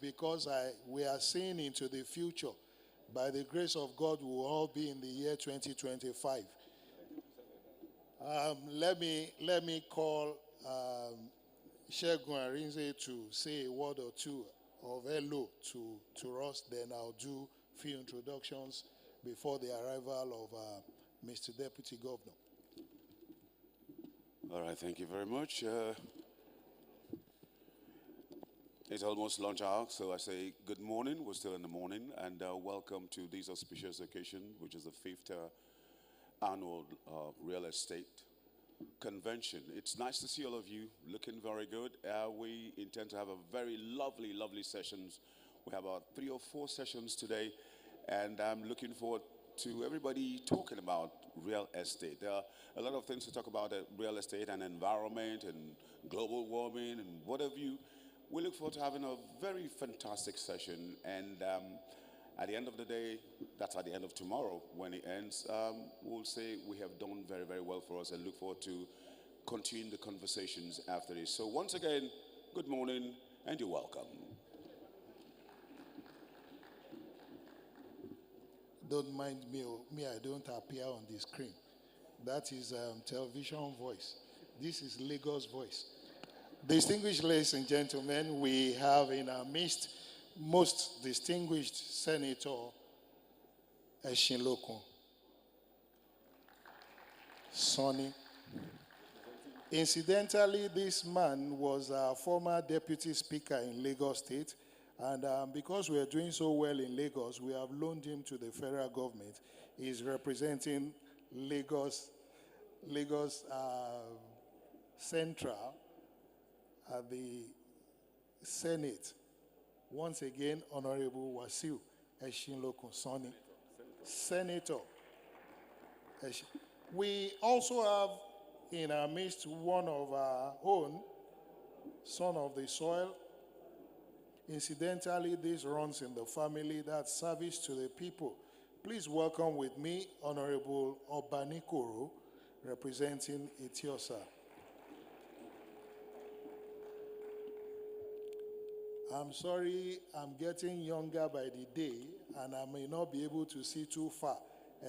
because we are seeing into the future. By the grace of God, we will all be in the year 2025. Let me call Shegun Arinze to say a word or two of hello to us. Then I'll do a few introductions before the arrival of Mr. Deputy Governor. All right, thank you very much. It's almost lunch hour, so I say good morning. We're still in the morning, and welcome to this auspicious occasion, which is the 5th annual real estate convention. It's nice to see all of you looking very good. We intend to have a very lovely sessions. We have about 3 or 4 sessions today, and I'm looking forward to everybody talking about real estate. There are a lot of things to talk about real estate and environment and global warming and what have you. We look forward to having a very fantastic session, and at the end of the day, that's at the end of tomorrow, when it ends, we'll say we have done very well for us, and look forward to continuing the conversations after this. So once again, good morning, and you're welcome. Don't mind me, I don't appear on the screen. That is television voice. This is Lagos voice. Distinguished ladies and gentlemen, we have in our midst most distinguished Senator Eshinlokun Sonny. Incidentally, this man was a former deputy speaker in Lagos State, and because we are doing so well in Lagos, we have loaned him to the federal government. He's representing Lagos Central at the Senate. Once again, Honorable Wasiu Eshinlokun Sonny, Senator. We also have in our midst one of our own, son of the soil. Incidentally, this runs in the family, that's service to the people. Please welcome with me Honorable Obanikoro, representing Etiosa. I'm sorry, I'm getting younger by the day, and I may not be able to see too far,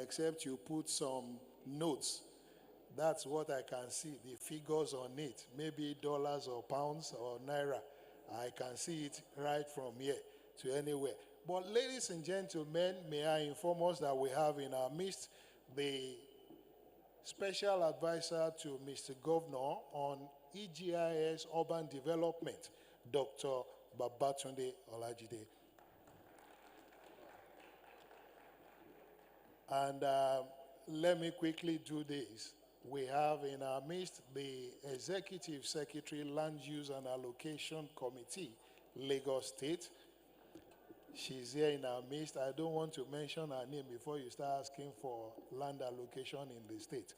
except you put some notes. That's what I can see, the figures on it, maybe dollars or pounds or naira. I can see it right from here to anywhere. But ladies and gentlemen, may I inform us that we have in our midst the special advisor to Mr. Governor on EGIS urban development, Dr. Babatunde Olajide. And let me quickly do this. We have in our midst the Executive Secretary, Land Use and Allocation Committee, Lagos State. She's here in our midst. I don't want to mention her name before you start asking for land allocation in the state.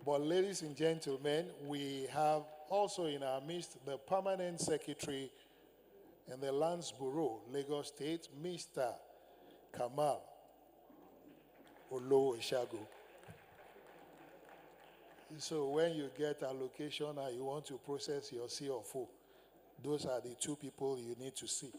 But ladies and gentlemen, we have also in our midst the Permanent Secretary in the Lands Bureau, Lagos State, Mr. Kamal Olowo Ishago. So when you get allocation and you want to process your C of O, those are the 2 people you need to see.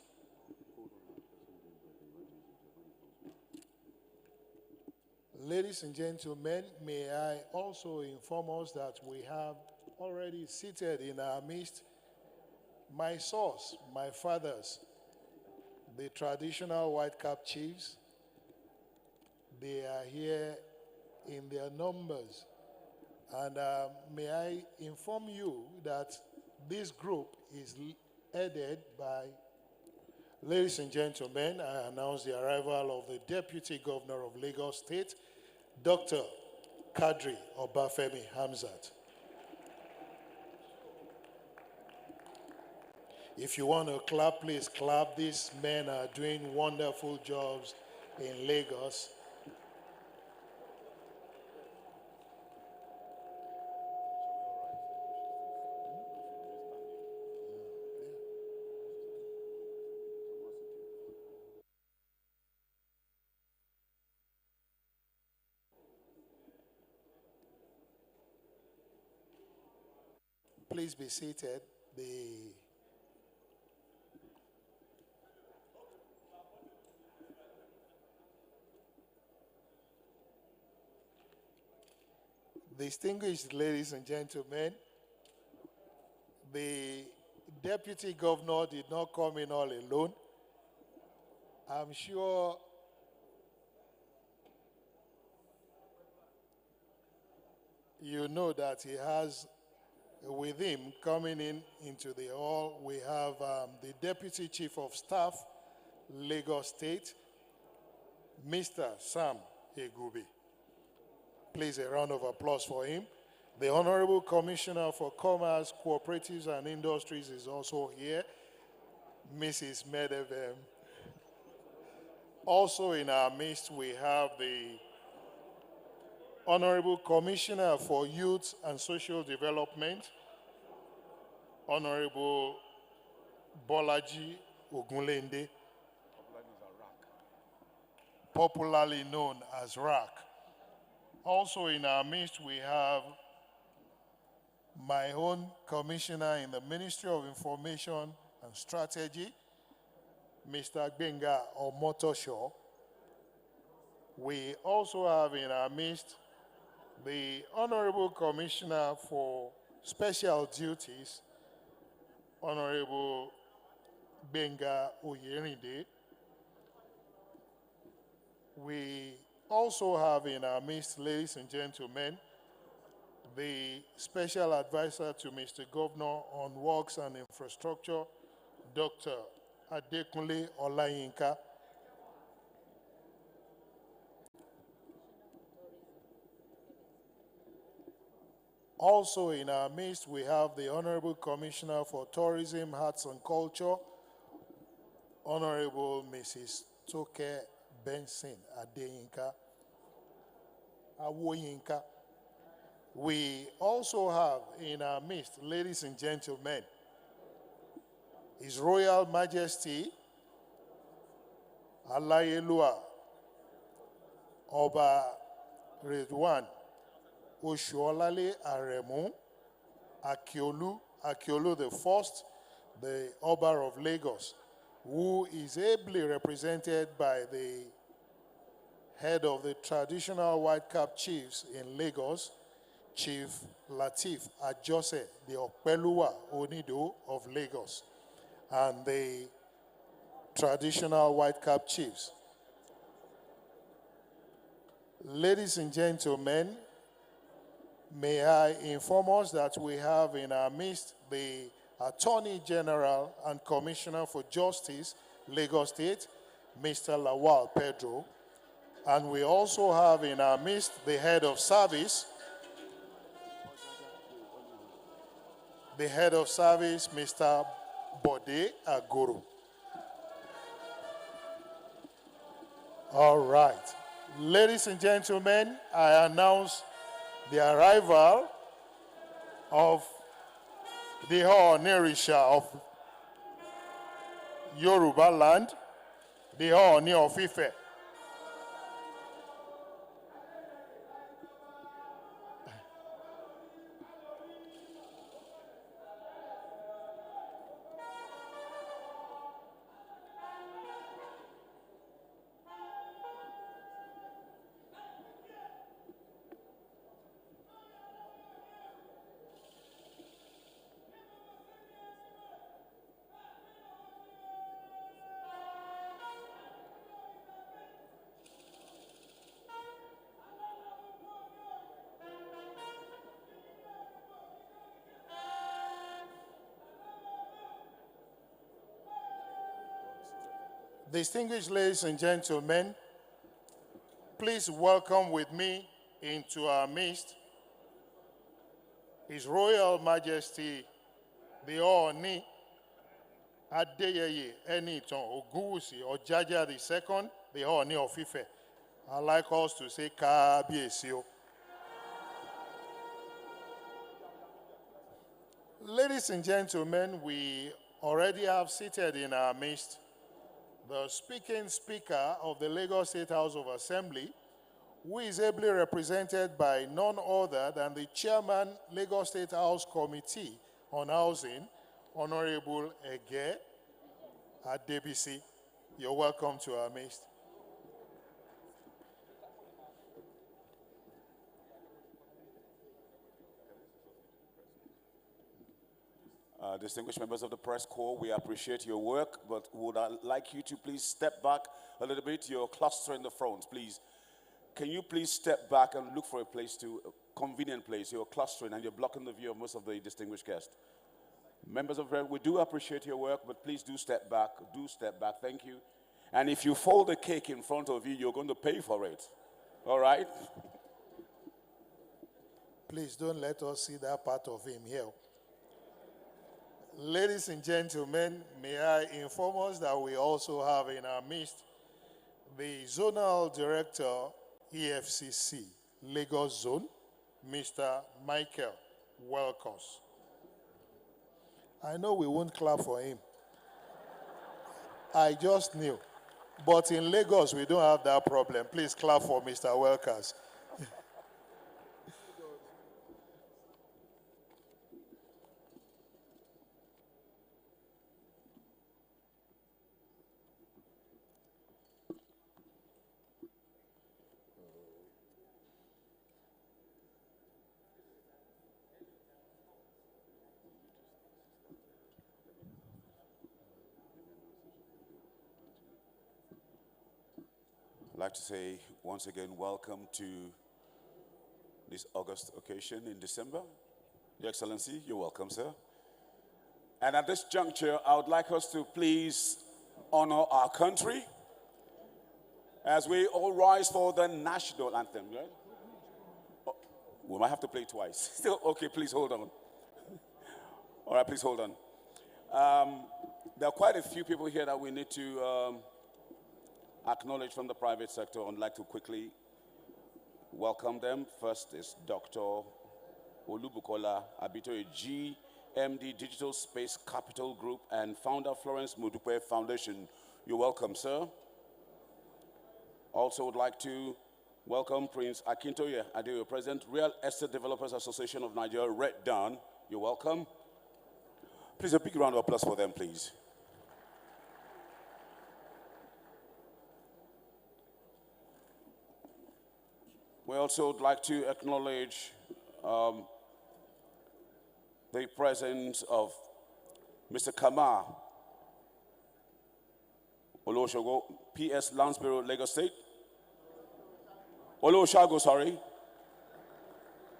Ladies and gentlemen, may I also inform us that we have already seated in our midst my source, my fathers, the traditional white cap chiefs. They are here in their numbers. And may I inform you that this group is headed by, ladies and gentlemen, I announce the arrival of the Deputy Governor of Lagos State, Dr. Kadri Obafemi Hamzat. If you want to clap, please clap. These men are doing wonderful jobs in Lagos. Please be seated. Distinguished ladies and gentlemen, the deputy governor did not come in all alone. I'm sure you know that he has with him coming into the hall, we have the Deputy Chief of Staff, Lagos State, Mr. Sam Egubi. Please, a round of applause for him. The Honorable Commissioner for Commerce, Cooperatives and Industries is also here, Mrs. Medevem. Also in our midst, we have the Honorable Commissioner for Youth and Social Development, Honorable Bolaji Ogunlende, popularly known as RAC. Also in our midst, we have my own commissioner in the Ministry of Information and Strategy, Mr. Benga Omotosho. We also have in our midst the Honorable Commissioner for Special Duties, Honorable Benga Oyerinde. We also have in our midst, ladies and gentlemen, the Special Advisor to Mr. Governor on Works and Infrastructure, Dr. Adekunle Olayinka. Also in our midst, we have the Honorable Commissioner for Tourism, Arts and Culture, Honorable Mrs. Toke Benson Adeyinka, Awoyinka. We also have in our midst, ladies and gentlemen, His Royal Majesty Alayelua Oba Redwan Oshuolale Aremu Akiolu the First, the Oba of Lagos, who is ably represented by the head of the traditional white cap chiefs in Lagos, Chief Latif Ajose, the Okpeluwa Onido of Lagos, and the traditional white cap chiefs. Ladies and gentlemen, may I inform us that we have in our midst the Attorney General and Commissioner for Justice, Lagos State, Mr. Lawal Pedro, and we also have in our midst the Head of Service, Mr. Bode Aguru. All right. Ladies and gentlemen, I announce the arrival of the Honorisha of Yoruba land, the Honor of Ife. Distinguished ladies and gentlemen, please welcome with me into our midst His Royal Majesty, the Ooni Adeyeye Enitan Ogunwusi Ojaja II, the Ooni of Ife. I'd like us to say Kábíyèsí o. Ladies and gentlemen, we already have seated in our midst the speaking Speaker of the Lagos State House of Assembly, who is ably represented by none other than the Chairman, Lagos State House Committee on Housing, Honorable Ege Adebisi. You're welcome to our midst. Distinguished members of the press corps, we appreciate your work, but would I like you to please step back a little bit? You're clustering in the front, please. Can you please step back and look for a place a convenient place? You're clustering and you're blocking the view of most of the distinguished guests. Members of the press, we do appreciate your work, but please do step back. Do step back. Thank you. And if you fold the cake in front of you, you're going to pay for it. All right? Please don't let us see that part of him here. Ladies and gentlemen, may I inform us that we also have in our midst the Zonal Director, EFCC, Lagos Zone, Mr. Michael Welkos. I know we won't clap for him. I just knew. But in Lagos, we don't have that problem. Please clap for Mr. Welkos. I'd like to say once again, welcome to this August occasion in December. Your Excellency, you're welcome, sir. And at this juncture, I would like us to please honor our country as we all rise for the national anthem, right? Oh, we might have to play it twice. Still, okay, please hold on. All right, please hold on. There are quite a few people here that we need to acknowledge from the private sector. I'd like to quickly welcome them. First is Dr. Olubukola Abitoye, GMD Digital Space Capital Group and founder Florence Modupe Foundation. You're welcome, sir. Also would like to welcome Prince Akintoye Adeyo, President, Real Estate Developers Association of Nigeria, Red Dawn. You're welcome. Please, a big round of applause for them, please. We also would like to acknowledge the presence of Mr. Kama Oloshogo, PS Lansborough, Lagos State. Oloshago, sorry.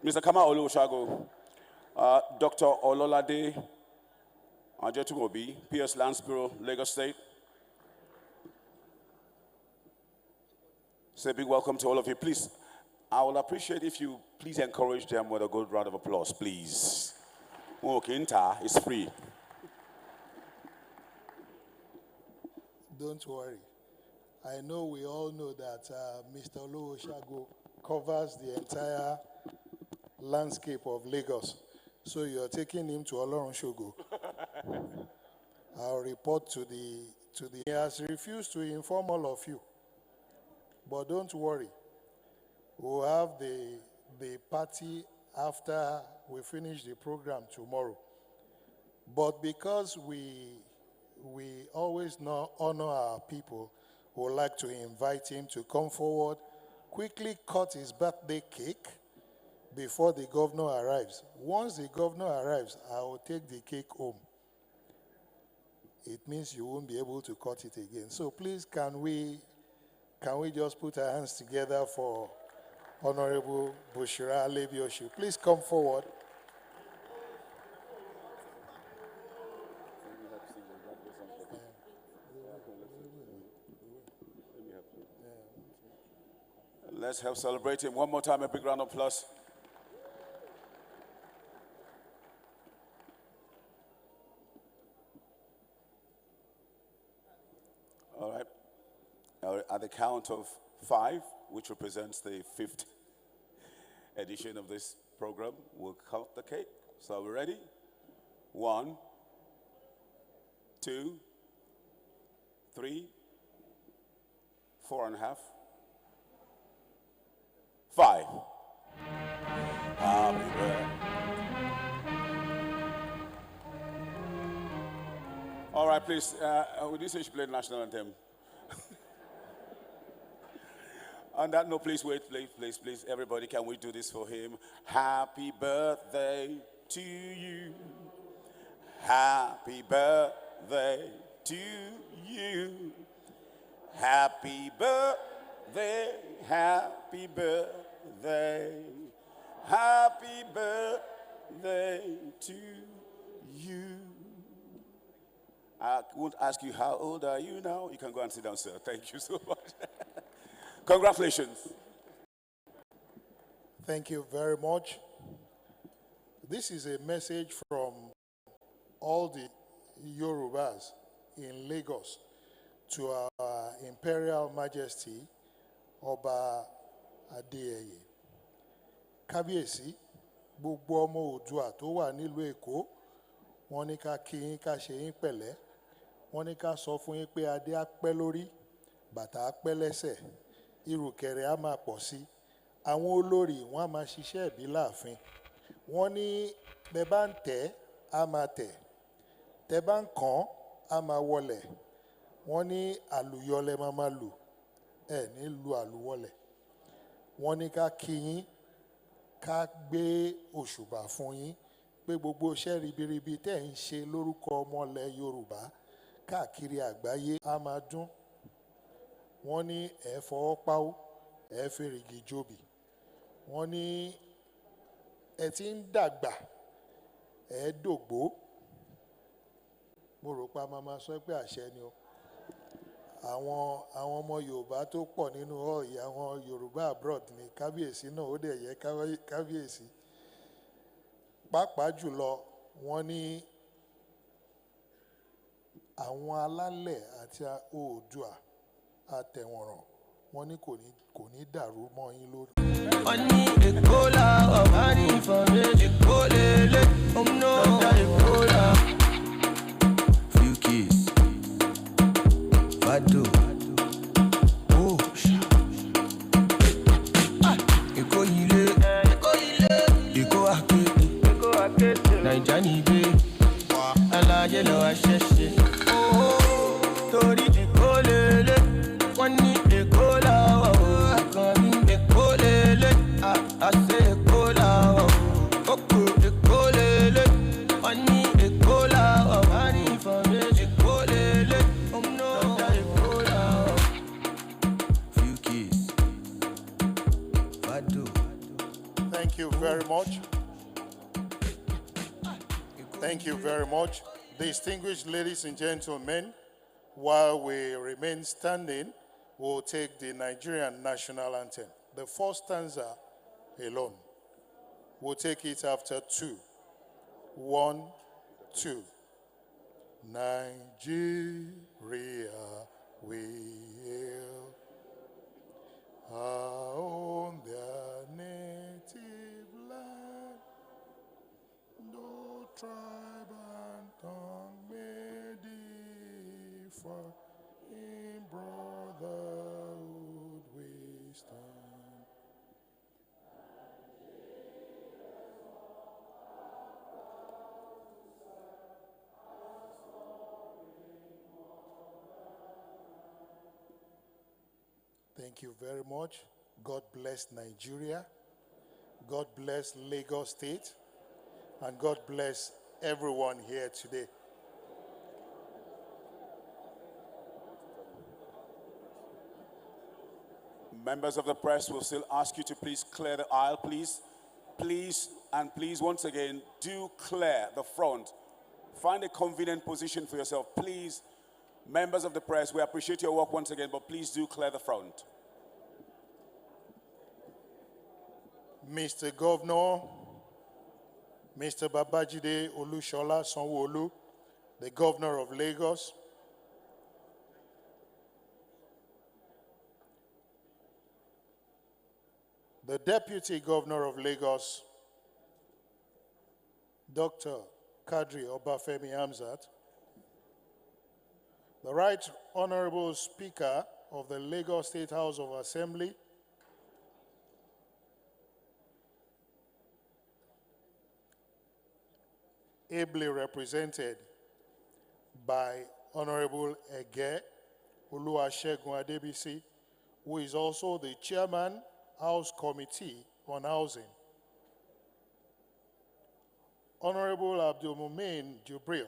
Mr. Kama Oloshago. Dr. Ololade Ajetumobi, PS Lansborough, Lagos State. Say a big welcome to all of you. Please, I will appreciate if you please encourage them with a good round of applause, please. Okay, it's free. Don't worry. I know we all know that Mr. Oluoshago covers the entire landscape of Lagos. So you're taking him to Olorunshogo. I'll report to the. He has refused to inform all of you. But don't worry. We'll have the party after we finish the program tomorrow. But because we always honor our people, we would like to invite him to come forward, quickly cut his birthday cake before the governor arrives. Once the governor arrives, I will take the cake home. It means you won't be able to cut it again. So please, can we just put our hands together for Honorable Bushra Alebioshu? Please come forward. Let's help celebrate him. One more time, a big round of applause. All right. At the count of 5, which represents the 5th edition of this program, we'll count the cake. So are we ready? 1, 2, 3, 4.5, 5. Happy birthday. All right, please. Would you say you should play the national anthem? On that note, please wait, please. Everybody, can we do this for him? Happy birthday to you. Happy birthday to you. Happy birthday, happy birthday, happy birthday to you. I won't ask you how old are you now. You can go and sit down, sir. Thank you so much. Congratulations. Thank you very much. This is a message from all the Yorubas in Lagos to our Imperial Majesty, Oba Adeyeye. Kábíyèsí, gbogbo ọmọ Oòduà tó wà nílùú Èkó, wọ́n ní ká kí yín ká ṣe yín pẹ̀lẹ́, wọ́n ní ká sọ fún yín pé adé á pẹ́ lórí, bàtà á pẹ́ lẹ́sẹ̀, ìrùkẹ̀rẹ̀ á máa pọ̀ sí. Àwọn olórí wọ́n á máa ṣiṣẹ́ ìbí láàfin. Wọ́n ní bẹ́ bá ń tẹ̀ á máa tẹ̀, tẹ́ bá ń kàn á máa wọlẹ̀. Wọ́n ní àlùyọlẹ̀ máa lù, ẹ̀ ní lu àlùwọlẹ̀. Wọ́n ní ká kí yín, ká gbé òṣùbà fún yín pé gbogbo iṣẹ́ ribiribi tẹ́ ń ṣe lórúkọ ọmọlẹ̀ Yorùbá káàkiri àgbáyé á máa dún. Wọ́n ní ẹ fọwọ́ páwó, ẹ fèrègì jòbì. Wọ́n ní ẹ ti ń dàgbà, ẹ dògbó. Mo rò pé a máa sọ pé àṣẹ ni o. Àwọn ọmọ Yorùbá tó pọ̀ nínú ọ̀yì àwọn Yorùbá abroad ní kábíyèsí náà ó dẹ̀ yẹ kábíyèsí. Pàápàá jùlọ wọ́n ní àwọn alálẹ̀ àti Oòduà àtẹ̀wọ̀nràn wọ́n ní kò ní dàrú mọ́ yín lórí. wọ́n ní Èkó la ọ̀bá ní ìfọ̀rẹ́ Èkó lélẹ̀ ọmọ náà Èkó la. Few keys, Fado, Oṣà. Èkó ilé, Èkó akéde, Naija ní ibé, aláyé lọ aṣẹ́ṣe. Torí Èkó lélẹ̀, wọ́n ní Èkó la wà kan ní Èkó lélẹ̀, àṣẹ Èkó la wà òkú Èkó lélẹ̀, wọ́n ní Èkó la wà ní ìfọ̀rẹ́ Èkó lélẹ̀, ọmọ náà Èkó la wà. Few keys, Fado. Thank you very much. Thank you very much. Distinguished ladies and gentlemen, while we remain standing, we'll take the Nigerian national anthem. The first stanza alone. We'll take it after 2. 1, 2. Nigeria, we hail our own their native land. No tribe and tongue may differ, in brotherhood we stand. Thank you very much. God bless Nigeria. God bless Lagos State. And God bless everyone here today. Members of the press will still ask you to please clear the aisle, please. Please, and please, once again, do clear the front. Find a convenient position for yourself. Please, members of the press, we appreciate your work once again, but please do clear the front. Mr. Governor, Mr. Babajide Olushola Sanwo-Olu, the Governor of Lagos, the Deputy Governor of Lagos, Dr. Kadri Obafemi Hamzat, the Right Honorable Speaker of the Lagos State House of Assembly, ably represented by Honorable Ege Oluwasegun Adebisi, who is also the Chairman, House Committee on Housing. Honorable Abdul Mumin Jubril,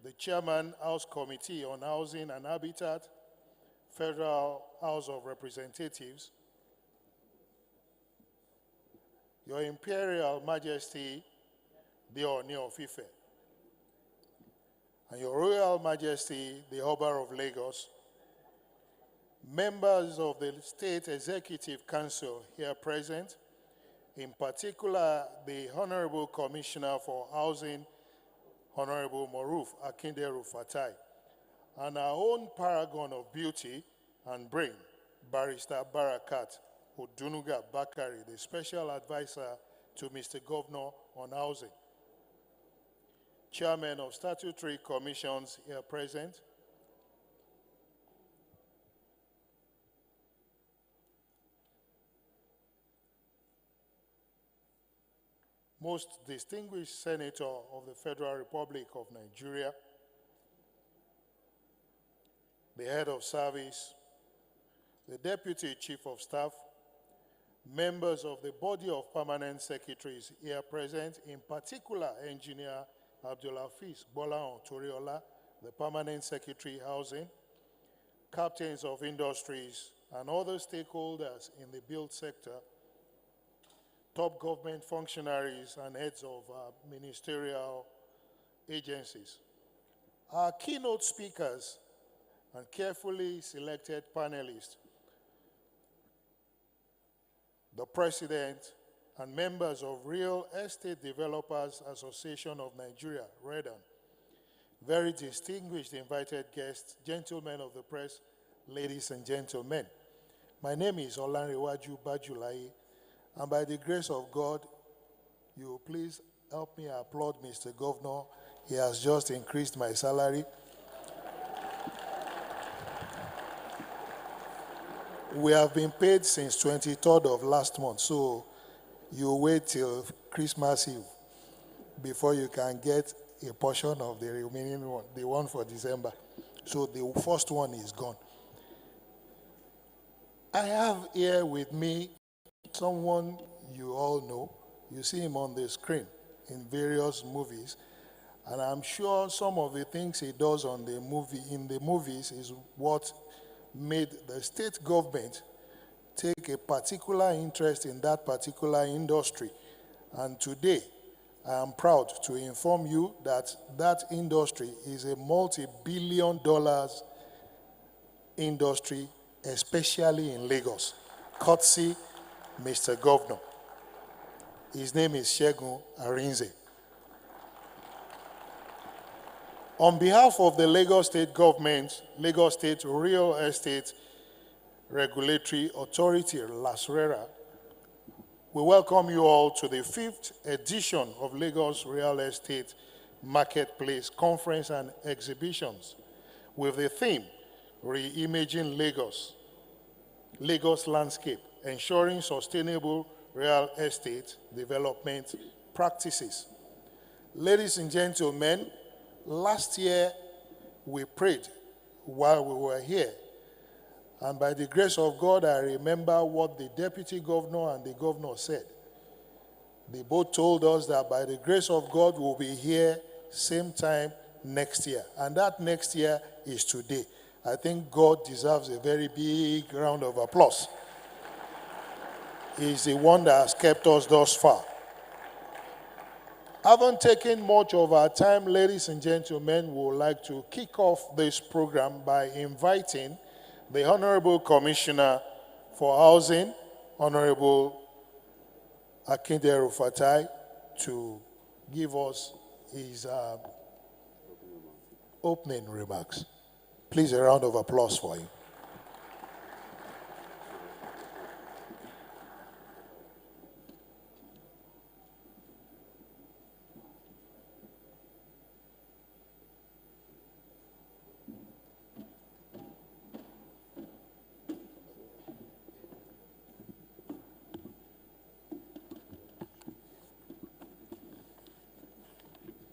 the Chairman, House Committee on Housing and Habitat, Federal House of Representatives, Your Imperial Majesty, the Oni of Ife, and Your Royal Majesty, the Oba of Lagos, members of the State Executive Council here present, in particular the Honorable Commissioner for Housing, Honorable Moruf Akinderu Fatai, and our own paragon of beauty and brain, Barrister Barakat Odunuga Bakari, the Special Advisor to Mr. Governor on Housing, Chairman of Statutory Commissions here present, most distinguished Senator of the Federal Republic of Nigeria, the Head of Service, the Deputy Chief of Staff, members of the Body of Permanent Secretaries here present, in particular Engineer Abdulhafiz Bolaon Toriola, the Permanent Secretary Housing, captains of industries and other stakeholders in the build sector, top government functionaries and heads of ministerial agencies. Our keynote speakers and carefully selected panelists, the President and members of Real Estate Developers Association of Nigeria, REDAN, very distinguished invited guests, gentlemen of the press, ladies and gentlemen. My name is Olanrewaju Bajulayi, and by the grace of God, you will please help me applaud Mr. Governor. He has just increased my salary. We have been paid since 23rd of last month, so you wait till Christmas Eve before you can get a portion of the remaining one, the one for December. So the first one is gone. I have here with me someone you all know. You see him on the screen in various movies, and I'm sure some of the things he does in the movies is what made the state government take a particular interest in that particular industry. And today, I am proud to inform you that that industry is a multi-billion dollars industry, especially in Lagos, courtesy Mr. Governor. His name is Segun Arinze. On behalf of the Lagos State Government, Lagos State Real Estate Regulatory Authority, LASRERA, we welcome you all to the 5th edition of Lagos Real Estate Marketplace Conference and Exhibitions with the theme, Reimagining Lagos, Lagos Landscape, Ensuring Sustainable Real Estate Development Practices. Ladies and gentlemen, last year we prayed while we were here, and by the grace of God, I remember what the Deputy Governor and the Governor said. They both told us that by the grace of God, we'll be here same time next year. And that next year is today. I think God deserves a very big round of applause. He's the one that has kept us thus far. Haven't taken much of our time, ladies and gentlemen, we would like to kick off this program by inviting the Honorable Commissioner for Housing, Honorable Akinderu Fatai, to give us his opening remarks. Please, a round of applause for him.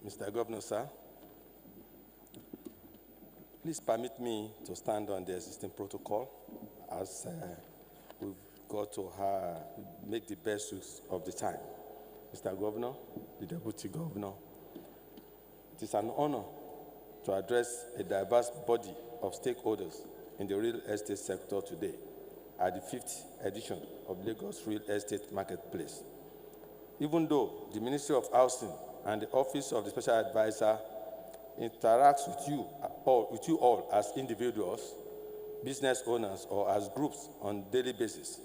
Mr. Governor, sir, please permit me to stand on the existing protocol as we've got to make the best use of the time. Mr. Governor, the Deputy Governor, It is an honor to address a diverse body of stakeholders in the real estate sector today at the 5th edition of Lagos Real Estate Marketplace. Even though the Ministry of Housing and the Office of the Special Advisor interacts with you all as individuals, business owners, or as groups on a daily basis,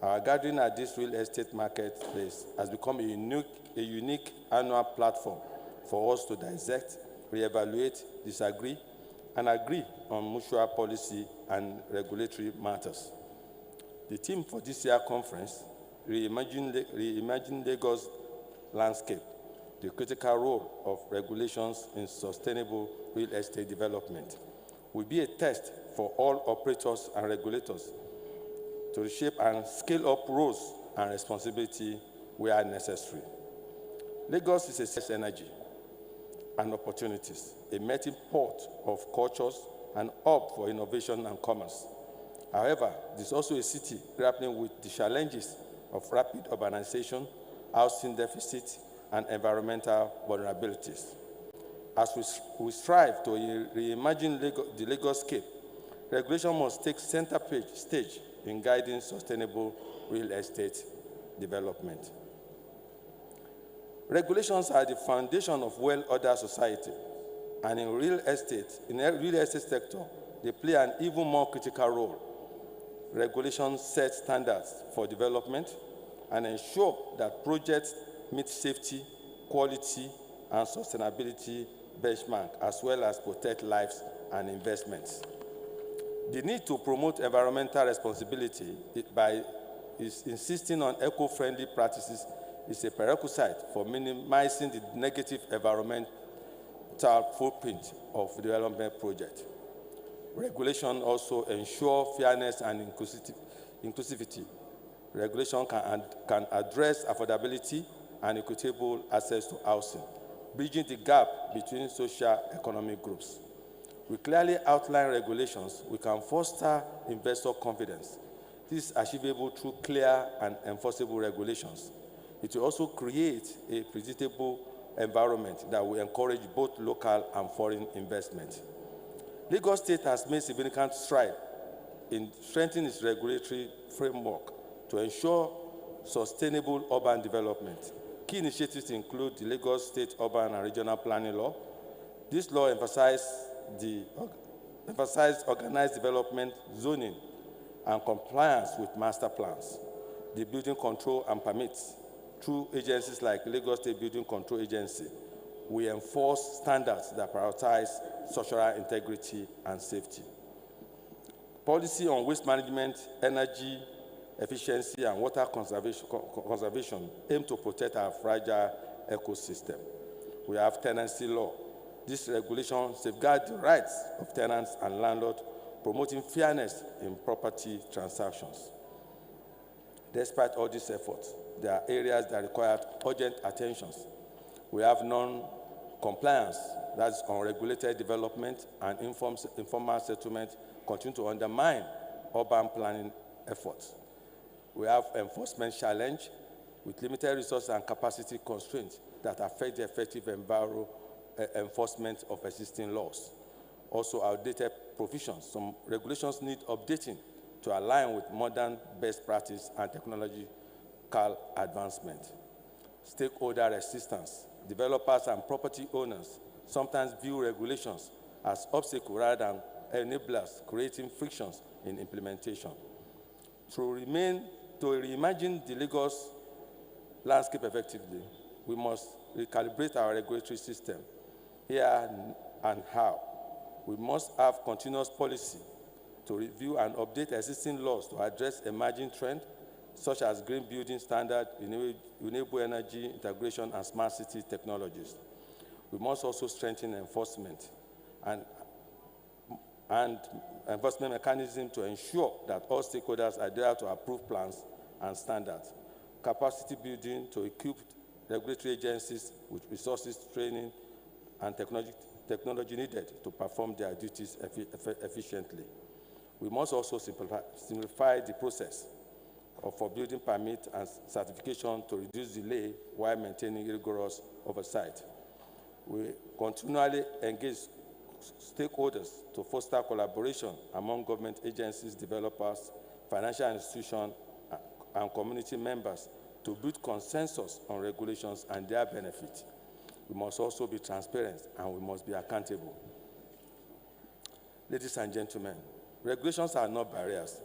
our gathering at this real estate marketplace has become a unique annual platform for us to dissect, reevaluate, disagree, and agree on mutual policy and regulatory matters. The theme for this year's conference, Reimagining Lagos Landscape, the critical role of regulations in sustainable real estate development, will be a test for all operators and regulators to reshape and scale up roles and responsibility where necessary. Lagos is a source of energy and opportunities, a melting pot of cultures and hub for innovation and commerce. However, it is also a city grappling with the challenges of rapid urbanization, housing deficit, and environmental vulnerabilities. As we strive to reimagine the Lagos-scape, regulation must take center stage in guiding sustainable real estate development. Regulations are the foundation of well-ordered society, and in the real estate sector, they play an even more critical role. Regulations set standards for development and ensure that projects meet safety, quality, and sustainability benchmark, as well as protect lives and investments. The need to promote environmental responsibility by insisting on eco-friendly practices is a prerequisite for minimizing the negative environmental footprint of development projects. Regulation also ensure fairness and inclusivity. Regulation can address affordability and equitable access to housing, bridging the gap between socio-economic groups. We clearly outline regulations, we can foster investor confidence. This is achievable through clear and enforceable regulations. It will also create a predictable environment that will encourage both local and foreign investment. Lagos State has made significant strides in strengthening its regulatory framework to ensure sustainable urban development. Key initiatives include the Lagos State Urban and Regional Planning Law. This law emphasized organized development, zoning, and compliance with master plans. The building control and permits through agencies like Lagos State Building Control Agency, we enforce standards that prioritize structural integrity and safety. Policy on waste management, energy efficiency, and water conservation aim to protect our fragile ecosystem. We have tenancy law. This regulation safeguards the rights of tenants and landlords, promoting fairness in property transactions. Despite all these efforts, there are areas that require urgent attention. We have non-compliance, that's unregulated development, and informal settlement continue to undermine urban planning efforts. We have enforcement challenge with limited resources and capacity constraints that affect the effective enforcement of existing laws. Also, outdated provisions. Some regulations need updating to align with modern best practice and technological advancement. Stakeholder resistance. Developers and property owners sometimes view regulations as obstacles rather than enablers, creating frictions in implementation. To reimagine the Lagos landscape effectively, we must recalibrate our regulatory system. Here and how. We must have continuous policy to review and update existing laws to address emerging trends such as green building standard, renewable energy integration, and smart city technologies. We must also strengthen enforcement and enforcement mechanism to ensure that all stakeholders adhere to approved plans and standards. Capacity building to equip regulatory agencies with resources, training, and technology needed to perform their duties efficiently. We must also simplify the process for building permit and certification to reduce delay while maintaining rigorous oversight. We continually engage stakeholders to foster collaboration among government agencies, developers, financial institutions, and community members to build consensus on regulations and their benefit. We must also be transparent and we must be accountable. Ladies and gentlemen, regulations are not barriers.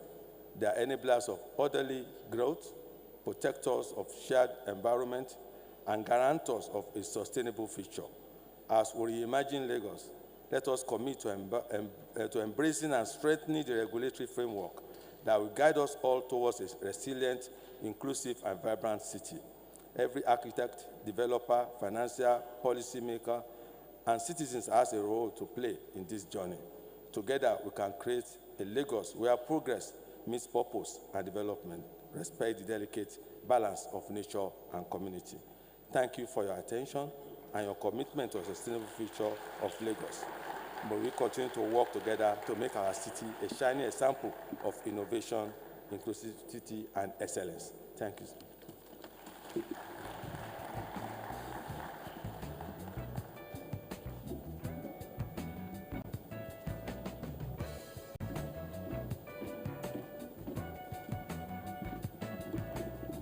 They are enablers of orderly growth, protectors of shared environment, and guarantors of a sustainable future. As we reimagine Lagos, let us commit to embracing and strengthening the regulatory framework that will guide us all towards a resilient, inclusive, and vibrant city. Every architect, developer, financier, policymaker, and citizens has a role to play in this journey. Together, we can create a Lagos where progress meets purpose and development, respect the delicate balance of nature and community. Thank you for your attention and your commitment to a sustainable future of Lagos. But we continue to work together to make our city a shining example of innovation, inclusivity, and excellence. Thank you.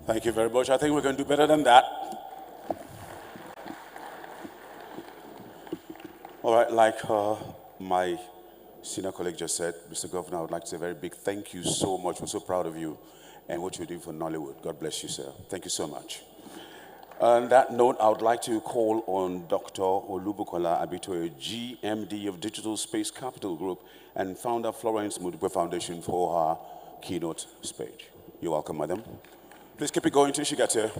Thank you very much. I think we're going to do better than that. All right, like my senior colleague just said, Mr. Governor, I would like to say a very big thank you so much. We're so proud of you and what you're doing for Nollywood. God bless you, sir. Thank you so much. On that note, I would like to call on Dr. Olubukola Abitoye, GMD of Digital Space Capital Group and founder Florence Mudipe Foundation for her keynote speech. You're welcome, madam. Please keep it going till she gets here.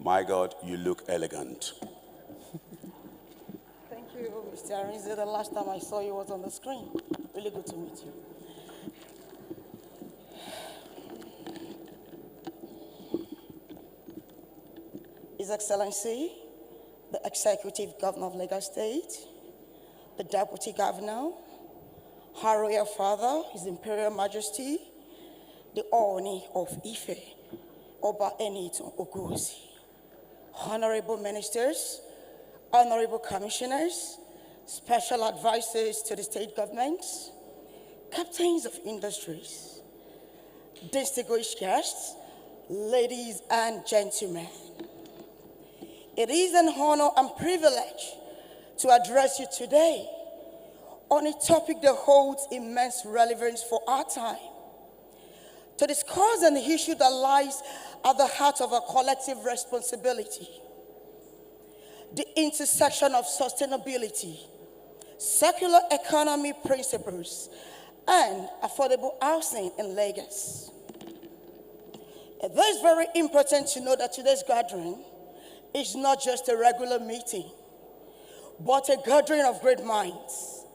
My God, you look elegant. Thank you, Mr. Arinze. The last time I saw you was on the screen. Really good to meet you. His Excellency, the Executive Governor of Lagos State, the Deputy Governor, Her Royal Father, His Imperial Majesty, the Ooni of Ife, Oba Enitan Oguzi, honorable ministers, honorable commissioners, special advisors to the state governments, captains of industries, distinguished guests, ladies and gentlemen. It is an honor and privilege to address you today on a topic that holds immense relevance for our time, to discuss an issue that lies at the heart of our collective responsibility: the intersection of sustainability, circular economy principles, and affordable housing in Lagos. It is very important to know that today's gathering is not just a regular meeting, but a gathering of great minds,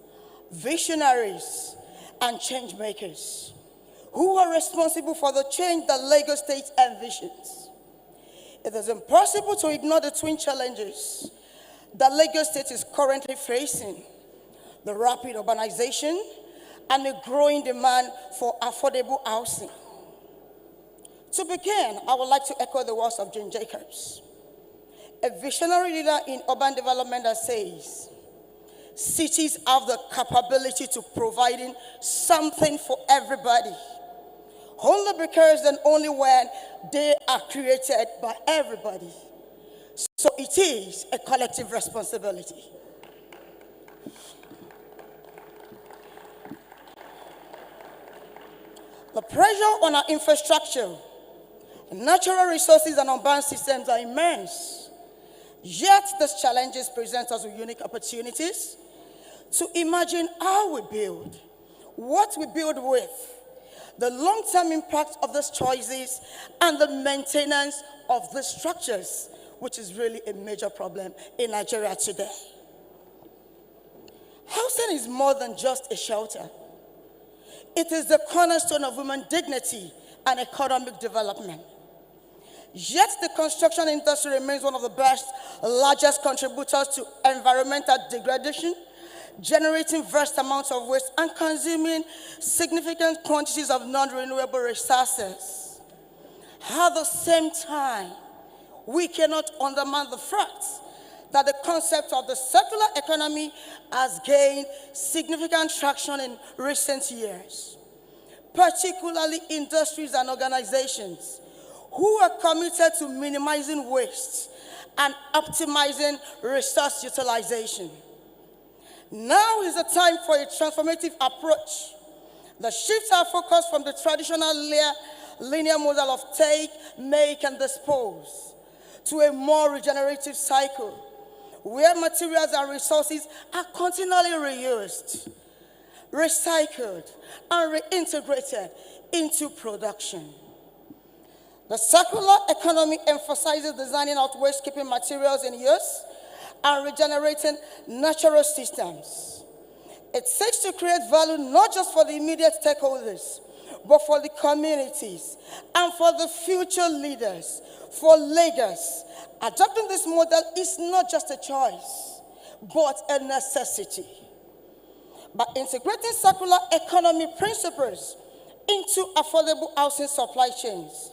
visionaries, and change makers who are responsible for the change that Lagos State envisions. It is impossible to ignore the twin challenges that Lagos State is currently facing: the rapid urbanization and the growing demand for affordable housing. To begin, I would like to echo the words of Jane Jacobs, a visionary leader in urban development, that says, cities have the capability to providing something for everybody, only because and only when they are created by everybody. So it is a collective responsibility. The pressure on our infrastructure, natural resources, and urban systems are immense. Yet these challenges present us with unique opportunities to imagine how we build, what we build with, the long-term impact of these choices, and the maintenance of the structures, which is really a major problem in Nigeria today. Housing is more than just a shelter. It is the cornerstone of human dignity and economic development. Yet the construction industry remains one of the largest contributors to environmental degradation, generating vast amounts of waste and consuming significant quantities of non-renewable resources. At the same time, we cannot undermine the fact that the concept of the circular economy has gained significant traction in recent years, particularly industries and organizations who are committed to minimizing waste and optimizing resource utilization. Now is the time for a transformative approach that shifts our focus from the traditional linear model of take, make, and dispose to a more regenerative cycle where materials and resources are continually reused, recycled, and reintegrated into production. The circular economy emphasizes designing out waste-keeping materials in use and regenerating natural systems. It seeks to create value not just for the immediate stakeholders, but for the communities and for the future leaders, for Lagos. Adopting this model is not just a choice, but a necessity. By integrating circular economy principles into affordable housing supply chains,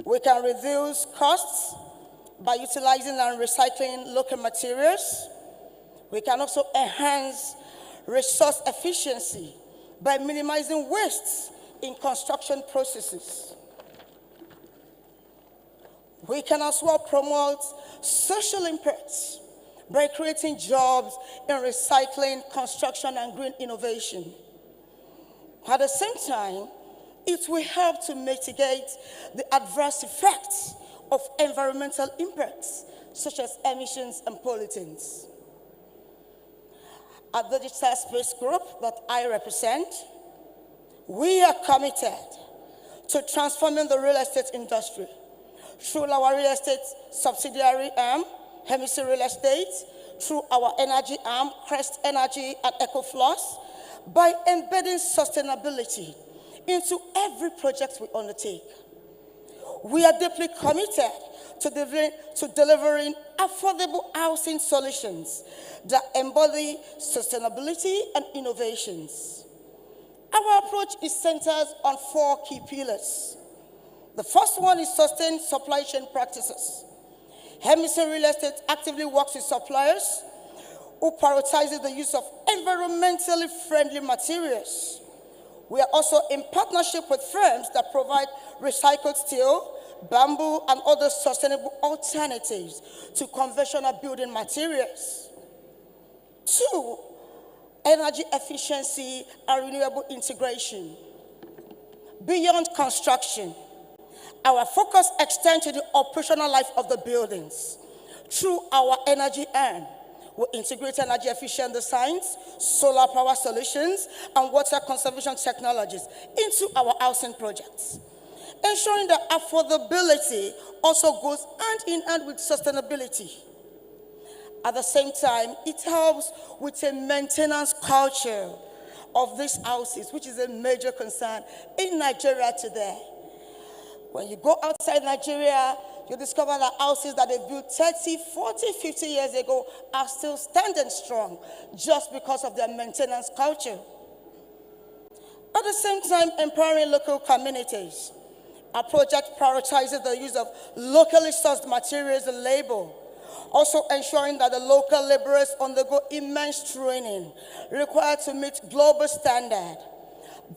we can reduce costs by utilizing and recycling local materials. We can also enhance resource efficiency by minimizing waste in construction processes. We can as well promote social impact by creating jobs in recycling, construction, and green innovation. At the same time, it will help to mitigate the adverse effects of environmental impacts, such as emissions and pollutants. At the Digital Space Group that I represent, we are committed to transforming the real estate industry through our real estate subsidiary arm, Hemisphere Real Estate, through our energy arm, Crest Energy and EcoFloss, by embedding sustainability into every project we undertake. We are deeply committed to delivering affordable housing solutions that embody sustainability and innovations. Our approach is centered on 4 key pillars. The first one is sustained supply chain practices. Hemisphere Real Estate actively works with suppliers who prioritizes the use of environmentally friendly materials. We are also in partnership with firms that provide recycled steel, bamboo, and other sustainable alternatives to conventional building materials. 2, energy efficiency and renewable integration. Beyond construction, our focus extends to the operational life of the buildings. Through our energy arm, we integrate energy efficient designs, solar power solutions, and water conservation technologies into our housing projects, ensuring that affordability also goes hand in hand with sustainability. At the same time, it helps with a maintenance culture of these houses, which is a major concern in Nigeria today. When you go outside Nigeria, you discover that houses that they built 30, 40, 50 years ago are still standing strong just because of their maintenance culture. At the same time, empowering local communities. Our project prioritizes the use of locally sourced materials and labor, also ensuring that the local laborers undergo immense training required to meet global standard.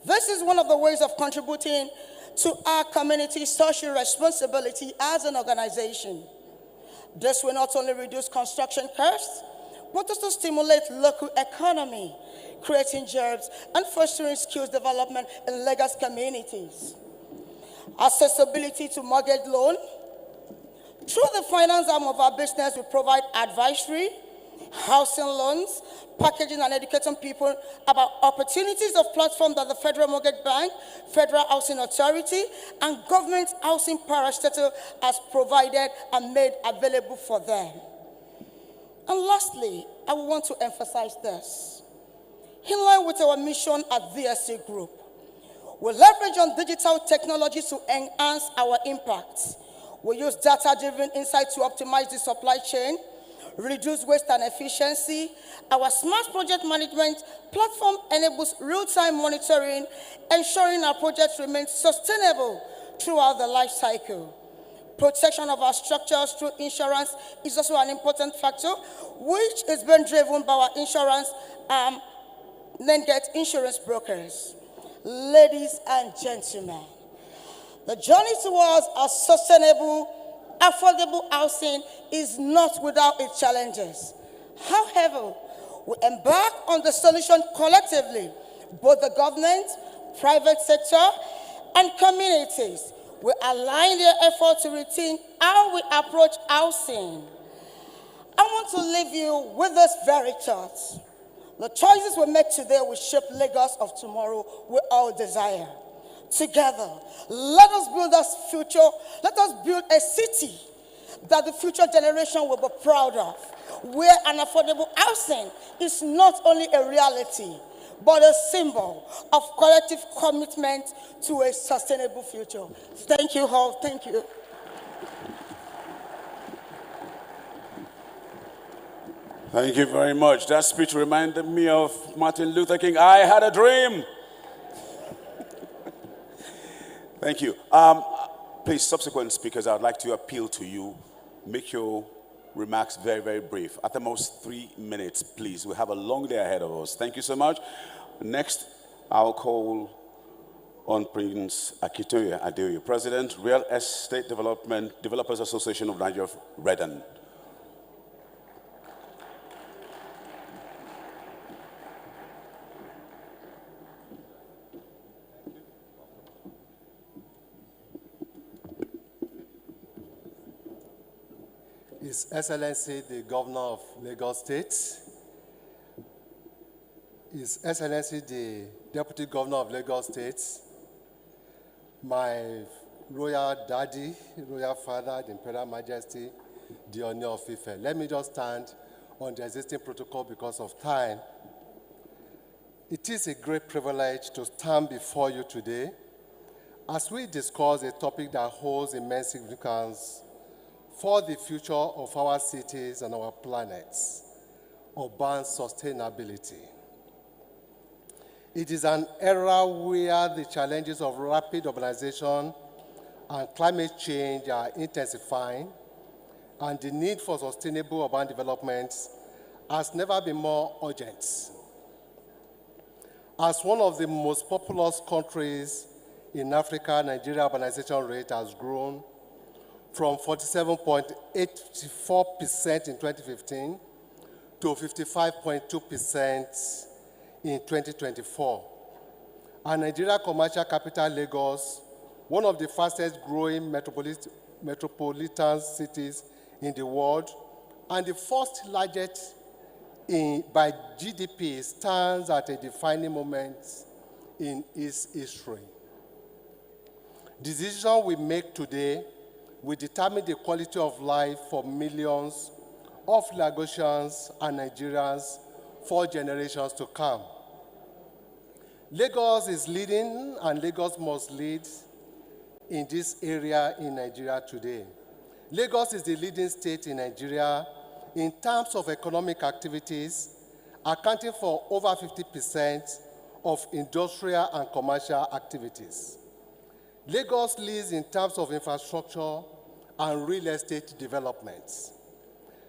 This is one of the ways of contributing to our community's social responsibility as an organization. This will not only reduce construction costs, but also stimulate local economy, creating jobs and fostering skills development in Lagos communities. Accessibility to mortgage loan. Through the finance arm of our business, we provide advisory, housing loans, packaging and educating people about opportunities of platforms that the Federal Mortgage Bank, Federal Housing Authority, and government housing parastatal has provided and made available for them. And lastly, I want to emphasize this. In line with our mission at VSC Group, we leverage on digital technologies to enhance our impact. We use data-driven insight to optimize the supply chain, reduce waste and efficiency. Our smart project management platform enables real-time monitoring, ensuring our projects remain sustainable throughout the life cycle. protection of our structures through insurance is also an important factor, which is being driven by our insurance then get insurance brokers. Ladies and gentlemen, the journey towards a sustainable, affordable housing is not without its challenges. However, we embark on the solution collectively, both the government, private sector, and communities. We align their efforts to rethink how we approach housing. I want to leave you with this very thought. The choices we make today will shape Lagos of tomorrow we all desire. Together, let us build this future. Let us build a city that the future generation will be proud of, where an affordable housing is not only a reality, but a symbol of collective commitment to a sustainable future. Thank you all. Thank you. Thank you very much. That speech reminded me of Martin Luther King. I had a dream. Thank you. Please, subsequent speakers, I'd like to appeal to you. Make your remarks very, very brief. At the most 3 minutes, please. We have a long day ahead of us. Thank you so much. Next, I'll call on Prince Akitoye Adeoye, President, Real Estate Developers Association of Nigeria, Redden. His Excellency, the Governor of Lagos State, His Excellency, the Deputy Governor of Lagos State, my royal daddy, royal father, the Imperial Majesty, the Oni of Ife. Let me just stand on the existing protocol because of time. It is a great privilege to stand before you today as we discuss a topic that holds immense significance for the future of our cities and our planets, urban sustainability. It is an era where the challenges of rapid urbanization and climate change are intensifying, and the need for sustainable urban development has never been more urgent. As one of the most populous countries in Africa, Nigeria urbanization rate has grown from 47.84% in 2015 to 55.2% in 2024. And Nigeria commercial capital, Lagos, one of the fastest growing metropolitan cities in the world, and the first largest by GDP, stands at a defining moment in its history. The decision we make today will determine the quality of life for millions of Lagosians and Nigerians for generations to come. Lagos is leading, and Lagos must lead in this area in Nigeria today. Lagos is the leading state in Nigeria in terms of economic activities, accounting for over 50% of industrial and commercial activities. Lagos leads in terms of infrastructure and real estate development.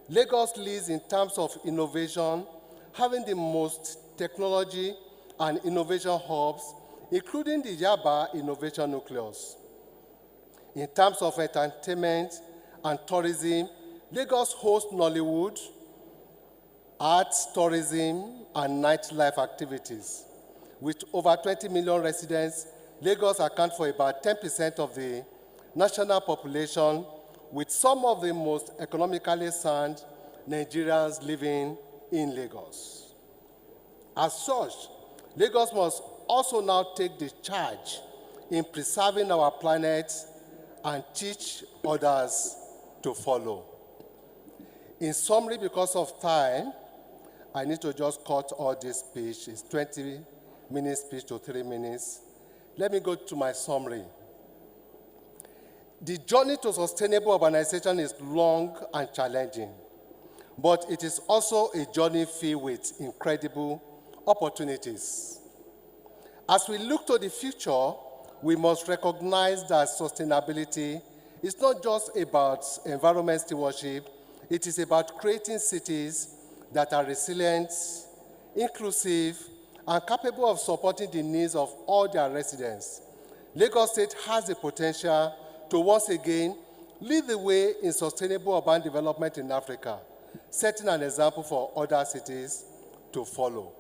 Lagos leads in terms of innovation, having the most technology and innovation hubs, including the Yaba Innovation Nucleus. In terms of entertainment and tourism, Lagos hosts Nollywood, arts, tourism, and nightlife activities. With over 20 million residents, Lagos accounts for about 10% of the national population, with some of the most economically sound Nigerians living in Lagos. As such, Lagos must also now take the charge in preserving our planet and teach others to follow. In summary, because of time, I need to just cut all this speech. It's 20-minute speech to 3 minutes. Let me go to my summary. The journey to sustainable urbanization is long and challenging, but it is also a journey filled with incredible opportunities. As we look to the future, we must recognize that sustainability It's not just about environment stewardship, it is about creating cities that are resilient, inclusive, and capable of supporting the needs of all their residents. Lagos State has the potential to once again lead the way in sustainable urban development in Africa, setting an example for other cities to follow.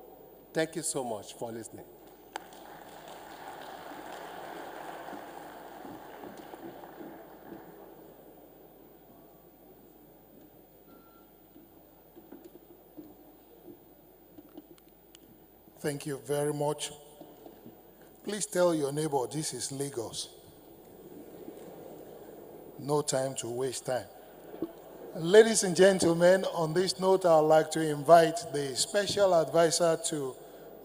Thank you so much for listening. Thank you very much. Please tell your neighbor this is Lagos. No time to waste time. Ladies and gentlemen, on this note, I'd like to invite the special advisor to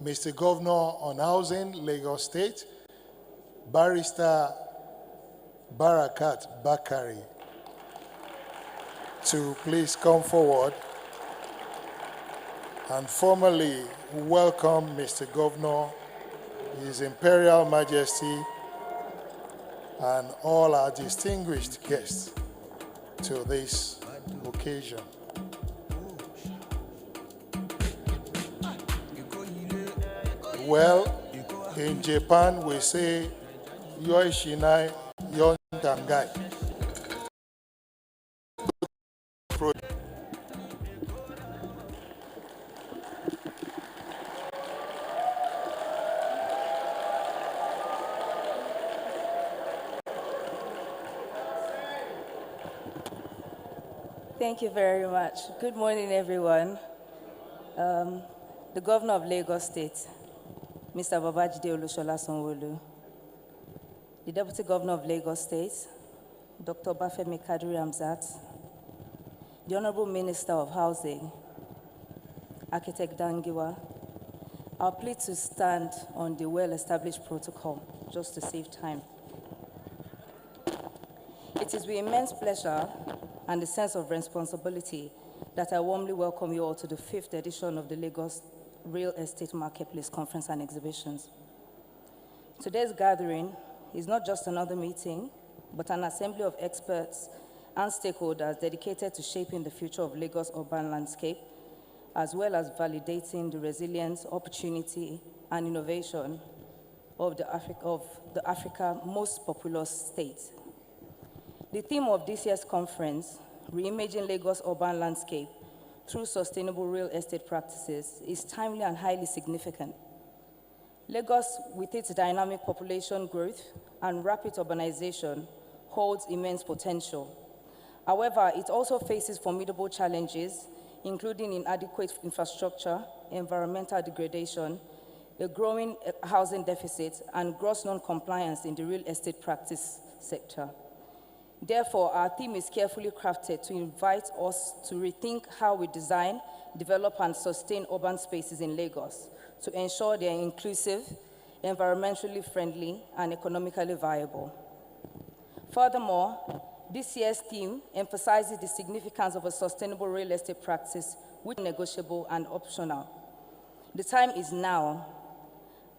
Mr. Governor on Housing, Lagos State, Barrister Barakat Bakari, to please come forward and formally welcome Mr. Governor, His Imperial Majesty, and all our distinguished guests to this occasion. Well, in Japan we say, Yoi Shinai, Yon Tangai. Thank you very much. Good morning, everyone. The Governor of Lagos State, Mr. Babajide Olushola Sanwo-Olu, the Deputy Governor of Lagos State, Dr. Bafemi Kadri Hamzat, the Honorable Minister of Housing, Architect Dangiwa, I'll plead to stand on the well-established protocol, just to save time. It is with immense pleasure and a sense of responsibility that I warmly welcome you all to the 5th edition of the Lagos Real Estate Marketplace Conference and Exhibitions. Today's gathering is not just another meeting, but an assembly of experts and stakeholders dedicated to shaping the future of Lagos' urban landscape, as well as validating the resilience, opportunity, and innovation of the Africa's most populous state. The theme of this year's conference, Reimagining Lagos' Urban Landscape through Sustainable Real Estate Practices, is timely and highly significant. Lagos, with its dynamic population growth and rapid urbanization, holds immense potential. However, it also faces formidable challenges, including inadequate infrastructure, environmental degradation, a growing housing deficit, and gross non-compliance in the real estate practice sector. Therefore, our theme is carefully crafted to invite us to rethink how we design, develop, and sustain urban spaces in Lagos to ensure they are inclusive, environmentally friendly, and economically viable. Furthermore, this year's theme emphasizes the significance of a sustainable real estate practice, which is negotiable and optional. The time is now.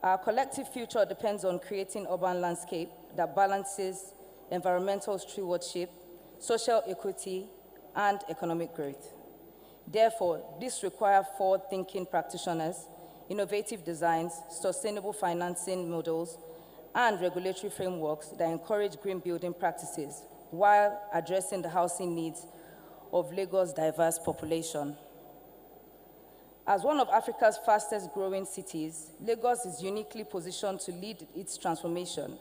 Our collective future depends on creating an urban landscape that balances environmental stewardship, social equity, and economic growth. Therefore, this requires forward-thinking practitioners, innovative designs, sustainable financing models, and regulatory frameworks that encourage green building practices while addressing the housing needs of Lagos' diverse population. As one of Africa's fastest growing cities, Lagos is uniquely positioned to lead its transformation.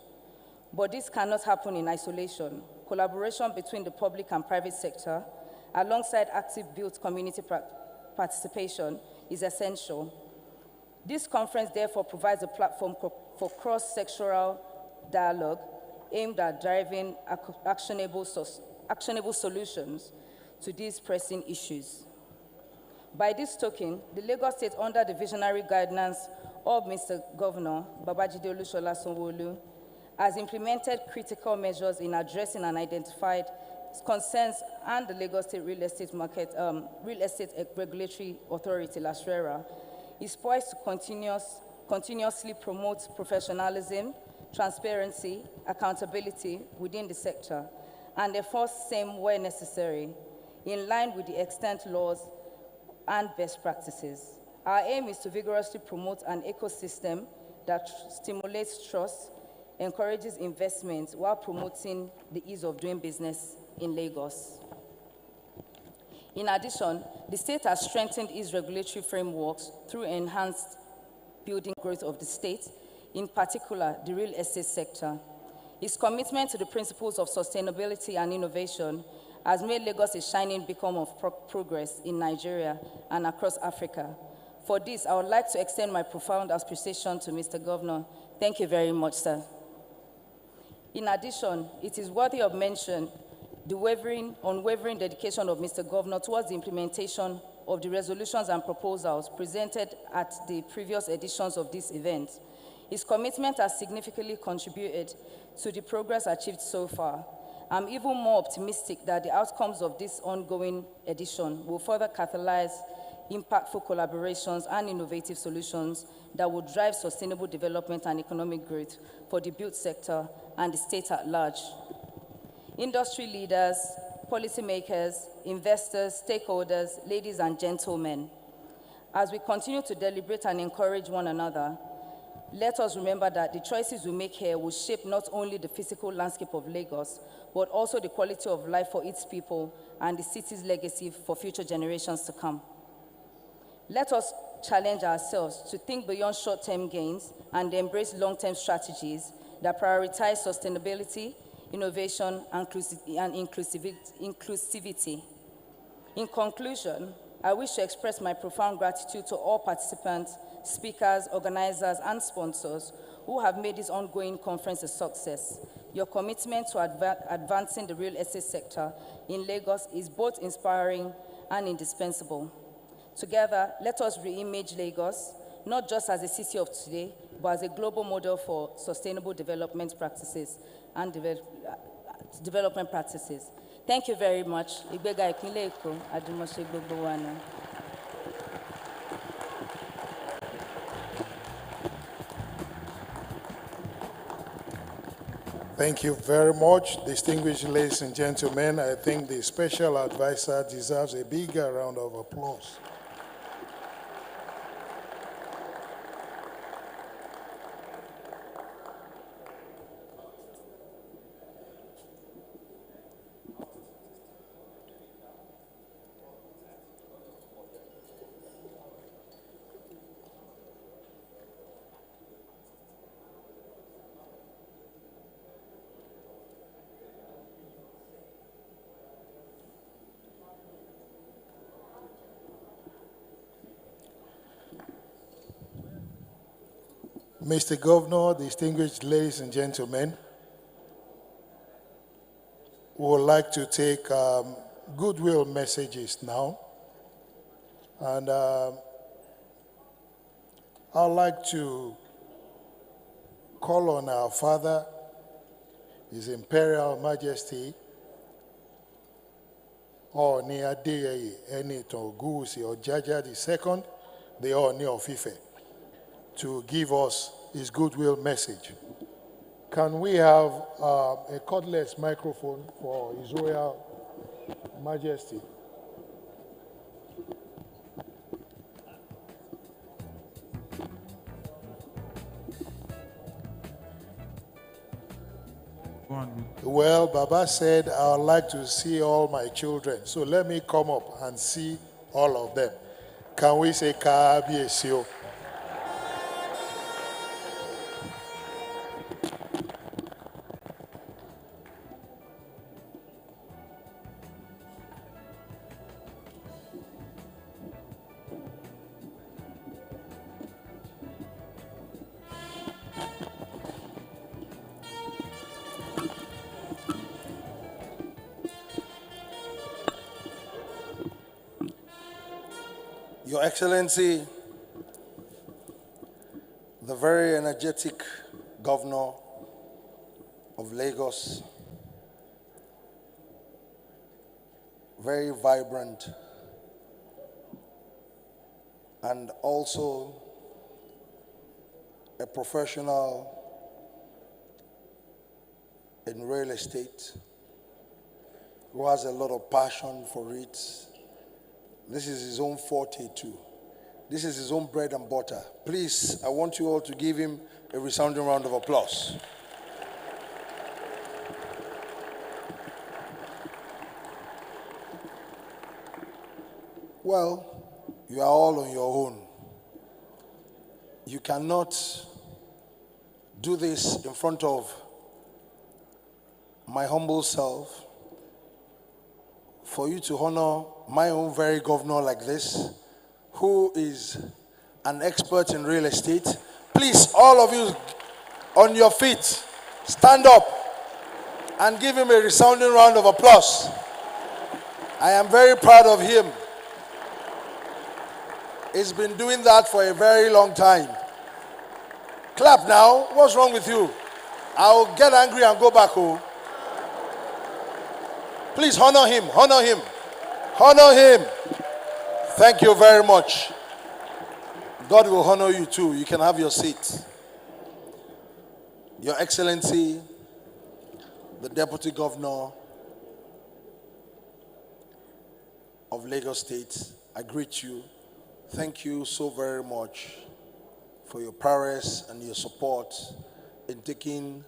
But this cannot happen in isolation. Collaboration between the public and private sector, alongside active built community participation, is essential. This conference, therefore, provides a platform for cross-sectoral dialogue aimed at driving actionable solutions to these pressing issues. By this token, the Lagos State, under the visionary guidance of Mr. Governor Babajide Olushola Sanwo-Olu, has implemented critical measures in addressing and identified concerns, and the Lagos State Real Estate Regulatory Authority, LASRERA, is poised to continuously promote professionalism, transparency, accountability within the sector, and enforce same where necessary, in line with the extant laws and best practices. Our aim is to vigorously promote an ecosystem that stimulates trust, encourages investment while promoting the ease of doing business in Lagos. In addition, the state has strengthened its regulatory frameworks through enhanced building growth of the state, in particular the real estate sector. Its commitment to the principles of sustainability and innovation has made Lagos a shining beacon of progress in Nigeria and across Africa. For this, I would like to extend my profound appreciation to Mr. Governor. Thank you very much, sir. In addition, it is worthy of mention the unwavering dedication of Mr. Governor towards the implementation of the resolutions and proposals presented at the previous editions of this event. His commitment has significantly contributed to the progress achieved so far. I'm even more optimistic that the outcomes of this ongoing edition will further catalyze impactful collaborations and innovative solutions that will drive sustainable development and economic growth for the built sector and the state at large. Industry leaders, policymakers, investors, stakeholders, ladies and gentlemen, as we continue to deliberate and encourage one another, let us remember that the choices we make here will shape not only the physical landscape of Lagos, but also the quality of life for its people and the city's legacy for future generations to come. Let us challenge ourselves to think beyond short-term gains and embrace long-term strategies that prioritize sustainability, innovation, and inclusivity. In conclusion, I wish to express my profound gratitude to all participants, speakers, organizers, and sponsors who have made this ongoing conference a success. Your commitment to advancing the real estate sector in Lagos is both inspiring and indispensable. Together, let us reimage Lagos, not just as a city of today, but as a global model for sustainable development practices and development practices. Thank you very much. Ìgbéga ìpínlẹ̀ Èkó, àjùmọ̀ṣe gbogbo wa ni. Thank you very much, distinguished ladies and gentlemen. I think the special advisor deserves a bigger round of applause. Mr. Governor, distinguished ladies and gentlemen, we would like to take goodwill messages now. And I'd like to call on our father, His Imperial Majesty, Ọọ̀ni Adéyẹyè Ẹnìtàn Ògúnwùsì Ọ̀jájá II, the Ọọ̀ni of Ife, to give us his goodwill message. Can we have a cordless microphone for His Royal Majesty? Well, Baba said, I would like to see all my children. So let me come up and see all of them. Can we say Kábíyèsí? Your Excellency, the very energetic Governor of Lagos, very vibrant, and also a professional in real estate, who has a lot of passion for it. This is his own forte too. This is his own bread and butter. Please, I want you all to give him a resounding round of applause. Well, you are all on your own. You cannot do this in front of my humble self. For you to honor my own very governor like this, who is an expert in real estate. Please, all of you on your feet, stand up and give him a resounding round of applause. I am very proud of him. He's been doing that for a very long time. Clap now. What's wrong with you? I'll get angry and go back home. Please honor him, honor him, honor him. Thank you very much. God will honor you too. You can have your seat. Your Excellency, the Deputy Governor of Lagos State, I greet you. Thank you so very much for your prowess and your support in taking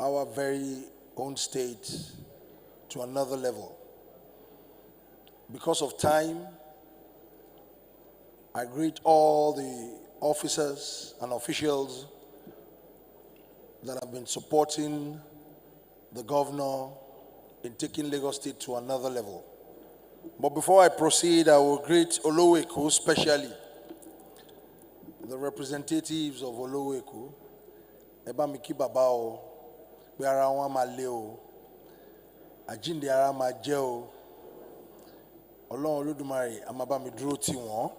our very own state to another level. Because of time, I greet all the officers and officials that have been supporting the governor in taking Lagos State to another level. But before I proceed, I will greet Oloweku, especially the representatives of Oloweku. Eba Miki Babao, Bearawa Maleo, Ajinde Ara Majeo, Ọlọ́run Olódùmarè, Amaba mi dúró tì wọ́n.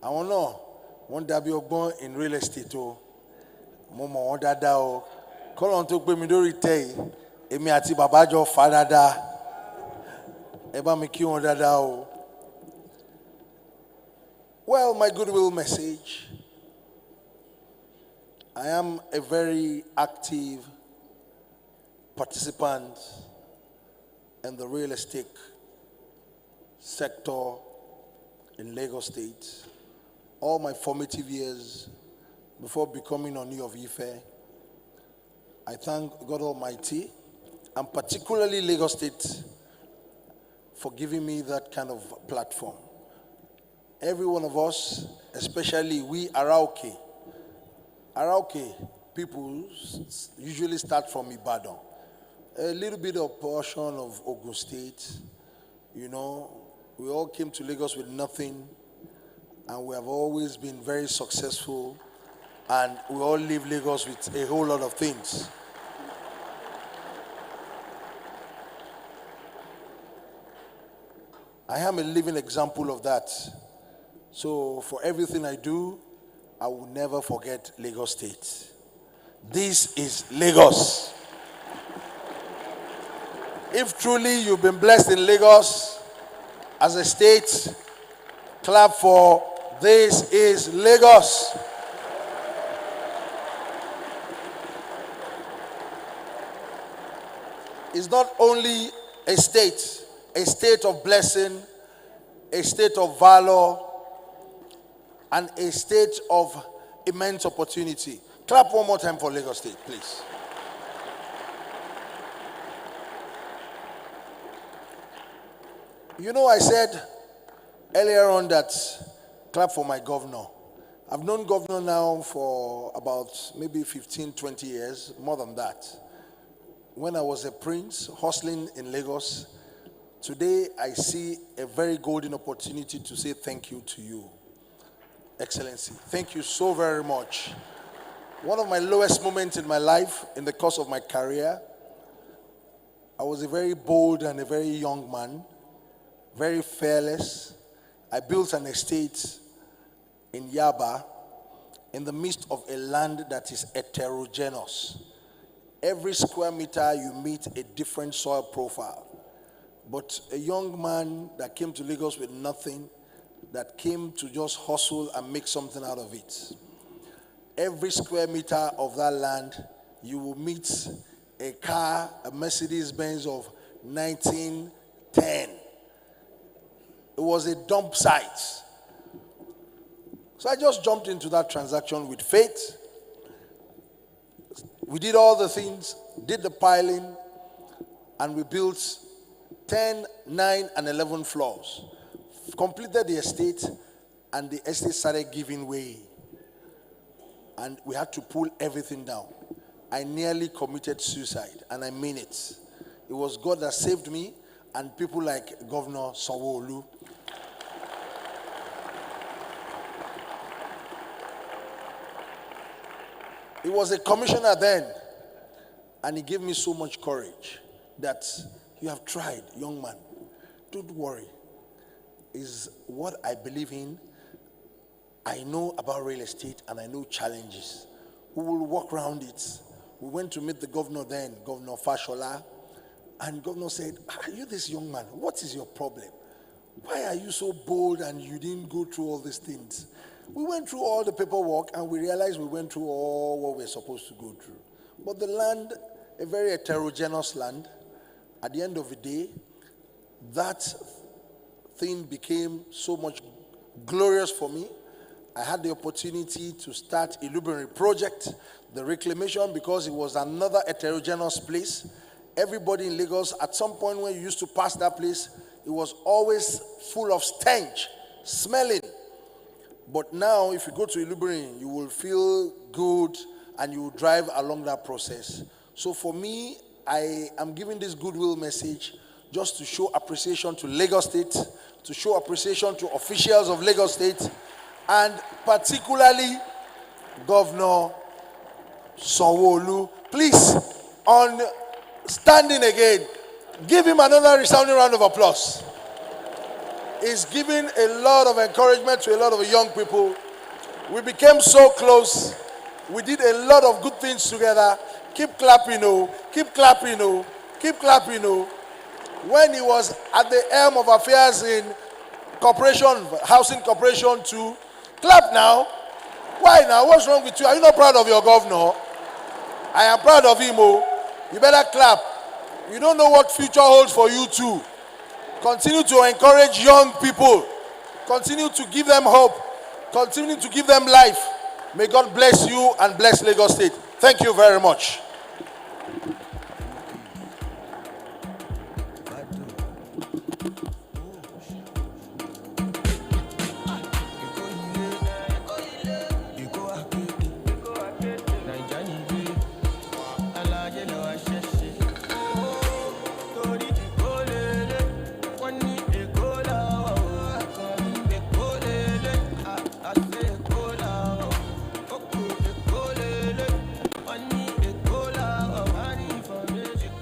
Àwọn náà, wọ́n dàbí ọgbọ́n in real estate o. Mo mọ̀ wọ́n dáadáa o. Kọ́lọ́run tó gbé mi lórí tẹ́ yìí, èmi àti bàbá jọ fà dáadáa. Ẹ bá mi kí wọn dáadáa o. Well, my goodwill message. I am a very active participant in the real estate sector in Lagos State. All my formative years before becoming Oni of Ife, I thank God Almighty and particularly Lagos State for giving me that kind of platform. Every one of us, especially we Arauke people usually start from Ibadan. A little bit of portion of Ogun State, you know, we all came to Lagos with nothing and we have always been very successful and we all leave Lagos with a whole lot of things. I am a living example of that. So for everything I do, I will never forget Lagos State. This is Lagos. If truly you've been blessed in Lagos as a state, clap for this is Lagos. It's not only a state of blessing, a state of valor, and a state of immense opportunity. Clap one more time for Lagos State, please. You know, I said earlier on that clap for my governor. I've known governor now for about maybe 15, 20 years, more than that. When I was a prince hustling in Lagos, today I see a very golden opportunity to say thank you to you, Excellency. Thank you so very much. One of my lowest moments in my life, in the course of my career, I was a very bold and a very young man, very fearless. I built an estate in Yaba in the midst of a land that is heterogeneous. Every square meter you meet a different soil profile. But a young man that came to Lagos with nothing, that came to just hustle and make something out of it. Every square meter of that land, you will meet a car, a Mercedes-Benz of 1910. It was a dump site. So I just jumped into that transaction with faith. We did all the things, did the piling, and we built 10, 9, and 11 floors. Completed the estate, and the estate started giving way. And we had to pull everything down. I nearly committed suicide, and I mean it. It was God that saved me, and people like Governor Sanwo-Olu. He was a commissioner then, and he gave me so much courage that you have tried, young man. Don't worry. Is what I believe in. I know about real estate and I know challenges. We will walk around it. We went to meet the governor then, Governor Fashola, and governor said, "Are you this young man? What is your problem? Why are you so bold and you didn't go through all these things?" We went through all the paperwork and we realized we went through all what we're supposed to go through. But the land, a very heterogeneous land, at the end of the day, that thing became so much glorious for me. I had the opportunity to start a Illuminary project, the reclamation, because it was another heterogeneous place. Everybody in Lagos, at some point when you used to pass that place, it was always full of stench, smelling. But now, if you go to Illuminary, you will feel good and you will drive along that process. So for me, I am giving this goodwill message just to show appreciation to Lagos State, to show appreciation to officials of Lagos State, and particularly Governor Sanwo-Olu. Please, on standing again, give him another resounding round of applause. He's giving a lot of encouragement to a lot of young people. We became so close. We did a lot of good things together. Keep clapping, oh. Keep clapping, oh. Keep clapping, oh. When he was at the helm of affairs in corporation, housing corporation too. Clap now. Why now? What's wrong with you? Are you not proud of your governor? I am proud of him, oh. You better clap. You don't know what future holds for you too. Continue to encourage young people. Continue to give them hope. Continue to give them life. May God bless you and bless Lagos State. Thank you very much.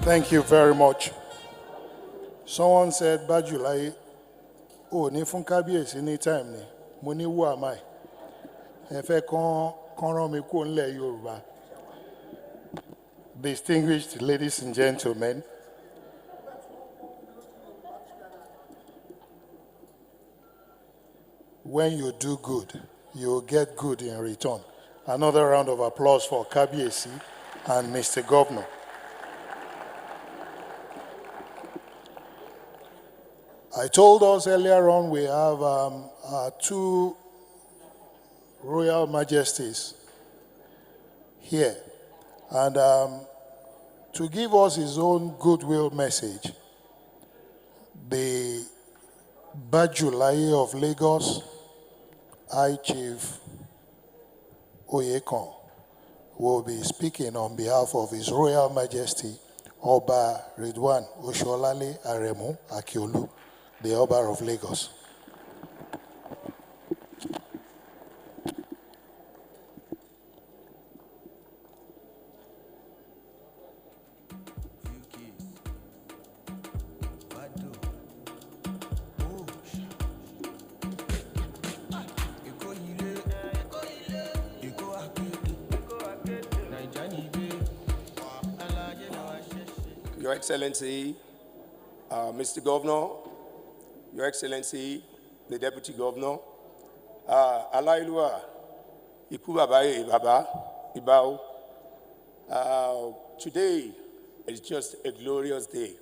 Thank you very much. Someone said, Bajulai, oh, ni fun kábíyèsí anytime ni. Mo ní who am I? Ẹ fẹ́ kán rán mi kúrò nílẹ̀ Yorùbá. Distinguished ladies and gentlemen, when you do good, you get good in return. Another round of applause for Kábíyèsí and Mr. Governor. I told us earlier on we have two Royal Majesties here. And to give us his own goodwill message, the Bajulai of Lagos, High Chief Oyekon, will be speaking on behalf of His Royal Majesty, Oba Ridwan Osholale Aremu Akiolu, the Oba of Lagos. Your Excellency, Mr. Governor, Your Excellency, the Deputy Governor, Alailua, Iku Baba, Ibao. Today is just a glorious day.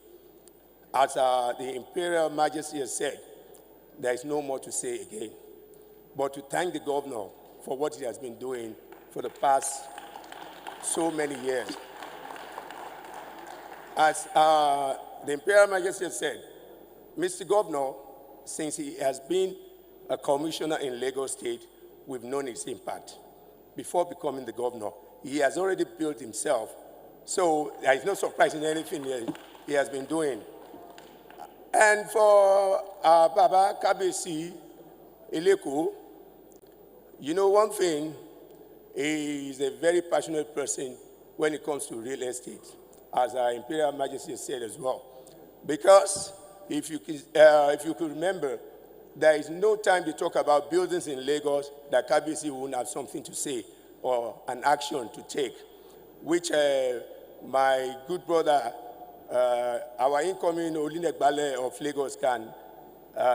As the Imperial Majesty has said, there is no more to say again, but to thank the governor for what he has been doing for the past so many years. As the Imperial Majesty has said, Mr. Governor, since he has been a commissioner in Lagos State, we've known his impact. Before becoming the governor, he has already built himself. So there is no surprise in anything he has been doing. And for Baba Kabesi Eleko, you know one thing, he is a very passionate person when it comes to real estate, as our Imperial Majesty said as well. Because if you could remember, there is no time to talk about buildings in Lagos that Kabesi won't have something to say or an action to take, which my good brother, our incoming Olinek Bale of Lagos can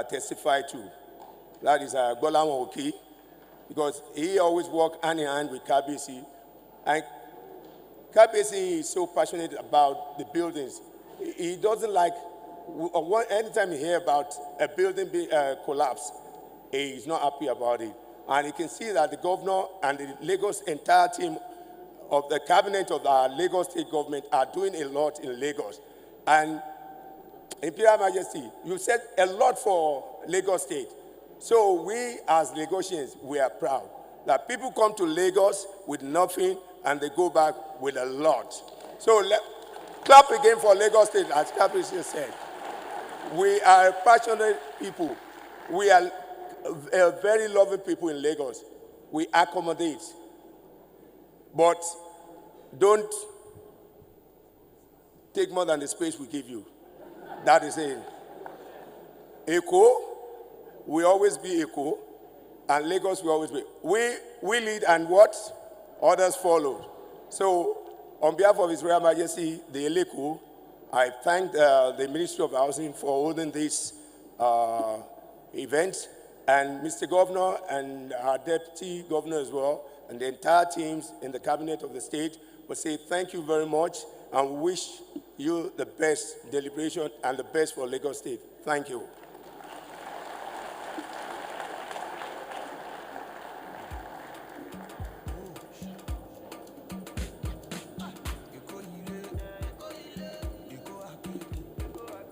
testify to. That is Golawan Oki, because he always worked hand in hand with Kabesi. And Kabesi is so passionate about the buildings. He doesn't like, anytime you hear about a building being collapsed, he is not happy about it. And you can see that the governor and the Lagos entire team of the cabinet of our Lagos state government are doing a lot in Lagos. And Imperial Majesty, you said a lot for Lagos state. So we as Lagosians, we are proud that people come to Lagos with nothing and they go back with a lot. So clap again for Lagos state, as Kabisi said. We are passionate people. We are very loving people in Lagos. We accommodate. But don't take more than the space we give you. That is it. Echo, we always be echo, and Lagos will always be. We lead and what? Others follow. So, on behalf of His Royal Majesty, the Eleko, I thank the Ministry of Housing for holding this event, and Mr. Governor and our Deputy Governor as well, and the entire teams in the Cabinet of the State will say thank you very much and wish you the best deliberation and the best for Lagos State. Thank you.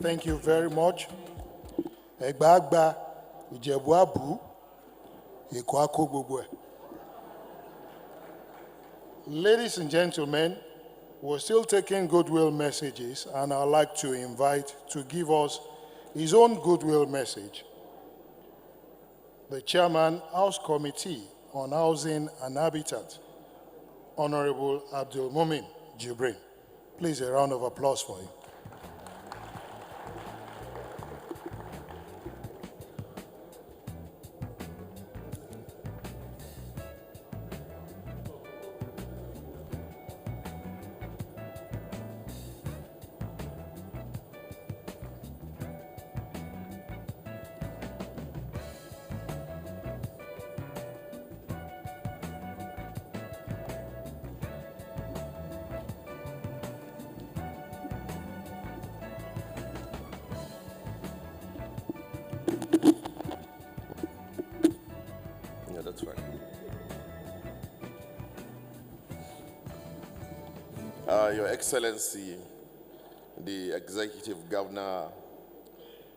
Thank you very much. Egbagba, Ijebu Abu, Eko Ako gbogbo ẹ̀. Ladies and gentlemen, we're still taking goodwill messages, and I'd like to invite to give us his own goodwill message the Chairman, House Committee on Housing and Habitat, Honorable Abdul Mumin Jibrin. Please, a round of applause for him. Yeah, that's right. Your Excellency, the Executive Governor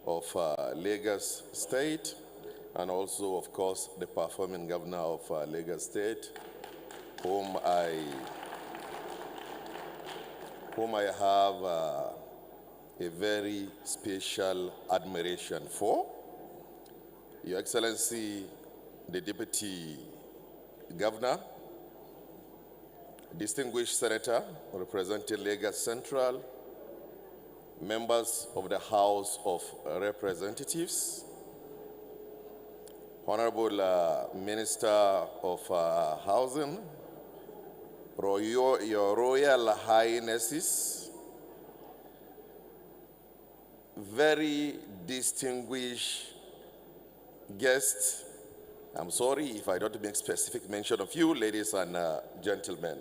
of Lagos State, and also, of course, the performing Governor of Lagos State, whom I have a very special admiration for. Your Excellency, the Deputy Governor, distinguished Senator representing Lagos Central, members of the House of Representatives, Honorable Minister of Housing, Your Royal Highnesses, very distinguished guests. I'm sorry if I don't make specific mention of you, ladies and gentlemen.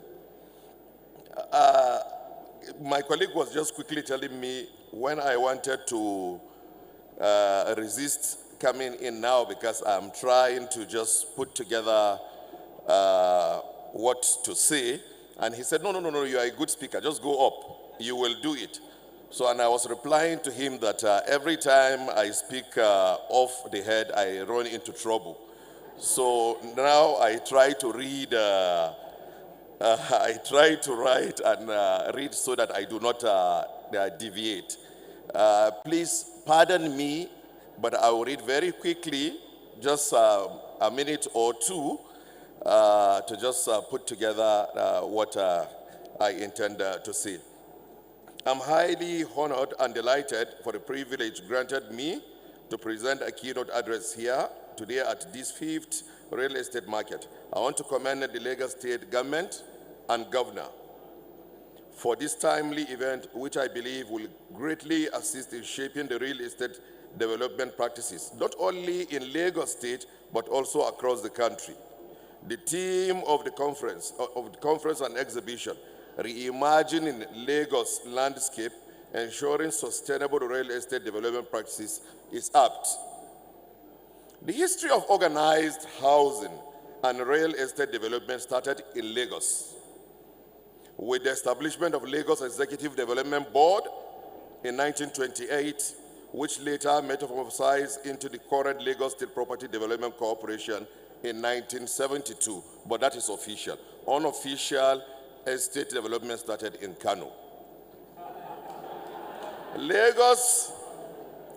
my colleague was just quickly telling me when I wanted to resist coming in now because I'm trying to just put together what to say. And he said, no, you are a good speaker. Just go up. You will do it. So, and I was replying to him that every time I speak off the head, I run into trouble. So now I try to read, I try to write and read so that I do not deviate. Please pardon me, but I will read very quickly, just a minute or two, to just put together what I intend to say. I'm highly honored and delighted for the privilege granted me to present a keynote address here today at this 5th real estate market. I want to commend the Lagos State government and governor for this timely event, which I believe will greatly assist in shaping the real estate development practices, not only in Lagos State, but also across the country. The theme of the conference and exhibition, Reimagining Lagos Landscape, Ensuring Sustainable Real Estate Development Practices, is apt. The history of organized housing and real estate development started in Lagos with the establishment of Lagos Executive Development Board in 1928, which later metamorphosized into the current Lagos State Property Development Corporation in 1972, but that is official. Unofficial estate development started in Kano. Lagos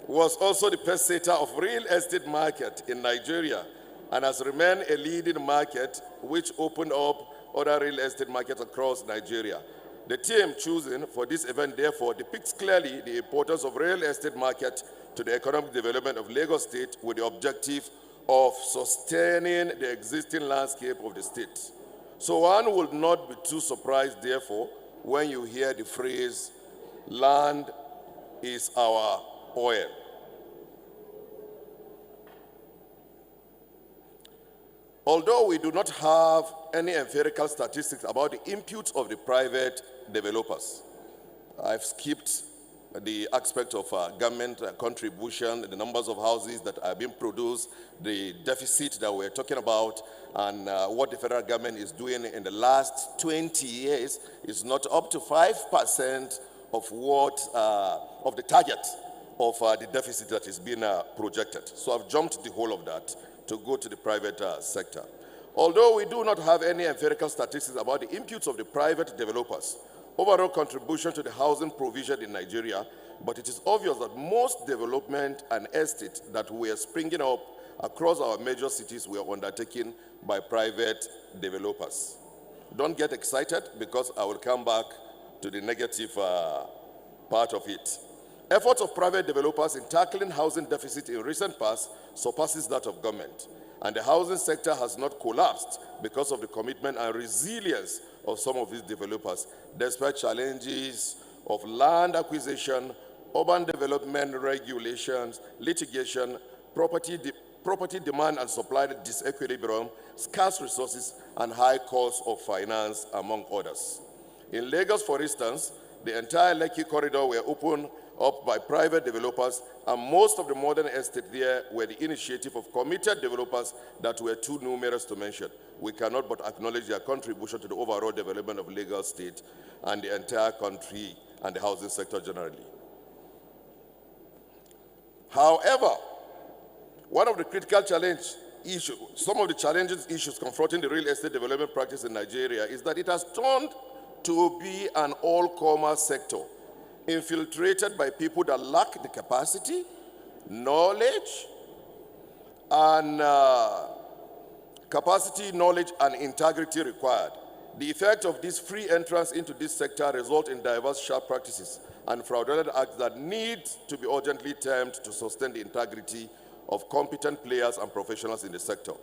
was also the purse-setter of real estate market in Nigeria and has remained a leading market which opened up other real estate markets across Nigeria. The theme chosen for this event, therefore, depicts clearly the importance of real estate market to the economic development of Lagos State with the objective of sustaining the existing landscape of the state. So one will not be too surprised, therefore, when you hear the phrase, land is our oil. Although we do not have any empirical statistics about the inputs of the private developers, I've skipped the aspect of government contribution, the numbers of houses that are being produced, the deficit that we're talking about, and what the federal government is doing in the last 20 years is not up to 5% of what, of the target of the deficit that is being projected. So I've jumped the whole of that to go to the private sector. Although we do not have any empirical statistics about the inputs of the private developers, overall contribution to the housing provision in Nigeria, but it is obvious that most development and estate that were springing up across our major cities were undertaken by private developers. Don't get excited because I will come back to the negative part of it. Efforts of private developers in tackling housing deficit in recent past surpasses that of government, and the housing sector has not collapsed because of the commitment and resilience of some of these developers, despite challenges of land acquisition, urban development regulations, litigation, property demand and supply disequilibrium, scarce resources, and high costs of finance, among others. In Lagos, for instance, the entire Lekki corridor were opened up by private developers, and most of the modern estates there were the initiative of committed developers that were too numerous to mention. We cannot but acknowledge their contribution to the overall development of Lagos State and the entire country and the housing sector generally. However, one of the critical some of the challenges issues confronting the real estate development practice in Nigeria is that it has turned to be an all-commerce sector, infiltrated by people that lack the capacity, knowledge, and integrity required. The effect of this free entrance into this sector result in diverse sharp practices and fraudulent acts that need to be urgently tamed to sustain the integrity of competent players and professionals in the sector.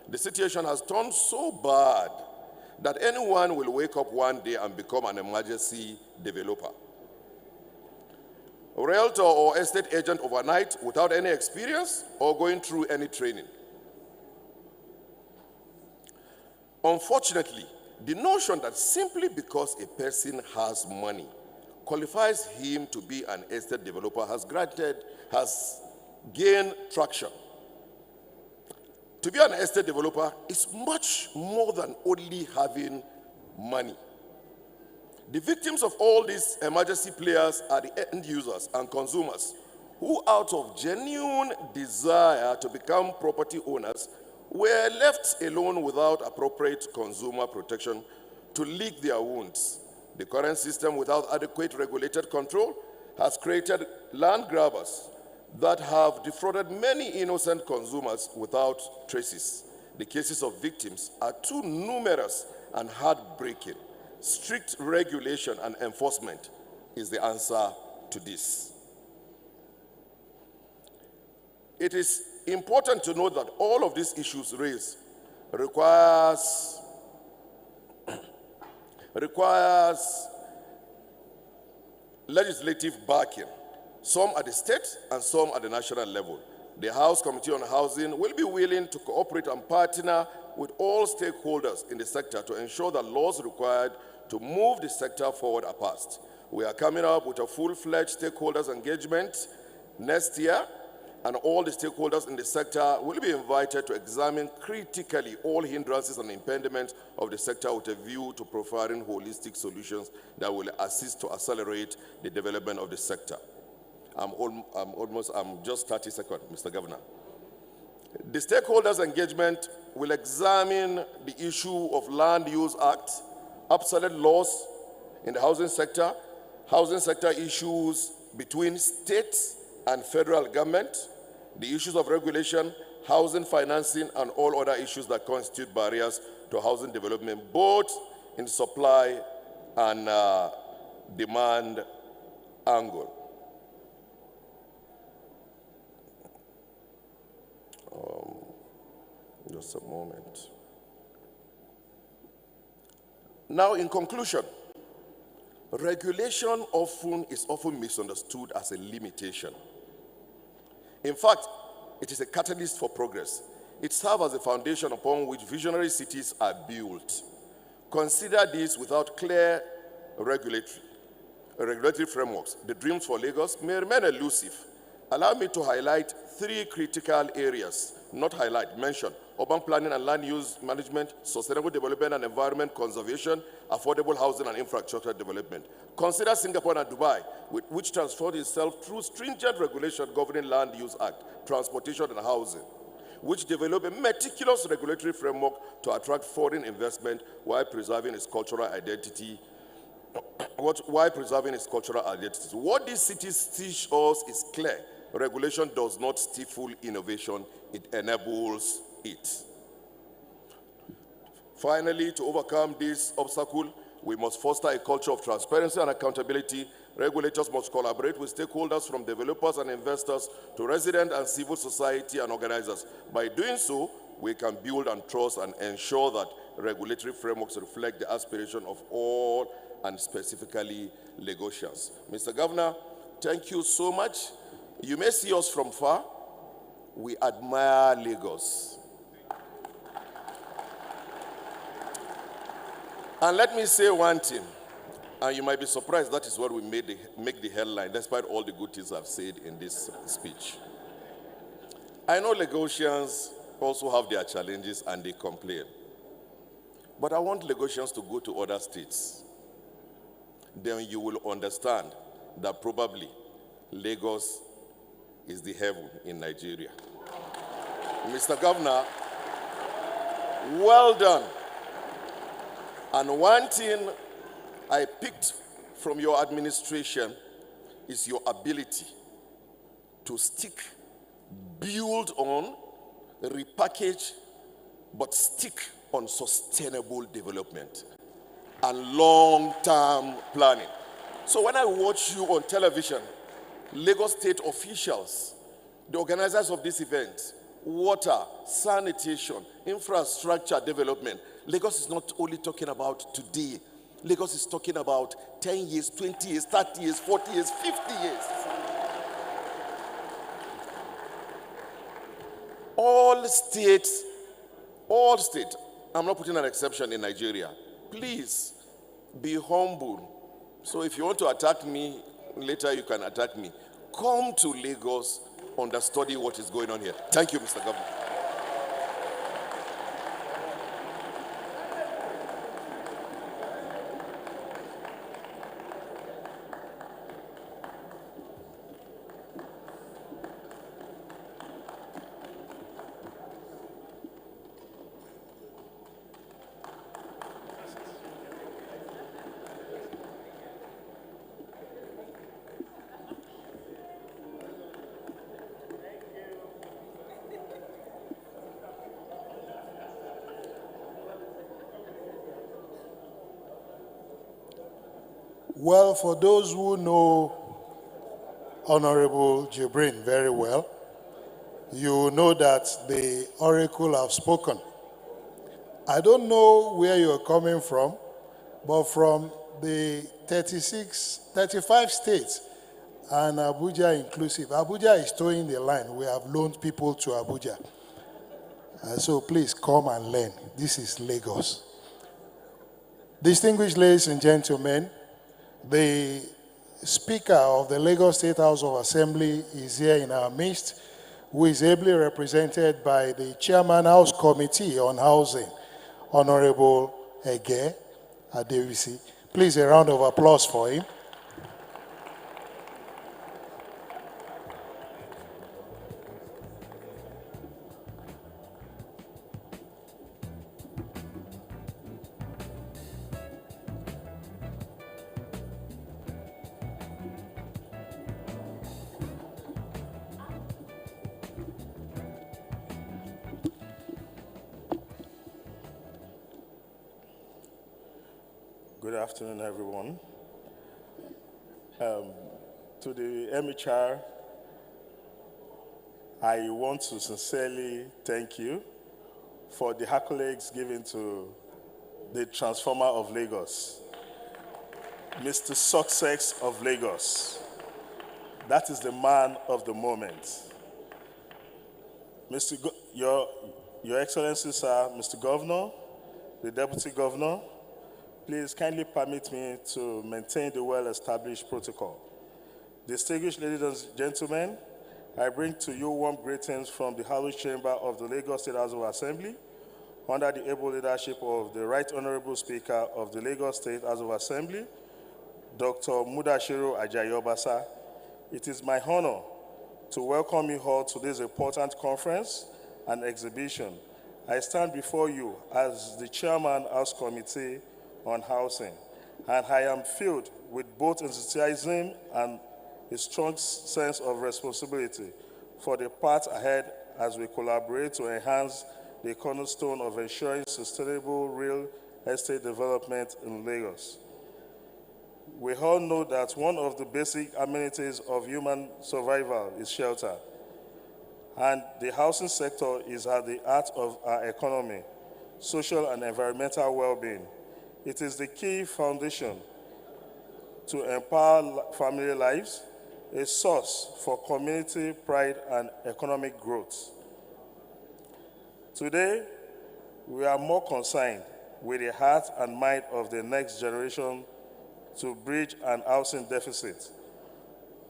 The situation has turned so bad that anyone will wake up one day and become an emergency developer, realtor or estate agent overnight without any experience or going through any training. Unfortunately, the notion that simply because a person has money qualifies him to be an estate developer has gained traction. To be an estate developer is much more than only having money. The victims of all these emergency players are the end users and consumers who, out of genuine desire to become property owners, were left alone without appropriate consumer protection to lick their wounds. The current system, without adequate regulated control, has created land grabbers that have defrauded many innocent consumers without traces. The cases of victims are too numerous and heartbreaking. Strict regulation and enforcement is the answer to this. It is important to note that all of these issues raised requires legislative backing, some at the state and some at the national level. The House Committee on Housing will be willing to cooperate and partner with all stakeholders in the sector to ensure that laws required to move the sector forward are passed. We are coming up with a full-fledged stakeholders engagement next year, and all the stakeholders in the sector will be invited to examine critically all hindrances and impediments of the sector with a view to providing holistic solutions that will assist to accelerate the development of the sector. I'm just 30 seconds, Mr. Governor. The stakeholders engagement will examine the issue of Land Use Act, obsolete laws in the housing sector issues between state and federal government, the issues of regulation, housing financing, and all other issues that constitute barriers to housing development, both in supply and demand angle. Just a moment. Now, in conclusion, regulation is often misunderstood as a limitation. In fact, it is a catalyst for progress. It serves as a foundation upon which visionary cities are built. Consider this: without clear regulatory frameworks, the dreams for Lagos may remain elusive. Allow me to highlight three critical areas, mention: urban planning and land use management, sustainable development and environment conservation, affordable housing and infrastructure development. Consider Singapore and Dubai, which transformed itself through stringent regulation governing Land Use Act, transportation and housing, which developed a meticulous regulatory framework to attract foreign investment while preserving its cultural identity. What these cities teach us is clear. Regulation does not stifle innovation, it enables it. Finally, to overcome this obstacle, we must foster a culture of transparency and accountability. Regulators must collaborate with stakeholders from developers and investors to resident and civil society and organizers. By doing so, we can build on trust and ensure that regulatory frameworks reflect the aspiration of all and specifically Lagosians. Mr. Governor, thank you so much. You may see us from far. We admire Lagos. And let me say one thing, and you might be surprised that is what we make the headline, despite all the good things I've said in this speech. I know Lagosians also have their challenges and they complain. But I want Lagosians to go to other states. Then you will understand that probably Lagos is the heaven in Nigeria. Mr. Governor, well done. And one thing I picked from your administration is your ability to stick, build on, repackage, but stick on sustainable development and long-term planning. So when I watch you on television, Lagos State officials, the organizers of this event, water, sanitation, infrastructure development, Lagos is not only talking about today. Lagos is talking about 10 years, 20 years, 30 years, 40 years, 50 years. All states, I'm not putting an exception in Nigeria, please be humble So if you want to attack me, later you can attack me. Come to Lagos, understudy what is going on here. Thank you, Mr. Governor. Well, for those who know Honorable Jibrin very well, you know that the oracle have spoken. I don't know where you're coming from, but from the 35 states, and Abuja inclusive, Abuja is towing the line. We have loaned people to Abuja. So please come and learn. This is Lagos. Distinguished ladies and gentlemen, the Speaker of the Lagos State House of Assembly is here in our midst, who is ably represented by the Chairman House Committee on Housing, Honorable Ege Adewisi. Please, a round of applause for him. Good afternoon, everyone. To the MHR, I want to sincerely thank you for the accolades given to the transformer of Lagos, Mr. Success of Lagos. That is the man of the moment. Your Excellency, sir, Mr. Governor, the Deputy Governor, please kindly permit me to maintain the well-established protocol. Distinguished ladies and gentlemen, I bring to you warm greetings from the House Chamber of the Lagos State House of Assembly under the able leadership of the Right Honorable Speaker of the Lagos State House of Assembly, Dr. Mudashiru Ajayi Obasa. It is my honor to welcome you all to this important conference and exhibition. I stand before you as the Chairman House Committee on Housing, and I am filled with both enthusiasm and a strong sense of responsibility for the path ahead as we collaborate to enhance the cornerstone of ensuring sustainable real estate development in Lagos. We all know that one of the basic amenities of human survival is shelter, and the housing sector is at the heart of our economy, social and environmental well-being. It is the key foundation to empower family lives, a source for community pride and economic growth. Today, we are more concerned with the heart and mind of the next generation to bridge an housing deficit,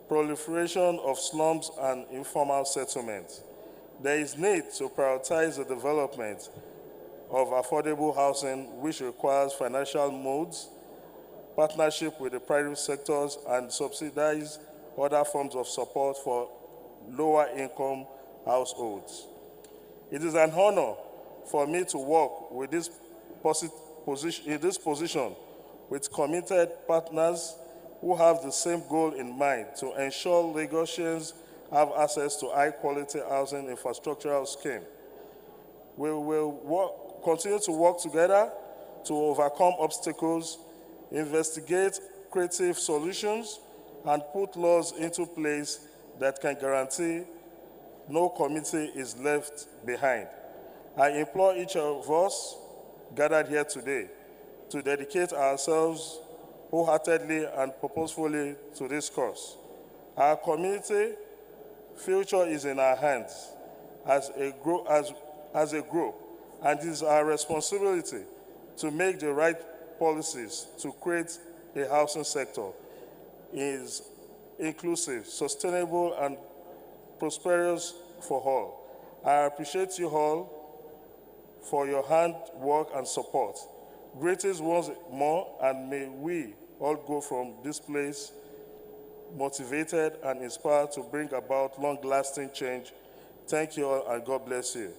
proliferation of slums and informal settlements. There is need to prioritize the development of affordable housing, which requires financial modes, partnership with the private sectors, and subsidize other forms of support for lower income households. It is an honor for me to work with in this position with committed partners who have the same goal in mind to ensure Lagosians have access to high-quality housing infrastructural scheme. We will continue to work together to overcome obstacles, investigate creative solutions, and put laws into place that can guarantee no community is left behind. I implore each of us gathered here today to dedicate ourselves wholeheartedly and purposefully to this cause. Our community future is in our hands as a group, and it is our responsibility to make the right policies to create a housing sector is inclusive, sustainable, and prosperous for all. I appreciate you all for your hard work and support. Greetings once more, and may we all go from this place motivated and inspired to bring about long-lasting change. Thank you all, and God bless you.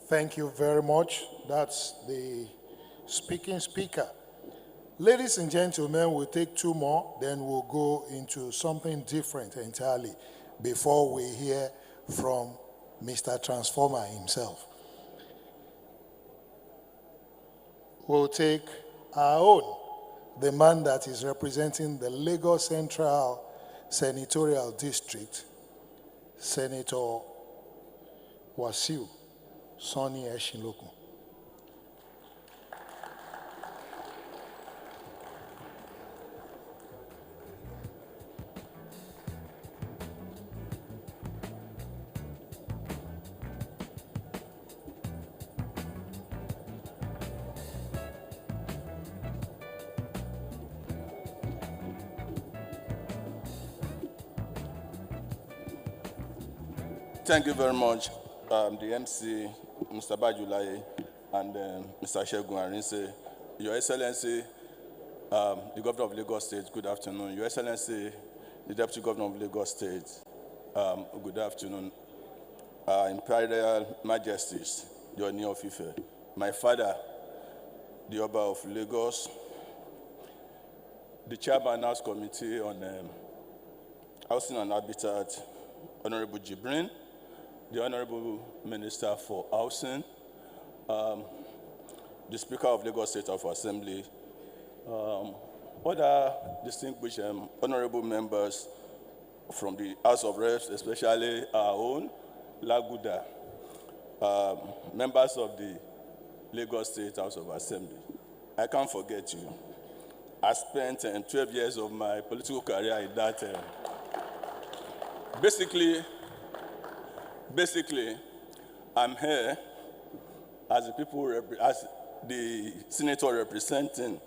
Thank you very much. That's the speaker. Ladies and gentlemen, we'll take two more, then we'll go into something different entirely before we hear from Mr. Transformer himself. We'll take our own, the man that is representing the Lagos Central Senatorial District, Senator Wasiu Sonny Eshinlokun. Thank you very much, the MC, Mr. Bajulaye, and Mr. Shegun Arinse. Your Excellency, the Governor of Lagos State, good afternoon. Your Excellency, the Deputy Governor of Lagos State, good afternoon. Imperial Majesties, the Oni of Ife, my father, the Oba of Lagos, the Chairman House Committee on Housing and Habitat, Honorable Jibrin, the Honorable Minister for Housing, the Speaker of Lagos State of Assembly, other distinguished honorable members from the House of Reps, especially our own, Laguda, members of the Lagos State House of Assembly. I can't forget you. I spent 12 years of my political career in that. Basically, I'm here as the senator representing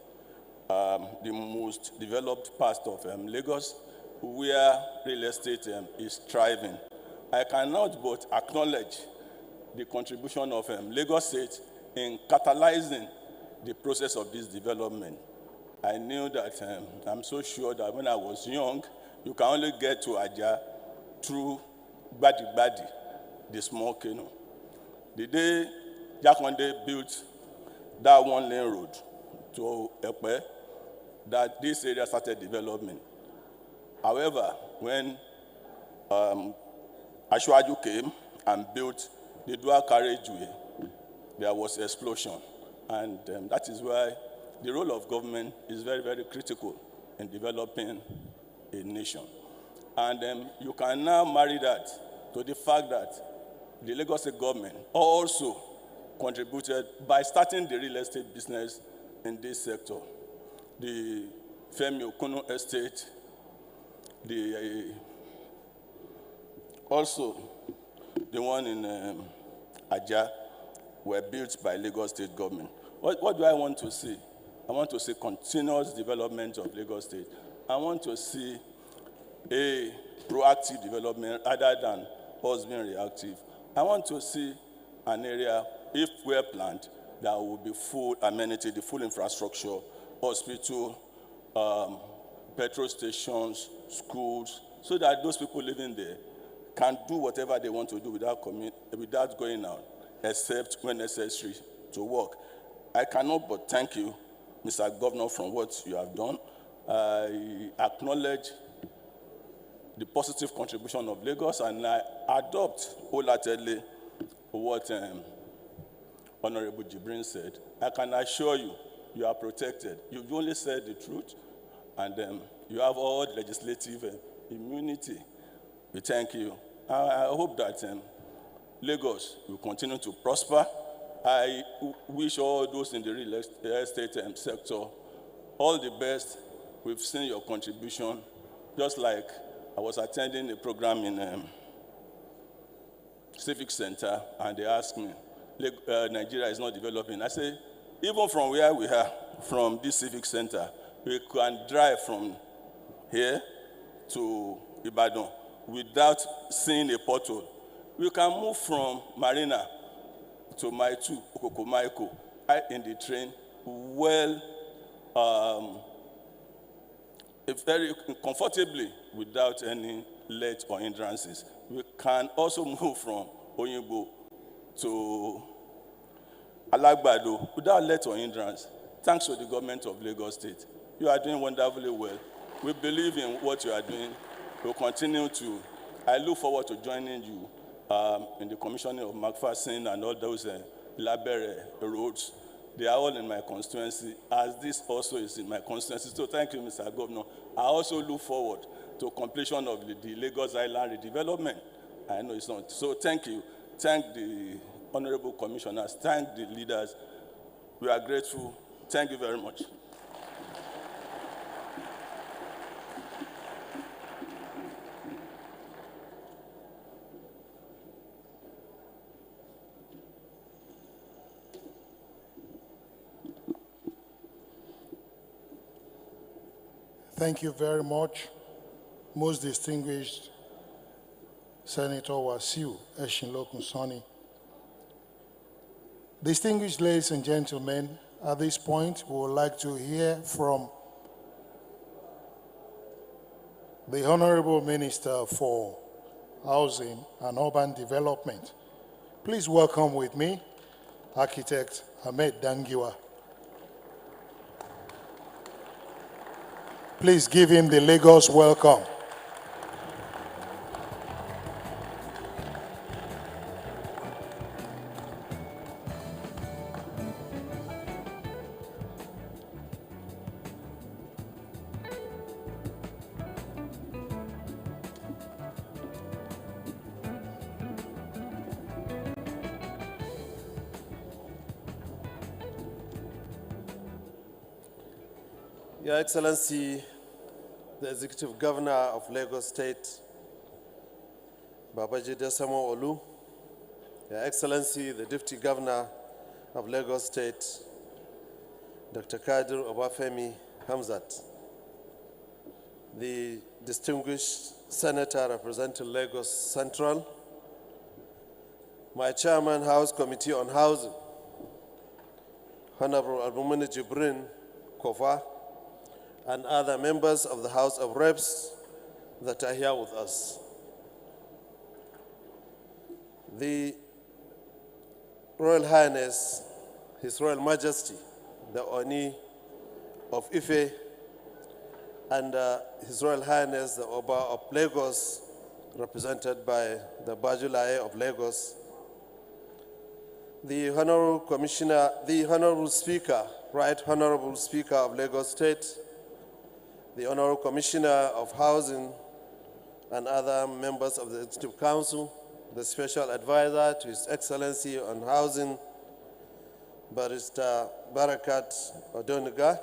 the most developed part of Lagos, where real estate is thriving. I cannot but acknowledge the contribution of Lagos State in catalyzing the process of this development. I knew that, I'm so sure that when I was young, you can only get to Aja through Badi, the small canoe. The day Jakonde built that one-lane road to Epe, that this area started development. However, when Ashwaju came and built the dual carriageway, there was an explosion. And that is why the role of government is very, very critical in developing a nation. And you can now marry that to the fact that the Lagos State government also contributed by starting the real estate business in this sector. The Femi Okuno Estate, also the one in Aja were built by Lagos State government. What do I want to see? I want to see continuous development of Lagos State. I want to see a proactive development rather than us being reactive. I want to see an area, if well planned, that will be full amenity, the full infrastructure, hospital, petrol stations, schools, so that those people living there can do whatever they want to do without going out, except when necessary to work. I cannot but thank you, Mr. Governor, for what you have done. I acknowledge the positive contribution of Lagos, and I adopt wholeheartedly what Honorable Jibrin said. I can assure you, you are protected. You've only said the truth, and you have all legislative immunity. We thank you. I hope that Lagos will continue to prosper. I wish all those in the real estate sector all the best. We've seen your contribution, just like I was attending a program in civic center, and they asked me, Nigeria is not developing. I say, even from where we are, from this civic center, we can drive from here to Ibadan without seeing a pothole. We can move from Marina to Maitu, Okokomaiko, in the train, well, very comfortably without any let or hindrances. We can also move from Oyinbo to Alagbado without let or hindrance. Thanks to the government of Lagos State. You are doing wonderfully well. We believe in what you are doing. We'll continue to. I look forward to joining you in the commissioning of McPherson and all those Labere roads. They are all in my constituency, as this also is in my constituency. So thank you, Mr. Governor. I also look forward to completion of the Lagos Island redevelopment. I know it's not. So thank you. Thank the honorable commissioners. Thank the leaders. We are grateful. Thank you very much. Thank you very much, most distinguished Senator Wasiu Eshinlokun Sani. Distinguished ladies and gentlemen, at this point, we would like to hear from the Honorable Minister for Housing and Urban Development. Please welcome with me, Architect Ahmed Dangiwa. Please give him the Lagos welcome. Your Excellency, the Executive Governor of Lagos State, Babajide Sanwo-Olu, Your Excellency, the Deputy Governor of Lagos State, Dr. Kadir Obafemi Hamzat, the distinguished Senator representing Lagos Central, my Chairman, House Committee on Housing, Honorable Abumani Jibrin Kofa, and other members of the House of Reps that are here with us. The Royal Highness, His Royal Majesty, the Oni of Ife, and His Royal Highness, the Oba of Lagos, represented by the Bajulaye of Lagos, the Honorable Commissioner, the Honorable Speaker, Right Honorable Speaker of Lagos State, the Honorable Commissioner of Housing and other members of the Executive Council, the Special Advisor to His Excellency on Housing, Barrister Barakat Odoniga,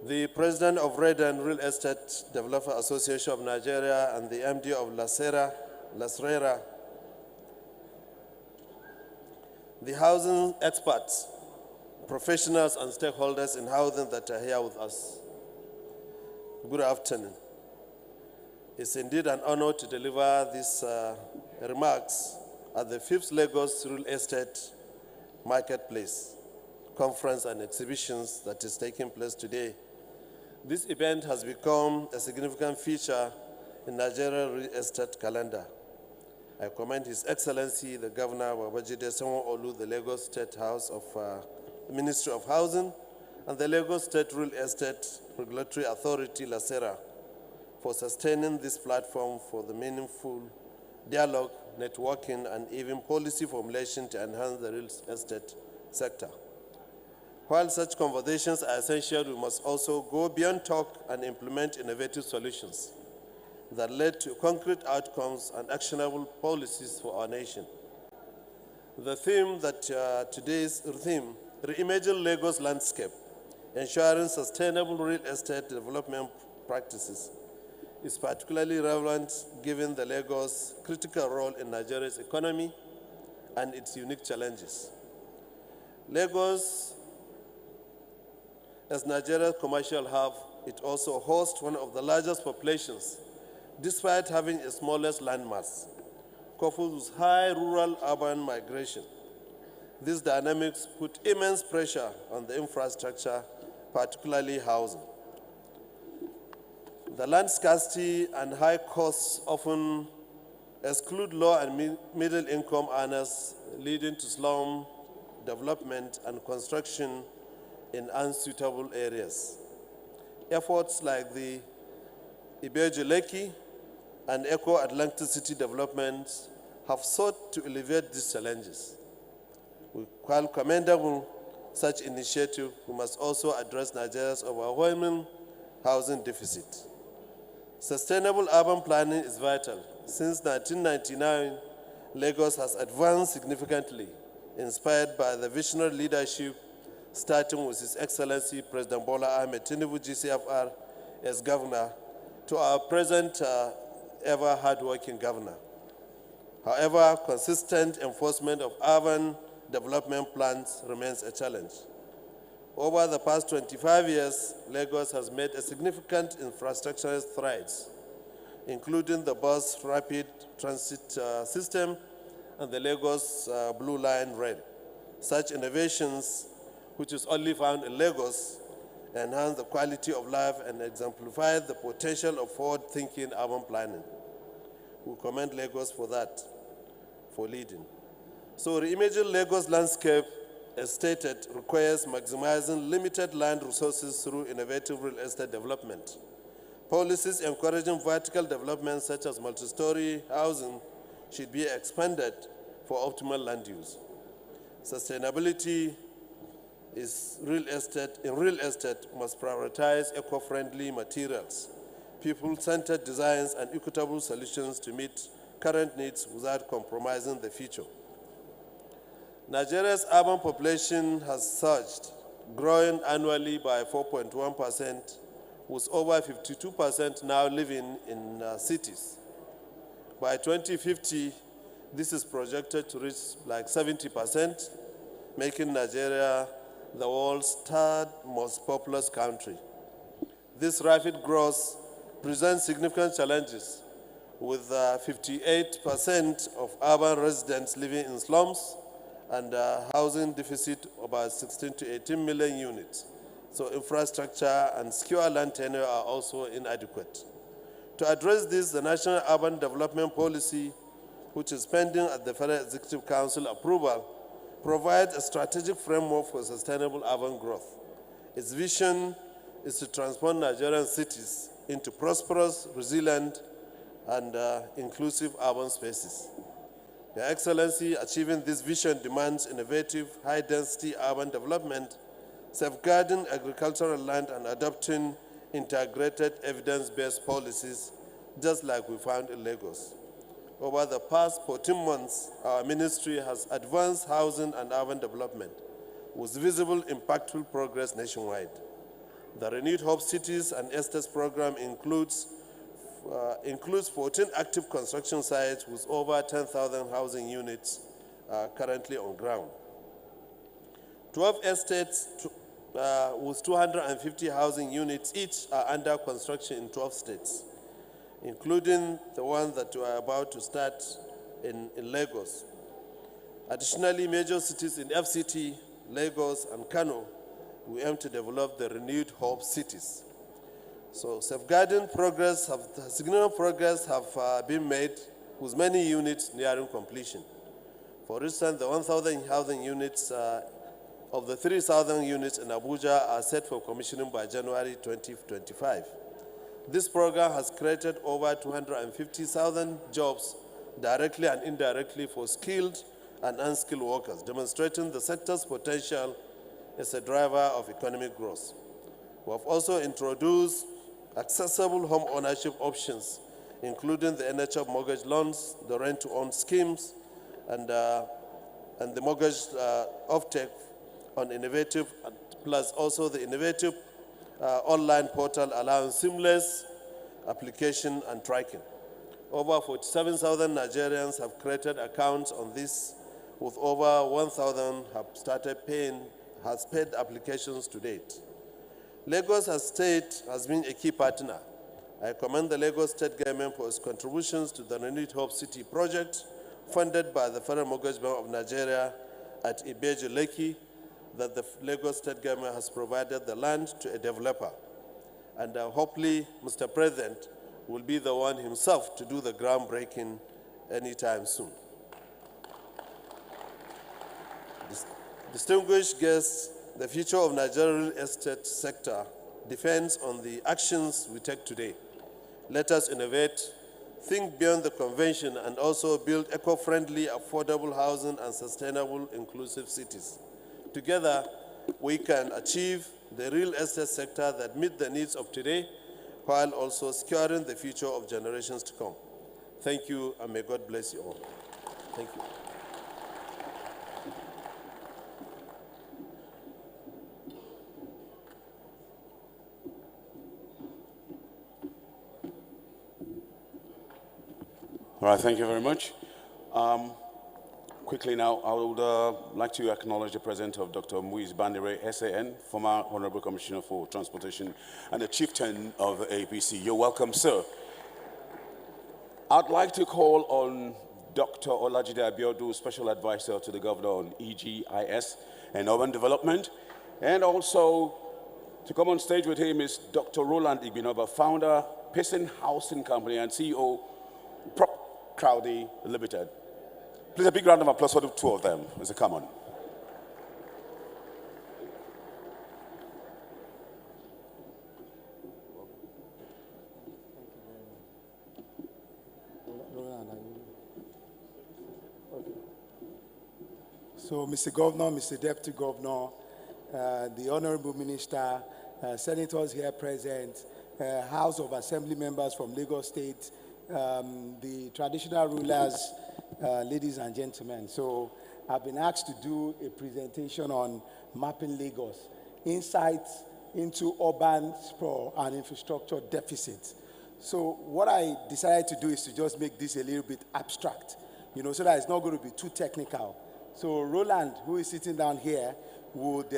the President of Red and Real Estate Developer Association of Nigeria and the MD of Lasrera, the housing experts, professionals and stakeholders in housing that are here with us. Good afternoon. It's indeed an honor to deliver these remarks at the 5th Lagos Real Estate Marketplace Conference and Exhibitions that is taking place today. This event has become a significant feature in Nigerian real estate calendar. I commend His Excellency, the Governor Babajide Sanwo-Olu, the Lagos State House of Ministry of Housing, and the Lagos State Real Estate Regulatory Authority, LASERA, for sustaining this platform for the meaningful dialogue, networking, and even policy formulation to enhance the real estate sector. While such conversations are essential, we must also go beyond talk and implement innovative solutions that lead to concrete outcomes and actionable policies for our nation. The theme that today's theme, Reimagine Lagos Landscape, ensuring sustainable real estate development practices, is particularly relevant given the Lagos' critical role in Nigeria's economy and its unique challenges. Lagos, as Nigeria's commercial hub, it also hosts one of the largest populations, despite having a smallest landmass, coupled with high rural-urban migration. These dynamics put immense pressure on the infrastructure, particularly housing. The land scarcity and high costs often exclude low and middle-income earners, leading to slum development and construction in unsuitable areas. Efforts like the Ibeju-Lekki and Eco Atlantic City developments have sought to alleviate these challenges. While commendable such initiative, we must also address Nigeria's overwhelming housing deficit. Sustainable urban planning is vital. Since 1999, Lagos has advanced significantly, inspired by the visionary leadership starting with His Excellency President Bola Ahmed Tinubu, GCFR, as governor, to our present ever hardworking governor. However, consistent enforcement of urban development plans remains a challenge. Over the past 25 years, Lagos has made a significant infrastructural strides, including the bus rapid transit system and the Lagos Blue Line Rail. Such innovations, which is only found in Lagos, enhance the quality of life and exemplify the potential of forward-thinking urban planning. We commend Lagos for that, for leading. So reimagining Lagos landscape, as stated, requires maximizing limited land resources through innovative real estate development. Policies encouraging vertical development such as multi-story housing should be expanded for optimal land use. Sustainability in real estate must prioritize eco-friendly materials, people-centered designs, and equitable solutions to meet current needs without compromising the future. Nigeria's urban population has surged, growing annually by 4.1%, with over 52% now living in cities. By 2050, this is projected to reach like 70%, making Nigeria the world's third most populous country. This rapid growth presents significant challenges, with 58% of urban residents living in slums and a housing deficit of about 16 to 18 million units. So infrastructure and secure land tenure are also inadequate. To address this, the National Urban Development Policy, which is pending at the Federal Executive Council approval, provides a strategic framework for sustainable urban growth. Its vision is to transform Nigerian cities into prosperous, resilient, and inclusive urban spaces. Your Excellency, achieving this vision demands innovative, high-density urban development, safeguarding agricultural land, and adopting integrated evidence-based policies, just like we found in Lagos. Over the past 14 months, our ministry has advanced housing and urban development with visible, impactful progress nationwide. The Renewed Hope Cities and Estates program includes 14 active construction sites with over 10,000 housing units currently on ground. 12 estates with 250 housing units each are under construction in 12 states, including the one that we are about to start in Lagos. Additionally, major cities in FCT, Lagos, and Kano, we aim to develop the Renewed Hope Cities. So significant progress have been made with many units nearing completion. For instance, the 1,000 housing units of the 3,000 units in Abuja are set for commissioning by January 2025. This program has created over 250,000 jobs directly and indirectly for skilled and unskilled workers, demonstrating the sector's potential as a driver of economic growth. We have also introduced accessible home ownership options, including the NHF mortgage loans, the rent-to-own schemes, and the mortgage offtake on innovative, plus also the innovative online portal allowing seamless application, and tracking. Over 47,000 Nigerians have created accounts on this, with over 1,000 has paid applications to date. Lagos State has been a key partner. I commend the Lagos State government for its contributions to the Renewed Hope City project, funded by the Federal Mortgage Bank of Nigeria at Ibeju Lekki, that the Lagos State government has provided the land to a developer. And hopefully, Mr. President will be the one himself to do the groundbreaking anytime soon. Distinguished guests, the future of Nigerian real estate sector depends on the actions we take today. Let us innovate, think beyond the convention, and also build eco-friendly, affordable housing and sustainable, inclusive cities. Together, we can achieve the real estate sector that meets the needs of today, while also securing the future of generations to come. Thank you, and may God bless you all. Thank you. All right, thank you very much. Quickly now, I would like to acknowledge the presence of Dr. Muiz Bandere, SAN, former Honorable Commissioner for Transportation and the Chieftain of the APC. You're welcome, sir. I'd like to call on Dr. Olajide Abiodun, Special Advisor to the Governor on EGIS and Urban Development. And also, to come on stage with him is Dr. Roland Igbinoba, Founder, Pearson Housing Company and CEO, Prop Crowdy Limited. Please, a big round of applause for the two of them as they come on. So, Mr. Governor, Mr. Deputy Governor, the Honorable Minister, Senators here present, House of Assembly members from Lagos State, the traditional rulers, ladies and gentlemen. So I've been asked to do a presentation on mapping Lagos, insights into urban sprawl and infrastructure deficit. So what I decided to do is to just make this a little bit abstract, so that it's not going to be too technical. So Roland, who is sitting down here, would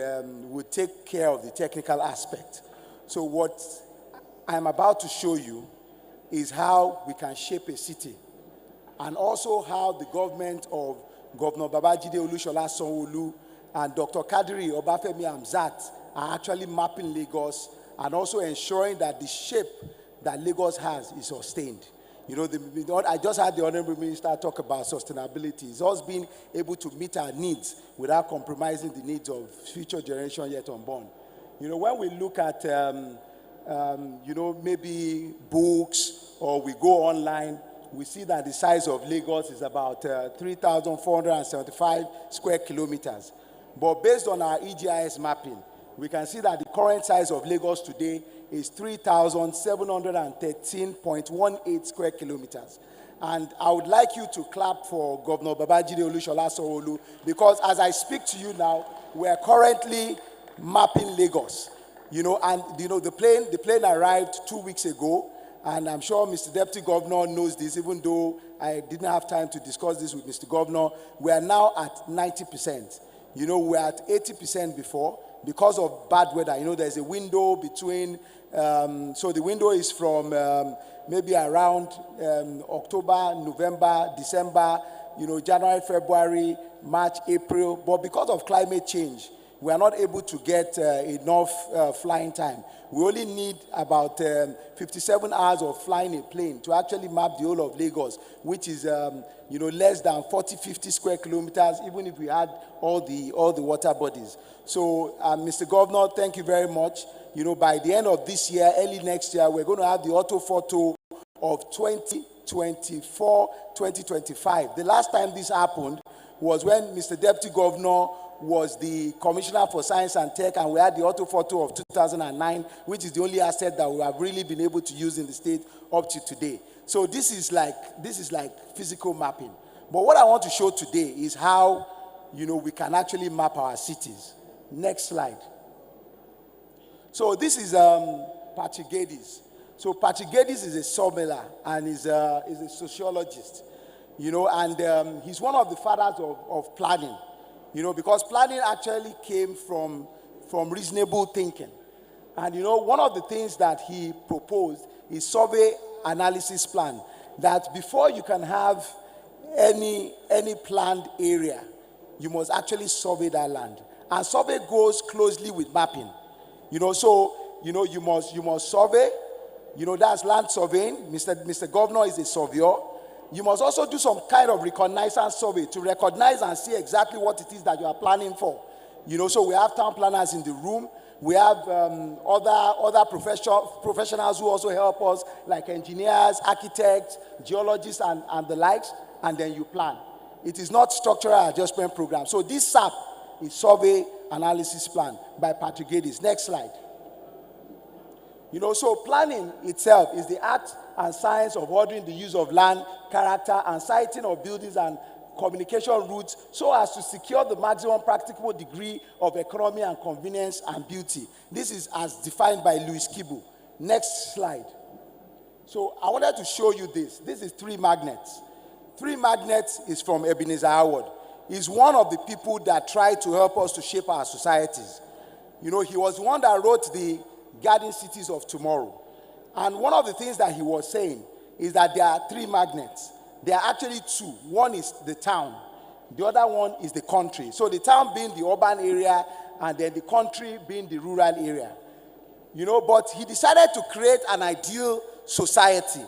take care of the technical aspect. So what I'm about to show you is how we can shape a city, and also how the government of Governor Babajide Olushola Sanwo-Olu and Dr. Kadiri Obafemi Hamzat are actually mapping Lagos and also ensuring that the shape that Lagos has is sustained. I just had the Honorable Minister talk about sustainability. It's us being able to meet our needs without compromising the needs of future generation yet unborn. When we look at maybe books, or we go online, we see that the size of Lagos is about 3,475 square kilometers. But based on our EGIS mapping, we can see that the current size of Lagos today is 3,713.18 square kilometers. And I would like you to clap for Governor Babajide Olushola Sanwo-Olu, because as I speak to you now, we are currently mapping Lagos. The plane arrived 2 weeks ago, and I'm sure Mr. Deputy Governor knows this, even though I didn't have time to discuss this with Mr. Governor. We are now at 90%. We were at 80% before because of bad weather. There's a window between, so the window is from maybe around October, November, December, January, February, March, April. But because of climate change, we are not able to get enough flying time. We only need about 57 hours of flying a plane to actually map the whole of Lagos, which is less than 40-50 square kilometers, even if we had all the water bodies. So, Mr. Governor, thank you very much. By the end of this year, early next year, we're going to have the orthophoto of 2024, 2025. The last time this happened was when Mr. Deputy Governor was the Commissioner for Science and Tech, and we had the orthophoto of 2009, which is the only asset that we have really been able to use in the state up to today. So this is like physical mapping. But what I want to show today is how we can actually map our cities. Next slide. So this is Patrick Geddes. So Patrick Geddes is a sawmiller and is a sociologist, and he's one of the fathers of planning, because planning actually came from reasonable thinking. And one of the things that he proposed is survey analysis plan, that before you can have any planned area, you must actually survey that land. And survey goes closely with mapping. You must survey, that's land surveying. Mr. Governor is a surveyor. You must also do some kind of reconnaissance survey to recognize and see exactly what it is that you are planning for. So we have town planners in the room. We have other professionals who also help us, like engineers, architects, geologists, and the likes, and then you plan. It is not structural adjustment program. So this SAP is Survey Analysis Plan by Patrick Geddes. Next slide. So planning itself is the art and science of ordering the use of land, character, and siting of buildings and communication routes so as to secure the maximum practicable degree of economy and convenience and beauty. This is as defined by Louis Kibu. Next slide. So I wanted to show you this. This is Three Magnets. Three Magnets is from Ebenezer Howard. He's one of the people that tried to help us to shape our societies. He was the one that wrote the Garden Cities of Tomorrow. And one of the things that he was saying is that there are three magnets. There are actually two. One is the town. The other one is the country. So the town being the urban area and then the country being the rural area. But he decided to create an ideal society.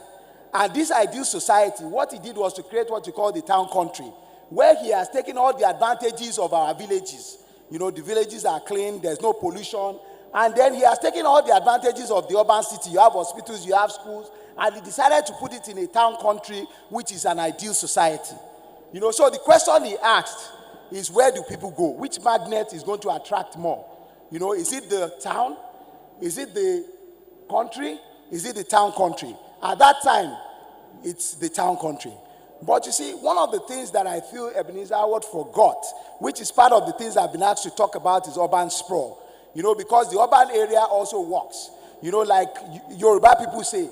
And this ideal society, what he did was to create what you call the town country, where he has taken all the advantages of our villages. The villages are clean, there's no pollution. And then he has taken all the advantages of the urban city. You have hospitals, you have schools, and he decided to put it in a town country, which is an ideal society. So the question he asked is, where do people go? Which magnet is going to attract more? Is it the town? Is it the country? Is it the town country? At that time, it's the town country. But you see, one of the things that I feel Ebenezer Howard forgot, which is part of the things I've been asked to talk about, is urban sprawl. Because the urban area also works. Like Yoruba people say,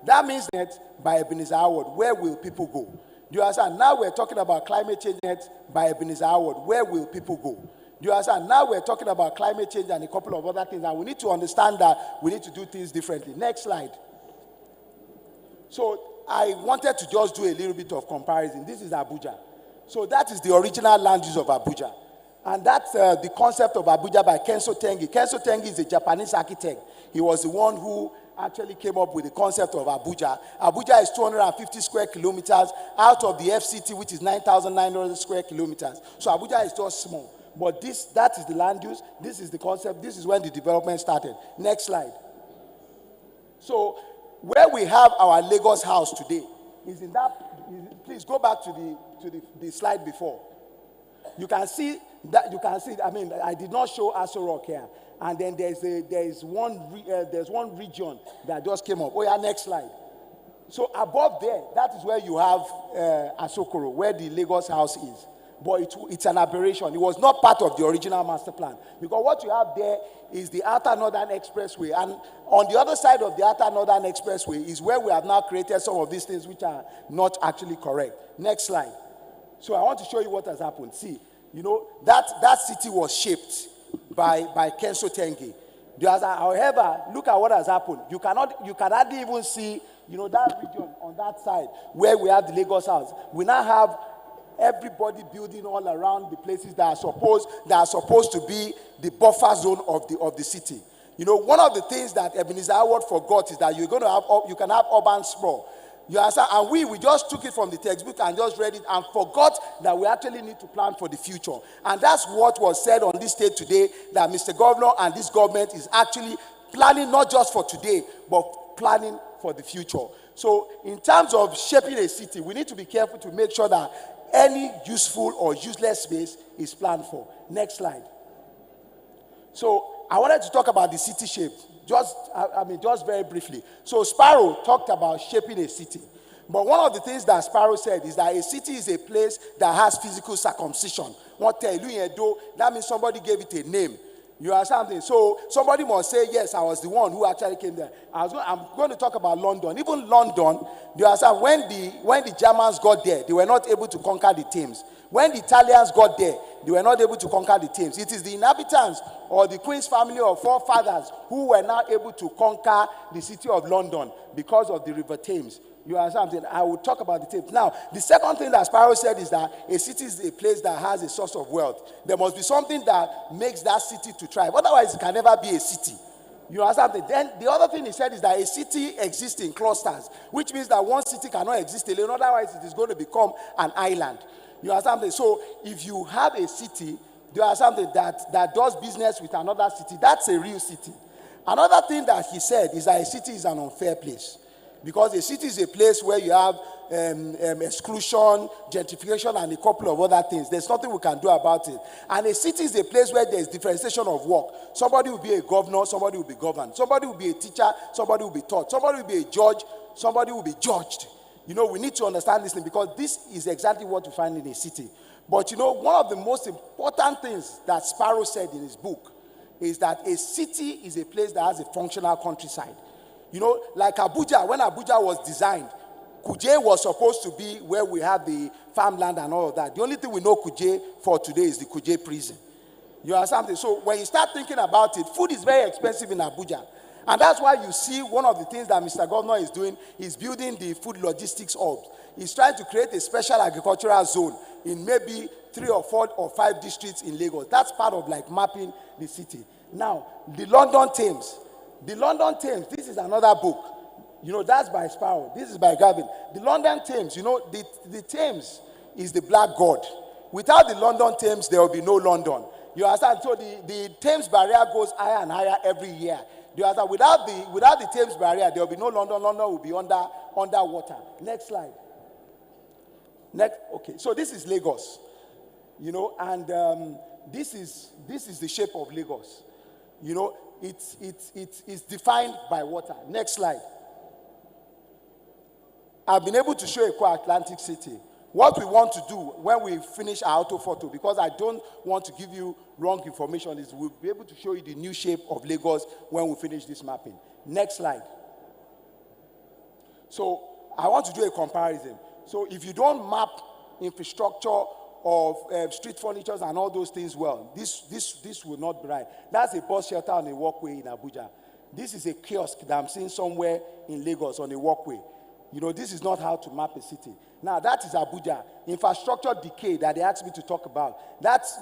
that means that by Ebenezer Howard, where will people go? Do you understand? Now we're talking about climate change by Ebenezer Howard, where will people go? Do you understand? Now we're talking about climate change and a couple of other things, and we need to understand that we need to do things differently. Next slide. So I wanted to just do a little bit of comparison. This is Abuja. So that is the original land use of Abuja. And that's the concept of Abuja by Kenso Tengi. Kenso Tengi is a Japanese architect. He was the one who actually came up with the concept of Abuja. Abuja is 250 square kilometers out of the FCT, which is 9,900 square kilometers. So Abuja is just small. But that is the land use. This is the concept. This is when the development started. Next slide. So where we have our Lagos house today is in that. Please go back to the slide before. You can see that. I mean, I did not show Aso Rock here, and then there's one region that just came up. Oh yeah, next slide. So above there, that is where you have Asokoro, where the Lagos house is. But it's an aberration. It was not part of the original master plan. Because what you have there is the Outer Northern Expressway. And on the other side of the Outer Northern Expressway is where we have now created some of these things which are not actually correct. Next slide. So I want to show you what has happened. See, that city was shaped by Kenso Tengi. However, look at what has happened. You can hardly even see, that region on that side where we have the Lagos house. We now have everybody building all around the places that are supposed to be the buffer zone of the city. One of the things that Ebenezer Howard forgot is that you can have urban sprawl. You understand? And we just took it from the textbook and just read it and forgot that we actually need to plan for the future. And that's what was said on this stage today, that Mr. Governor and this government is actually planning not just for today, but planning for the future. So in terms of shaping a city, we need to be careful to make sure that any useful or useless space is planned for. Next slide. So I wanted to talk about the city shape, just very briefly. So Sparrow talked about shaping a city. But one of the things that Sparrow said is that a city is a place that has physical circumcision. What tell you do? That means somebody gave it a name. You are something. So somebody must say, yes, I was the one who actually came there. I'm going to talk about London. Even London, you understand, when the Germans got there, they were not able to conquer the Thames. When the Italians got there, they were not able to conquer the Thames. It is the inhabitants or the Queen's family or forefathers who were now able to conquer the city of London because of the River Thames. You understand something? I will talk about the Thames. Now, the second thing that Sparrow said is that a city is a place that has a source of wealth. There must be something that makes that city to thrive. Otherwise, it can never be a city. You understand something? Then the other thing he said is that a city exists in clusters, which means that one city cannot exist alone. Otherwise, it is going to become an island. You understand something? So if you have a city, you are something that does business with another city, that's a real city. Another thing that he said is that a city is an unfair place. Because a city is a place where you have exclusion, gentrification, and a couple of other things. There's nothing we can do about it. And a city is a place where there's differentiation of work. Somebody will be a governor, somebody will be governed. Somebody will be a teacher, somebody will be taught. Somebody will be a judge, somebody will be judged. You know, we need to understand this thing because this is exactly what we find in a city. But you know, one of the most important things that Sparrow said in his book is that a city is a place that has a functional countryside. You know, like Abuja, when Abuja was designed, Kuje was supposed to be where we have the farmland and all of that. The only thing we know Kuje for today is the Kuje prison. You understand something? So when you start thinking about it, food is very expensive in Abuja. And that's why you see one of the things that Mr. Governor is doing is building the food logistics hub. He's trying to create a special agricultural zone in maybe 3 or 4 or 5 districts in Lagos. That's part of like mapping the city. Now, the London Thames. The London Thames, this is another book. You know, that's by Sparrow. This is by Gavin. The London Thames, you know, the Thames is the black god. Without the London Thames, there will be no London. You understand? So the Thames barrier goes higher and higher every year. You understand? Without the Thames barrier, there will be no London. London will be underwater. Next slide. Okay, so this is Lagos. You know, and this is the shape of Lagos. You know, it's defined by water. Next slide. I've been able to show a co-Atlantic city. What we want to do when we finish our auto photo, because I don't want to give you wrong information, is we'll be able to show you the new shape of Lagos when we finish this mapping. Next slide. So I want to do a comparison. So if you don't map infrastructure of street furniture and all those things well, this will not be right. That's a bus shelter on a walkway in Abuja. This is a kiosk that I'm seeing somewhere in Lagos on a walkway. You know, this is not how to map a city. Now, that is Abuja. Infrastructure decay that they asked me to talk about. That's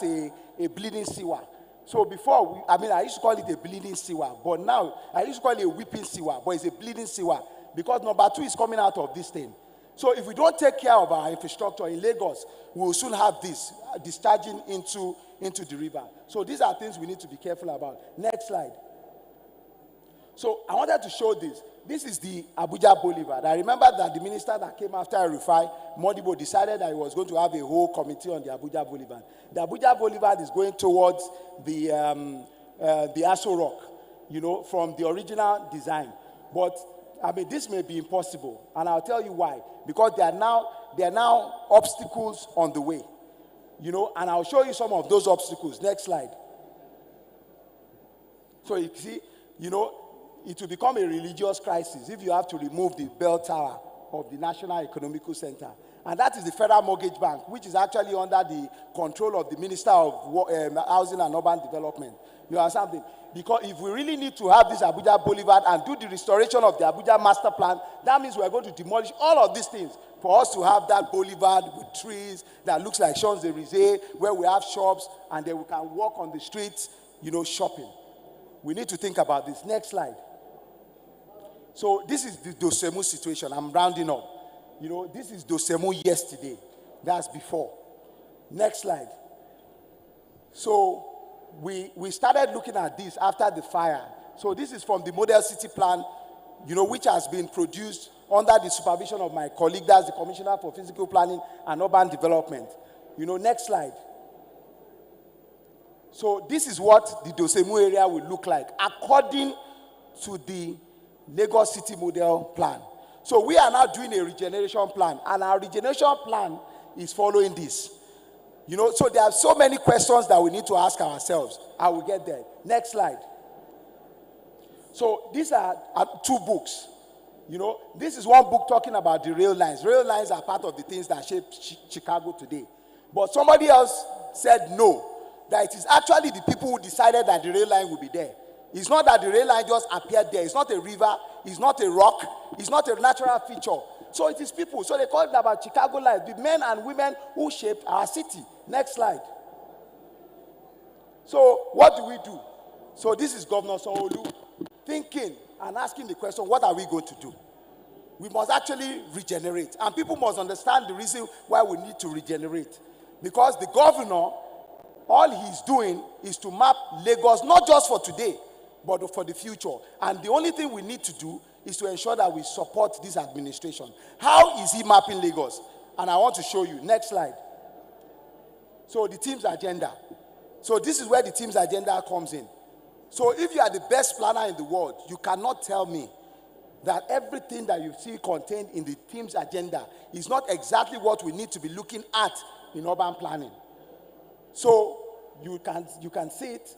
a bleeding sewer. So before, I used to call it a bleeding sewer, but now I used to call it a weeping sewer, but it's a bleeding sewer because number 2 is coming out of this thing. So if we don't take care of our infrastructure in Lagos, we will soon have this discharging into the river. So these are things we need to be careful about. Next slide. So I wanted to show this. This is the Abuja Boulevard. I remember that the minister that came after Rufai, Modibo, decided that he was going to have a whole committee on the Abuja Boulevard. The Abuja Boulevard is going towards the Aso Rock, you know, from the original design. But this may be impossible, and I'll tell you why. Because there are now obstacles on the way, you know, and I'll show you some of those obstacles. Next slide. So you see, you know, it will become a religious crisis if you have to remove the bell tower of the National Economical Center. And that is the Federal Mortgage Bank, which is actually under the control of the Minister of Housing and Urban Development. You understand something? Because if we really need to have this Abuja Boulevard and do the restoration of the Abuja Master Plan, that means we're going to demolish all of these things for us to have that boulevard with trees that looks like Champs-Élysées, where we have shops, and then we can walk on the streets, you know, shopping. We need to think about this. Next slide. So this is the Dosemu situation. I'm rounding up. You know, this is Dosemu yesterday. That's before. Next slide. So we started looking at this after the fire. So this is from the Model City Plan, you know, which has been produced under the supervision of my colleague, that's the Commissioner for Physical Planning and Urban Development. You know, next slide. So this is what the Dosemu area will look like according to the Lagos City Model Plan. So we are now doing a regeneration plan, and our regeneration plan is following this. You know, so there are so many questions that we need to ask ourselves. I will get there. Next slide. So these are two books. You know, this is one book talking about the rail lines. Rail lines are part of the things that shape Chicago today. But somebody else said no, that it is actually the people who decided that the rail line will be there. It's not that the rail line just appeared there. It's not a river. It's not a rock. It's not a natural feature. So it is people. So they call it about Chicago lines, the men and women who shaped our city. Next slide. So what do we do? So this is Governor Sanwo-Olu thinking and asking the question, what are we going to do? We must actually regenerate. And people must understand the reason why we need to regenerate. Because the governor, all he's doing is to map Lagos, not just for today, but for the future. And the only thing we need to do is to ensure that we support this administration. How is he mapping Lagos? And I want to show you. Next slide. So the team's agenda. So this is where the team's agenda comes in. So if you are the best planner in the world, you cannot tell me that everything that you see contained in the team's agenda is not exactly what we need to be looking at in urban planning. So you can see it.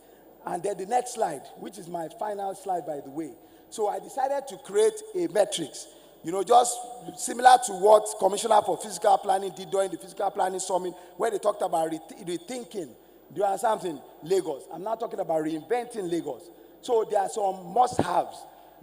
And then the next slide, which is my final slide, by the way. So I decided to create a matrix, you know, just similar to what Commissioner for Physical Planning did during the Physical Planning Summit, where they talked about rethinking. Do you understand something? Lagos. I'm not talking about reinventing Lagos. So there are some must-haves.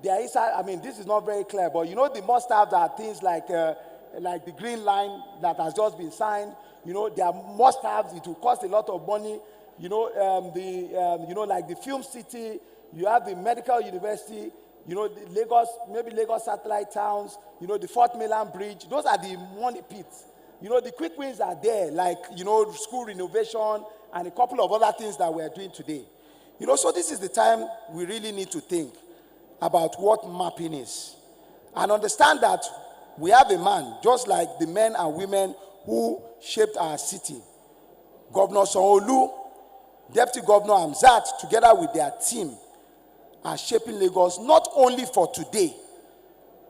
There is, I mean, this is not very clear, but you know the must-haves are things like the green line that has just been signed. You know, there are must-haves. It will cost a lot of money. You know, like the film city. You have the medical university. You know, the Lagos, maybe Lagos satellite towns. You know, the Fort Mainland Bridge. Those are the money pits. You know, the quick wins are there, like, you know, school renovation and a couple of other things that we're doing today. You know, so this is the time we really need to think about what mapping is. And understand that we have a man, just like the men and women who shaped our city. Governor Sanwo-Olu, Deputy Governor Amzat, together with their team, are shaping Lagos not only for today,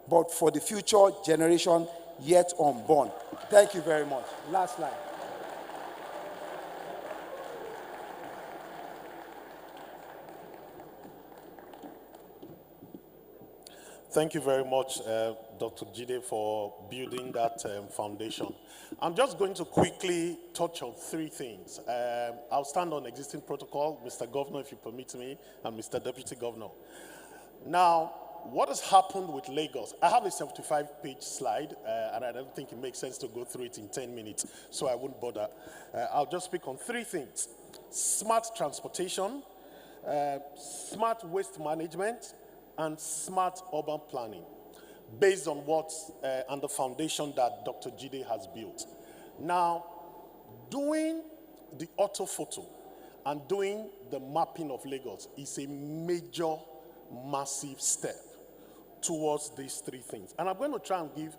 but for the future generation yet unborn. Thank you very much. Last slide. Thank you very much, Dr. Jide, for building that foundation. I'm just going to quickly touch on three things. I'll stand on existing protocol, Mr. Governor, if you permit me, and Mr. Deputy Governor. Now, what has happened with Lagos? I have a 75-page slide, and I don't think it makes sense to go through it in 10 minutes, so I wouldn't bother. I'll just speak on three things: smart transportation, smart waste management, and smart urban planning, based on what, and the foundation that Dr. Jide has built. Now, doing the orthophoto and doing the mapping of Lagos is a major, massive step towards these three things. And I'm going to try and give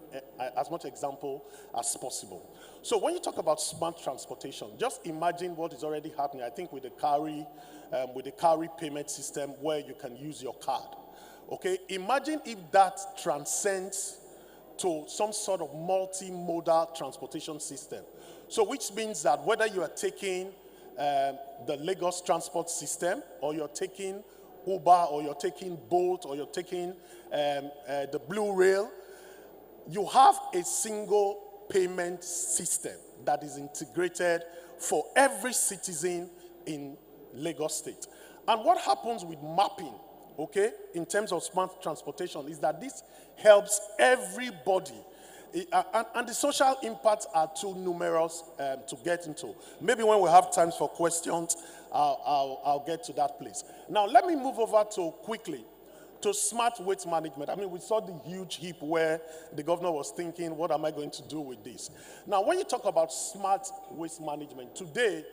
as much example as possible. So when you talk about smart transportation, just imagine what is already happening, I think, with the carry payment system where you can use your card. Okay, imagine if that transcends to some sort of multimodal transportation system. So which means that whether you are taking the Lagos transport system, or you're taking Uber, or you're taking Bolt, or you're taking the Blue Rail, you have a single payment system that is integrated for every citizen in Lagos State. And what happens with mapping, okay, in terms of smart transportation, is that this helps everybody. And the social impacts are too numerous to get into. Maybe when we have time for questions, I'll get to that place. Now, let me move over quickly to smart waste management. I mean, we saw the huge heap where the governor was thinking, what am I going to do with this? Now, when you talk about smart waste management, today,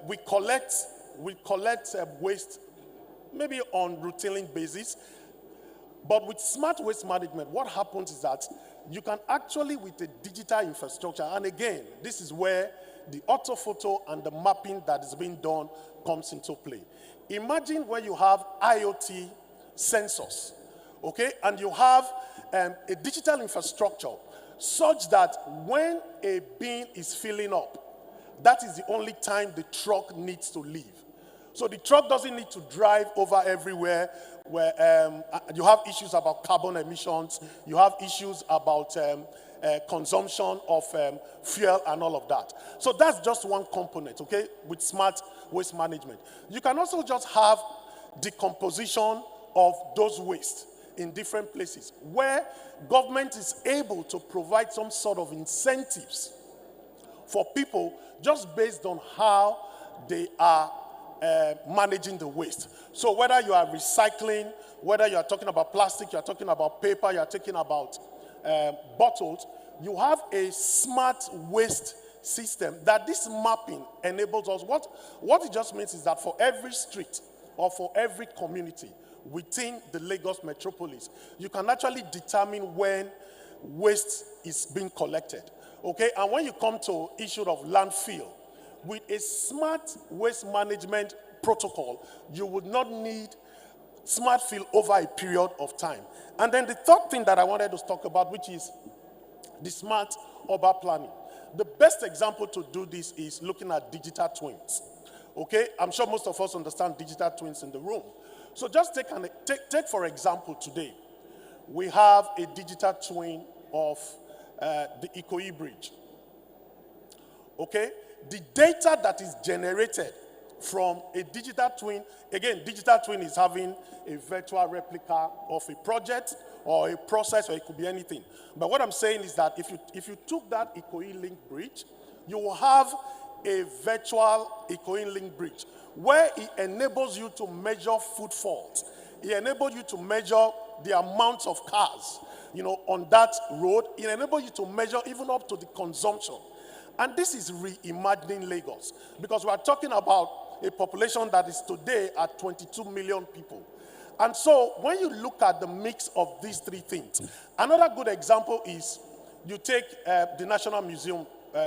we collect waste maybe on routine basis. But with smart waste management, what happens is that you can actually, with a digital infrastructure, and again, this is where the orthophoto and the mapping that is being done comes into play. Imagine where you have IoT sensors, okay, and you have a digital infrastructure such that when a bin is filling up, that is the only time the truck needs to leave. So the truck doesn't need to drive over everywhere where you have issues about carbon emissions, you have issues about consumption of fuel and all of that. So that's just one component, okay, with smart waste management. You can also just have decomposition of those wastes in different places where government is able to provide some sort of incentives for people just based on how they are managing the waste. So whether you are recycling, whether you are talking about plastic, you are talking about paper, you are talking about bottles, you have a smart waste system that this mapping enables us. What it just means is that for every street or for every community within the Lagos metropolis, you can actually determine when waste is being collected. Okay, and when you come to issue of landfill, with a smart waste management protocol, you would not need smart fill over a period of time. And then the third thing that I wanted to talk about, which is the smart urban planning. The best example to do this is looking at digital twins. Okay, I'm sure most of us understand digital twins in the room. So just take for example today, we have a digital twin of the Ikoyi Bridge. Okay, the data that is generated from a digital twin, again, digital twin is having a virtual replica of a project or a process, or it could be anything. But what I'm saying is that if you took that Ikoyi Link Bridge, you will have a virtual Ikoyi Link Bridge where it enables you to measure footfalls. It enables you to measure the amount of cars, on that road. It enables you to measure even up to the consumption. And this is reimagining Lagos, because we are talking about a population that is today at 22 million people. And so when you look at the mix of these three things, another good example is you take the National Museum,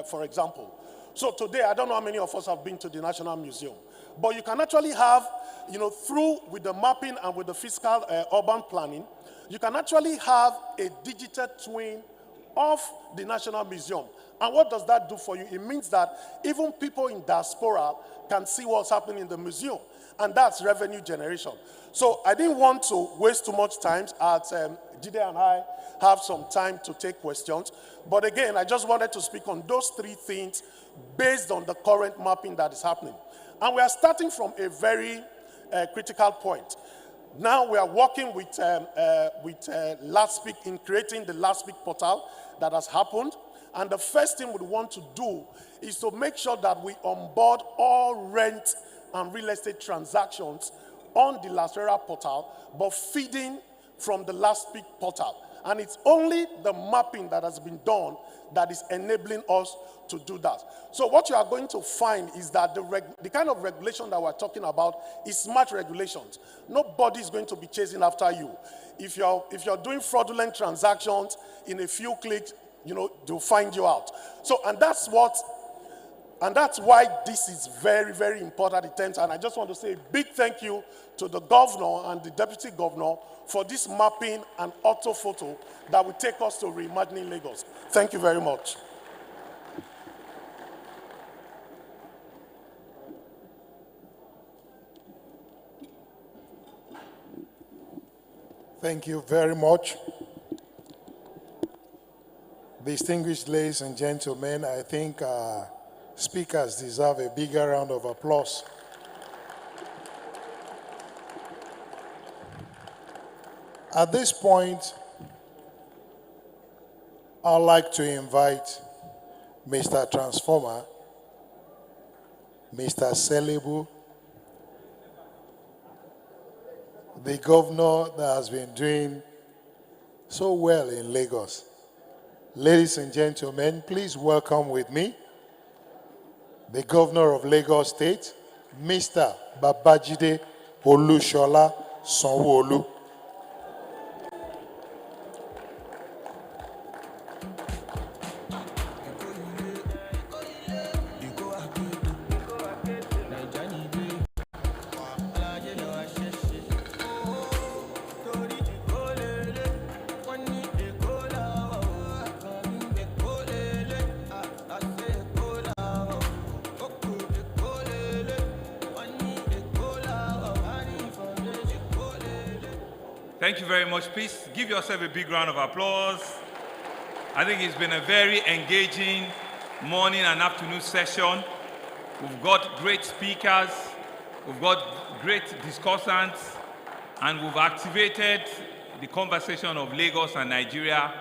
for example. So today, I don't know how many of us have been to the National Museum, but you can actually have, through with the mapping and with the fiscal urban planning, you can actually have a digital twin of the National Museum. And what does that do for you? It means that even people in diaspora can see what's happening in the museum, and that's revenue generation. So I didn't want to waste too much time as Jide and I have some time to take questions. But again, I just wanted to speak on those three things based on the current mapping that is happening. And we are starting from a very critical point. Now we are working with Last Speak in creating the Last Speak portal that has happened. And the first thing we want to do is to make sure that we onboard all rent and real estate transactions on the Lasera portal, but feeding from the Last Speak portal. And it's only the mapping that has been done that is enabling us to do that. So what you are going to find is that the kind of regulation that we're talking about is smart regulations. Nobody is going to be chasing after you. If you're doing fraudulent transactions, in a few clicks, they'll find you out. So, and that's why this is very, very important in terms. And I just want to say a big thank you to the governor and the deputy governor for this mapping and orthophoto that will take us to reimagining Lagos. Thank you very much. Thank you very much. Distinguished ladies and gentlemen, I think speakers deserve a bigger round of applause. At this point, I'd like to invite Mr. Transformer, Mr. Selebu, the governor that has been doing so well in Lagos. Ladies and gentlemen, please welcome with me the governor of Lagos State, Mr. Babajide Olushola Sanwo-Olu. Thank you very much. Please give yourself a big round of applause. I think it's been a very engaging morning and afternoon session. We've got great speakers, we've got great discussants, and we've activated the conversation of Lagos and Nigeria.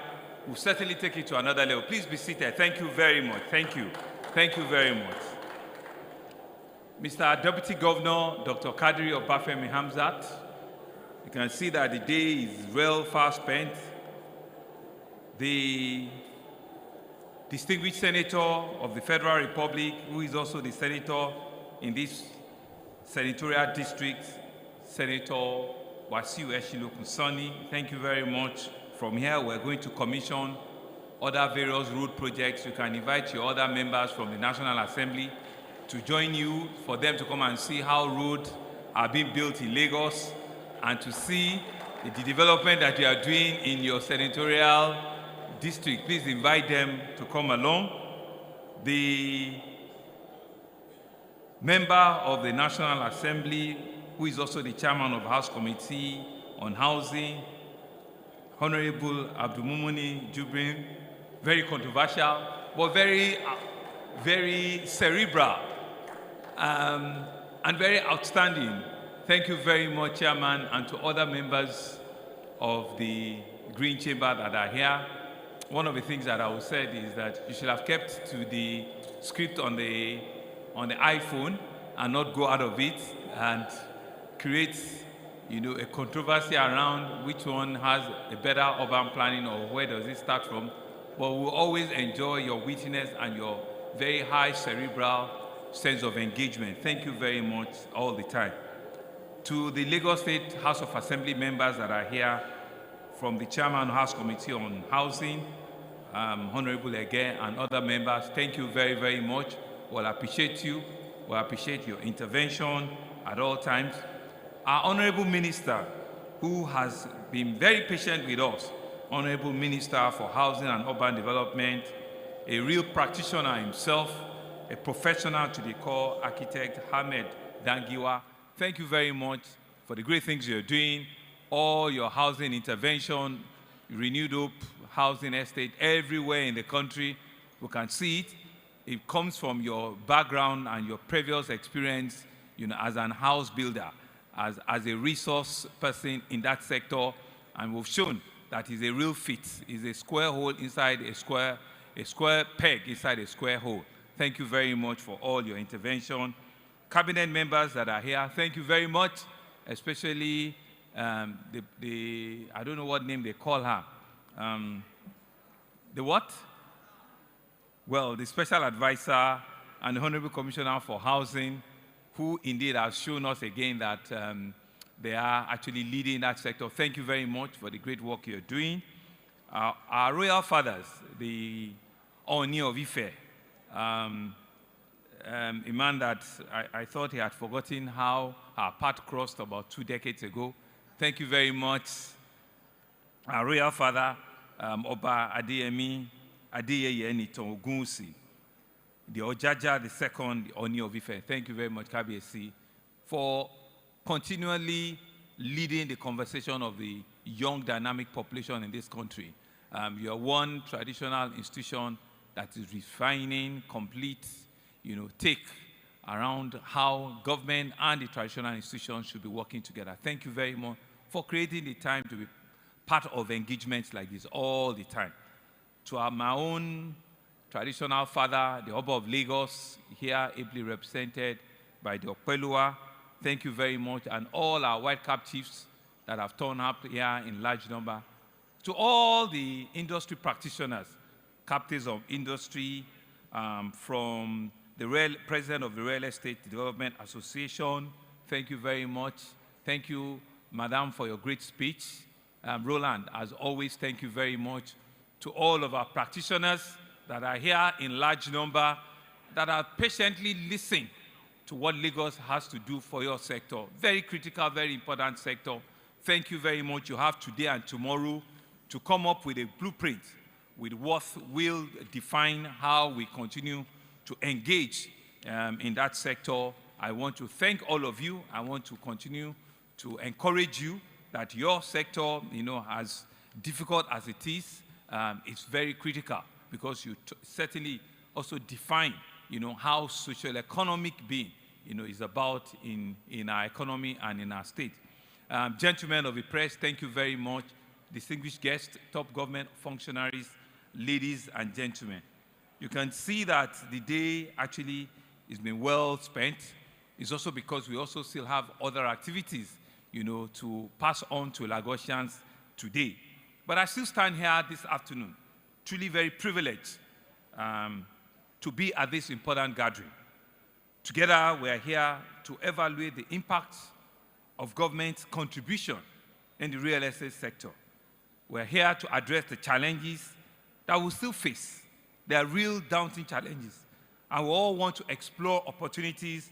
We'll certainly take it to another level. Please be seated. Thank you very much. Thank you. Thank you very much. Mr. Deputy Governor, Dr. Kadri Obafemi Hamzat, you can see that the day is well far spent. The distinguished senator of the Federal Republic, who is also the senator in this senatorial district, Senator Wasiu Eshilu Kusoni, thank you very much. From here, we're going to commission other various road projects. You can invite your other members from the National Assembly to join you, for them to come and see how roads are being built in Lagos and to see the development that you are doing in your senatorial district. Please invite them to come along. The member of the National Assembly, who is also the chairman of House Committee on Housing, Honorable Abdulmumuni Jubrin, very controversial, but very cerebral and very outstanding. Thank you very much, Chairman, and to other members of the Green Chamber that are here. One of the things that I would say is that you should have kept to the script on the iPhone and not go out of it and create, a controversy around which one has a better urban planning or where does it start from. But we'll always enjoy your wittiness and your very high cerebral sense of engagement. Thank you very much all the time. To the Lagos State House of Assembly members that are here, from the Chairman of House Committee on Housing, Honorable Ege, and other members, thank you very, very much. We'll appreciate you. We'll appreciate your intervention at all times. Our Honorable Minister, who has been very patient with us, Honorable Minister for Housing and Urban Development, a real practitioner himself, a professional to the core, Architect Ahmed Dangiwa. Thank you very much for the great things you're doing, all your housing intervention, renewed hope, housing estate, everywhere in the country. We can see it. It comes from your background and your previous experience, as an house builder, as a resource person in that sector, and we've shown that is a real fit, is a square hole inside a square peg inside a square hole. Thank you very much for all your intervention. Cabinet members that are here, thank you very much, especially I don't know what name they call her. The what? Well, the Special Advisor and the Honorable Commissioner for Housing, who indeed has shown us again that they are actually leading that sector. Thank you very much for the great work you're doing. Our royal fathers, the Oni of Ife, a man that I thought he had forgotten how our path crossed about 2 decades ago. Thank you very much. Our royal father, Oba Adeyemi Adeyeye Enitan Ogunwusi, the Ojaja, the second, the Oni of Ife. Thank you very much, Kabiyesi, for continually leading the conversation of the young, dynamic population in this country. You are one traditional institution that is refining complete, take around how government and the traditional institutions should be working together. Thank you very much for creating the time to be part of engagements like this all the time. To my own traditional father, the Oba of Lagos, here ably represented by the Opelua, thank you very much, and all our white cap chiefs that have turned up here in large number. To all the industry practitioners, captains of industry, from the president of the Real Estate Development Association, thank you very much. Thank you, Madam, for your great speech. Roland, as always, thank you very much. To all of our practitioners that are here in large number, that are patiently listening to what Lagos has to do for your sector. Very critical, very important sector. Thank you very much. You have today and tomorrow to come up with a blueprint with what will define how we continue to engage in that sector. I want to thank all of you. I want to continue to encourage you that your sector, as difficult as it is, it's very critical because you certainly also define, how social economic being, is about in our economy and in our state. Gentlemen of the press, thank you very much. Distinguished guests, top government functionaries, ladies and gentlemen. You can see that the day actually has been well spent. It's also because we also still have other activities, to pass on to Lagosians today. But I still stand here this afternoon, truly very privileged to be at this important gathering. Together, we are here to evaluate the impact of government's contribution in the real estate sector. We're here to address the challenges that we still face. They are real daunting challenges, and we all want to explore opportunities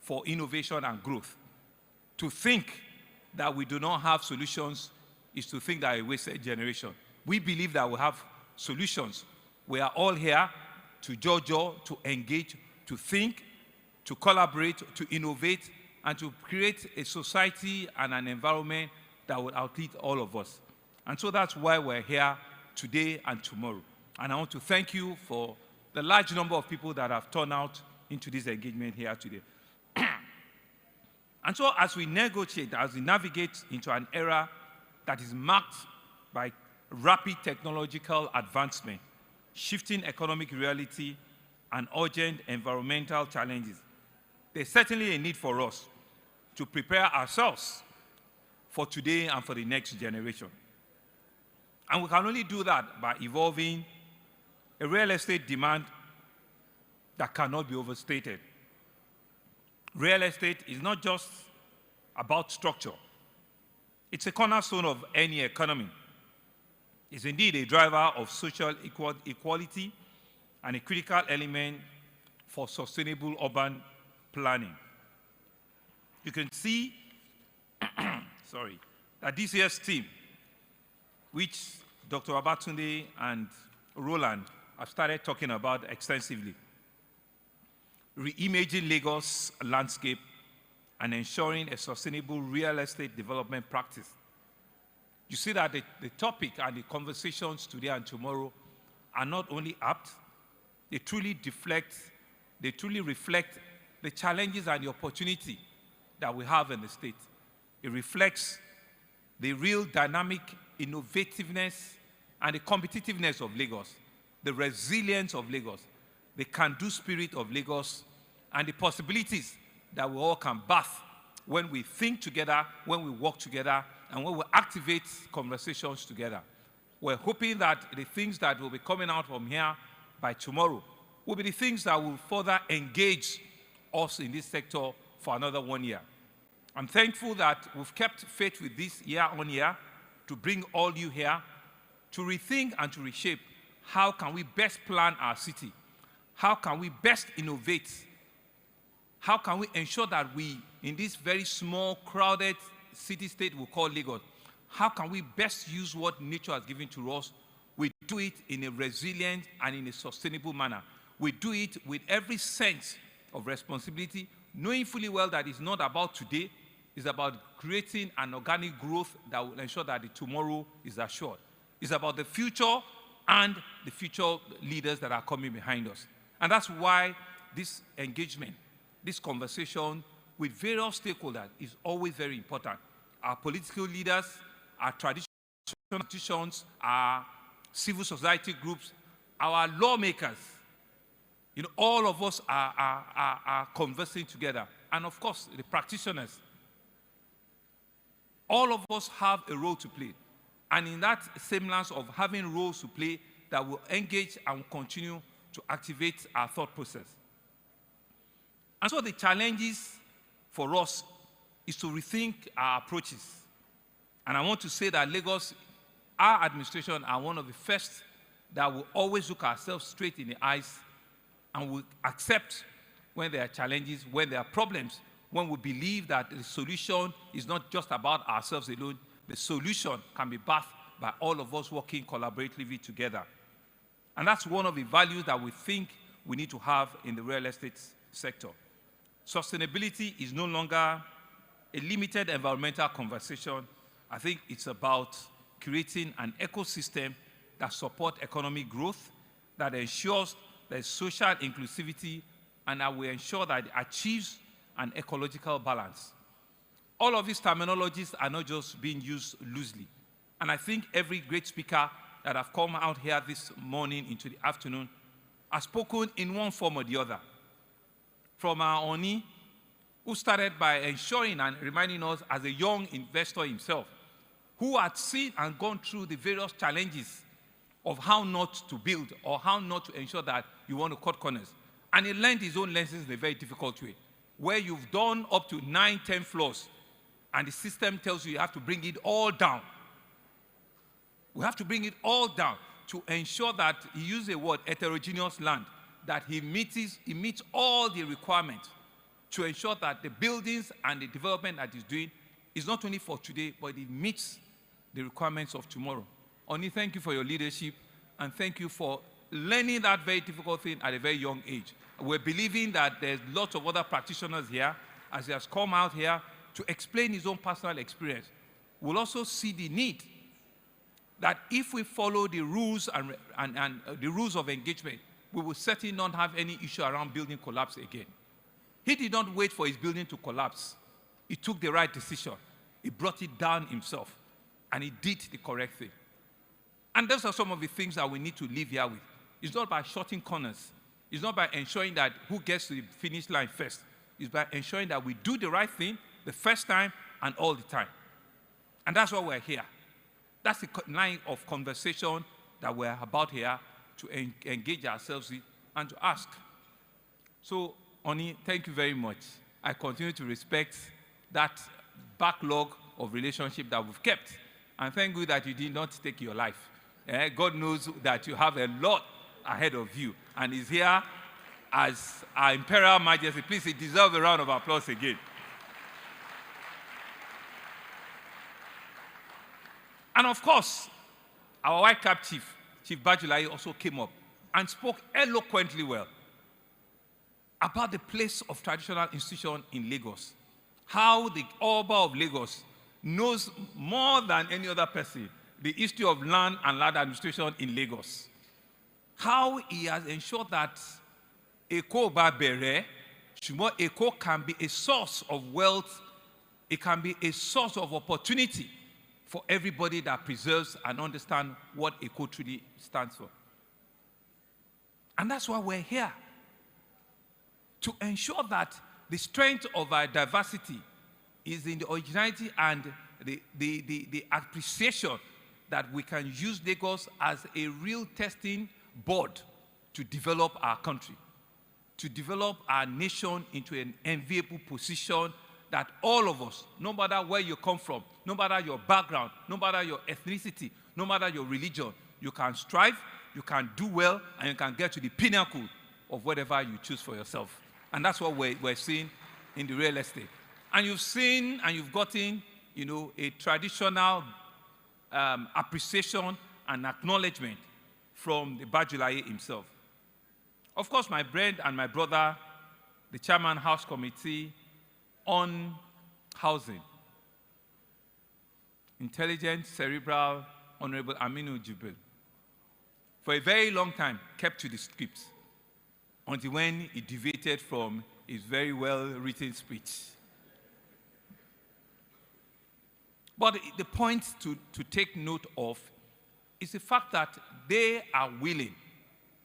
for innovation and growth. To think that we do not have solutions is to think that a wasted generation. We believe that we have solutions. We are all here to jojo, to engage, to think, to collaborate, to innovate, and to create a society and an environment that will outlive all of us. And so that's why we're here today and tomorrow. And I want to thank you for the large number of people that have turned out into this engagement here today. And so as we negotiate, as we navigate into an era that is marked by rapid technological advancement, shifting economic reality, and urgent environmental challenges, there's certainly a need for us to prepare ourselves for today and for the next generation. And we can only do that by evolving a real estate demand that cannot be overstated. Real estate is not just about structure. It's a cornerstone of any economy. It's indeed a driver of social equality and a critical element for sustainable urban planning. You can see that this year's theme, which Dr. Abatunde and Roland have started talking about extensively, Reimagining Lagos landscape and ensuring a sustainable real estate development practice. You see that the topic and the conversations today and tomorrow are not only apt, they truly reflect the challenges and the opportunity that we have in the state. It reflects the real dynamic innovativeness and the competitiveness of Lagos, the resilience of Lagos, the can-do spirit of Lagos, and the possibilities that we all can birth when we think together, when we work together, and when we activate conversations together. We're hoping that the things that will be coming out from here by tomorrow will be the things that will further engage us in this sector for another 1 year. I'm thankful that we've kept faith with this year on year to bring all you here to rethink and to reshape how can we best plan our city, how can we best innovate, how can we ensure that we, in this very small, crowded city-state we call Lagos, how can we best use what nature has given to us? We do it in a resilient and in a sustainable manner. We do it with every sense of responsibility, knowing fully well that it's not about today, it's about creating an organic growth that will ensure that the tomorrow is assured. It's about the future and the future leaders that are coming behind us. And that's why this engagement, this conversation with various stakeholders is always very important. Our political leaders, our traditional institutions, our civil society groups, our lawmakers, all of us are conversing together. And of course, the practitioners. All of us have a role to play. And in that semblance of having roles to play, that will engage and continue to activate our thought process. And so the challenges for us is to rethink our approaches. And I want to say that Lagos, our administration, are one of the first that will always look ourselves straight in the eyes and will accept when there are challenges, when there are problems, when we believe that the solution is not just about ourselves alone, the solution can be birthed by all of us working collaboratively together. And that's one of the values that we think we need to have in the real estate sector. Sustainability is no longer a limited environmental conversation I think it's about creating an ecosystem that supports economic growth, that ensures there's social inclusivity, and that will ensure that it achieves an ecological balance. All of these terminologies are not just being used loosely. And I think every great speaker that have come out here this morning into the afternoon has spoken in one form or the other. From our Oni, who started by ensuring and reminding us as a young investor himself, who had seen and gone through the various challenges of how not to build or how not to ensure that you want to cut corners. And he learned his own lessons in a very difficult way, where you've done up to 9, 10 floors, and the system tells you have to bring it all down. We have to bring it all down to ensure that, he used the word heterogeneous land, that he meets all the requirements to ensure that the buildings and the development that he's doing is not only for today, but it meets the requirements of tomorrow. Oni, thank you for your leadership, and thank you for learning that very difficult thing at a very young age. We're believing that there's lots of other practitioners here, as he has come out here to explain his own personal experience. We'll also see the need that if we follow the rules and the rules of engagement, we will certainly not have any issue around building collapse again. He did not wait for his building to collapse. He took the right decision. He brought it down himself, and he did the correct thing. And those are some of the things that we need to live here with. It's not by shorting corners. It's not by ensuring that who gets to the finish line first. It's by ensuring that we do the right thing the first time and all the time. And that's why we're here. That's the line of conversation that we're about here to engage ourselves with and to ask. So, Oni, thank you very much. I continue to respect that backlog of relationship that we've kept. And thank you that you did not take your life. God knows that you have a lot ahead of you. And he's here as our Imperial Majesty. Please, he deserves a round of applause again. And of course, our White Cap Chief, Chief Bajulai, also came up and spoke eloquently well about the place of traditional institution in Lagos. How the Oba of Lagos knows more than any other person the history of land and land administration in Lagos. How he has ensured that Eko Oba Bere, Eko can be a source of wealth, it can be a source of opportunity for everybody that preserves and understands what Eko truly stands for. And that's why we're here, to ensure that the strength of our diversity is in the originality and the appreciation that we can use Lagos as a real testing board to develop our country, to develop our nation into an enviable position that all of us, no matter where you come from, no matter your background, no matter your ethnicity, no matter your religion, you can strive, you can do well, and you can get to the pinnacle of whatever you choose for yourself. And that's what we're seeing in the real estate. And you've seen and you've gotten, a traditional appreciation and acknowledgement from the Bajulaye himself. Of course, my friend and my brother, the Chairman House Committee on Housing, intelligent, cerebral, Honorable Aminu Jubil, for a very long time kept to the script until when he deviated from his very well-written speech. But the point to take note of is the fact that they are willing,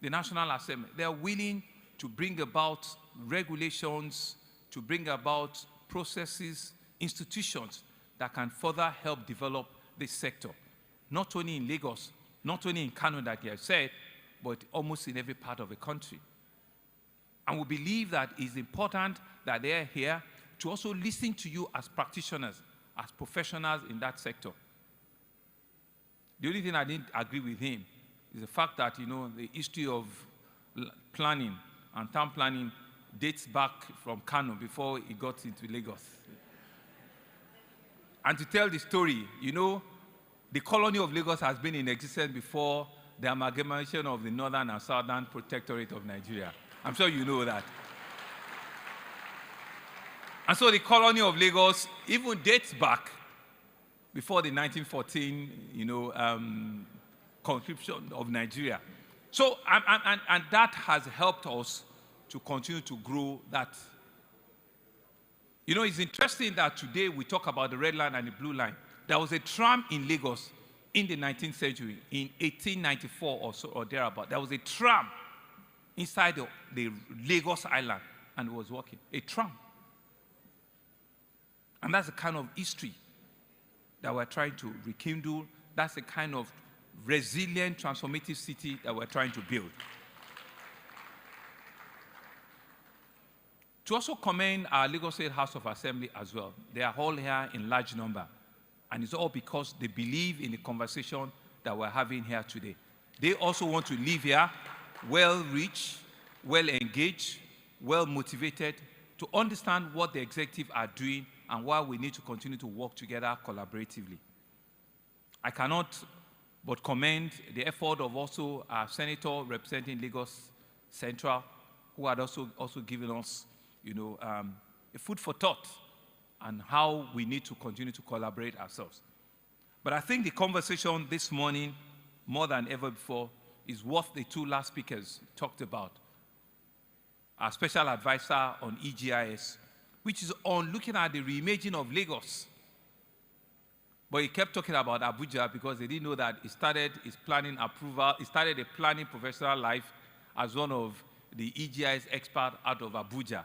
the National Assembly, they are willing to bring about regulations, to bring about processes, institutions that can further help develop this sector, not only in Lagos, not only in Kano, like you have said, but almost in every part of the country. And we believe that it's important that they are here to also listen to you as practitioners, as professionals in that sector. The only thing I didn't agree with him is the fact that, the history of planning and town planning dates back from Kano before he got into Lagos. And to tell the story, the colony of Lagos has been in existence before the amalgamation of the Northern and Southern Protectorate of Nigeria. I'm sure you know that. And so the colony of Lagos even dates back before the 1914, conscription of Nigeria. So, and that has helped us to continue to grow that. You know, it's interesting that today we talk about the red line and the blue line. There was a tram in Lagos in the 19th century, in 1894 or so, or thereabout. There was a tram inside the Lagos Island, and it was working. A tram. And that's the kind of history that we're trying to rekindle. That's the kind of resilient, transformative city that we're trying to build. To also commend our Lagos State House of Assembly as well. They are all here in large number. And it's all because they believe in the conversation that we're having here today. They also want to live here well-reached, well-engaged, well-motivated, to understand what the executive are doing and why we need to continue to work together collaboratively. I cannot but commend the effort of also our senator representing Lagos Central, who had also given us, a food for thought on how we need to continue to collaborate ourselves. But I think the conversation this morning, more than ever before, is what the two last speakers talked about. Our special advisor on EGIS, which is on looking at the reimagining of Lagos. But he kept talking about Abuja because they didn't know that he started his planning approval, he started a planning professional life as one of the EGIS experts out of Abuja.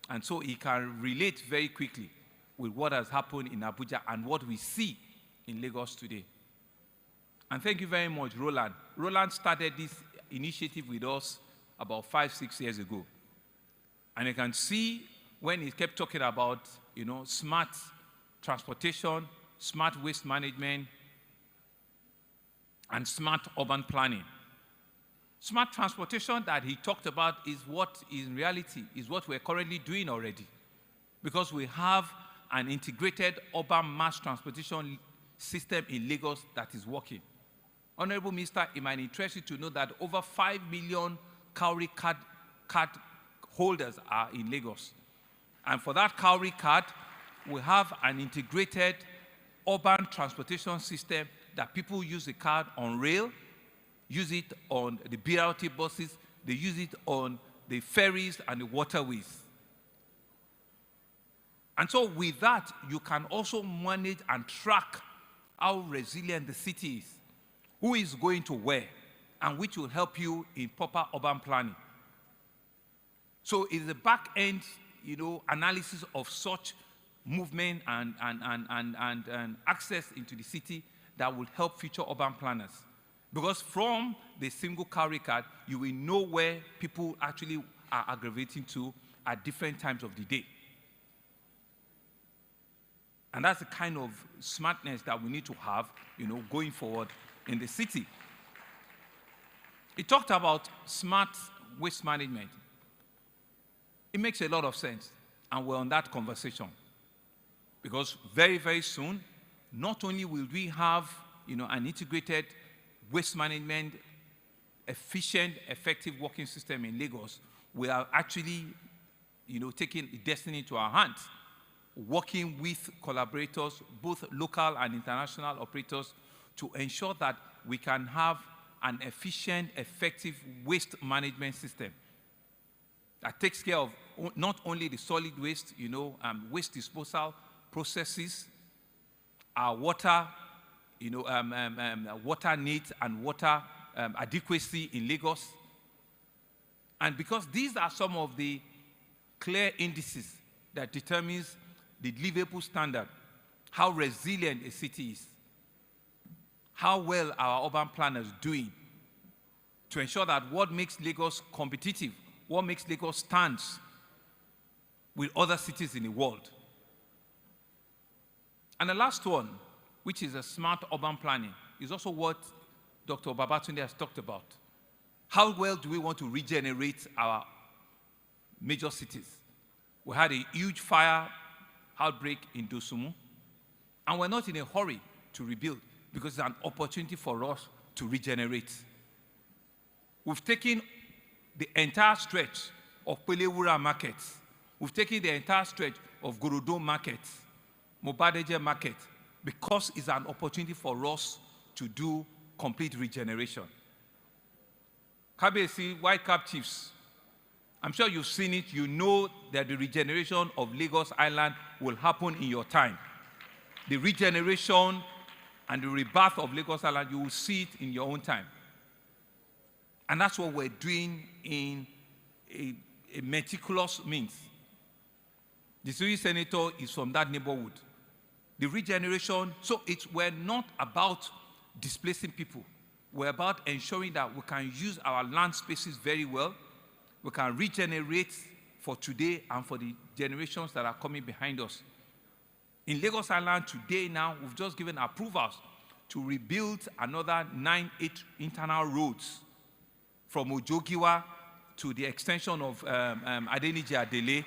And so he can relate very quickly with what has happened in Abuja and what we see in Lagos today. And thank you very much, Roland. Roland started this initiative with us about 5-6 years ago. And you can see when he kept talking about, smart transportation, smart waste management, and smart urban planning. Smart transportation that he talked about is what in reality is what we're currently doing already. Because we have an integrated urban mass transportation system in Lagos that is working. Honorable Minister, it might interest you to know that over 5 million Cowrie card holders are in Lagos. And for that Cowrie card, we have an integrated urban transportation system that people use the card on rail, use it on the BRT buses, they use it on the ferries and the waterways. And so with that, you can also manage and track how resilient the city is, who is going to where, and which will help you in proper urban planning. So it's a back-end, analysis of such movement and access into the city that will help future urban planners. Because from the single Cowrie card, you will know where people actually are aggravating to at different times of the day. And that's the kind of smartness that we need to have, going forward in the city. He talked about smart waste management. It makes a lot of sense, and we're on that conversation. Because very, very soon, not only will we have, an integrated waste management, efficient, effective working system in Lagos, we are actually, taking destiny into our hands, working with collaborators, both local and international operators, to ensure that we can have an efficient, effective waste management system that takes care of not only the solid waste, waste disposal processes, our water, water needs and water adequacy in Lagos. And because these are some of the clear indices that determines the livable standard, how resilient a city is, how well our urban planners doing to ensure that what makes Lagos competitive, what makes Lagos stand with other cities in the world. And the last one, which is a smart urban planning, is also what Dr. Babatunde has talked about. How well do we want to regenerate our major cities? We had a huge fire outbreak in Dosumu, and we're not in a hurry to rebuild because it's an opportunity for us to regenerate. We've taken the entire stretch of Pelewura markets. We've taken the entire stretch of Gorodo market, Mobadeje market, because it's an opportunity for us to do complete regeneration. Kabesi, White Cap Chiefs, I'm sure you've seen it. You know that the regeneration of Lagos Island will happen in your time. The regeneration and the rebirth of Lagos Island, you will see it in your own time. And that's what we're doing in a meticulous means. The city senator is from that neighborhood. The regeneration, so we're not about displacing people. We're about ensuring that we can use our land spaces very well. We can regenerate for today and for the generations that are coming behind us. In Lagos Island today now, we've just given approvals to rebuild another 8 internal roads from Ojogiwa to the extension of Adeniji Adele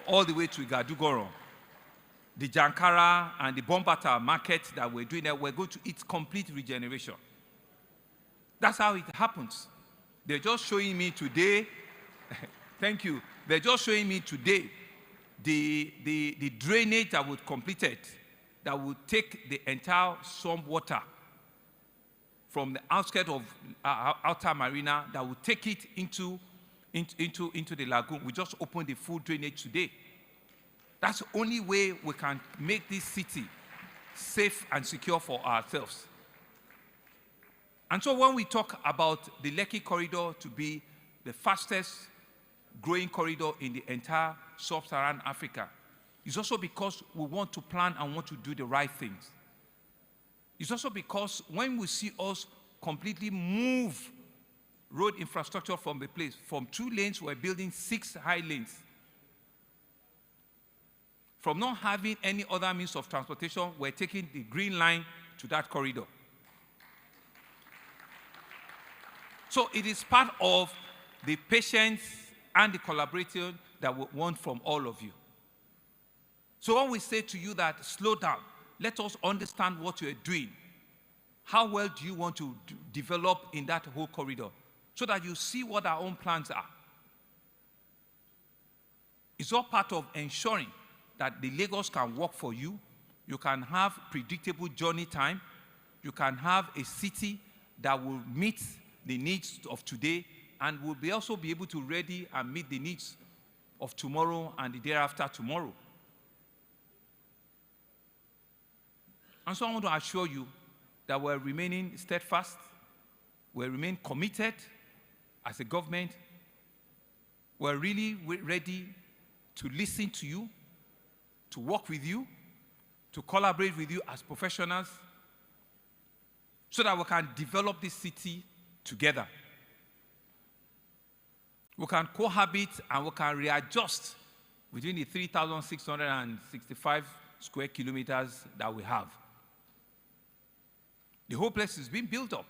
all the way to Igadugoron. The Jankara and the Bombata market that we're doing there, we're going to its complete regeneration. That's how it happens. They're just showing me today, thank you, they're just showing me today the drainage that would completed, that would take the entire swamp water from the outskirts of outer marina, that would take it into the lagoon. We just opened the full drainage today. That's the only way we can make this city safe and secure for ourselves. And so when we talk about the Lekki corridor to be the fastest growing corridor in the entire sub-Saharan Africa, it's also because we want to plan and want to do the right things. It's also because when we see us completely move road infrastructure from the place, from 2 lanes, we're building 6 high lanes. From not having any other means of transportation, we're taking the green line to that corridor. So it is part of the patience and the collaboration that we want from all of you. So when we say to you that slow down, let us understand what you're doing. How well do you want to develop in that whole corridor so that you see what our own plans are? It's all part of ensuring that the Lagos can work for you. You can have predictable journey time. You can have a city that will meet the needs of today and will also be able to ready and meet the needs of tomorrow and the day after tomorrow. And so I want to assure you that we're remaining steadfast, we remain committed as a government, we're really ready to listen to you, to work with you, to collaborate with you as professionals, so that we can develop this city together. We can cohabit and we can readjust within the 3,665 square kilometers that we have. The whole place is being built up.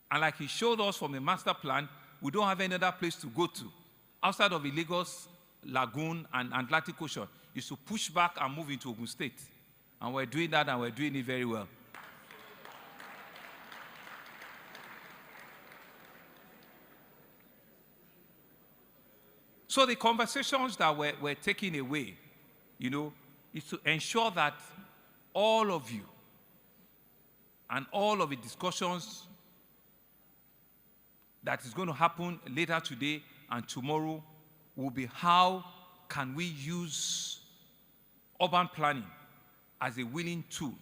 And like he showed us from the master plan, we don't have any other place to go to outside of the Lagos Lagoon and Atlantic Ocean. Is to push back and move into Ogun State. And we're doing that and we're doing it very well. So the conversations that we're taking away, is to ensure that all of you and all of the discussions that is going to happen later today and tomorrow will be how can we use urban planning as a willing tool,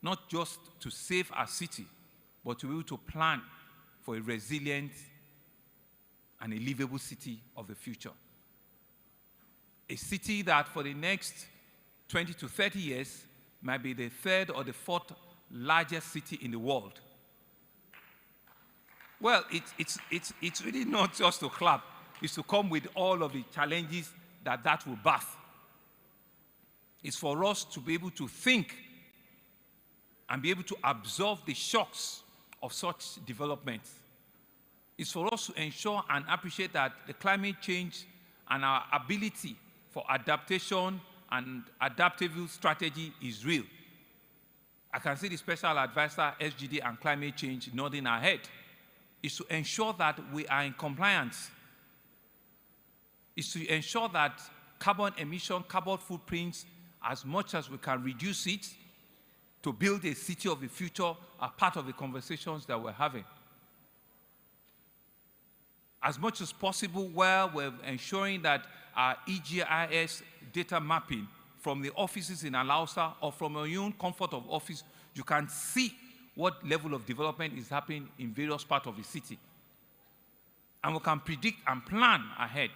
not just to save our city, but to be able to plan for a resilient and a livable city of the future. A city that for the next 20 to 30 years might be the 3rd or the 4th largest city in the world. Well, it's really not just to clap, it's to come with all of the challenges that will birth. It's for us to be able to think and be able to absorb the shocks of such developments. It's for us to ensure and appreciate that the climate change and our ability for adaptation and adaptable strategy is real. I can see the Special Advisor, SGD, and climate change nodding her head. It's to ensure that we are in compliance. It's to ensure that carbon emission, carbon footprints as much as we can reduce it to build a city of the future are part of the conversations that we're having. As much as possible, where we're ensuring that our EGIS data mapping from the offices in Alausa or from your own comfort of office, you can see what level of development is happening in various parts of the city. And we can predict and plan ahead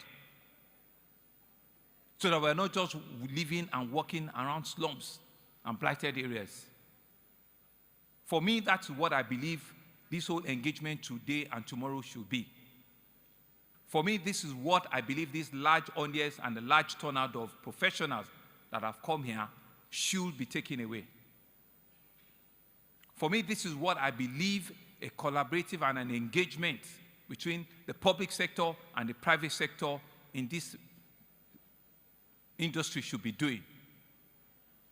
so that we're not just living and working around slums and blighted areas. For me, that's what I believe this whole engagement today and tomorrow should be. For me, this is what I believe this large audience and the large turnout of professionals that have come here should be taken away. For me, this is what I believe a collaborative and an engagement between the public sector and the private sector in this industry should be doing.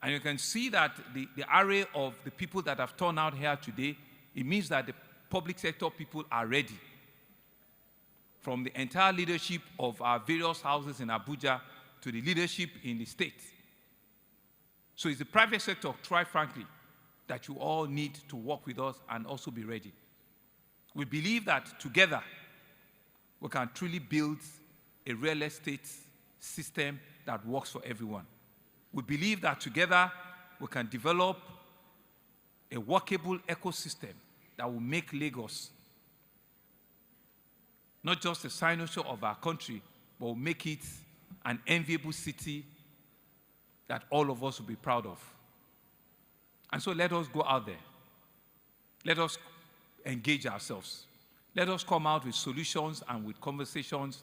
And you can see that the array of the people that have turned out here today, it means that the public sector people are ready. From the entire leadership of our various houses in Abuja to the leadership in the state. So it's the private sector, quite frankly, that you all need to work with us and also be ready. We believe that together we can truly build a real estate system that works for everyone. We believe that together we can develop a workable ecosystem that will make Lagos not just a signature of our country, but will make it an enviable city that all of us will be proud of. And so let us go out there. Let us engage ourselves. Let us come out with solutions and with conversations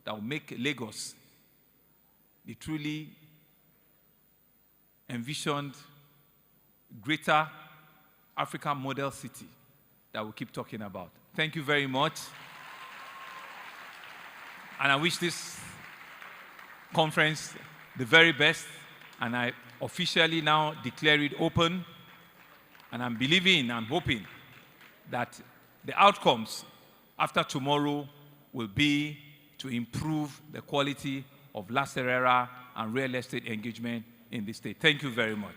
that will make Lagos the truly envisioned greater African model city that we keep talking about. Thank you very much. And I wish this conference the very best, and I officially now declare it open. And I'm believing, I'm hoping that the outcomes after tomorrow will be to improve the quality of Lacerera and real estate engagement in the state. Thank you very much.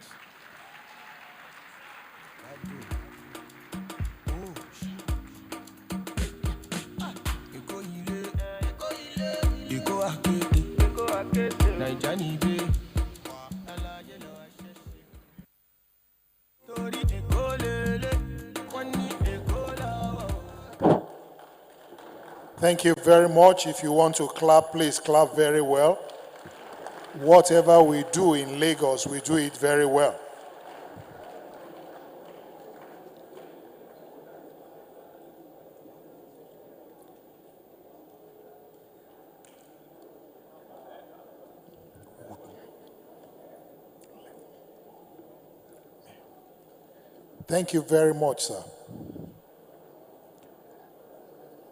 Thank you very much. If you want to clap, please clap very well. Whatever we do in Lagos, we do it very well. Thank you very much, sir.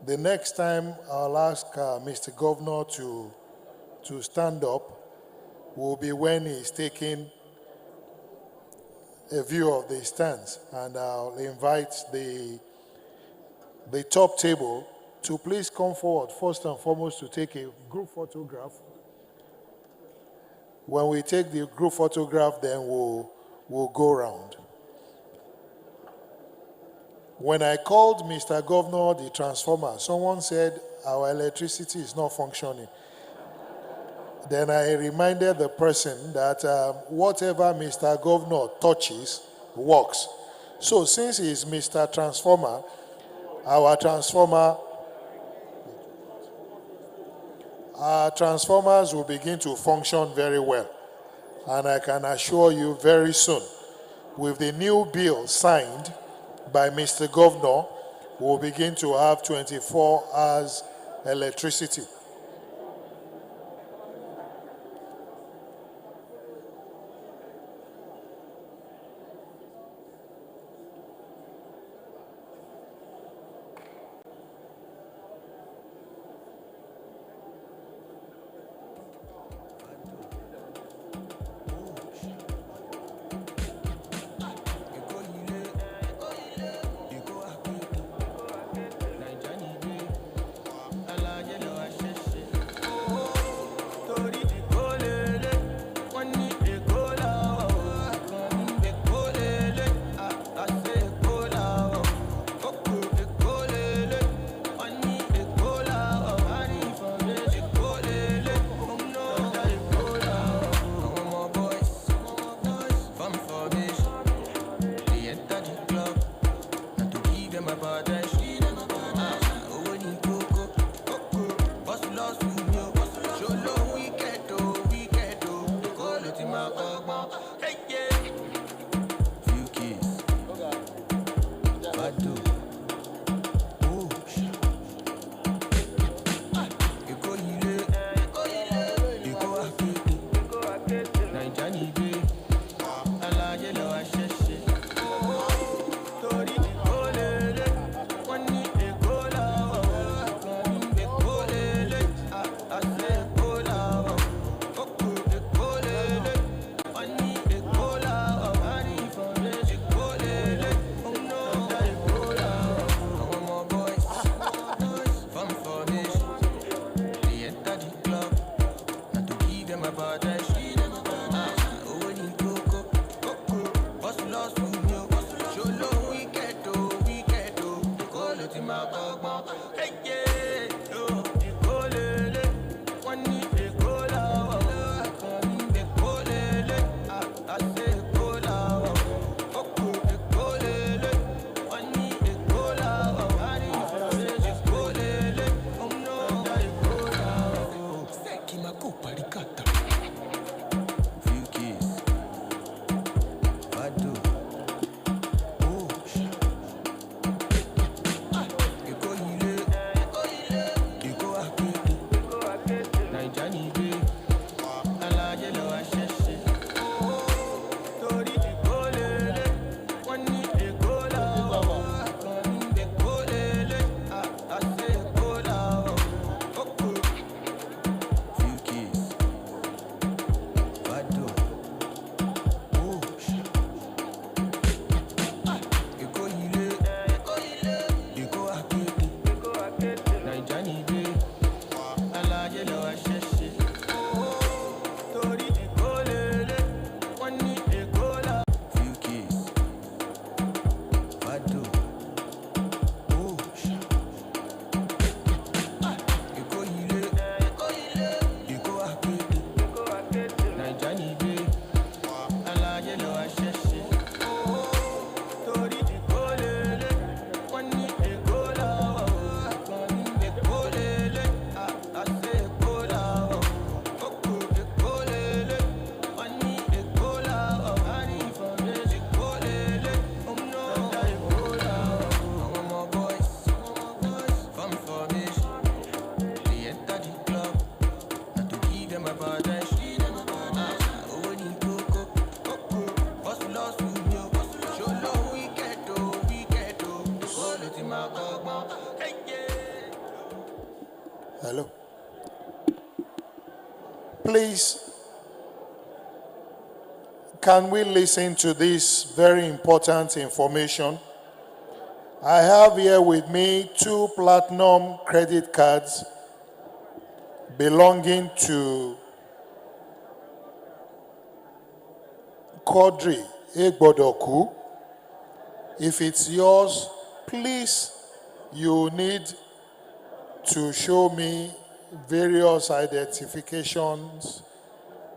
The next time I'll ask Mr. Governor to stand up will be when he's taking a view of the stands, and I'll invite the top table to please come forward first and foremost to take a group photograph. When we take the group photograph, then we'll go around. When I called Mr. Governor the transformer, someone said our electricity is not functioning. Then I reminded the person that whatever Mr. Governor touches works. So since he is Mr. Transformer, our transformers will begin to function very well. And I can assure you very soon, with the new bill signed by Mr. Governor, we'll begin to have 24 hours electricity. Hello. Please, can we listen to this very important information? I have here with me 2 platinum credit cards belonging to Quadri Egbodoku. If it's yours, please, you need to show me various identifications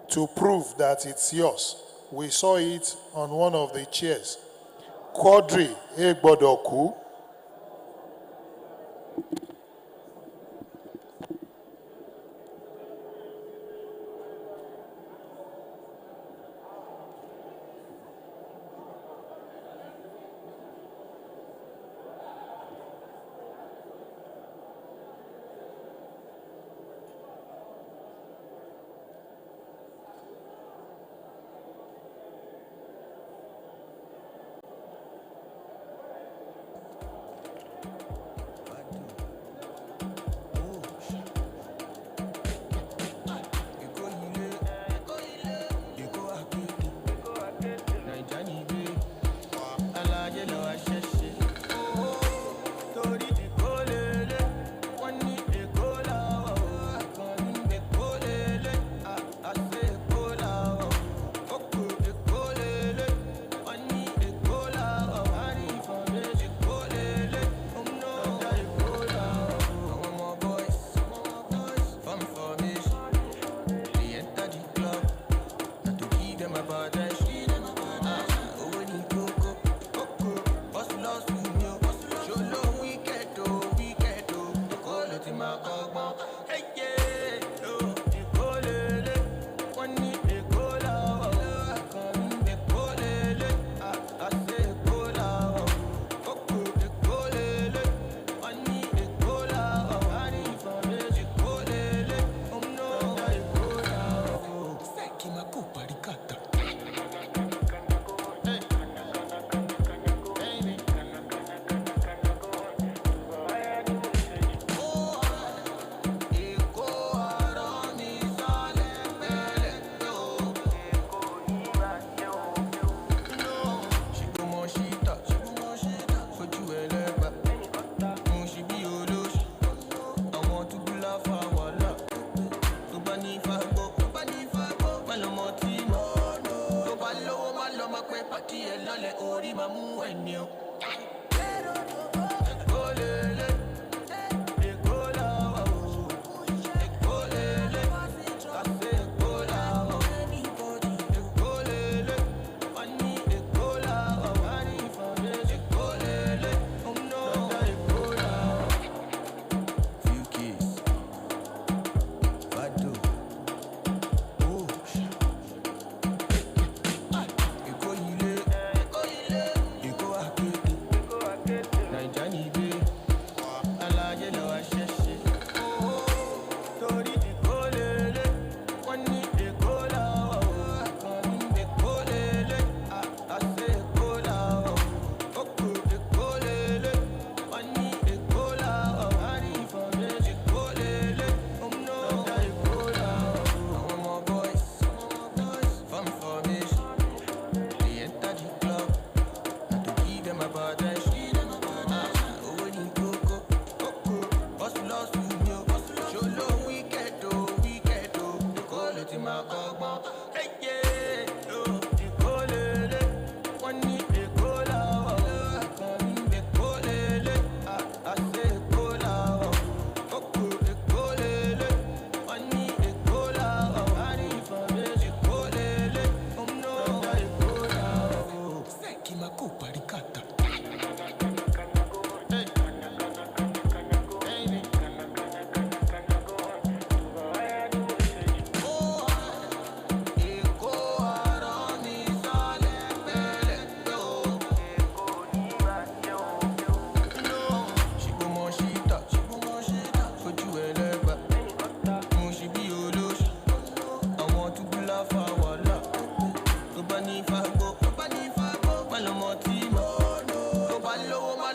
to prove that it's yours. We saw it on one of the chairs. Quadri Egbodoku.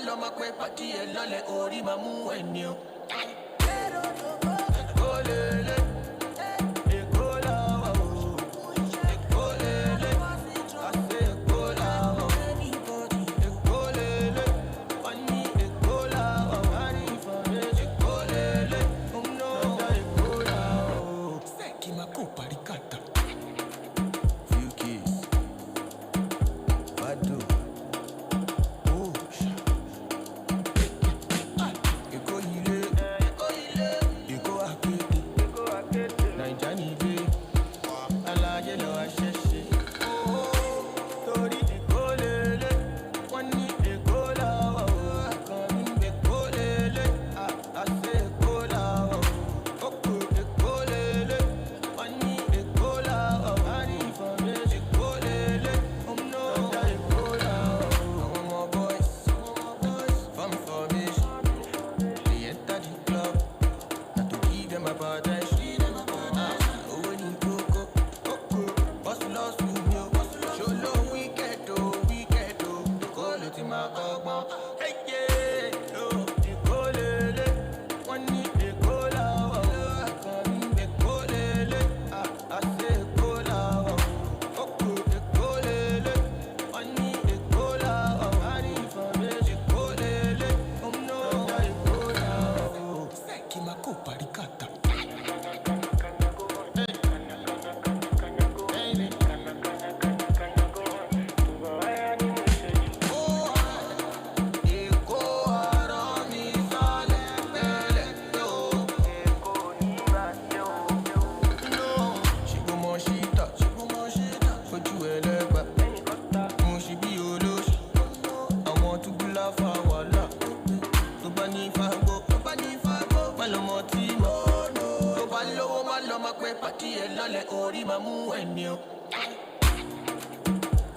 lọ́mọ pé pàtí ẹ̀ lọ́lẹ̀ orí máa mú ẹni o.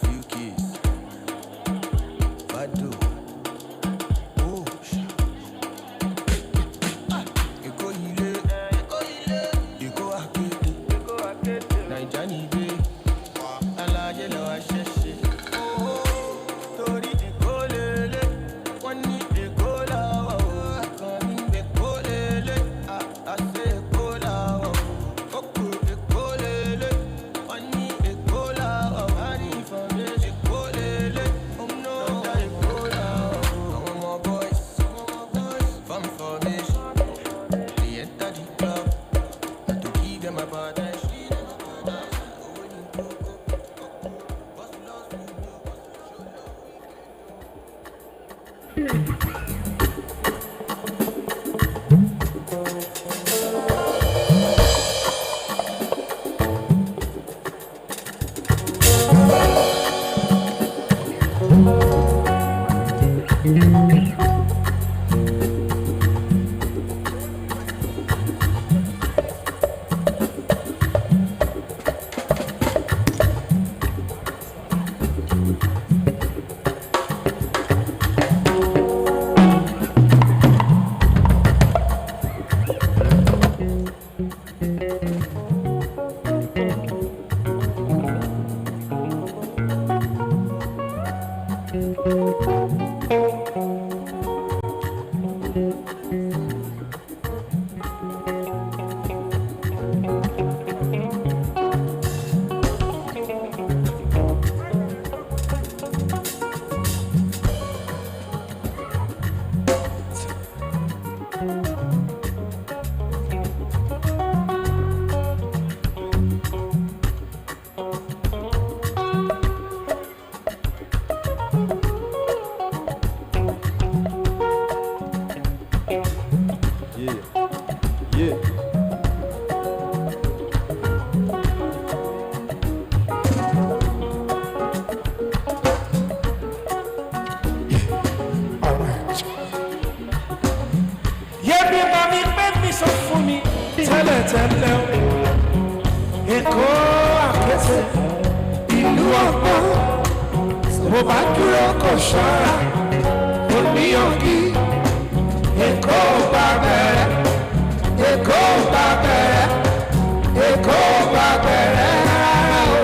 Few keys, Badu, oh, Eko ile, Eko akete, Naija ni gbe, alaje lọ aṣẹṣe. Torí Eko lele, wọ́n ní Eko làwà o, àkànní Eko lele, àṣẹ Eko làwà o, òkú Eko lele, wọ́n ní Eko làwà o, àrí ìfọ̀mẹ́sì Eko lele, ọmọ Eko làwà o. Àwọn ọmọ boys, farm formation, they enter the club, and to give them a bad eye. tẹ́lẹ̀ o. Èkó àkété ìlú ọgbọ́n. Mo bá dúró kò ṣọ́ra. Oníyanjú Èkó bá bẹ̀rẹ̀. Èkó bá bẹ̀rẹ̀. Èkó bá bẹ̀rẹ̀ rárá o.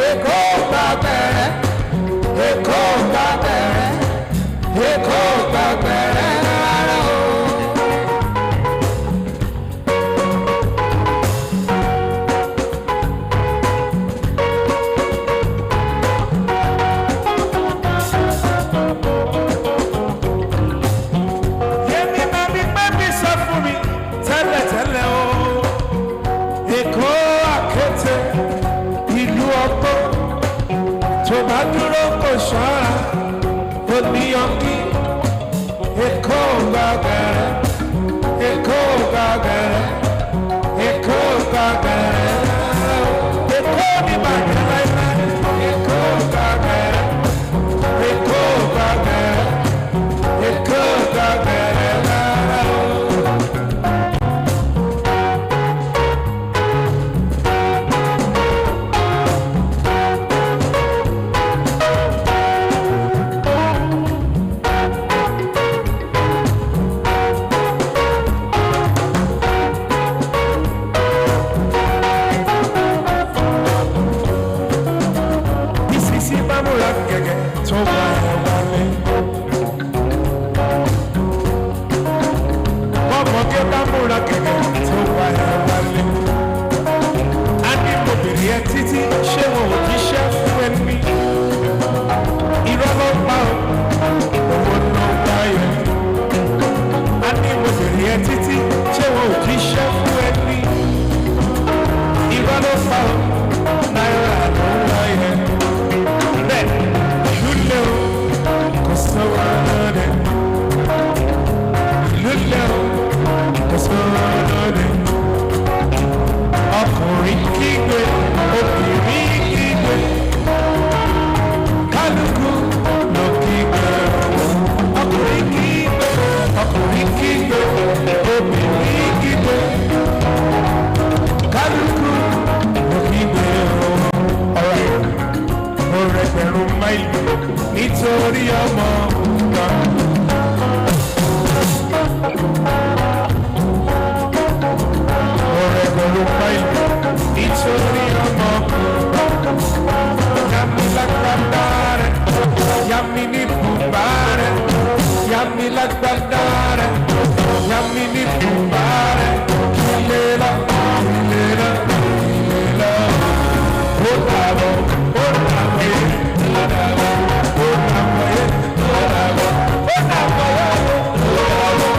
Èkó bá bẹ̀rẹ̀. Èkó bá bẹ̀rẹ̀. Èkó bá bẹ̀rẹ̀ rárá o. tó wá ẹ wálé. Bọ́mọdé bá múra gẹ́gẹ́ tó wá ẹ wálé. A ní mo bèrè ẹ títí ṣé wọn ò jíṣẹ́ fún ẹni. Irọ́ ló pa ọ́, owó ló wá yẹ. A ní mo bèrè ẹ títí ṣé wọn ò jíṣẹ́ fún ẹni. Irọ́ ló pa ọ́, náírà ló wá yẹ. Bẹ́ẹ̀ ìlú lé o, kò sówó lóde. Ìlú lé o, kò sówó lóde. Ọkùnrin kígbe, obìnrin kígbe. Kálukú ló kígbe. Ọkùnrin kígbe, obìnrin kígbe. Kálukú ló kígbe. Ọ̀rẹ́ mo rẹgbẹ̀rún máìlì nítorí ọmọ kan. Mo rẹgbẹ̀rún máìlì nítorí ọmọ kan. Yàmi lágbàdá rẹ̀, yàmi ní bùbá rẹ̀, yàmi lágbàdá rẹ̀, yàmi ní bùbá rẹ̀. Ilé lọ, ilé lọ, ilé lọ. Ó dàbọ̀, ó dàbọ̀ yé, ó dàbọ̀, ó dàbọ̀ yé, ó dàbọ̀, ó dàbọ̀ yé, ó dàbọ̀,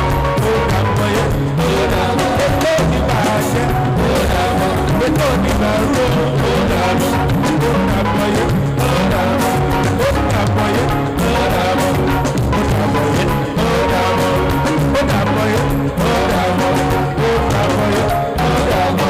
ó dàbọ̀ yé, ó dàbọ̀. Ètò ìbàjẹ́, ó dàbọ̀, ètò ìbàrú, ó dàbọ̀, ó dàbọ̀ yé, ó dàbọ̀, ó dàbọ̀ yé, ó dàbọ̀, ó dàbọ̀ yé, ó dàbọ̀, ó dàbọ̀ yé, ó dàbọ̀, ó dàbọ̀ yé, ó dàbọ̀.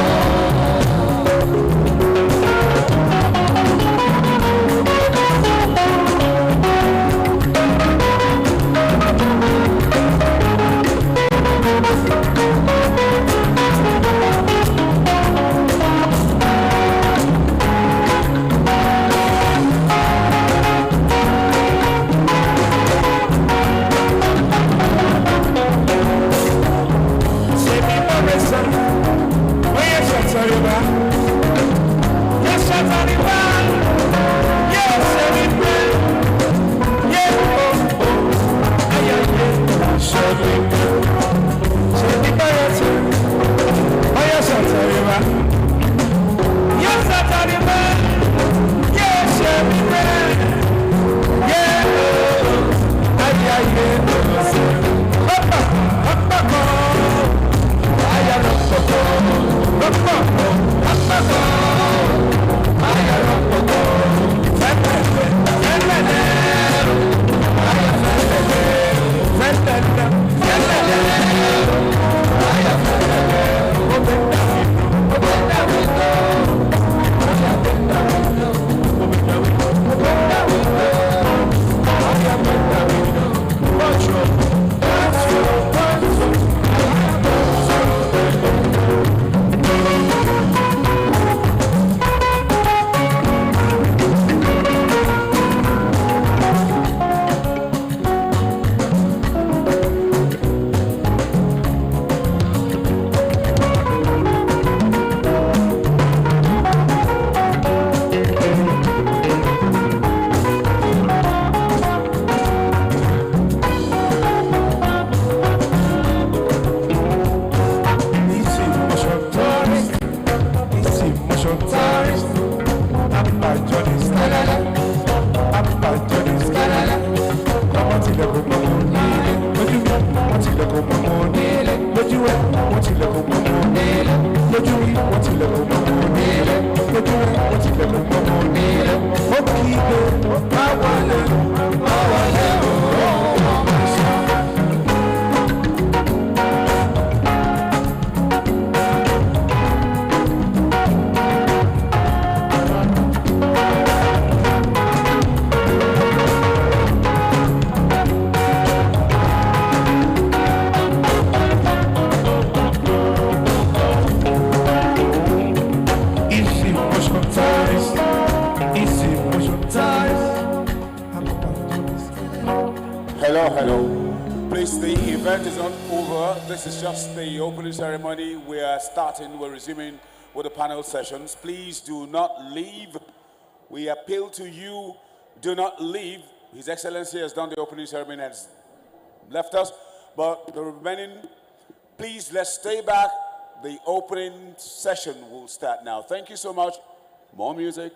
Hello. Please, the event is not over. This is just the opening ceremony. We are starting, we're resuming with the panel sessions. Please do not leave. We appeal to you, do not leave. His Excellency has done the opening ceremony and has left us, but the remaining, please let's stay back. The opening session will start now. Thank you so much. More music.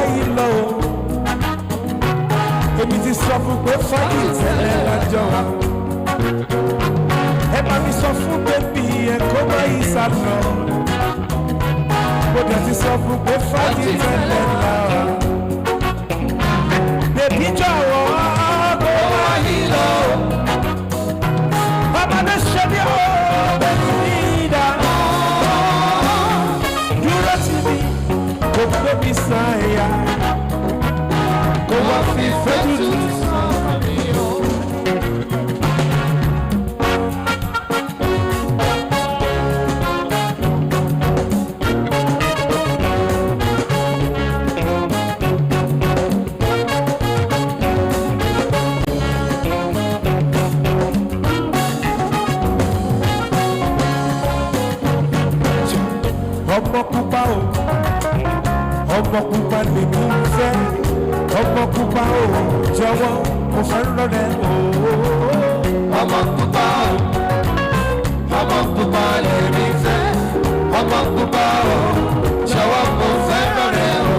báyìí lọ o. Èmi ti sọ fún pé fáyì tẹ́lẹ̀ lájọ wa. Ẹ bá mi sọ fún bébí ẹ kó má yí sá lọ. Mo dẹ̀ ti sọ fún pé fáyì tẹ́lẹ̀ lá wa. Bébí jọ̀wọ́ kó má yí lọ. Bàbá mi ṣe bí ó bẹ̀rù ní ìdá. Dúró tì mí, kò gbé mi sáyà. Kò wá fi fẹ́ dúdú sọ̀rọ̀ mi o. Ọmọ pupa o, ọmọ pupa lèmi ń fẹ́. Ọmọ pupa o, jọ̀wọ́ mo fẹ́ lọ́lẹ̀ o. Ọmọ pupa o, ọmọ pupa lèmi fẹ́. Ọmọ pupa o, jọ̀wọ́ mo fẹ́ lọ́lẹ̀ o.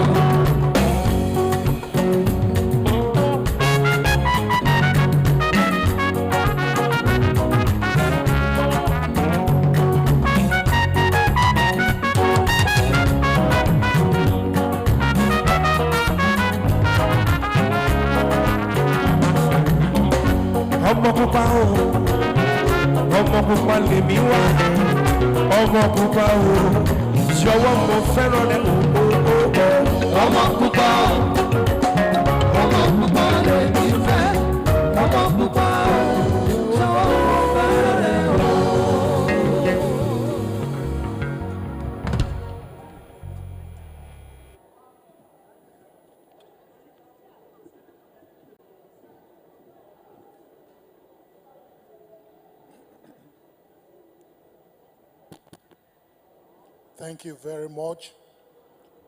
Ọmọ pupa o, ọmọ pupa lèmi wá. Ọmọ pupa o, jọ̀wọ́ mo fẹ́ràn rẹ o. Ọmọ pupa o, ọmọ pupa lèmi fẹ́. Ọmọ pupa o, jọ̀wọ́ mo fẹ́ràn rẹ o. Thank you very much.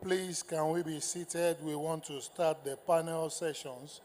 Please, can we be seated? We want to start the panel sessions.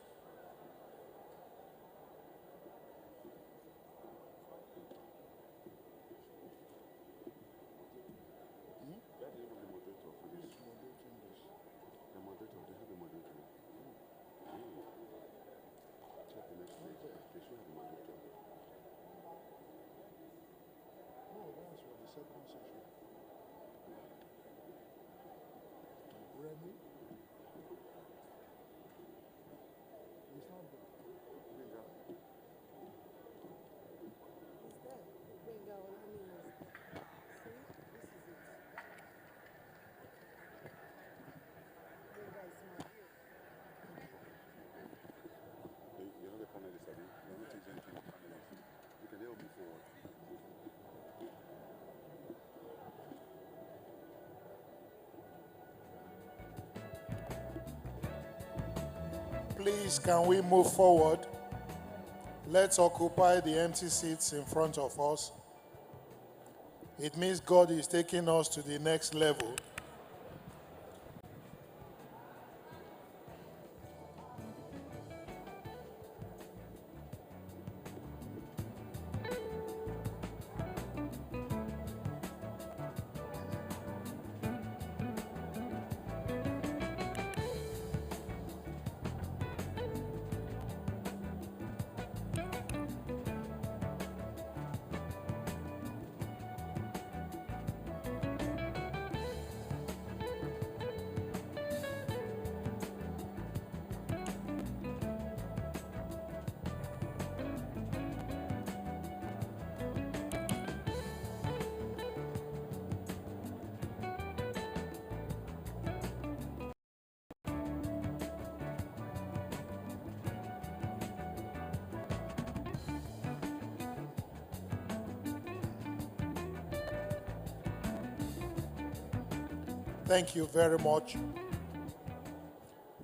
Please, can we move forward? Let's occupy the empty seats in front of us. It means God is taking us to the next level. Thank you very much.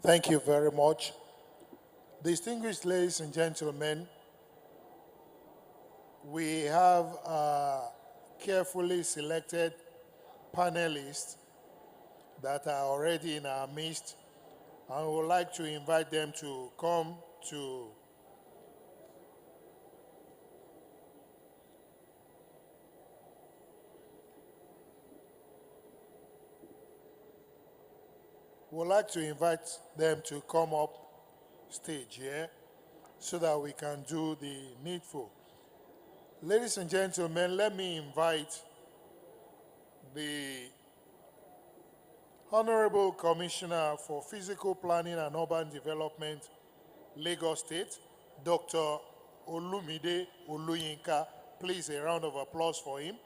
Thank you very much. Distinguished ladies and gentlemen, we have carefully selected panelists that are already in our midst, and we would like to invite them to come to Would like to invite them to come up stage here so that we can do the needful. Ladies and gentlemen, let me invite the Honorable Commissioner for Physical Planning and Urban Development, Lagos State, Dr. Olumide Oluyinka. Please, a round of applause for him.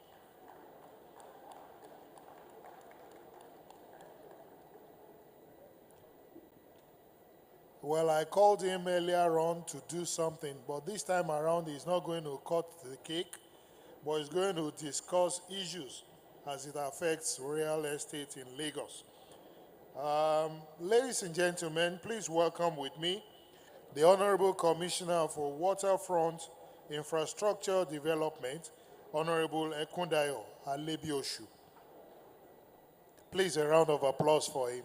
Well, I called him earlier on to do something, but this time around he's not going to cut the cake, but he's going to discuss issues as it affects real estate in Lagos. Ladies and gentlemen, please welcome with me the Honorable Commissioner for Waterfront Infrastructure Development, Honorable Ekundayo Alebioshu. Please, a round of applause for him.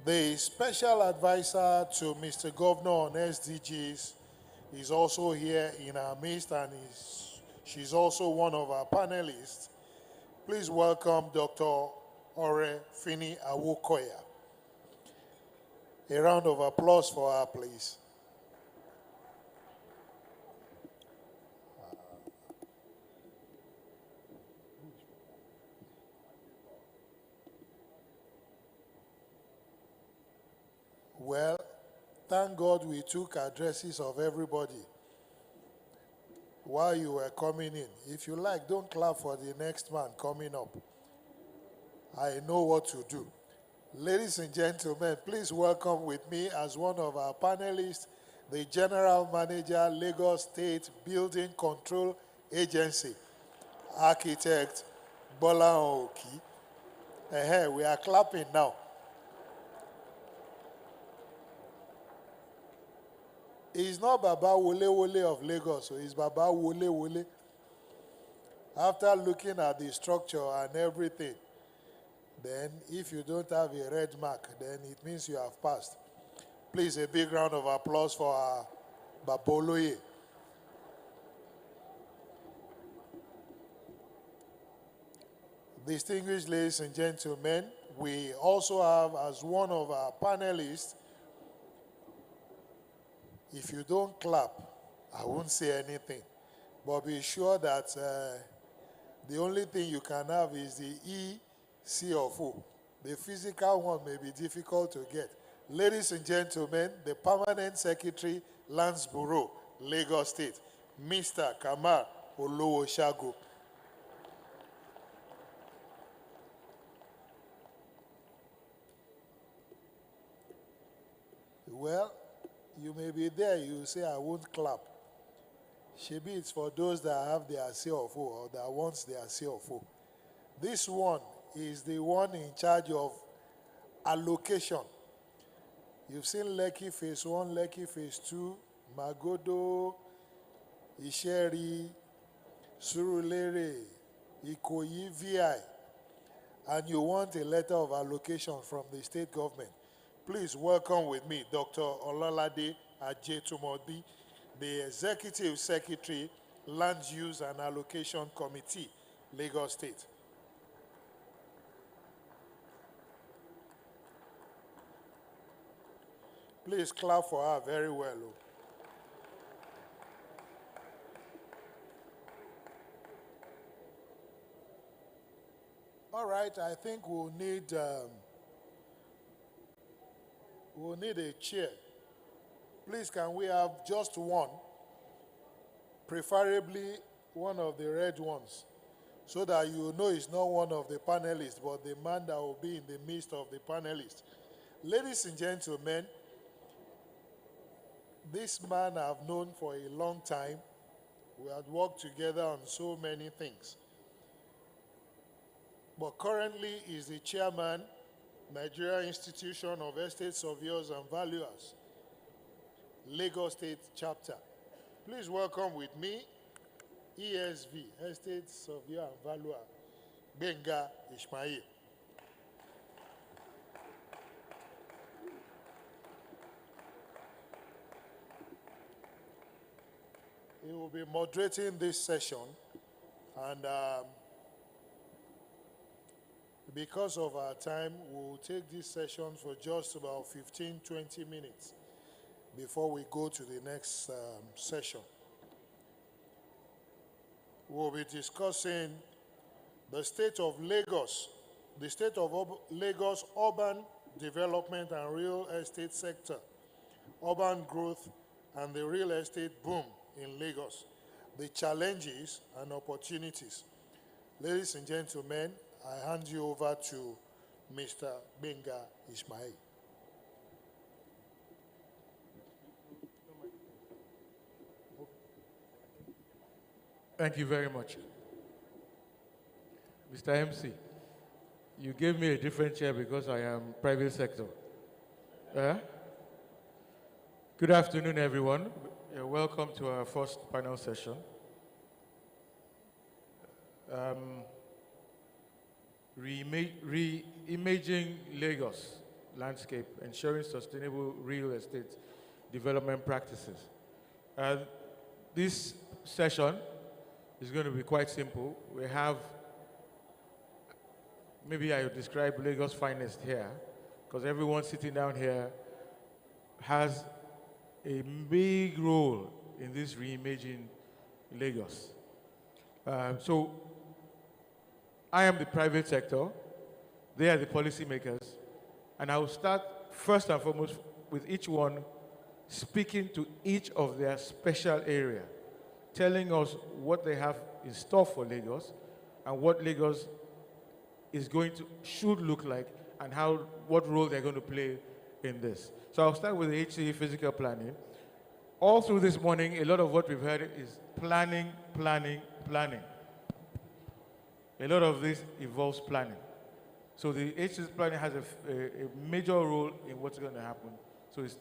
The Special Advisor to Mr. Governor on SDGs is also here in our midst, and she's also one of our panelists. Please welcome Dr. Ore Fini Awokoya. A round of applause for her, please. Well, thank God we took addresses of everybody while you were coming in. If you like, don't clap for the next man coming up. I know what to do. Ladies and gentlemen, please welcome with me as one of our panelists, the General Manager, Lagos State Building Control Agency, Architect Bola Oki. We are clapping now. He's not Baba Wole Wole of Lagos, so he's Baba Wole Wole. After looking at the structure and everything, then if you don't have a red mark, then it means you have passed. Please, a big round of applause for our Baboloye. Distinguished ladies and gentlemen, we also have as one of our panelists. If you don't clap, I won't say anything. But be sure that the only thing you can have is the E, C of O. The physical one may be difficult to get. Ladies and gentlemen, the Permanent Secretary, Lands Bureau, Lagos State, Mr. Kamal Olowoshago. Well, you may be there, you say, I won't clap. Maybe it's for those that have their CFO or that wants their CFO. This one is the one in charge of allocation. You've seen Lekki Phase 1, Lekki Phase 2, Magodo, Isheri, Surulere, Ikoyi, VI, and you want a letter of allocation from the state government. Please welcome with me Dr. Olalade Ajetumobi, the Executive Secretary, Land Use and Allocation Committee, Lagos State. Please clap for her very well. All right, I think we'll need a chair. Please, can we have just one? Preferably one of the red ones, so that you know it's not one of the panelists, but the man that will be in the midst of the panelists. Ladies and gentlemen, this man I've known for a long time. We had worked together on so many things. But currently is the chairman, Nigeria Institution of Estate Surveyors and Valuers, Lagos State Chapter. Please welcome with me ESV, Estate Surveyor and Valuer, Benga Ishmael. He will be moderating this session, and Because of our time, we'll take this session for just about 15-20 minutes before we go to the next session. We'll be discussing the state of Lagos, Lagos urban development and real estate sector, urban growth and the real estate boom in Lagos, the challenges and opportunities. Ladies and gentlemen, I hand you over to Mr. Benga Ismail. Thank you very much. Mr. MC, you gave me a different chair because I am private sector. Good afternoon, everyone. Welcome to our first panel session. Reimaging Lagos landscape, ensuring sustainable real estate development practices. This session is going to be quite simple. We have, maybe I would describe Lagos finest here, because everyone sitting down here has a big role in this reimaging Lagos. So I am the private sector, they are the policymakers, and I will start first and foremost with each one speaking to each of their special area, telling us what they have in store for Lagos and what Lagos is should look like and what role they're going to play in this. So I'll start with the HCE physical planning. All through this morning, a lot of what we've heard is planning, planning, planning. A lot of this involves planning. So the HCE planning has a major role in what's going to happen. So it's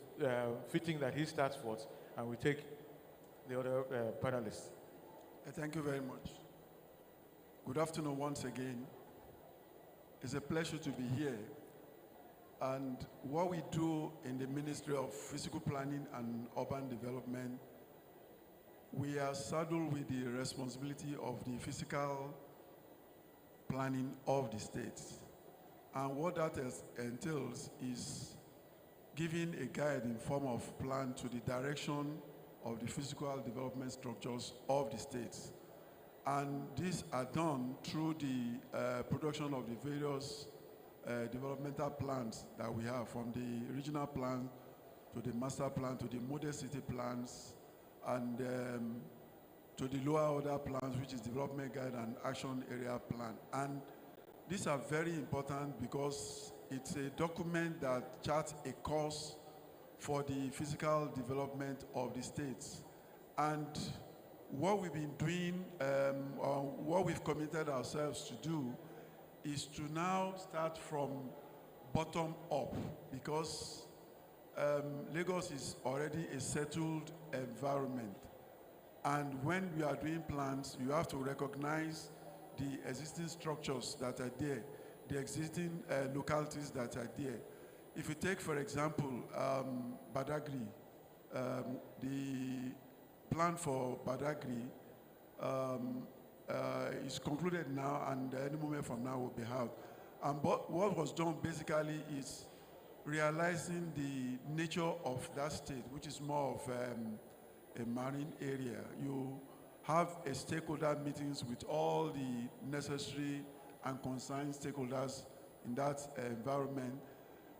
fitting that he starts first and we take the other panelists. Thank you very much. Good afternoon once again. It's a pleasure to be here. And what we do in the Ministry of Physical Planning and Urban Development, we are saddled with the responsibility of the physical planning of the states. And what that entails is giving a guide in form of plan to the direction of the physical development structures of the states. And these are done through the production of the various developmental plans that we have, from the regional plan to the master plan to the model city plans and to the lower order plans, which is development guide and action area plan. And these are very important because it's a document that charts a course for the physical development of the states. And what we've been doing, or what we've committed ourselves to do, is to now start from bottom up, because Lagos is already a settled environment. And when we are doing plans, you have to recognize the existing structures that are there, the existing localities that are there. If you take, for example, Badagry, the plan for Badagry is concluded now, and any moment from now will be held. And what was done basically is realizing the nature of that state, which is more of a marine area. You have a stakeholder meetings with all the necessary and concerned stakeholders in that environment.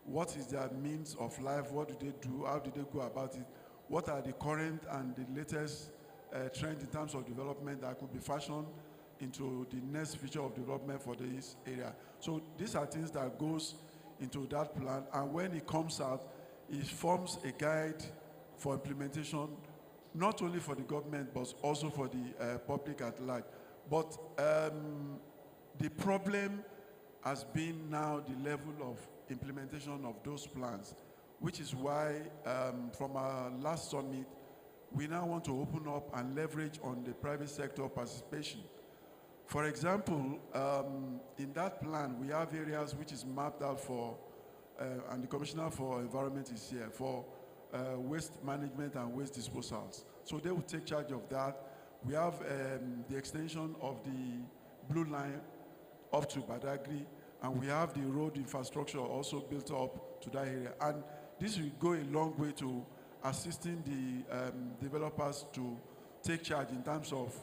What is their means of life? What do they do? How do they go about it? What are the current and the latest trend in terms of development that could be fashioned into the next feature of development for this area? So these are things that goes into that plan, and when it comes out, it forms a guide for implementation, not only for the government, but also for the public at large. But the problem has been now the level of implementation of those plans, which is why from our last summit, we now want to open up and leverage on the private sector participation. For example, in that plan, we have areas which is mapped out for, and the Commissioner for Environment is here, for waste management and waste disposals. So they will take charge of that. We have the extension of the blue line up to Badagry, and we have the road infrastructure also built up to that area. And this will go a long way to assisting the developers to take charge in terms of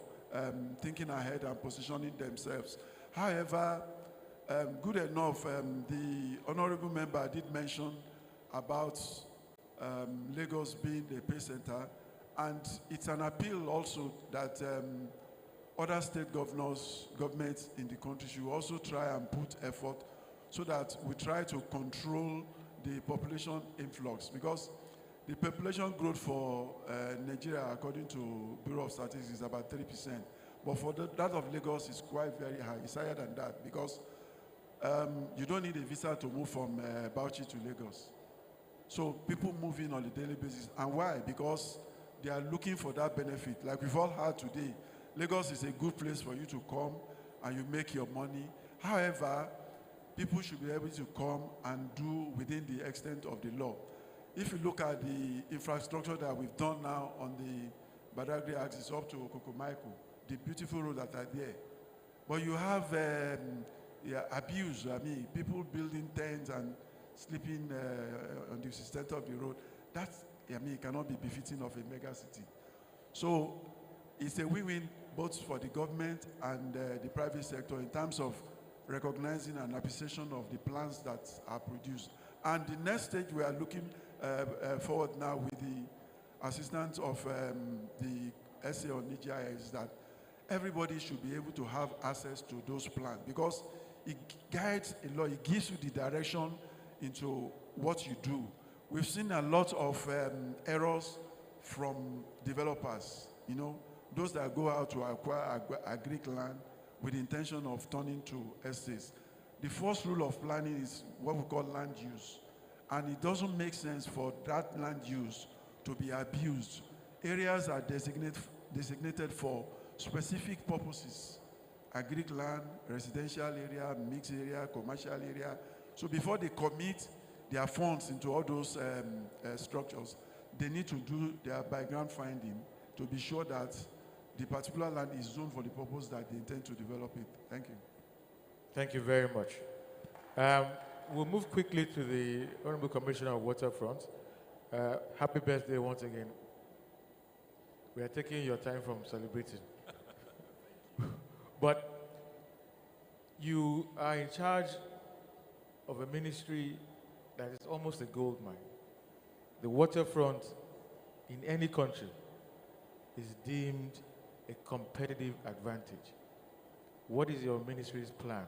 thinking ahead and positioning themselves. However, good enough, the honorable member did mention about Lagos being the pay center, and it's an appeal also that other state governments in the country should also try and put effort so that we try to control the population influx, because the population growth for Nigeria, according to Bureau of Statistics, is about 3%. But for that of Lagos, is quite very high. It's higher than that, because you don't need a visa to move from Bauchi to Lagos. So people move in on a daily basis. And why? Because they are looking for that benefit. Like we've all heard today, Lagos is a good place for you to come and you make your money. However, people should be able to come and do within the extent of the law. If you look at the infrastructure that we've done now on the Badagry axis up to Kokomaiko, the beautiful roads that are there, but you have abuse. I mean, people building tents and sleeping on the center of the road. That, I mean, cannot be befitting of a mega city. So it's a win-win both for the government and the private sector in terms of recognizing and appreciation of the plans that are produced. And the next stage we are looking forward now with the assistance of the SA on EGI is that everybody should be able to have access to those plans, because it guides a lot, it gives you the direction into what you do. We've seen a lot of errors from developers, you know, those that go out to acquire agric land with the intention of turning to estates. The first rule of planning is what we call land use. And it doesn't make sense for that land use to be abused. Areas are designated for specific purposes. Agric land, residential area, mixed area, commercial area. So before they commit their funds into all those structures, they need to do their background finding to be sure that the particular land is zoned for the purpose that they intend to develop it. Thank you. Thank you very much. We'll move quickly to the Honorable Commissioner of Waterfront. Happy birthday once again. We are taking your time from celebrating. But you are in charge of a ministry that is almost a gold mine. The waterfront in any country is deemed a competitive advantage. What is your ministry's plan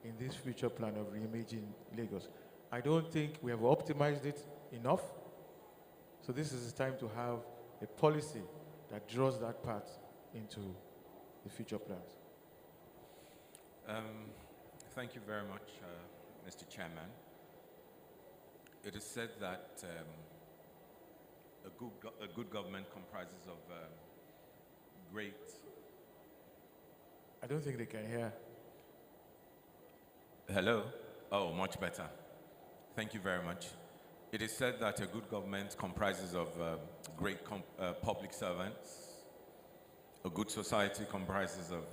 in this future plan of reimagining Lagos? I don't think we have optimized it enough. So this is the time to have a policy that draws that path into the future plans. Thank you very much, Mr. Chairman. It is said that a good government comprises of great... I don't think they can hear. Hello? Oh, much better. Thank you very much. It is said that a good government comprises of great public servants. A good society comprises of,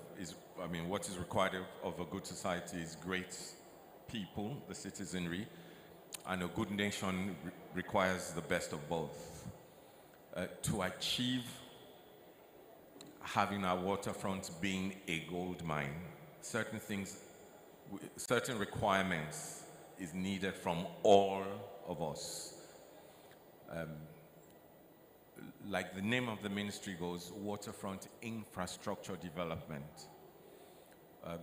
what is required of a good society is great people, the citizenry, and a good nation requires the best of both. To achieve having our waterfront being a gold mine, certain requirements is needed from all of us. Like the name of the ministry goes, waterfront infrastructure development.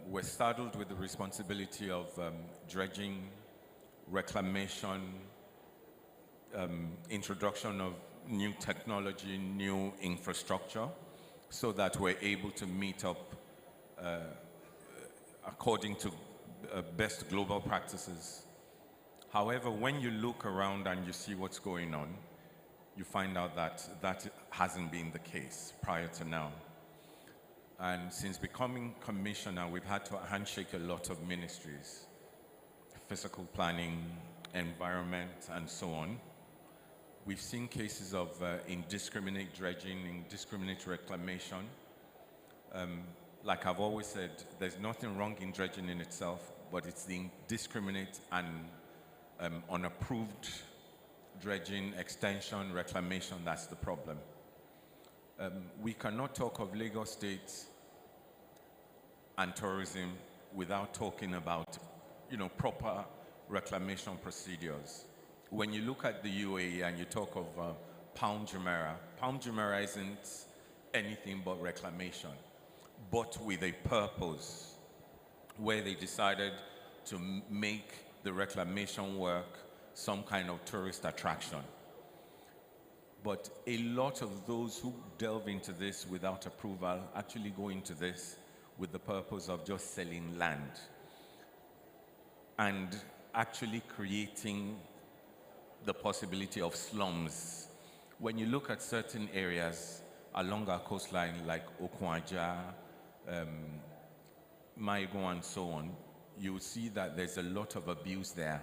We're saddled with the responsibility of dredging, reclamation, introduction of new technology, new infrastructure, so that we're able to meet up according to best global practices. However, when you look around and you see what's going on, you find out that that hasn't been the case prior to now. And since becoming commissioner, we've had to handshake a lot of ministries, physical planning, environment, and so on. We've seen cases of indiscriminate dredging, indiscriminate reclamation. Like I've always said, there's nothing wrong in dredging in itself, but it's the indiscriminate and unapproved dredging, extension, reclamation that's the problem. We cannot talk of Lagos State and tourism without talking about, proper reclamation procedures. When you look at the UAE and you talk of Palm Jumeirah isn't anything but reclamation, but with a purpose, where they decided to make the reclamation work some kind of tourist attraction. But a lot of those who delve into this without approval actually go into this with the purpose of just selling land and actually creating the possibility of slums. When you look at certain areas along our coastline like Okwaja, Maigo and so on, you see that there's a lot of abuse there.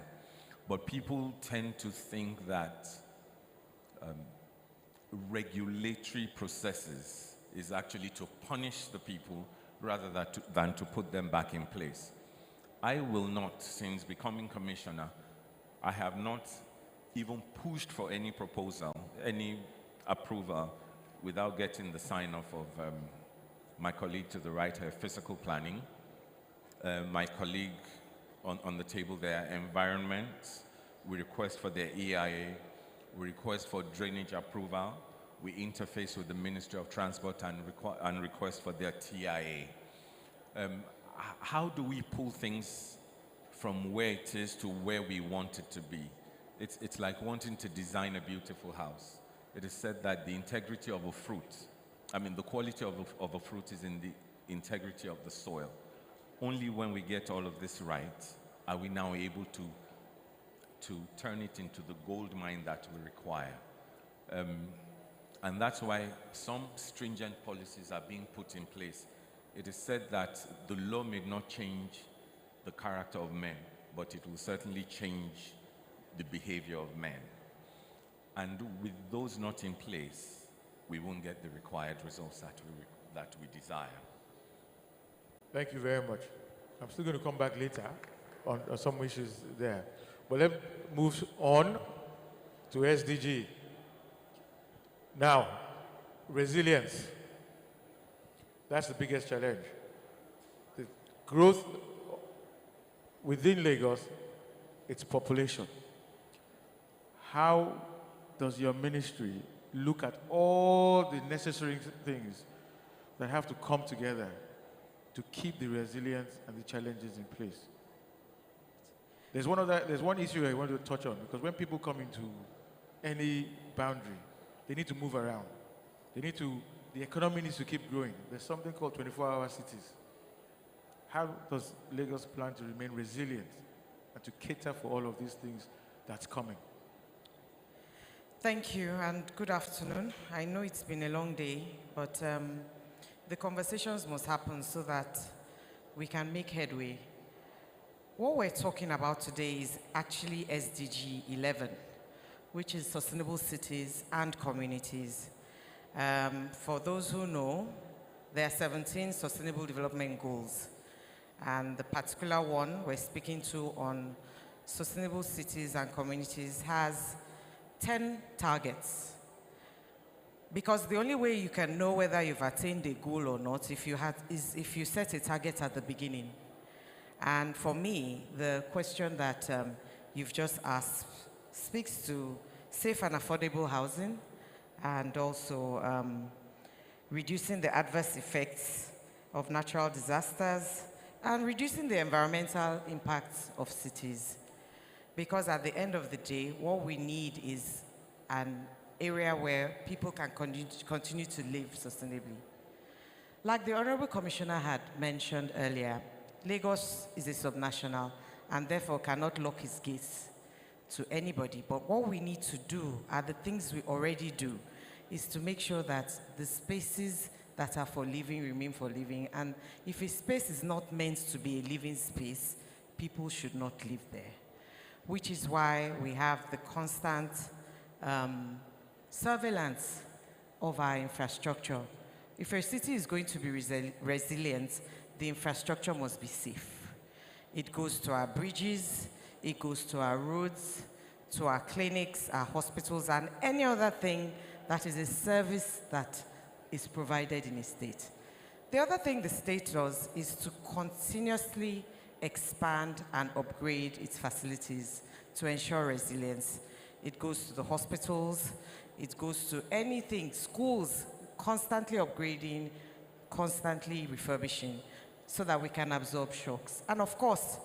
But people tend to think that regulatory processes is actually to punish the people rather than to put them back in place. I will not, since becoming commissioner, I have not even pushed for any proposal, any approval, without getting the sign-off of my colleague to the right here, physical planning, my colleague on the table there, environment. We request for their EIA. We request for drainage approval. We interface with the Ministry of Transport and request for their TIA. How do we pull things from where it is to where we want it to be? It's like wanting to design a beautiful house. It is said that the integrity of a fruit, the quality of a fruit is in the integrity of the soil. Only when we get all of this right are we now able to turn it into the gold mine that we require. And that's why some stringent policies are being put in place. It is said that the law may not change the character of men, but it will certainly change the behavior of men. And with those not in place, we won't get the required results that we desire. Thank you very much. I'm still going to come back later on some issues there. But let's move on to SDG. Now, resilience. That's the biggest challenge. The growth within Lagos, its population. How does your ministry look at all the necessary things that have to come together to keep the resilience and the challenges in place? There's one issue I want to touch on, because when people come into any boundary, they need to move around. The economy needs to keep growing. There's something called 24-hour cities. How does Lagos plan to remain resilient and to cater for all of these things that's coming? Thank you and good afternoon. I know it's been a long day, but the conversations must happen so that we can make headway. What we're talking about today is actually SDG 11, which is Sustainable Cities and Communities. For those who know, there are 17 Sustainable Development Goals. And the particular one we're speaking to on Sustainable Cities and Communities has 10 targets. Because the only way you can know whether you've attained a goal or not is if you set a target at the beginning. And for me, the question that you've just asked speaks to safe and affordable housing and also reducing the adverse effects of natural disasters and reducing the environmental impacts of cities. Because at the end of the day, what we need is an area where people can continue to live sustainably. Like the Honorable Commissioner had mentioned earlier, Lagos is a subnational and therefore cannot lock its gates to anybody. But what we need to do are the things we already do, is to make sure that the spaces that are for living remain for living. And if a space is not meant to be a living space, people should not live there. Which is why we have the constant surveillance of our infrastructure. If a city is going to be resilient, the infrastructure must be safe. It goes to our bridges, it goes to our roads, to our clinics, our hospitals, and any other thing that is a service that is provided in a state. The other thing the state does is to continuously expand and upgrade its facilities to ensure resilience. It goes to the hospitals, it goes to anything, schools, constantly upgrading, constantly refurbishing, so that we can absorb shocks. And of course,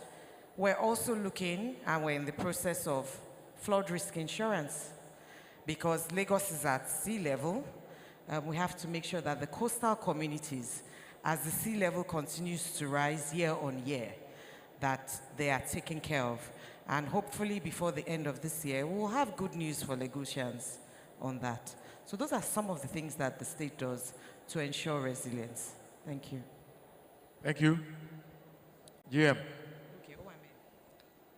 we're also looking, and we're in the process of flood risk insurance, because Lagos is at sea level. We have to make sure that the coastal communities, as the sea level continues to rise year on year, that they are taken care of. And hopefully before the end of this year, we'll have good news for Lagosians on that. So those are some of the things that the state does to ensure resilience. Thank you. Thank you. GM.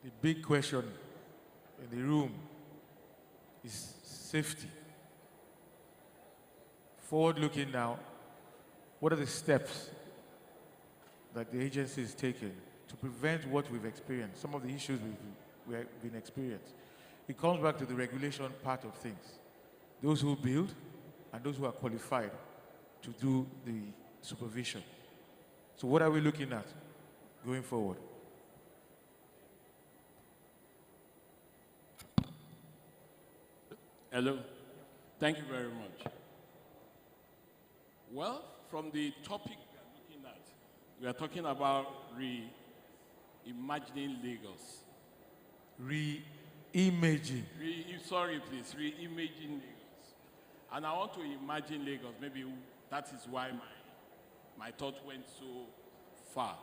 The big question in the room is safety. Forward looking now, what are the steps that the agency is taking to prevent what we've experienced, some of the issues we've been experienced? It comes back to the regulation part of things. Those who build and those who are qualified to do the supervision. So what are we looking at going forward? Hello. Thank you very much. Well, from the topic we are talking about reimagining Lagos. Reimagining. Sorry, please. Reimagining Lagos. And I want to imagine Lagos. Maybe that is why my thought went so far.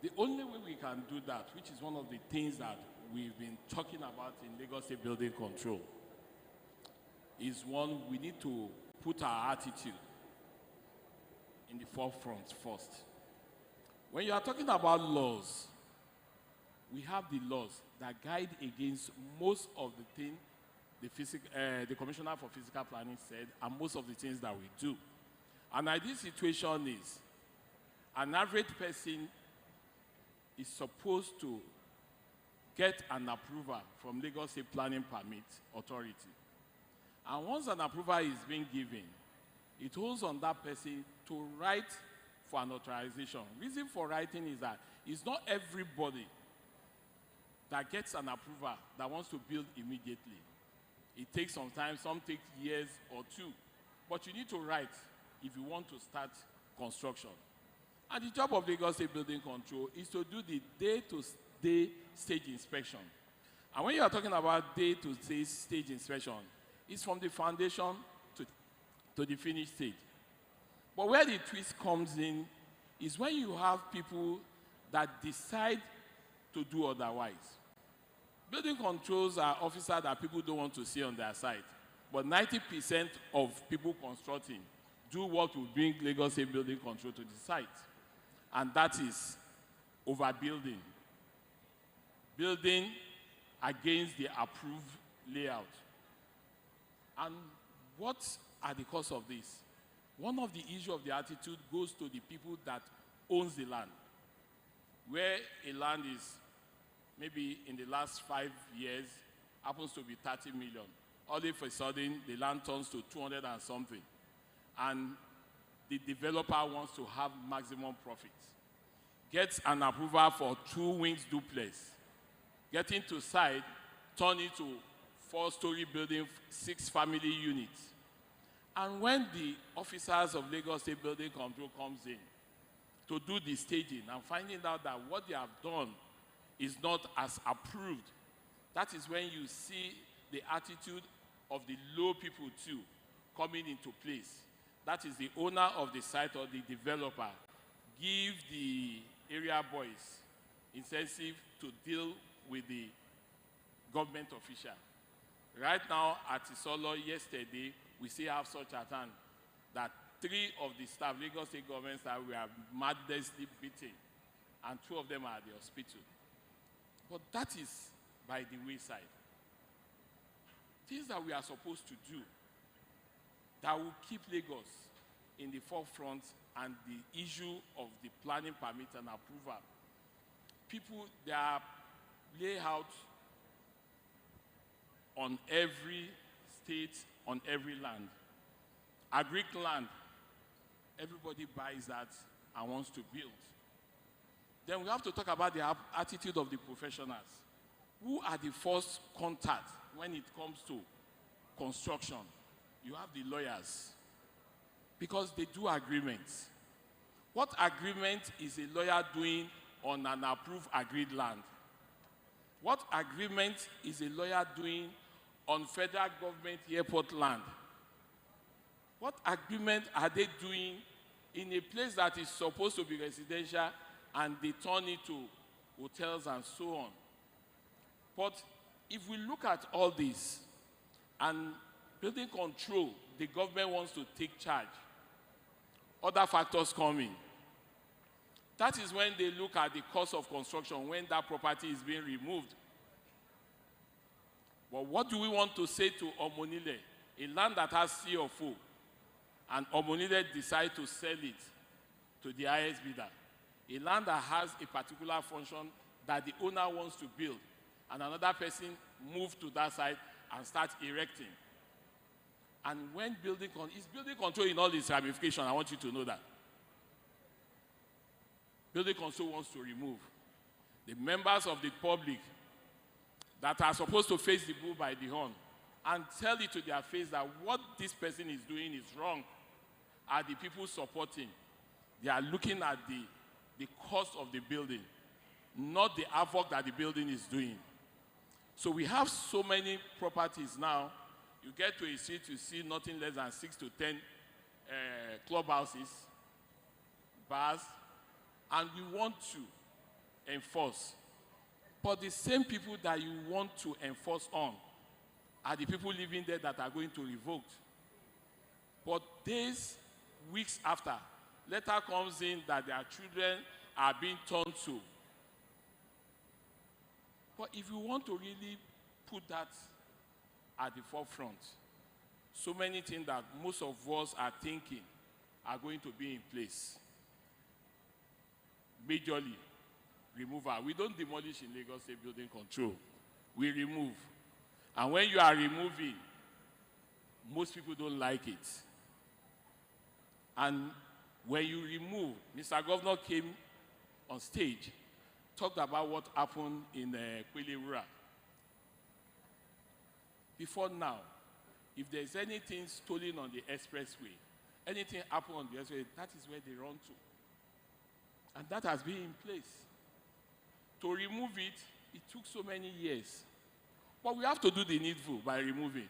The only way we can do that, which is one of the things that we've been talking about in Lagos State Building Control, is one, we need to put our attitude in the forefront first. When you are talking about laws, we have the laws that guide against most of the things the Commissioner for Physical Planning said, and most of the things that we do. And ideal situation is, an average person is supposed to get an approval from Lagos State Planning Permit Authority. And once an approval is being given, it holds on that person to write for an authorization. Reason for writing is that it's not everybody that gets an approval that wants to build immediately. It takes some time, some take years or two. But you need to write if you want to start construction. And the job of Lagos State Building Control is to do the day-to-day stage inspection. And when you are talking about day-to-day stage inspection, it's from the foundation to the finished stage. But where the twist comes in is when you have people that decide to do otherwise. Building controls are officers that people don't want to see on their side. But 90% of people constructing do what will bring Lagos State Building Control to the site. And that is overbuilding. Building against the approved layout. And what are the cause of this? One of the issues of the attitude goes to the people that owns the land. Where a land is, maybe in the last 5 years, happens to be 30 million. All of a sudden, the land turns to 200 and something. And the developer wants to have maximum profit. Gets an approval for 2 wings duplex. Getting to site, turn it to 4-story building, 6 family units. And when the officers of Lagos State Building Control comes in to do the staging and finding out that what they have done is not as approved, that is when you see the attitude of the low people too coming into place. That is the owner of the site or the developer give the area boys incentive to deal with the government official. Right now at Isolo yesterday, we still have such a thing that 3 of the staff, Lagos State government staff, were madly beaten, and 2 of them are at the hospital. But that is by the wayside. Things that we are supposed to do that will keep Lagos in the forefront and the issue of the planning permit and approval. people, they are laid out on every state, on every land. Agric land, everybody buys that and wants to build. Then we have to talk about the attitude of the professionals. Who are the first contact when it comes to construction? You have the lawyers, because they do agreements. What agreement is a lawyer doing on an approved agreed land? What agreement is a lawyer doing on federal government airport land? What agreement are they doing in a place that is supposed to be residential and they turn it to hotels and so on? But if we look at all this and building control, the government wants to take charge, other factors come in. That is when they look at the cost of construction, when that property is being removed. But what do we want to say to Omonile, a land that has CFO, and Omonile decide to sell it to the highest bidder? A land that has a particular function that the owner wants to build, and another person move to that side and start erecting. And when building control in all its ramifications, I want you to know that. Building control wants to remove the members of the public that are supposed to face the bull by the horn and tell it to their face that what this person is doing is wrong. Are the people supporting? They are looking at the cost of the building, not the havoc that the building is doing. So we have so many properties now. You get to a street, you see nothing less than 6 to 10 clubhouses, bars, and we want to enforce. But the same people that you want to enforce on are the people living there that are going to revoke. But days, weeks after, letter comes in that their children are being turned to. But if you want to really put that at the forefront, so many things that most of us are thinking are going to be in place. Majorly, removal. We don't demolish in Lagos State building control. We remove. And when you are removing, most people don't like it. And when you remove, Mr. Governor came on stage, talked about what happened in Kwelewura. Before now, if there's anything stolen on the expressway, anything happened on the expressway, that is where they run to. And that has been in place. To remove it, it took so many years. But we have to do the needful by removing.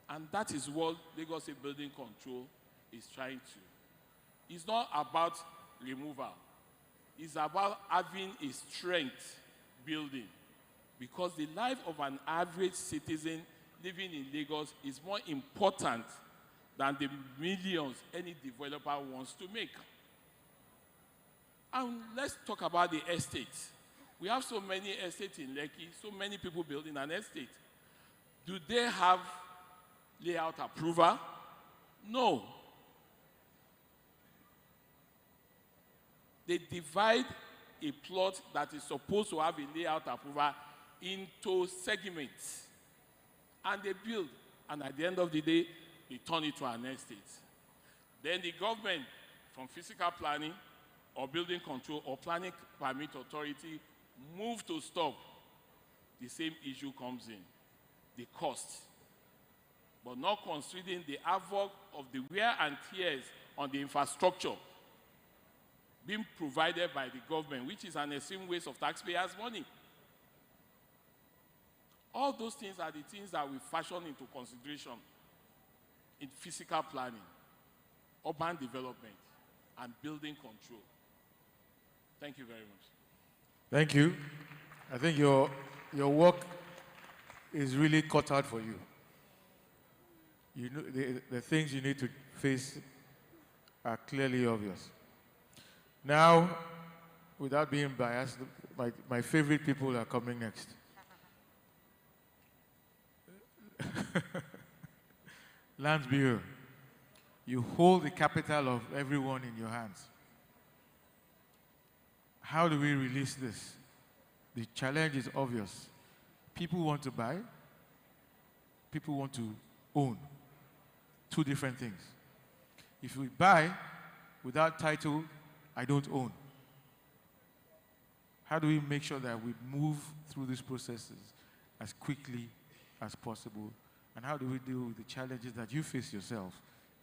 And that is what Lagos State Building Control is trying to. It's not about removal. It's about having a strength building. Because the life of an average citizen living in Lagos is more important than the millions any developer wants to make. And let's talk about the estates. We have so many estates in Lekki, so many people building an estate. Do they have layout approval? No. They divide a plot that is supposed to have a layout approval into segments. And they build. And at the end of the day, they turn it to an estate. Then the government, from physical planning, or building control, or planning permit authority, move to stop. The same issue comes in, the cost. But not considering the havoc of the wear and tears on the infrastructure being provided by the government, which is an extreme waste of taxpayers' money. All those things are the things that we fashion into consideration in physical planning, urban development, and building control. Thank you very much. Thank you. I think your work is really cut out for you. You know, the things you need to face are clearly obvious. Now, without being biased, my favorite people are coming next. Lands Bureau, you hold the capital of everyone in your hands. How do we release this the challenge is obvious. People want to buy, people want to own. Two different things. If we buy without title, I don't own. How do we make sure that we move through these processes as quickly as possible? And how do we deal with the challenges that you face yourself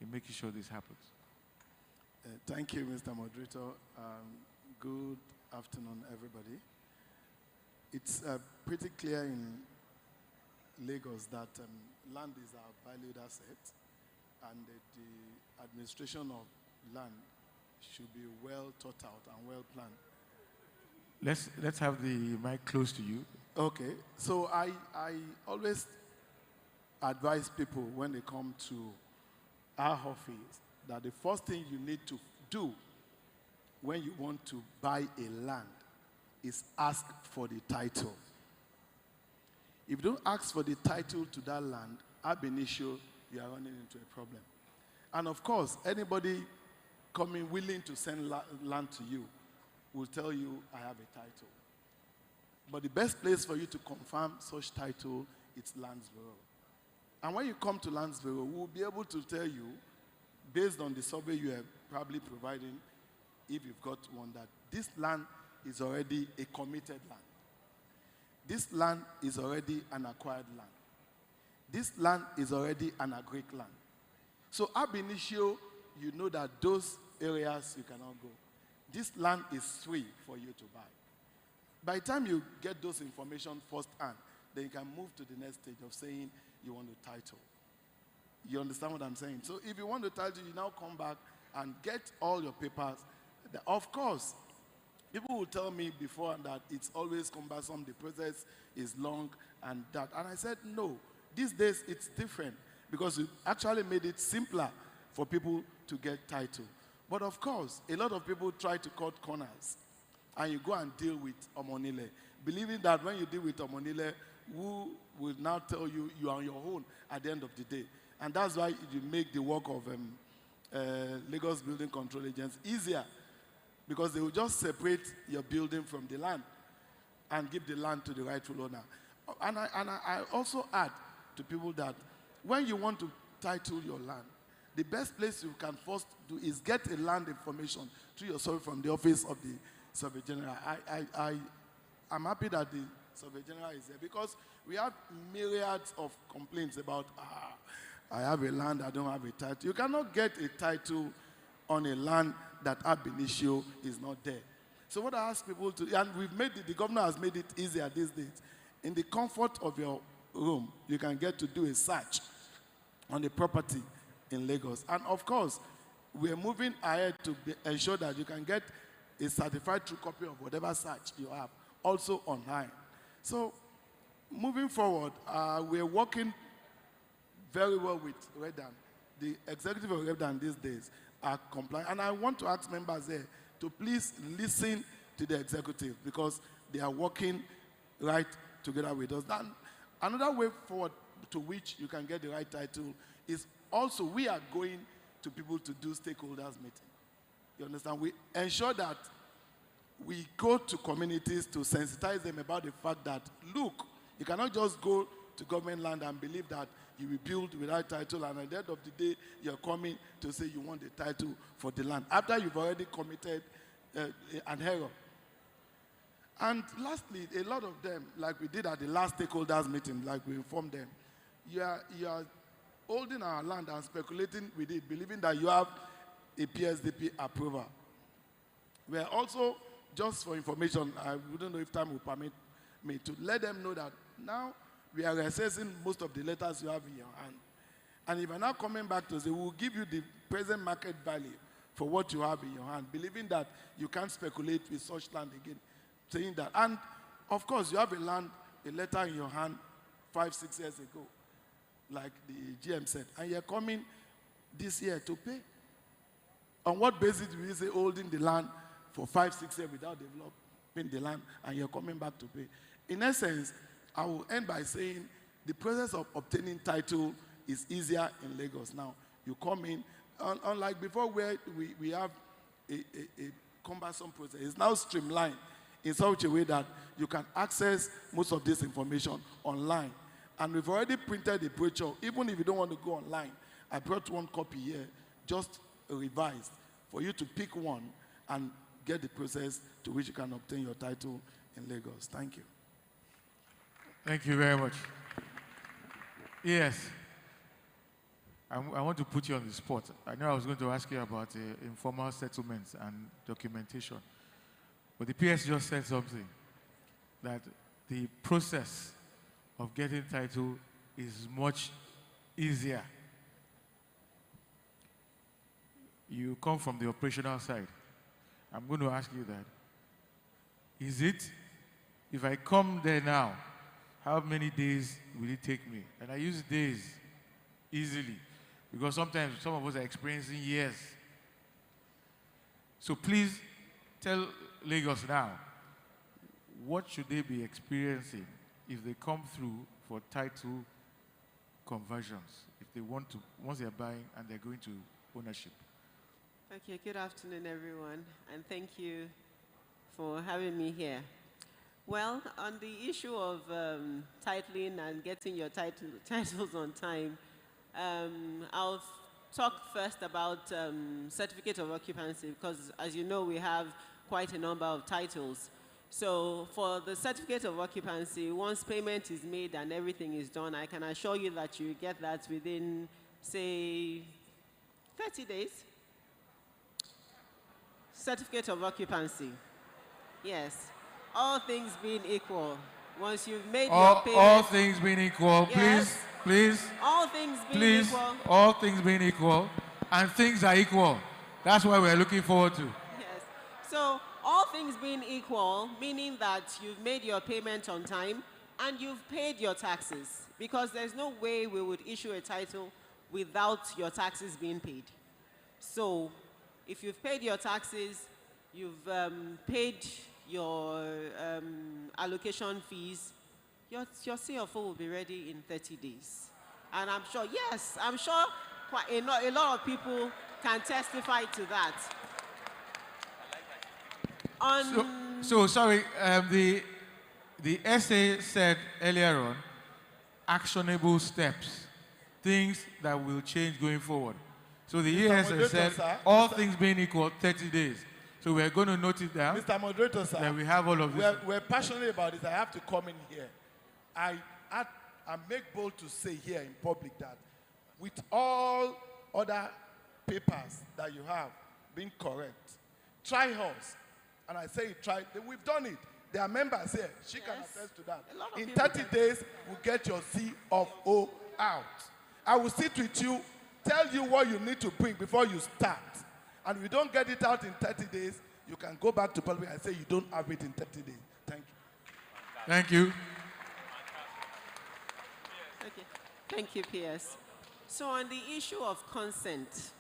in making sure this happens? Thank you, Mr. Moderator. Good afternoon, everybody. It's pretty clear in Lagos that land is our valued asset, and the administration of land should be well thought out and well planned. Let's have the mic close to you. Okay, so I always advise people when they come to our office that the first thing you need to do when you want to buy a land is ask for the title. If you don't ask for the title to that land, ab initio, you are running into a problem. And of course, anybody coming willing to send land to you will tell you, I have a title. But the best place for you to confirm such title is Lands Bureau. And when you come to Lands Bureau, we will be able to tell you, based on the survey you are probably providing, if you've got one, that this land is already a committed land. This land is already an acquired land. This land is already an agric land. So ab initio, you know that those areas you cannot go. This land is free for you to buy. By the time you get those information firsthand, then you can move to the next stage of saying you want the title. You understand what I'm saying? So if you want the title, you now come back and get all your papers. Of course, people will tell me before that it's always cumbersome, the process is long and that. And I said, no, these days it's different because we actually made it simpler for people to get title. But of course, a lot of people try to cut corners and you go and deal with Omonile, believing that when you deal with Omonile, who will now tell you you are on your own at the end of the day. And that's why you make the work of Lagos Building Control Agents easier, because they will just separate your building from the land and give the land to the rightful owner. And I also add to people that when you want to title your land, the best place you can first do is get a land information through your survey from the office of the Survey General. I'm happy that the Survey General is there because we have myriads of complaints about, I have a land, I don't have a title. You cannot get a title on a land that ab initio is not there. So what I ask people to, and we've made it, the governor has made it easier these days. In the comfort of your room, you can get to do a search on the property in Lagos. And of course, we're moving ahead to ensure that you can get a certified true copy of whatever search you have, also online. So moving forward, we're working very well with Redan. The executive of Redan these days are compliant. And I want to ask members there to please listen to the executive because they are working right together with us. And another way forward to which you can get the right title is also we are going to people to do stakeholders meeting. You understand? We ensure that we go to communities to sensitize them about the fact that, look, you cannot just go to government land and believe that you will build without title, and at the end of the day, you're coming to say you want the title for the land after you've already committed an error. And lastly, a lot of them, like we did at the last stakeholders meeting, like we informed them, you are holding our land and speculating with it, believing that you have a PSDP approval. We are also, just for information, I wouldn't know if time will permit me to let them know that now we are assessing most of the letters you have in your hand. And if you're now coming back to say, we'll give you the present market value for what you have in your hand, believing that you can't speculate with such land again, saying that. And of course, you have a letter in your hand 5-6 years ago, like the GM said, and you're coming this year to pay. On what basis do you say holding the land for 5-6 years without developing the land, and you're coming back to pay? In essence, I will end by saying the process of obtaining title is easier in Lagos now. You come in, unlike before where we have a cumbersome process. It's now streamlined in such a way that you can access most of this information online. And we've already printed the brochure. Even if you don't want to go online, I brought one copy here, just revised, for you to pick one and get the process to which you can obtain your title in Lagos. Thank you. Thank you very much. Yes. I want to put you on the spot. I know I was going to ask you about informal settlements and documentation. But the PS just said something, that the process of getting title is much easier. You come from the operational side. I'm going to ask you that. Is it, if I come there now, how many days will it take me? And I use days easily, because sometimes some of us are experiencing years. So please tell Lagos now, what should they be experiencing if they come through for title conversions, if they want to, once they're buying and they're going to ownership? Okay, good afternoon, everyone, and thank you for having me here. Well, on the issue of titling and getting your titles on time, I'll talk first about certificate of occupancy, because as you know, we have quite a number of titles. So for the certificate of occupancy, once payment is made and everything is done, I can assure you that you get that within, say, 30 days. Certificate of occupancy. Yes. All things being equal. Once you've made your payment. All things being equal, yes. please. All things being equal. All things being equal. And things are equal. That's what we're looking forward to. Yes. So, all things being equal, meaning that you've made your payment on time and you've paid your taxes. Because there's no way we would issue a title without your taxes being paid. So, if you've paid your taxes, you've paid your allocation fees, your CFO will be ready in 30 days. And I'm sure, yes, I'm sure quite a lot of people can testify to that. So sorry, the essay said earlier on, actionable steps, things that will change going forward. So the ESA said, all things being equal, 30 days. So we're going to note it down. Mr. Moderator, sir. That we have all of this. We're passionate about this. I have to come in here. I make bold to say here in public that with all other papers that you have being correct, try us. And I say try. We've done it. There are members here. She can attest to that. In 30 days, we'll get your CFO out. I will sit with you, tell you what you need to bring before you start. And if you don't get it out in 30 days, you can go back to public and say you don't have it in 30 days. Thank you. Thank you. Okay. Thank you, PS. So on the issue of consent,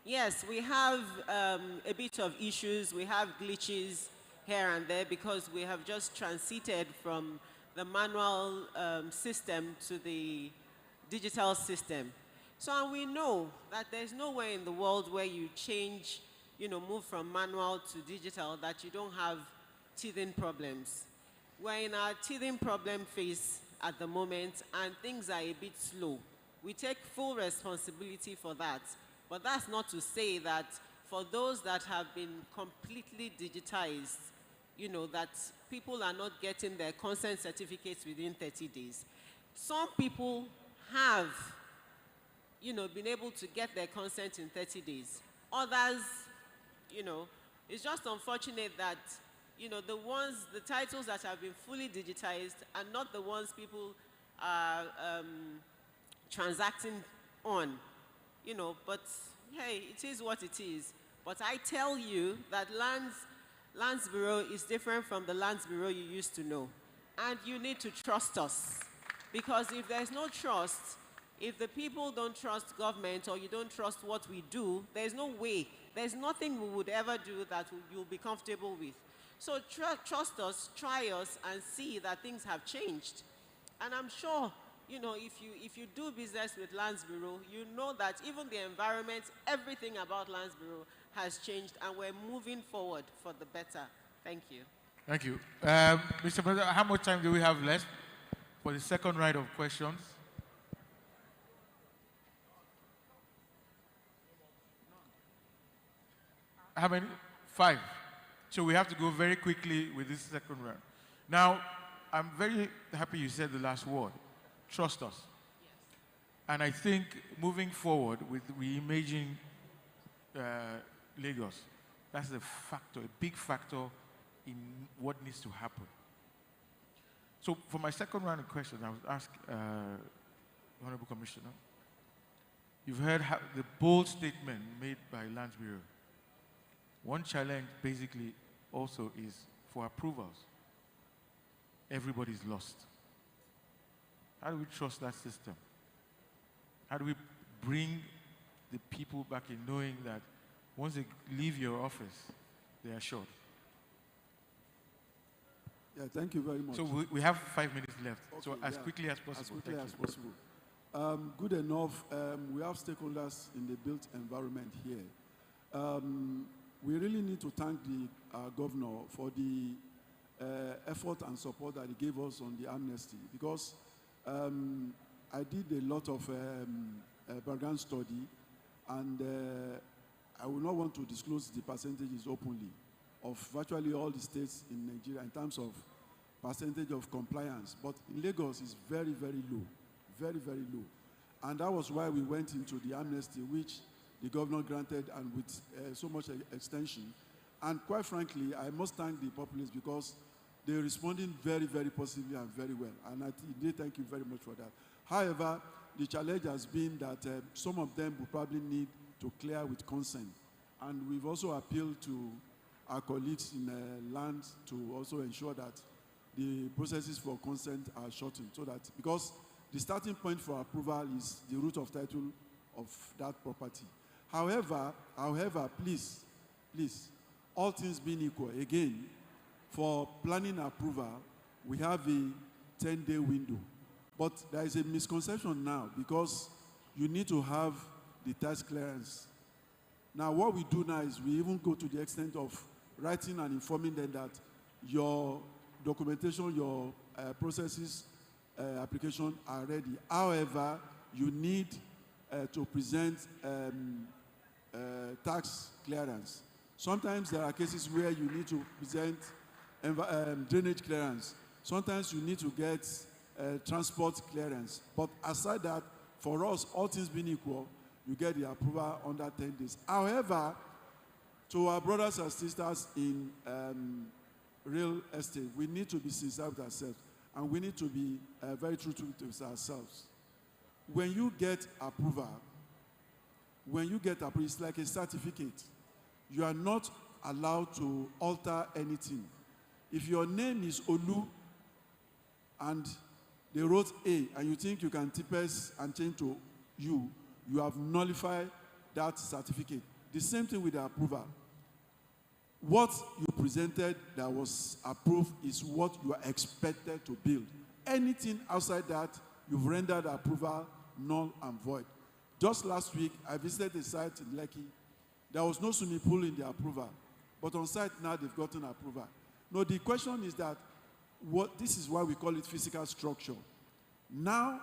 yes, we have a bit of issues. We have glitches here and there because we have just transited from the manual system to the digital system. So and we know that there's nowhere in the world where you change, move from manual to digital that you don't have teething problems. We're in our teething problem phase at the moment and things are a bit slow. We take full responsibility for that. But that's not to say that for those that have been completely digitized, that people are not getting their consent certificates within 30 days. Some people have, been able to get their consent in 30 days. Others, it's just unfortunate that, the titles that have been fully digitized are not the ones people are transacting on. But hey, it is what it is. But I tell you that Lands Bureau is different from the Lands Bureau you used to know. And you need to trust us. Because if there's no trust, if the people don't trust government or you don't trust what we do, there's no way, there's nothing we would ever do that you'll be comfortable with. So trust us, try us, and see that things have changed. And I'm sure, if you do business with Lands Bureau, you know that even the environment, everything about Lands Bureau has changed, and we're moving forward for the better. Thank you. Thank you. Mr. President, how much time do we have left for the second round of questions? How many? 5. So we have to go very quickly with this second round. Now, I'm very happy you said the last word. Trust us. And I think moving forward with reimagining Lagos, that's a factor, a big factor in what needs to happen. So for my second round of questions, I would ask Honorable Commissioner, you've heard the bold statement made by Lands Bureau. One challenge basically also is for approvals. Everybody's lost. How do we trust that system? How do we bring the people back in knowing that once they leave your office, they are assured? Yeah, thank you very much. So we have 5 minutes left. Okay, so as quickly as possible. As quickly Thank as you. possible. Good enough. We have stakeholders in the built environment here. We really need to thank the governor for the effort and support that he gave us on the amnesty, because I did a lot of background study, and I will not want to disclose the percentages openly of virtually all the states in Nigeria in terms of percentage of compliance. But in Lagos, it's very, very low, very, very low. And that was why we went into the amnesty, which the governor granted, and with so much extension. And quite frankly, I must thank the populace, because they're responding very, very positively and very well. And I did thank you very much for that. However, the challenge has been that some of them will probably need to clear with consent. And we've also appealed to our colleagues in land to also ensure that the processes for consent are shortened, so that, because the starting point for approval is the root of title of that property. However, please, all things being equal, again, for planning approval, we have a 10-day window. But there is a misconception now, because you need to have the tax clearance. Now, what we do now is we even go to the extent of writing and informing them that your documentation, your processes, application are ready. However, you need to present tax clearance. Sometimes there are cases where you need to present drainage clearance. Sometimes you need to get transport clearance. But aside that, for us, all things being equal, you get the approval under 10 days. However, to our brothers and sisters in real estate, we need to be sincere with ourselves, and we need to be very true to ourselves. When you get approval, it's like a certificate. You are not allowed to alter anything. If your name is Olu and they wrote A, and you think you can tipes and change to you have nullified that certificate. The same thing with the approval. What you presented that was approved is what you are expected to build. Anything outside that, you've rendered approval null and void. Just last week, I visited a site in Lekki. There was no swimming pool in the approval, but on site now they've gotten approval. No, the question is that this is why we call it physical structure. Now,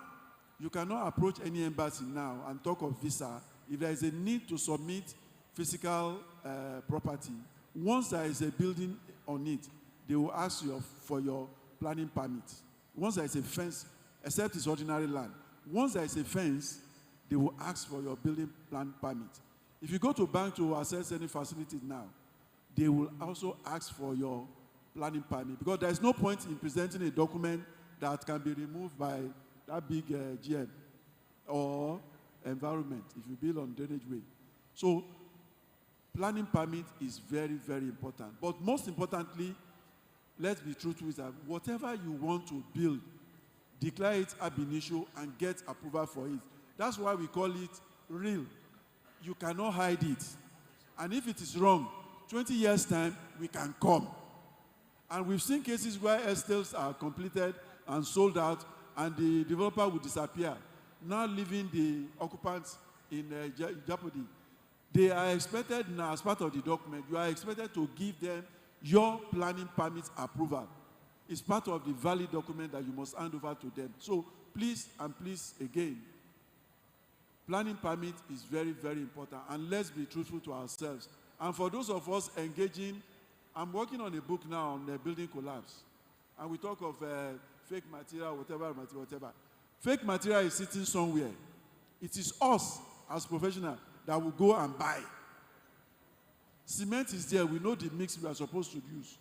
you cannot approach any embassy now and talk of visa if there is a need to submit physical property. Once there is a building on it, they will ask you for your planning permit. Once there is a fence, except it's ordinary land, once there is a fence, they will ask for your building plan permit. If you go to bank to access any facility now, they will also ask for your planning permit, because there is no point in presenting a document that can be removed by that big GM or environment if you build on drainage way. So planning permit is very, very important. But most importantly, let's be true to it, that whatever you want to build, declare it ab initio and get approval for it. That's why we call it real. You cannot hide it. And if it is wrong, 20 years' time, we can come. And we've seen cases where estates are completed and sold out, and the developer will disappear, now leaving the occupants in jeopardy. They are expected now, as part of the document, you are expected to give them your planning permit approval. It's part of the valid document that you must hand over to them. So please, and please again, planning permit is very, very important, and let's be truthful to ourselves. And for those of us engaging, I'm working on a book now on building collapse, and we talk of fake material, whatever. Fake material is sitting somewhere. It is us as professionals that will go and buy. Cement is there. We know the mix we are supposed to use.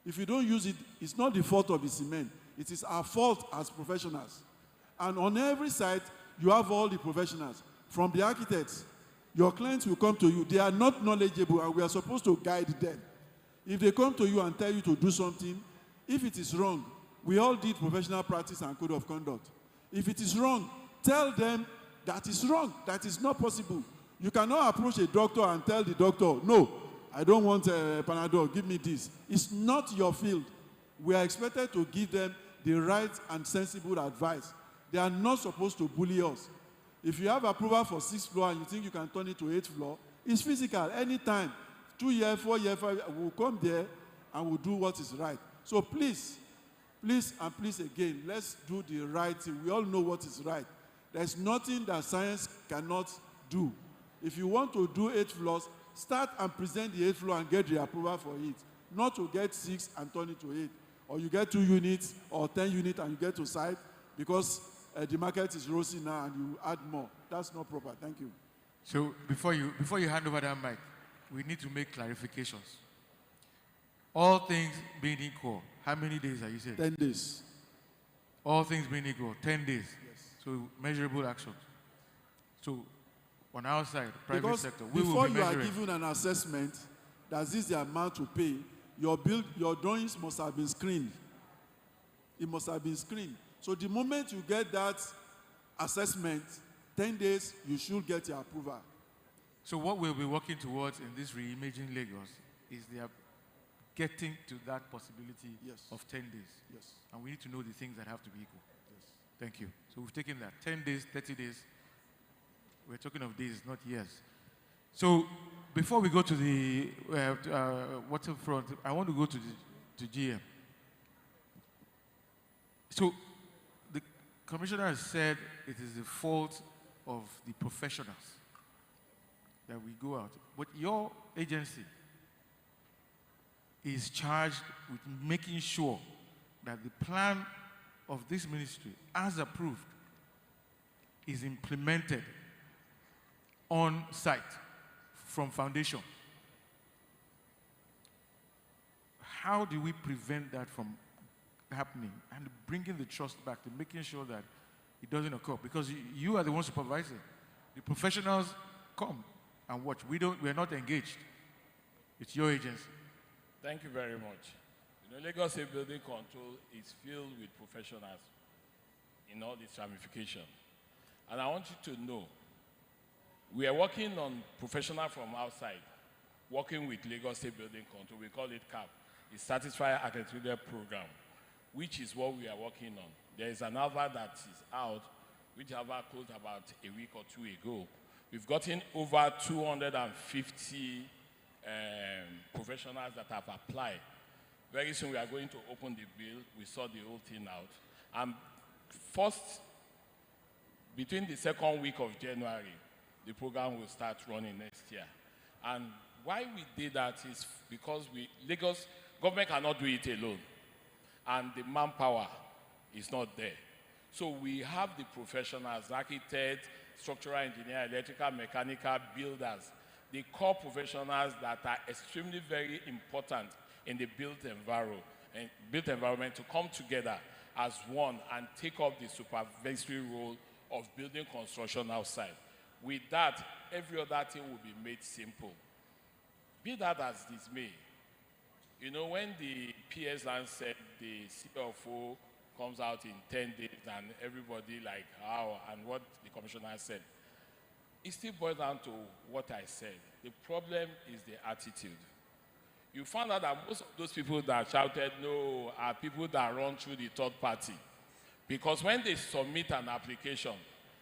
If you don't use it, it's not the fault of the cement. It is our fault as professionals. And on every side, you have all the professionals. From the architects, your clients will come to you. They are not knowledgeable, and we are supposed to guide them. If they come to you and tell you to do something, if it is wrong, we all did professional practice and code of conduct. If it is wrong, tell them that is wrong, that is not possible. You cannot approach a doctor and tell the doctor, no, I don't want Panadol, give me this. It's not your field. We are expected to give them the right and sensible advice. They are not supposed to bully us. If you have approval for 6th floor and you think you can turn it to 8th floor, it's physical. Anytime, 2 years, 4 years, 5 years, we'll come there and we'll do what is right. So please, please and please again, let's do the right thing. We all know what is right. There's nothing that science cannot do. If you want to do 8 floors, start and present the 8th floor and get the approval for it. Not to get 6 and turn it to 8. Or you get 2 units or 10 units and you get to site because the market is rosy now and you add more. That's not proper. Thank you. So before you hand over that mic, we need to make clarifications. All things being equal, how many days are you saying? 10 days. All things being equal, 10 days. Yes. So measurable actions. So on our side, private because sector, we will before be you measuring. are given an assessment, that this is the amount to pay, your drawings must have been screened. It must have been screened. So the moment you get that assessment, 10 days, you should get your approval. So what we'll be working towards in this Reimagining Lagos is they are getting to that possibility of 10 days. Yes. And we need to know the things that have to be equal. Yes. Thank you. So we've taken that. 10 days, 30 days. We're talking of days, not years. So before we go to the waterfront, I want to go to GM. So the commissioner has said it is the fault of the professionals that we go out. But your agency is charged with making sure that the plan of this ministry, as approved, is implemented on site from foundation. How do we prevent that from happening and bringing the trust back to making sure that it doesn't occur? Because you are the one supervising. The professionals come and watch. We're not engaged. It's your agency. Thank you very much. You know, Lagos State Building Control is filled with professionals in all this ramification. And I want you to know, we are working on professionals from outside, working with Lagos State Building Control. We call it CAP. It's Satisfied Accredited Program, which is what we are working on. There is another that is out, which Harvard closed about a week or 2 ago. We've gotten over 250 professionals that have applied. Very soon we are going to open the bill. We saw the whole thing out. And between the second week of January, the program will start running next year. And why we did that is because Lagos government cannot do it alone. And the manpower is not there. So we have the professionals, architects, structural engineers, electrical, mechanical, builders, the core professionals that are extremely very important in the built environment to come together as one and take up the supervisory role of building construction outside. With that, every other thing will be made simple. Be that as this may, you know, when the PS land said the CFO comes out in 10 days and everybody like how and what the commissioner said, it still boils down to what I said. The problem is the attitude. You found out that most of those people that shouted no are people that run through the third party. Because when they submit an application,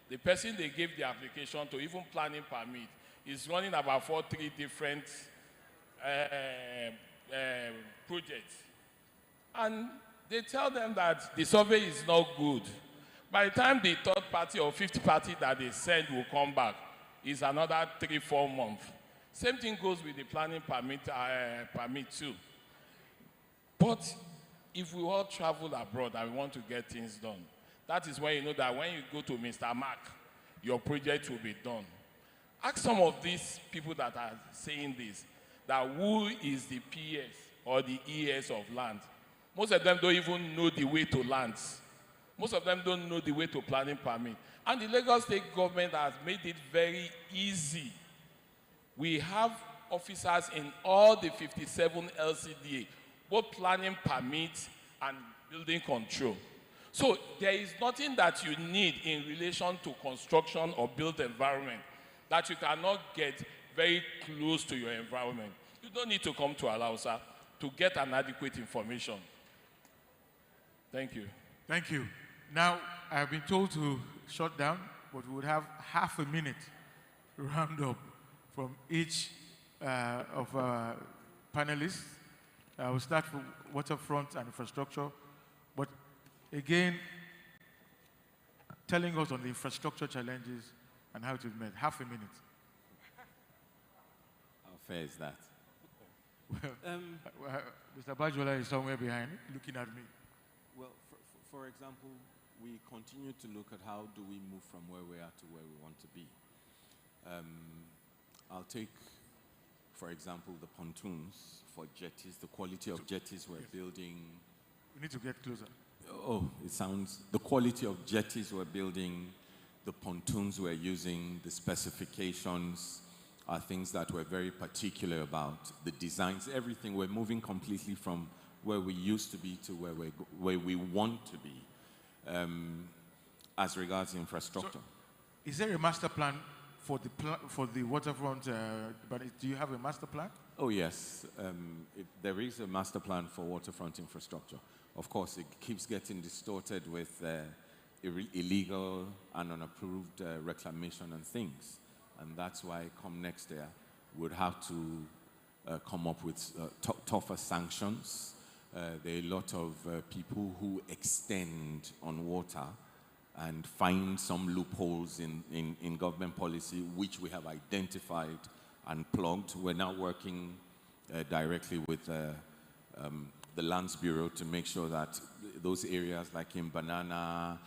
the person they gave the application to, even planning permit, is running about 3 different project. And they tell them that the survey is not good. By the time the third party or fifth party that they send will come back, it's another 3-4 months. Same thing goes with the planning permit too. But if we all travel abroad and we want to get things done, that is when you know that when you go to Mr. Mark, your project will be done. Ask some of these people that are saying this, that who is the PS or the ES of land? Most of them don't even know the way to lands. Most of them don't know the way to planning permit. And the Lagos State government has made it very easy. We have officers in all the 57 LCDA, both planning permits and building control. So there is nothing that you need in relation to construction or built environment that you cannot get very close to your environment. You don't need to come to Alausa to get an adequate information. Thank you. Thank you. Now, I've been told to shut down, but we would have half a minute to round up from each of our panelists. I will start from waterfront and infrastructure, but again, telling us on the infrastructure challenges and how to met. Half a minute. How fair is that? Well, Mr. Bajola is somewhere behind, looking at me. Well, for example, we continue to look at how do we move from where we are to where we want to be. I'll take, for example, the pontoons for jetties, the quality of jetties we're building. We need to get closer. Oh, it sounds, the quality of jetties we're building, the pontoons we're using, the specifications are things that we're very particular about. The designs, everything, we're moving completely from where we used to be to where we want to be as regards infrastructure. So, is there a master plan for the waterfront? But do you have a master plan? Oh yes, there is a master plan for waterfront infrastructure. Of course, it keeps getting distorted with illegal and unapproved reclamation and things. And that's why come next year, we'd have to come up with tougher sanctions. There are a lot of people who extend on water and find some loopholes in government policy, which we have identified and plugged. We're now working directly with the Lands Bureau to make sure that those areas like in Banana,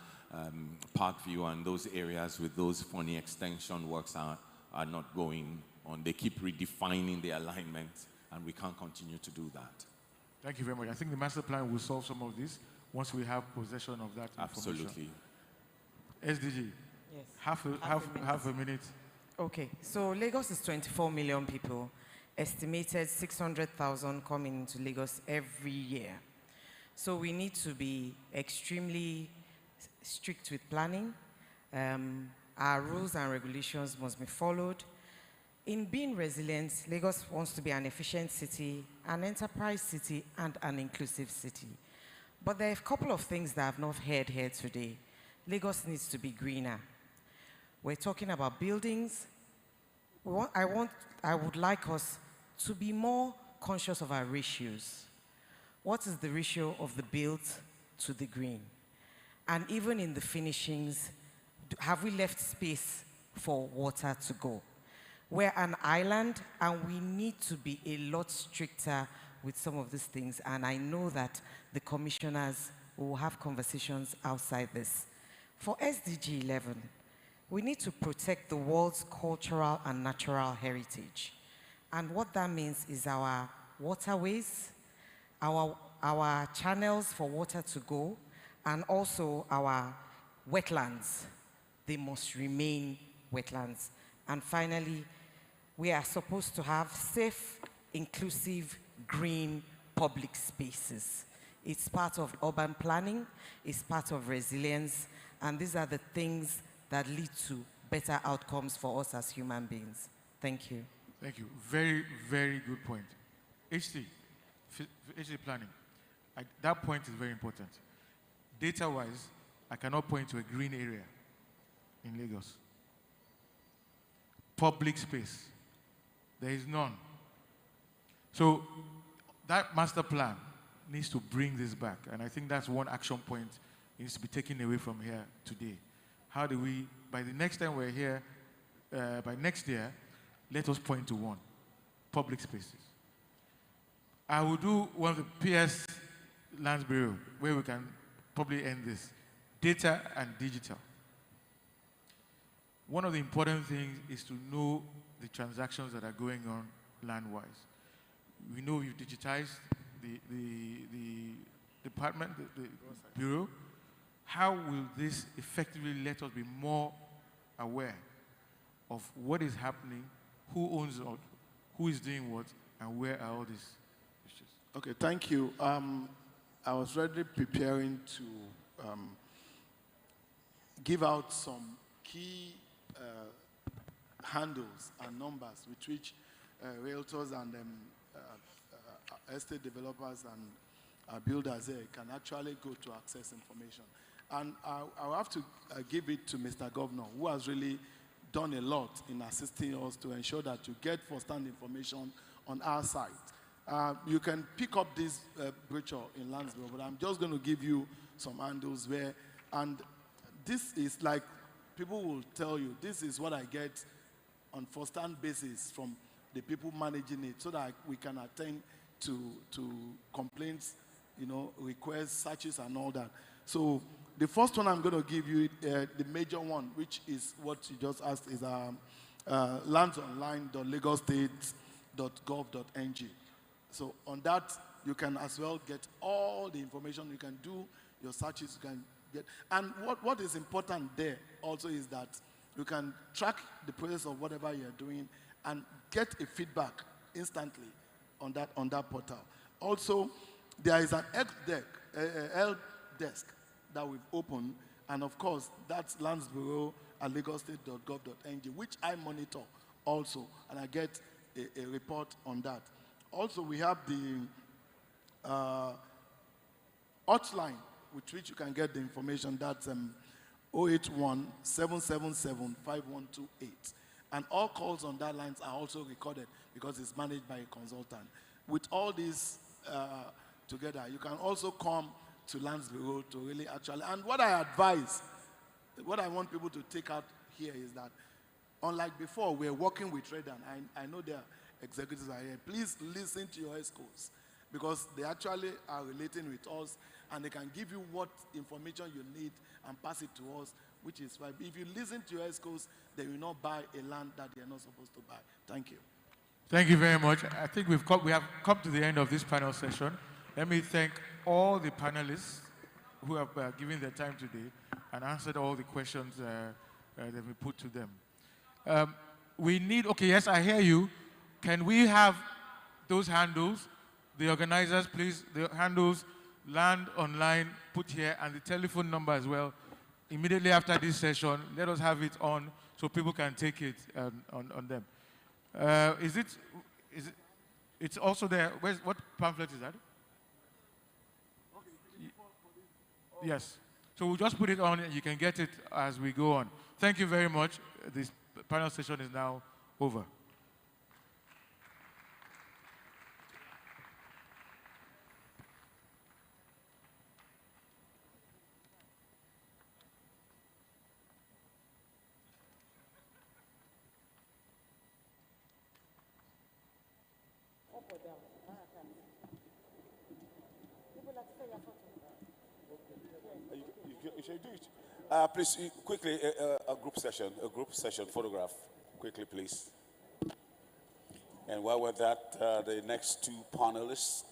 Parkview, and those areas with those funny extension works are not going on. They keep redefining the alignment, and we can't continue to do that. Thank you very much. I think the master plan will solve some of this once we have possession of that information. Absolutely. SDG. Yes. Half a minute. Okay, so Lagos is 24 million people, estimated 600,000 coming into Lagos every year. So we need to be extremely strict with planning. Our rules and regulations must be followed. In being resilient, Lagos wants to be an efficient city, an enterprise city, and an inclusive city. But there are a couple of things that I've not heard here today. Lagos needs to be greener. We're talking about buildings. I would like us to be more conscious of our ratios. What is the ratio of the built to the green? And even in the finishings, have we left space for water to go? We're an island, and we need to be a lot stricter with some of these things. And I know that the commissioners will have conversations outside this. For SDG 11, we need to protect the world's cultural and natural heritage. And what that means is our waterways, our channels for water to go, and also our wetlands. They must remain wetlands. And finally, we are supposed to have safe, inclusive, green public spaces. It's part of urban planning, it's part of resilience, and these are the things that lead to better outcomes for us as human beings. Thank you. Thank you. Very, very good point. HT planning. That point is very important. Data-wise, I cannot point to a green area in Lagos. Public space, there is none. So that master plan needs to bring this back. And I think that's one action point needs to be taken away from here today. How do we, by the next time we're here, by next year, let us point to one, public spaces. I will do one of the PS Lands Bureau, where we can probably end this. Data and digital. One of the important things is to know the transactions that are going on land-wise. We know we've digitized the department, the bureau. How will this effectively let us be more aware of what is happening, who owns what, who is doing what, and where are all these issues? Okay, thank you. I was already preparing to give out some key handles and numbers with which realtors and estate developers and builders here can actually go to access information. And I'll have to give it to Mr. Governor, who has really done a lot in assisting us to ensure that you get first-hand information on our site. You can pick up this brochure in Landsborough, but I'm just going to give you some handles where, and this is like, people will tell you, this is what I get on first-hand basis from the people managing it so that we can attend to complaints, you know, requests, searches, and all that. So the first one I'm going to give you, the major one, which is what you just asked, is landsonline.lagostate.gov.ng. So on that, you can as well get all the information. You can do your searches, you can get. And what is important there also is that you can track the process of whatever you're doing and get a feedback instantly on that portal. Also, there is an help desk that we've opened, and of course, that's Landsborough at lagostate.gov.ng, which I monitor also, and I get a report on that. Also, we have the hotline with which you can get the information. That's 081-777-5128. And all calls on that lines are also recorded because it's managed by a consultant. With all these together, you can also come to Landsborough to really actually, and what I advise, what I want people to take out here is that, unlike before, we're working with Redan. I know their executives are here. Please listen to your ESCOs because they actually are relating with us and they can give you what information you need and pass it to us, which is why if you listen to your ESCOs, they will not buy a land that they are not supposed to buy. Thank you. Thank you very much. I think we have come to the end of this panel session. Let me thank all the panelists who have given their time today and answered all the questions that we put to them. We need, okay, yes, I hear you. Can we have those handles, the organizers, please, the handles, land online, put here, and the telephone number as well. Immediately after this session, let us have it on so people can take it on them. It's also there. What pamphlet is that? Yes. So we'll just put it on and you can get it as we go on. Thank you very much. This panel session is now over. You should do it. Please, quickly, a group session photograph. Quickly, please. And while we're at that, the next two panelists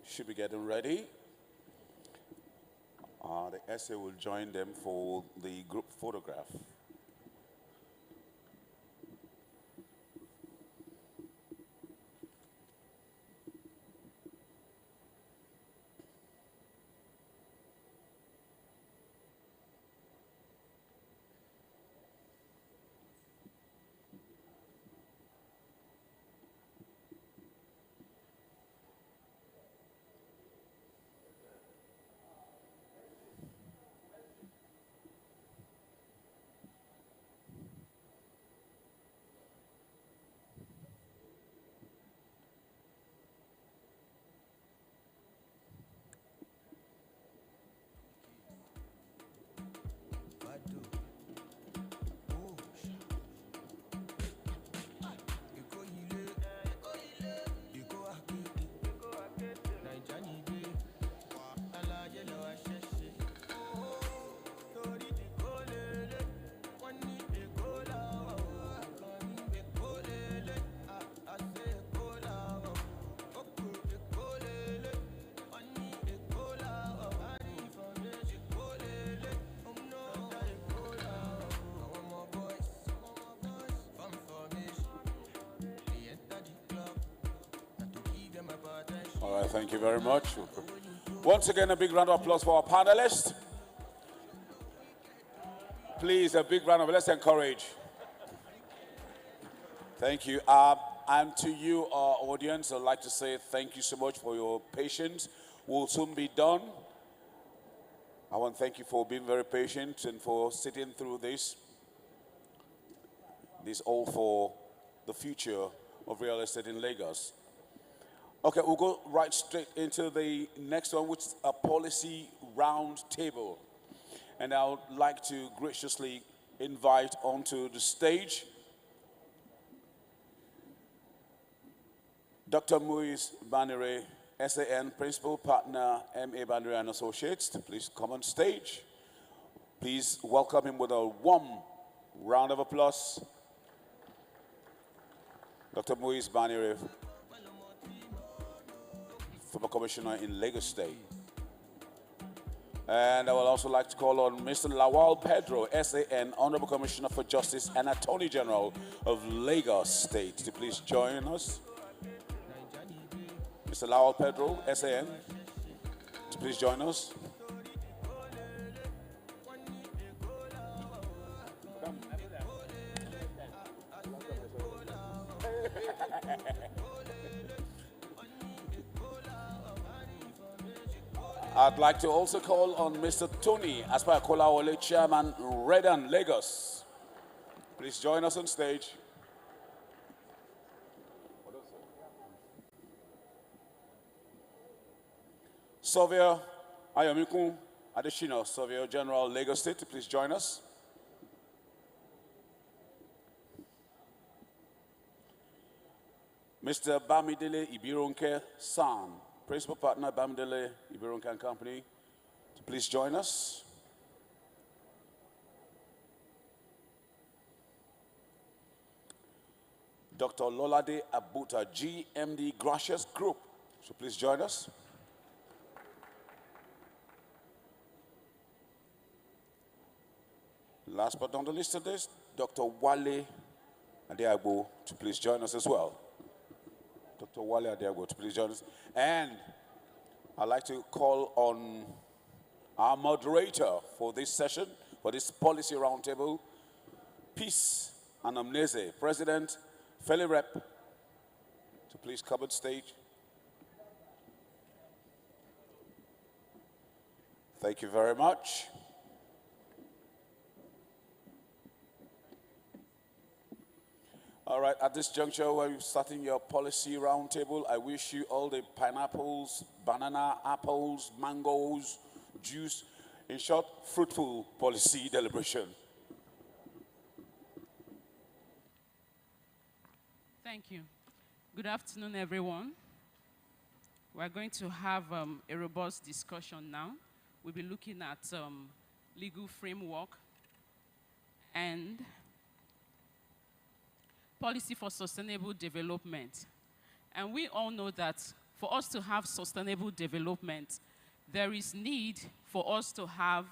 should be getting ready. The essay will join them for the group photograph. All right, thank you very much. Once again, a big round of applause for our panelists. Please, a big round of let's encourage. Thank you. And to you, our audience, I'd like to say thank you so much for your patience. We'll soon be done. I want to thank you for being very patient and for sitting through this. This all for the future of real estate in Lagos. Okay, we'll go right straight into the next one, which is a policy round table. And I would like to graciously invite onto the stage Dr. Muiz Banire, SAN Principal Partner, MA Banire and Associates, to please come on stage. Please welcome him with a warm round of applause. Dr. Muiz Banire, former commissioner in Lagos State. And I would also like to call on Mr. Lawal Pedro, SAN, Honorable Commissioner for Justice and Attorney General of Lagos State, to please join us. Mr. Lawal Pedro, SAN, to please join us. I'd like to also call on Mr. Tony Aspakolawole, Chairman, Redan, Lagos. Please join us on stage. Surveyor Ayomikun Adeshina, Surveyor General, Lagos State, please join us. Mr. Bamidele Ibironke San, Principal Partner, Bamidele Ibironke and Company, please join us. Dr. Lolade Abuta, GMD Gracious Group, so please join us. Last but not the least of this, Dr. Wale Adeagbo, to please join us as well. Dr. Wale Adeagbo, to please join us. And I'd like to call on our moderator for this session, for this policy roundtable, Peace and Amnese, President Feli Rep, to please come on stage. Thank you very much. All right, at this juncture, where you're starting your policy roundtable, I wish you all the pineapples, banana, apples, mangoes, juice, in short, fruitful policy deliberation. Thank you. Good afternoon, everyone. We're going to have a robust discussion now. We'll be looking at legal framework and policy for sustainable development. And we all know that for us to have sustainable development, there is need for us to have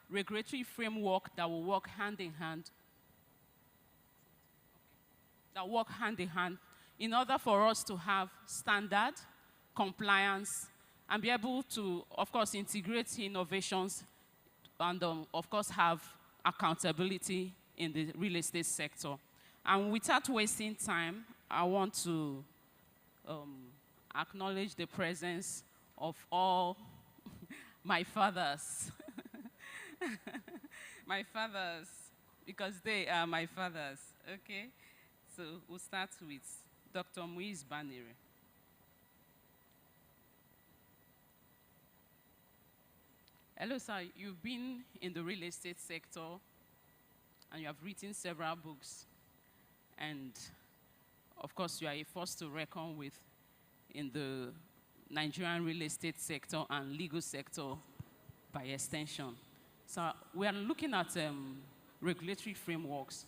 regulatory framework that will work hand in hand, in order for us to have standard, compliance, and be able to, of course, integrate innovations and, of course, have accountability in the real estate sector. And without wasting time, I want to acknowledge the presence of all my fathers. My fathers, because they are my fathers, okay? So we'll start with Dr. Muiz Banire. Hello, sir. You've been in the real estate sector and you have written several books. And, of course, you are a force to reckon with in the Nigerian real estate sector and legal sector by extension. So we are looking at regulatory frameworks.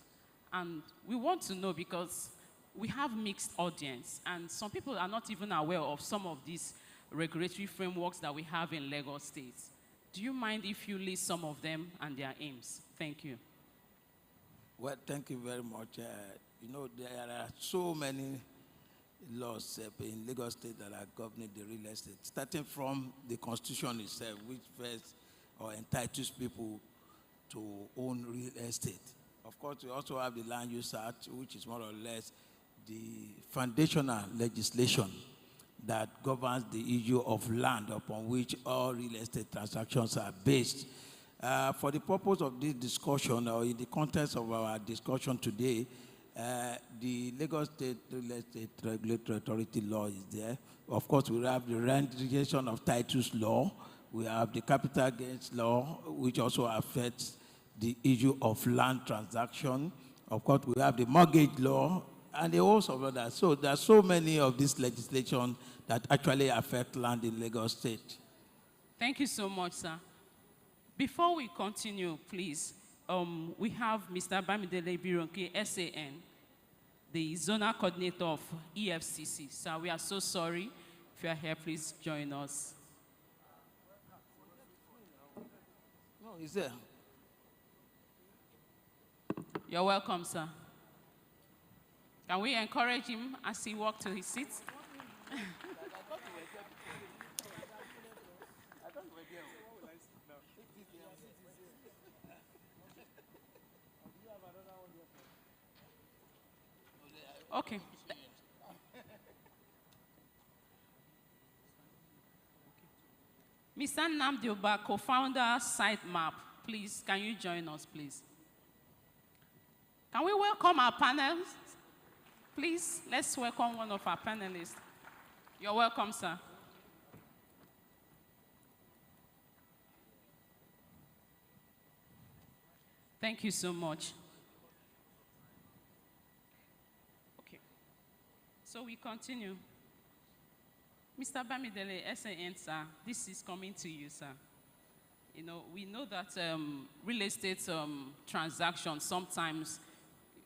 And we want to know because we have mixed audience. And some people are not even aware of some of these regulatory frameworks that we have in Lagos State. Do you mind if you list some of them and their aims? Thank you. Well, thank you very much. You know, there are so many laws in Lagos State that are governing the real estate, starting from the Constitution itself, which first or entitles people to own real estate. Of course, we also have the Land Use Act, which is more or less the foundational legislation that governs the issue of land upon which all real estate transactions are based. For the purpose of this discussion, or in the context of our discussion today, the Lagos State Real Estate Regulatory Authority law is there. Of course, we have the Realization of Titles law. We have the Capital Gains law, which also affects the issue of land transaction. Of course, we have the mortgage law and the host of others. So there are so many of these legislation that actually affect land in Lagos State. Thank you so much, sir. Before we continue, please, we have Mr. Bamidele Bironke, SAN, the zonal coordinator of EFCC. Sir, we are so sorry. If you are here, please join us. No, he's there. You're welcome, sir. Can we encourage him as he walks to his seat? Okay. Mr. Nnamdi Oba, co-founder, Sitemap, please, can you join us, please? Can we welcome our panelists? Please, let's welcome one of our panelists. You're welcome, sir. Thank you so much. Okay. So we continue. Mr. Bamidele, SAN, sir, this is coming to you, sir. You know, we know that real estate transactions sometimes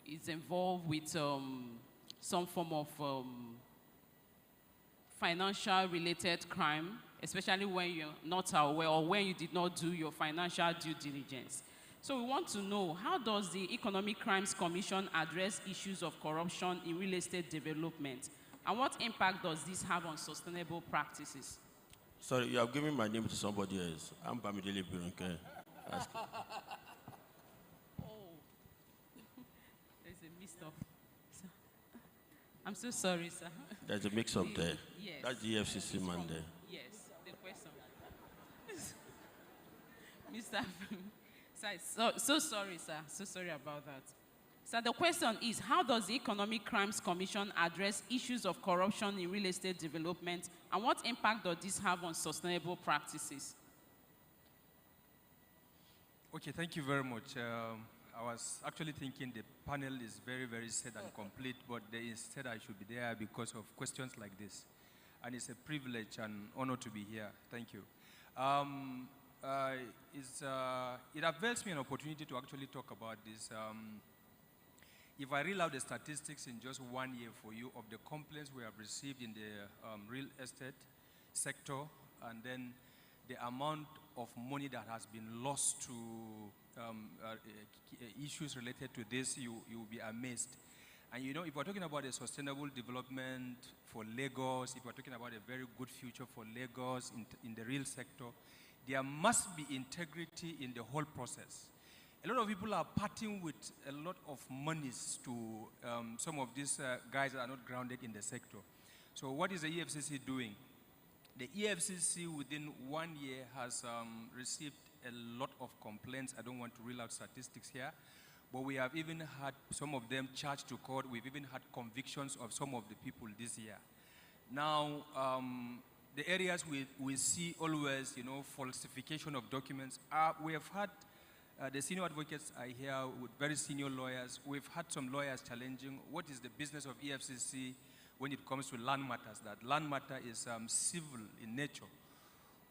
is involved with some form of financial related crime, especially when you're not aware or when you did not do your financial due diligence. So we want to know, how does the Economic Crimes Commission address issues of corruption in real estate development? And what impact does this have on sustainable practices? Sorry, you have given my name to somebody else. I'm Bamidele Bironke. There's a mix-up. I'm so sorry, sir. There's a mix-up there. Yes. That's the FCC man there. Yes, the question. Mr. So sorry, sir. So sorry about that. So the question is, how does the Economic Crimes Commission address issues of corruption in real estate development, and what impact does this have on sustainable practices? Okay, thank you very much. I was actually thinking the panel is very, very set and complete, but instead I should be there because of questions like this. And it's a privilege and honor to be here. Thank you. It avails me an opportunity to actually talk about this. If I reel out the statistics in just 1 year for you of the complaints we have received in the real estate sector, and then the amount of money that has been lost to issues related to this, you will be amazed. And you know, if we're talking about a sustainable development for Lagos, if we're talking about a very good future for Lagos in the real sector, there must be integrity in the whole process. A lot of people are parting with a lot of monies to some of these guys that are not grounded in the sector. So what is the EFCC doing? The EFCC within 1 year has received a lot of complaints. I don't want to reel out statistics here, but we have even had some of them charged to court. We've even had convictions of some of the people this year. Now, the areas we see always, you know, falsification of documents. We have had the senior advocates are here with very senior lawyers. We've had some lawyers challenging what is the business of EFCC when it comes to land matters, that land matter is civil in nature.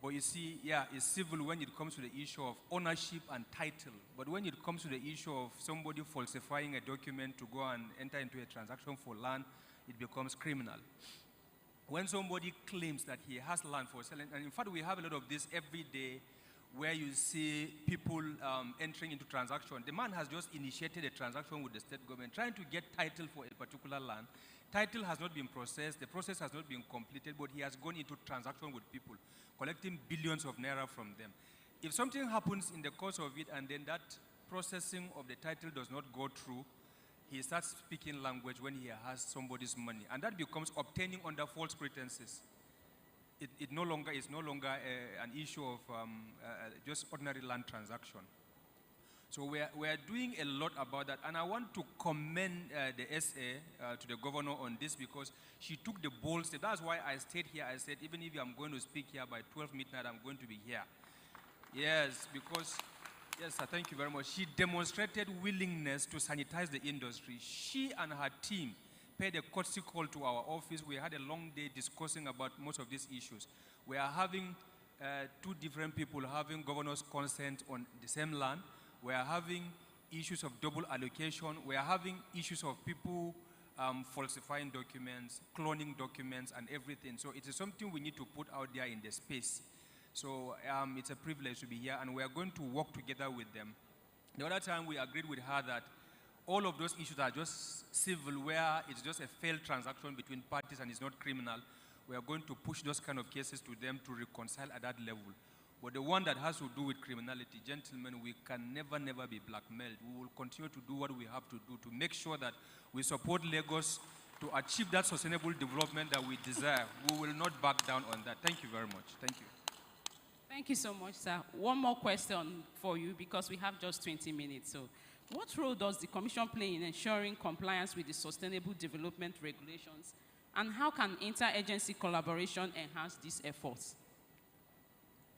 But you see, yeah, it's civil when it comes to the issue of ownership and title. But when it comes to the issue of somebody falsifying a document to go and enter into a transaction for land, it becomes criminal. When somebody claims that he has land for selling, and in fact we have a lot of this every day, where you see people entering into transaction. The man has just initiated a transaction with the state government, trying to get title for a particular land. Title has not been processed, the process has not been completed, but he has gone into transaction with people, collecting billions of naira from them. If something happens in the course of it and then that processing of the title does not go through, he starts speaking language when he has somebody's money. And that becomes obtaining under false pretenses. It is no longer an issue of just ordinary land transaction. So we are doing a lot about that. And I want to commend the SA to the governor on this because she took the bold step. That's why I stayed here. I said, even if I'm going to speak here by 12 midnight, I'm going to be here. Yes, because, yes, sir, thank you very much. She demonstrated willingness to sanitize the industry. She and her team paid a courtesy call to our office. We had a long day discussing about most of these issues. We are having two different people having governor's consent on the same land. We are having issues of double allocation. We are having issues of people falsifying documents, cloning documents, and everything. So it is something we need to put out there in the space. So it's a privilege to be here, and we are going to work together with them. The other time we agreed with her that all of those issues are just civil, where it's just a failed transaction between parties and it's not criminal. We are going to push those kind of cases to them to reconcile at that level. But the one that has to do with criminality, gentlemen, we can never be blackmailed. We will continue to do what we have to do to make sure that we support Lagos to achieve that sustainable development that we desire. We will not back down on that. Thank you very much. Thank you. Thank you so much, sir. One more question for you because we have just 20 minutes. So, what role does the Commission play in ensuring compliance with the Sustainable Development Regulations, and how can interagency collaboration enhance these efforts?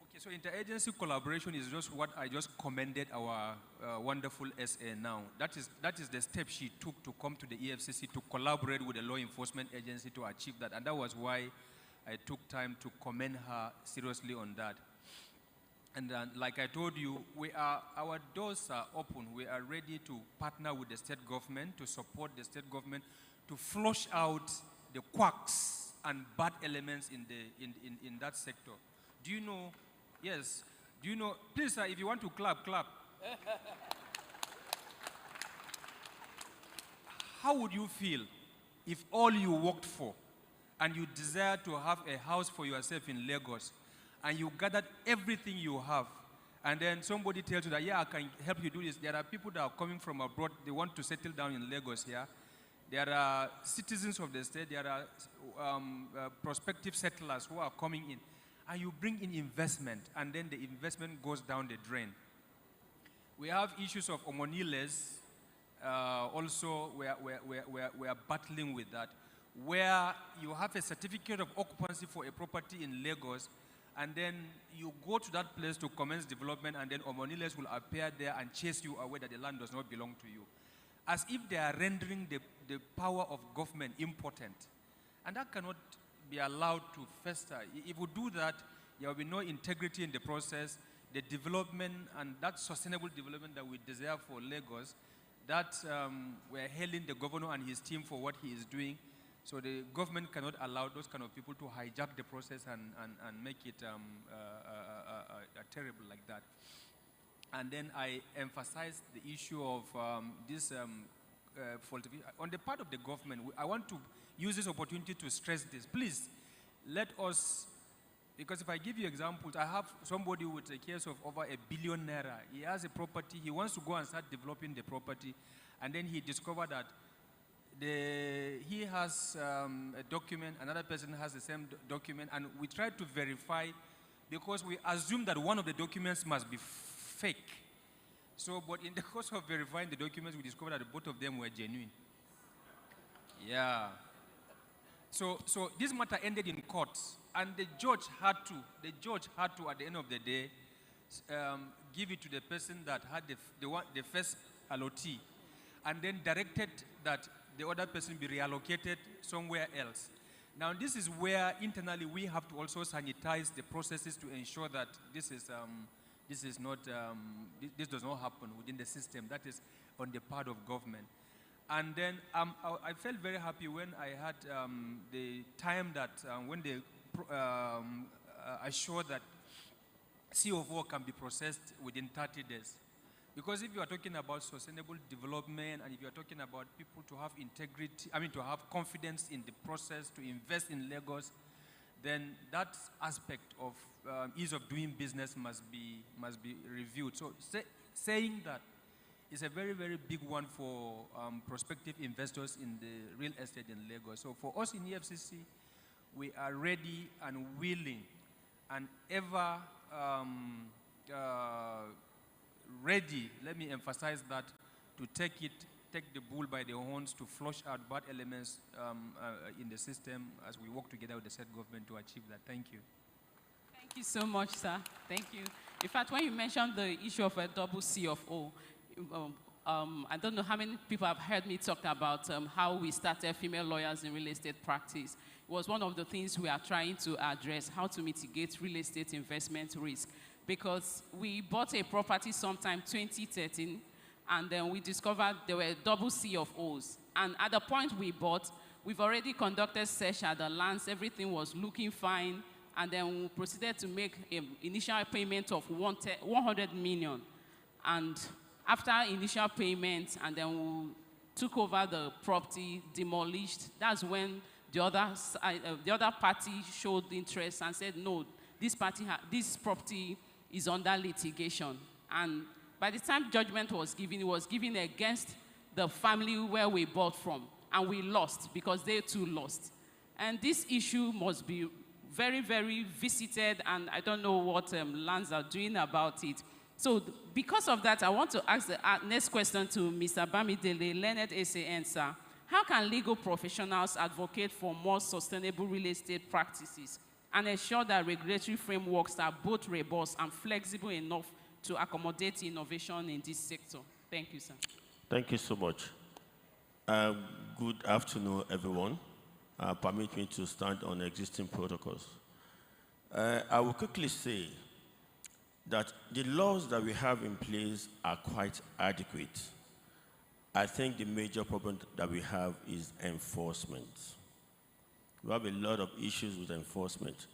Okay, so interagency collaboration is just what I just commended our wonderful SA now. That is the step she took to come to the EFCC to collaborate with the law enforcement agency to achieve that, and that was why I took time to commend her seriously on that. And like I told you, our doors are open. We are ready to partner with the state government, to support the state government, to flush out the quacks and bad elements in that sector. Do you know, yes, do you know, please sir, if you want to clap, clap. How would you feel if all you worked for and you desire to have a house for yourself in Lagos, and you gathered everything you have, and then somebody tells you that, yeah, I can help you do this. There are people that are coming from abroad, they want to settle down in Lagos here. There are citizens of the state, there are prospective settlers who are coming in, and you bring in investment, and then the investment goes down the drain. We have issues of omoniles, also we are battling with that, where you have a certificate of occupancy for a property in Lagos, and then you go to that place to commence development, and then omoniles will appear there and chase you away that the land does not belong to you. As if they are rendering the power of government impotent. And that cannot be allowed to fester. If we do that, there will be no integrity in the process. The development and that sustainable development that we desire for Lagos, that we're hailing the governor and his team for what he is doing. So the government cannot allow those kind of people to hijack the process and make it terrible like that. And then I emphasized the issue of this on the part of the government. I want to use this opportunity to stress this. Please, let us, because if I give you examples, I have somebody with a case of over ₦1 billion. He has a property, he wants to go and start developing the property, and then he discovered that he has a document, another person has the same document, and we try to verify because we assume that one of the documents must be fake. So, but in the course of verifying the documents, we discovered that both of them were genuine. Yeah. So this matter ended in court, and the judge had to, at the end of the day, give it to the person that had the first allotee, and then directed that the other person be reallocated somewhere else. Now, this is where internally we have to also sanitize the processes to ensure that this does not happen within the system. That is on the part of government. And then I felt very happy when I had the time that when they assured that CO4 can be processed within 30 days. Because if you are talking about sustainable development and if you are talking about people to have integrity, to have confidence in the process, to invest in Lagos, then that aspect of ease of doing business must be reviewed. So saying that is a very, very big one for prospective investors in the real estate in Lagos. So for us in EFCC, we are ready and willing and ever ready, let me emphasize that, to take the bull by the horns to flush out bad elements in the system as we work together with the state government to achieve that. Thank you. Thank you so much, sir. Thank you. In fact, when you mentioned the issue of a double CFO, I don't know how many people have heard me talk about how we started female lawyers in real estate practice. It was one of the things we are trying to address, how to mitigate real estate investment risk. Because we bought a property sometime 2013, and then we discovered there were double CFOs. And at the point we bought, we've already conducted search at the lands, everything was looking fine, and then we proceeded to make an initial payment of 100 million. And after initial payment, and then we took over the property, demolished, that's when the other party showed interest and said, no, this property is under litigation. And by the time judgment was given, it was given against the family where we bought from. And we lost because they too lost. And this issue must be very, very visited, and I don't know what lands are doing about it. So because of that, I want to ask the next question to Mr. Bamidele, learned SAN, sir. How can legal professionals advocate for more sustainable real estate practices and ensure that regulatory frameworks are both robust and flexible enough to accommodate innovation in this sector? Thank you, sir. Thank you so much. Good afternoon, everyone. Permit me to stand on existing protocols. I will quickly say that the laws that we have in place are quite adequate. I think the major problem that we have is enforcement. We have a lot of issues with enforcement.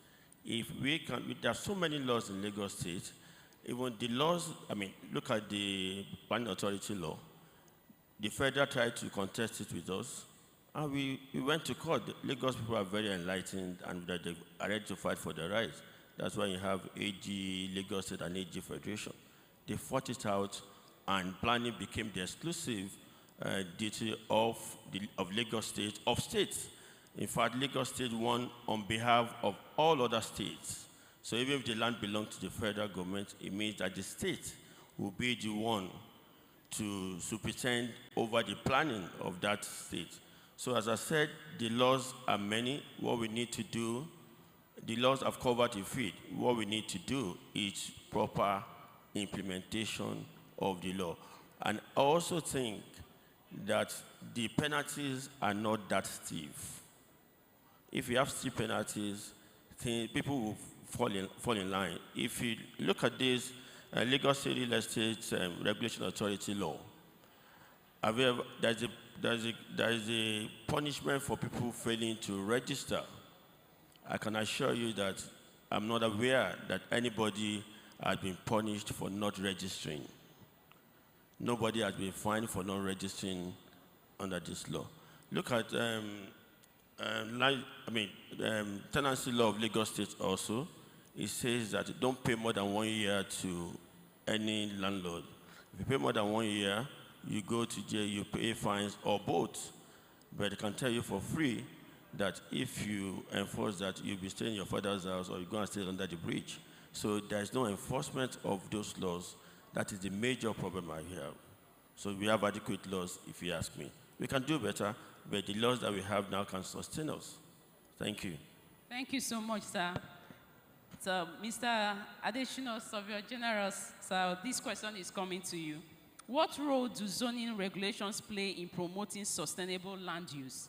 If we can, there are so many laws in Lagos State, even the laws, look at the planning authority law. The federal tried to contest it with us, and we went to court. The Lagos people are very enlightened, and they are ready to fight for their rights. That's why you have AG Lagos State and AG Federation. They fought it out, and planning became the exclusive duty of Lagos State, of states. In fact, Lagos State won on behalf of all other states. So even if the land belongs to the federal government, it means that the state will be the one to superintend over the planning of that state. So as I said, the laws are many. What we need to do, the laws have covered the field. What we need to do is proper implementation of the law. And I also think that the penalties are not that stiff. If you have steep penalties, people will fall in line. If you look at this Lagos State Real Estate Regulation Authority law, there is a punishment for people failing to register. I can assure you that I'm not aware that anybody has been punished for not registering. Nobody has been fined for not registering under this law. Look at tenancy law of Lagos State also. It says that you don't pay more than 1 year to any landlord. If you pay more than 1 year, you go to jail, you pay fines, or both. But I can tell you for free that if you enforce that, you'll be staying in your father's house or you go and stay under the bridge. So there's no enforcement of those laws. That is the major problem I have. So we have adequate laws, if you ask me. We can do better, but the laws that we have now can sustain us. Thank you. Thank you so much, sir. So, Mr. Additional Surveyor General, sir, this question is coming to you. What role do zoning regulations play in promoting sustainable land use?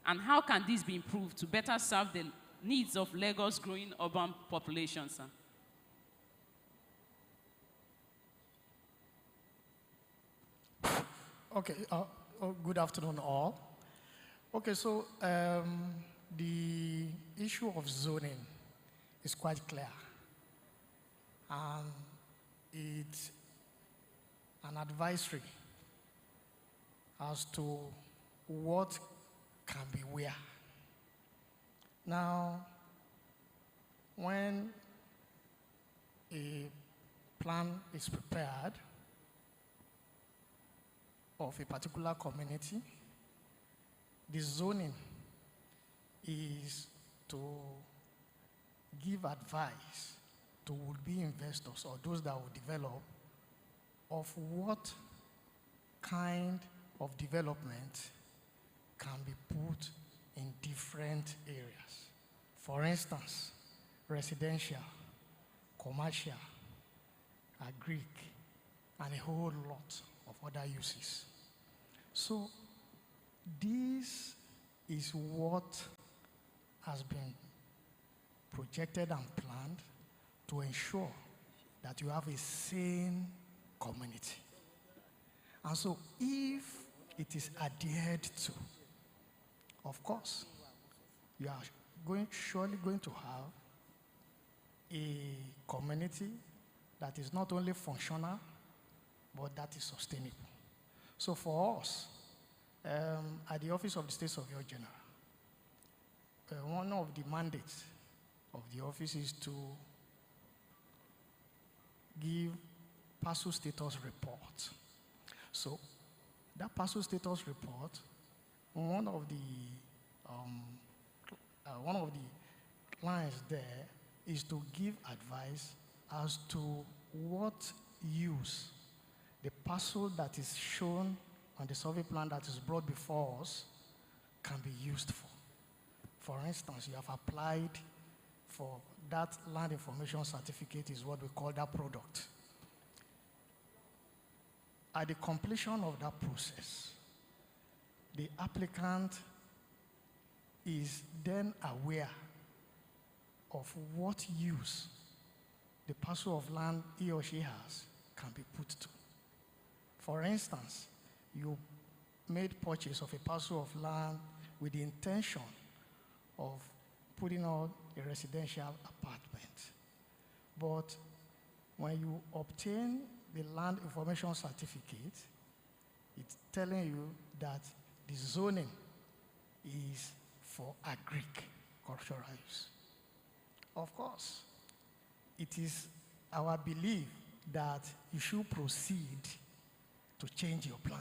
And how can this be improved to better serve the needs of Lagos' growing urban population, sir? Okay, good afternoon all. Okay, so the issue of zoning is quite clear. and it's an advisory as to what can be where. Now, when a plan is prepared of a particular community, the zoning is to give advice to would-be investors or those that will develop of what kind of development can be put in different areas. For instance, residential, commercial, agric, and a whole lot of other uses. So this is what has been projected and planned to ensure that you have a sane community. And so if it is adhered to, of course, you are surely going to have a community that is not only functional, but that is sustainable. So for us, at the Office of the State Surveyor General, one of the mandates of the office is to give parcel status report. So that parcel status report, one of the lines there is to give advice as to what use the parcel that is shown on the survey plan that is brought before us can be used for. For instance, you have applied for that land information certificate, is what we call that product. At the completion of that process, the applicant is then aware of what use the parcel of land he or she has can be put to. For instance, you made purchase of a parcel of land with the intention of putting on a residential apartment. But when you obtain the land information certificate, it's telling you that the zoning is for agricultural use. Of course, it is our belief that you should proceed to change your plan.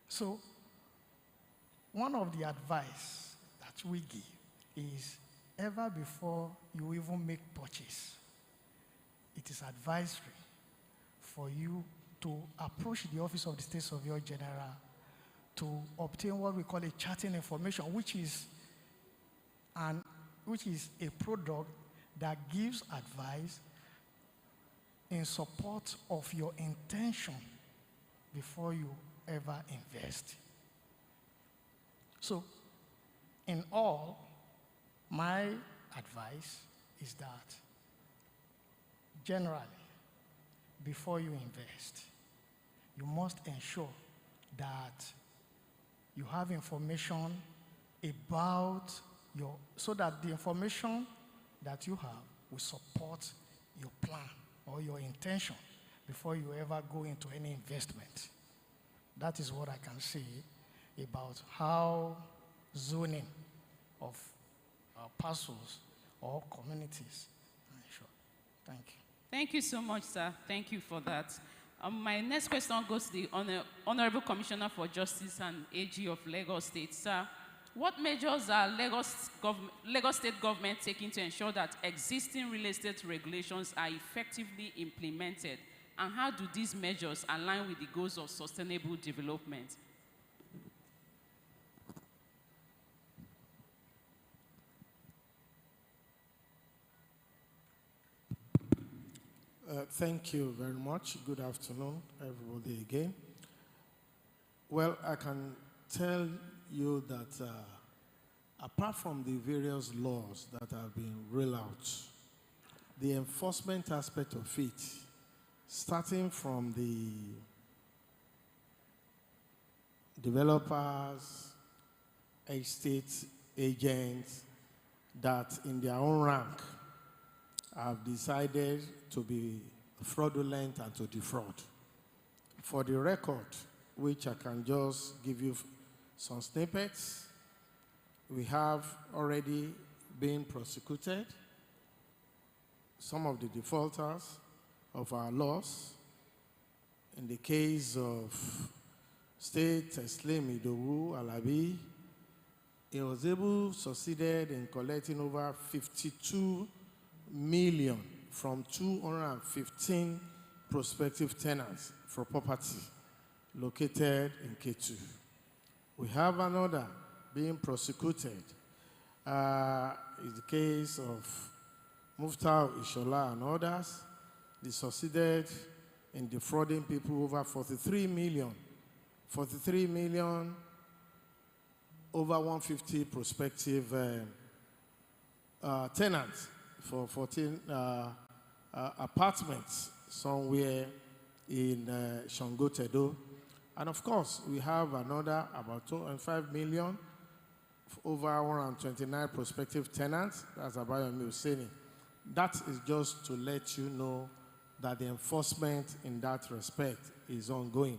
So, one of the advice that we give is ever before you even make purchase, it is advisory for you to approach the Office of the State Surveyor General to obtain what we call a charting information, which is a product that gives advice in support of your intention before you ever invest. So, in all, my advice is that generally, before you invest, you must ensure that you have information about so that the information that you have will support your plan or your intention before you ever go into any investment. That is what I can say about how zoning of parcels or communities. Sure. Thank you. Thank you so much, sir. Thank you for that. My next question goes to the Honorable Commissioner for Justice and AG of Lagos State. Sir, what measures are Lagos State government taking to ensure that existing real estate regulations are effectively implemented? And how do these measures align with the goals of sustainable development? Thank you very much. Good afternoon, everybody again. Well, I can tell you that apart from the various laws that have been rolled out, the enforcement aspect of it, starting from the developers, estate agents, that in their own rank have decided to be fraudulent and to defraud. For the record, which I can just give you some snippets, we have already been prosecuted some of the defaulters of our laws. In the case of State Teslim Idowu Alabi, he was succeeded in collecting over 52 million from 215 prospective tenants for property located in Ketu. We have another being prosecuted. Is the case of Muftau Ishola and others. They succeeded in defrauding people over 43 million. 43 million over 150 prospective tenants for 14 apartments somewhere in Shango Tedo. And of course, we have another about 2.5 million over 129 prospective tenants. That's Abayomi Husseini. That is just to let you know that the enforcement in that respect is ongoing.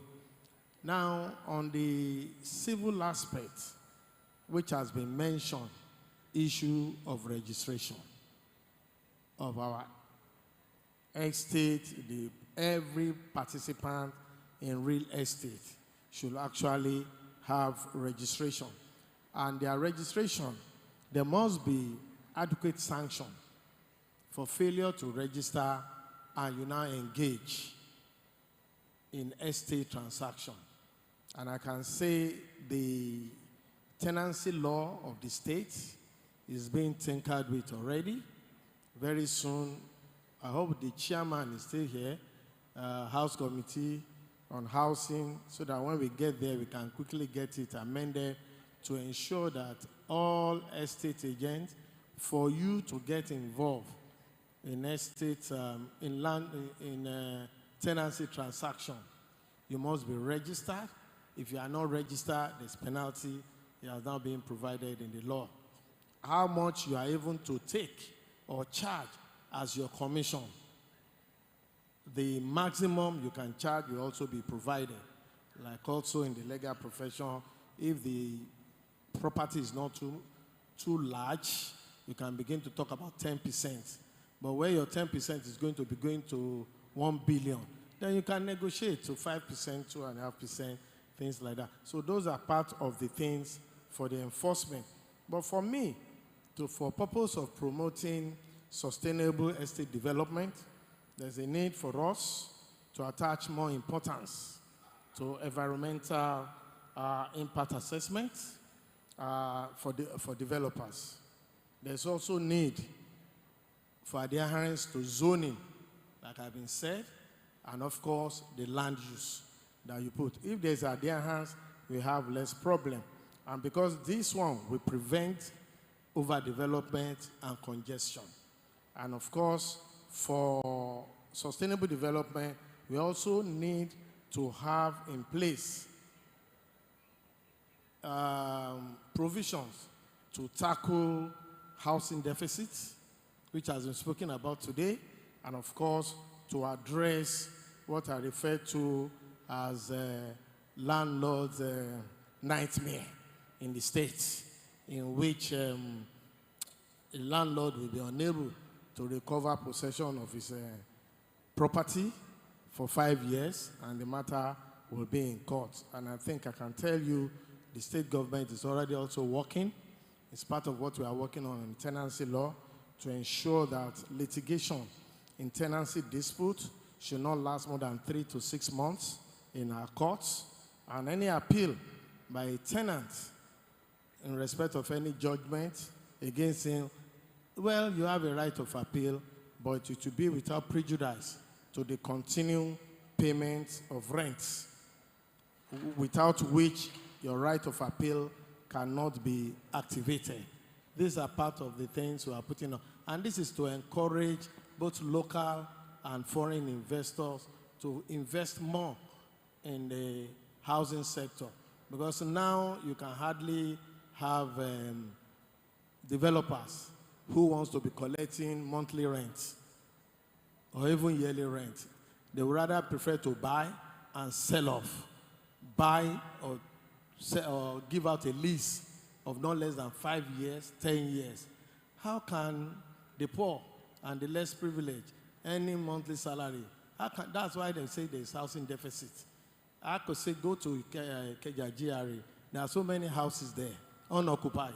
Now, on the civil aspect, which has been mentioned, issue of registration of our estate, every participant in real estate should actually have registration. And their registration, there must be adequate sanction for failure to register and you now engage in estate transaction. And I can say the tenancy law of the state is being tinkered with already. Very soon, I hope the chairman is still here, House Committee on Housing, so that when we get there, we can quickly get it amended to ensure that all estate agents, for you to get involved in estate, in tenancy transaction, you must be registered. If you are not registered, there's penalty. It has now been provided in the law. How much you are able to take or charge as your commission. The maximum you can charge will also be provided. Like also in the legal profession, if the property is not too large, you can begin to talk about 10%. But where your 10% is going to be going to 1 billion, then you can negotiate to 5%, 2.5%, things like that. So those are part of the things for the enforcement. But for me, for purpose of promoting sustainable estate development, there's a need for us to attach more importance to environmental impact assessment for developers. There's also need for adherence to zoning, like I've been said, and of course, the land use that you put. If there's adherence, we have less problem. And because this one will prevent overdevelopment and congestion. And of course, for sustainable development, we also need to have in place provisions to tackle housing deficits, which has been spoken about today, and of course, to address what I refer to as landlord's nightmare in the states, in which a landlord will be unable to recover possession of his property for 5 years, and the matter will be in court. And I think I can tell you the state government is already also working. It's part of what we are working on in tenancy law to ensure that litigation in tenancy dispute should not last more than 3 to 6 months in our courts, and any appeal by a tenant in respect of any judgment against him, well, you have a right of appeal, but it will be without prejudice to the continued payment of rents, without which your right of appeal cannot be activated. These are part of the things we are putting on. And this is to encourage both local and foreign investors to invest more in the housing sector. Because now you can hardly have developers who wants to be collecting monthly rents or even yearly rent. They would rather prefer to buy and sell off. Buy or, or give out a lease of not less than 5 years, 10 years. How can the poor and the less privileged earning monthly salary? That's why they say there's housing deficit. I could say go to Keja GRA. There are so many houses there, unoccupied.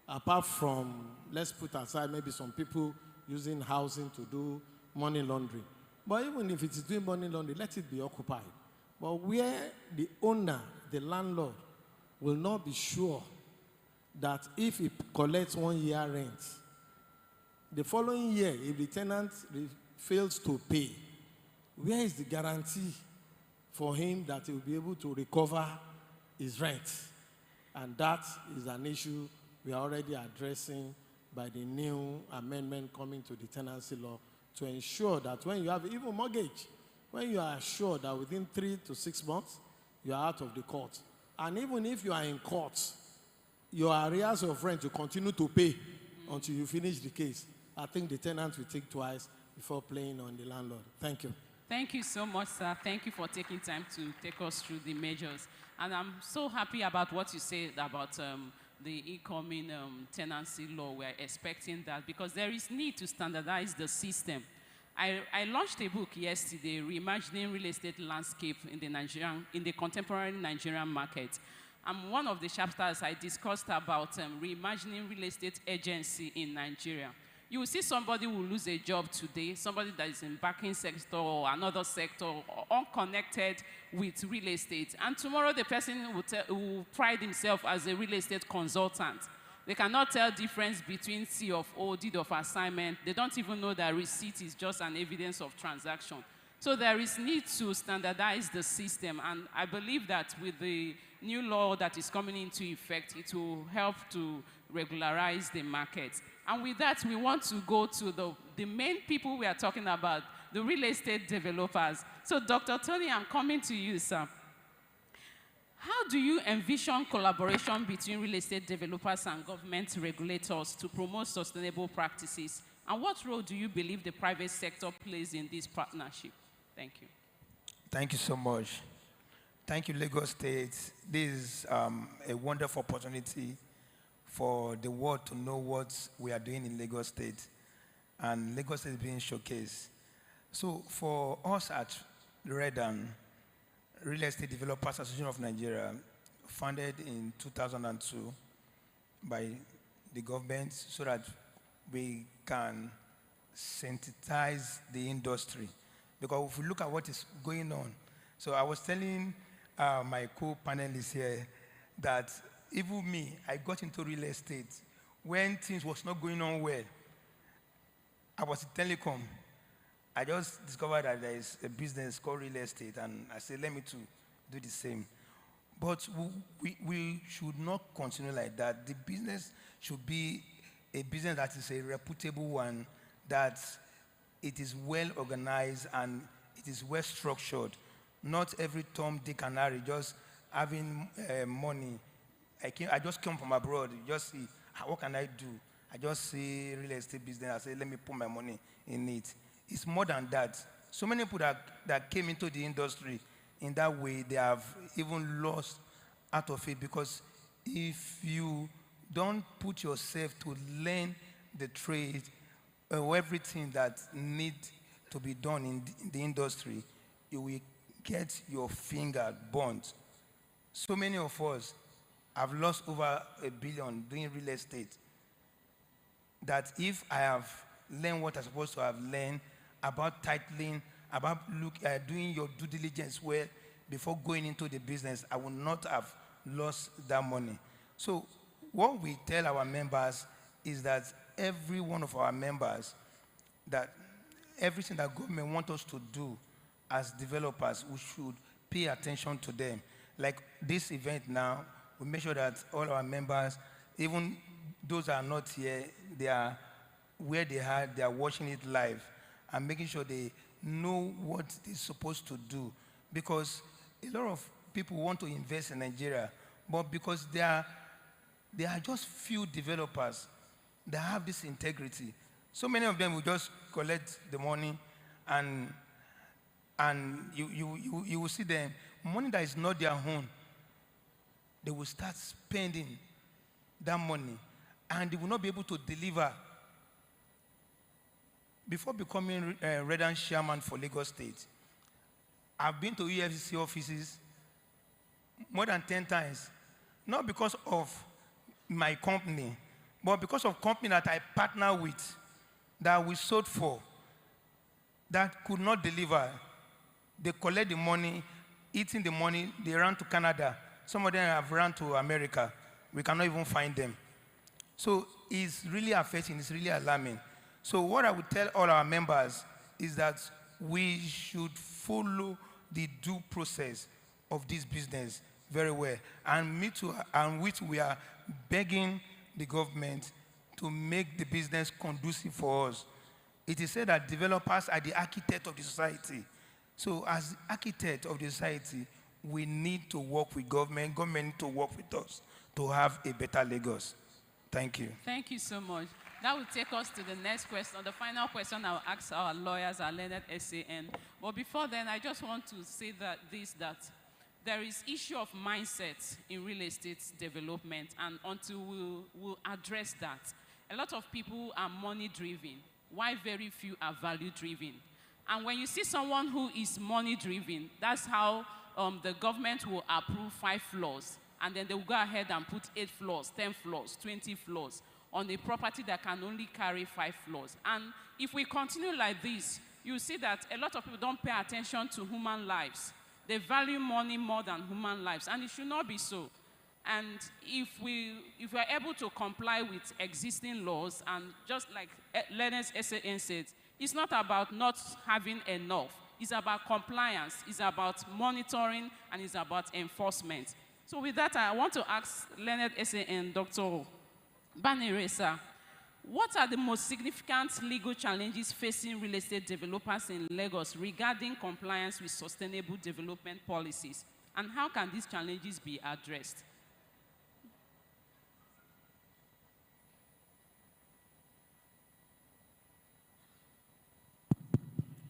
Apart from, let's put aside maybe some people using housing to do money laundering. But even if it is doing money laundering, let it be occupied. But where the owner, the landlord, will not be sure that if he collects 1 year rent, the following year, if the tenant fails to pay, where is the guarantee for him that he will be able to recover his rent? And that is an issue we are already addressing by the new amendment coming to the tenancy law to ensure that when you have even mortgage, when you are assured that within 3 to 6 months, you are out of the court. And even if you are in court, your arrears of rent, you continue to pay until you finish the case. I think the tenant will think twice before playing on the landlord. Thank you. Thank you so much, sir. Thank you for taking time to take us through the measures. And I'm so happy about what you said about the incoming tenancy law. We're expecting that because there is need to standardize the system. I launched a book yesterday, Reimagining Real Estate Landscape in the contemporary Nigerian market. And one of the chapters I discussed about reimagining real estate agency in Nigeria. You will see somebody who will lose a job today, somebody that is in banking sector or another sector, or unconnected with real estate. And tomorrow the person will pride himself as a real estate consultant. They cannot tell difference between C of O, deed of assignment. They don't even know that receipt is just an evidence of transaction. So there is need to standardize the system. And I believe that with the new law that is coming into effect, it will help to regularize the market. And with that, we want to go to the main people we are talking about, the real estate developers. So Dr. Tony, I'm coming to you, sir. How do you envision collaboration between real estate developers and government regulators to promote sustainable practices? And what role do you believe the private sector plays in this partnership? Thank you. Thank you so much. Thank you, Lagos State. This is a wonderful opportunity for the world to know what we are doing in Lagos State. And Lagos State is being showcased. So for us at Redan, Real Estate Developers Association of Nigeria, founded in 2002 by the government so that we can sensitize the industry. Because if we look at what is going on, so I was telling my co-panelists here that even me, I got into real estate when things was not going on well. I was in telecom. I just discovered that there is a business called real estate, and I said, let me too do the same. But we should not continue like that. The business should be a business that is a reputable one, that it is well organized and it is well structured. Not every Tom, Dick, and Harry just having money. I just come from abroad. You just see, what can I do? I just see real estate business. I say, let me put my money in it. It's more than that. So many people that came into the industry in that way, they have even lost out of it, because if you don't put yourself to learn the trade or everything that needs to be done in the industry, you will get your finger burnt. So many of us have lost over $1 billion doing real estate, that if I have learned what I'm supposed to have learned about titling, about doing your due diligence well before going into the business, I would not have lost that money. So what we tell our members is that every one of our members, that everything that government wants us to do as developers, we should pay attention to them. Like this event now, we make sure that all our members, even those that are not here, they are where they are watching it live and making sure they know what they're supposed to do. Because a lot of people want to invest in Nigeria, but because there are just few developers that have this integrity, so many of them will just collect the money, and you will see them, money that is not their own, they will start spending that money, and they will not be able to deliver. Before becoming Redan chairman for Lagos State, I've been to EFCC offices more than 10 times, not because of my company, but because of company that I partner with, that we sold for, that could not deliver. They collect the money, eating the money, they ran to Canada. Some of them have run to America. We cannot even find them. So it's really affecting, it's really alarming. So what I would tell all our members is that we should follow the due process of this business very well. And which we are begging the government to make the business conducive for us. It is said that developers are the architect of the society. So as architect of the society, we need to work with government need to work with us to have a better Lagos. Thank you. Thank you so much. That will take us to the next question. The final question I'll ask our lawyers, our learned SAN. But before then, I just want to say that there is issue of mindset in real estate development, and until we'll address that, a lot of people are money-driven, while very few are value-driven. And when you see someone who is money-driven, that's how the government will approve 5 floors, and then they will go ahead and put 8 floors, 10 floors, 20 floors on a property that can only carry 5 floors. And if we continue like this, you see that a lot of people don't pay attention to human lives. They value money more than human lives, and it should not be so. And if we are able to comply with existing laws, and just like Leonard's SAN said, it's not about not having enough. It's about compliance, it's about monitoring, and it's about enforcement. So with that, I want to ask Leonard SAN, Dr. Baniresa, what are the most significant legal challenges facing real estate developers in Lagos regarding compliance with sustainable development policies? And how can these challenges be addressed?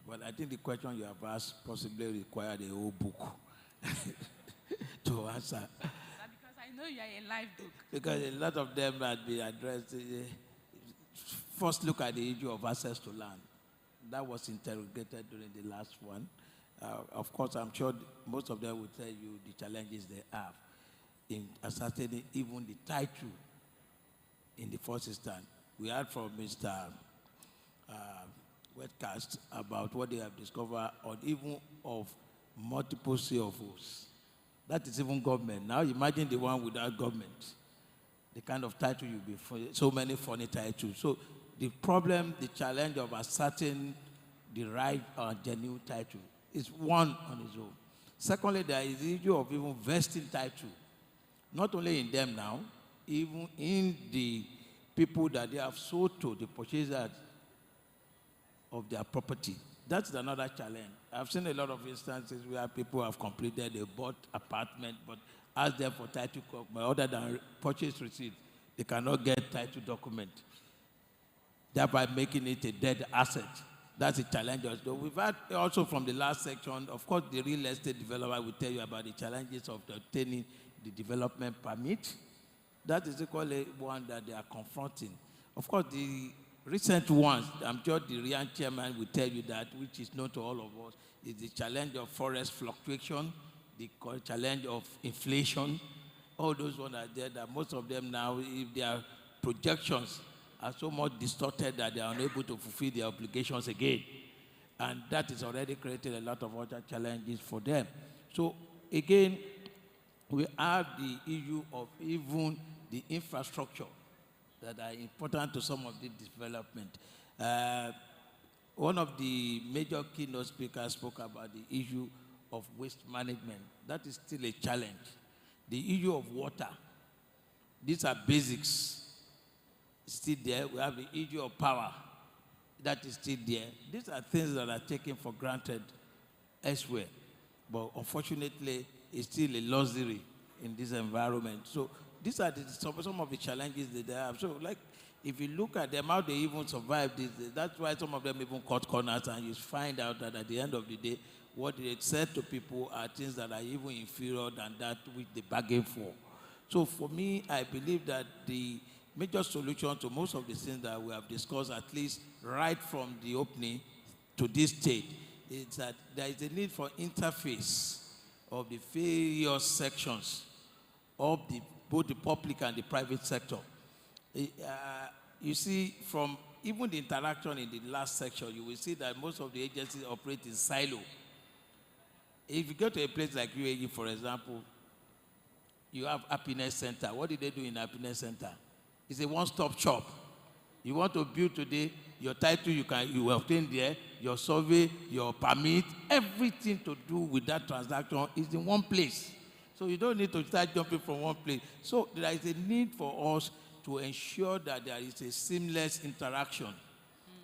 Well, I think the question you have asked possibly required a whole book to answer. Because I know you are a live book. Because a lot of them had been addressed. First, look at the issue of access to land. That was interrogated during the last one. Of course, I'm sure most of them will tell you the challenges they have in ascertaining even the title in the first instance. We heard from Mr. Wetcast about what they have discovered on even of multiple CFOs. That is even government. Now imagine the one without government. The kind of title you'll be, so many funny titles. So the problem, the challenge of ascertaining the right or genuine title is one on its own. Secondly, there is the issue of even vesting title. Not only in them now, even in the people that they have sold to, the purchasers of their property. That's another challenge. I've seen a lot of instances where people have completed a bought apartment, but ask them for title document, other than purchase receipt, they cannot get title document, thereby making it a dead asset. That's a challenge. We've had also from the last section, of course, the real estate developer will tell you about the challenges of obtaining the development permit. That is equally one that they are confronting. Of course, the recent ones, I'm sure the Rian chairman will tell you that, which is known to all of us, is the challenge of forest fluctuation, the challenge of inflation. All those ones are there that most of them now, if their projections are so much distorted that they are unable to fulfill their obligations again. And that has already created a lot of other challenges for them. So again, we have the issue of even the infrastructure that are important to some of the development. One of the major keynote speakers spoke about the issue of waste management. That is still a challenge. The issue of water. These are basics. Still there. We have the issue of power. That is still there. These are things that are taken for granted elsewhere. But unfortunately, it's still a luxury in this environment. So these are some of the challenges that they have. So like if you look at them, how they even survive this, that's why some of them even cut corners, and you find out that at the end of the day, what they said to people are things that are even inferior than that which they bargain for. So for me, I believe that the major solution to most of the things that we have discussed, at least right from the opening to this stage, is that there is a need for interface of the various sections of both the public and the private sector. You see, from even the interaction in the last section, you will see that most of the agencies operate in silo. If you go to a place like UAE, for example, you have Happiness Center. What did they do in Happiness Center? It's a one-stop shop. You want to build today, your title you obtain there, your survey, your permit, everything to do with that transaction is in one place. So you don't need to start jumping from one place. So there is a need for us to ensure that there is a seamless interaction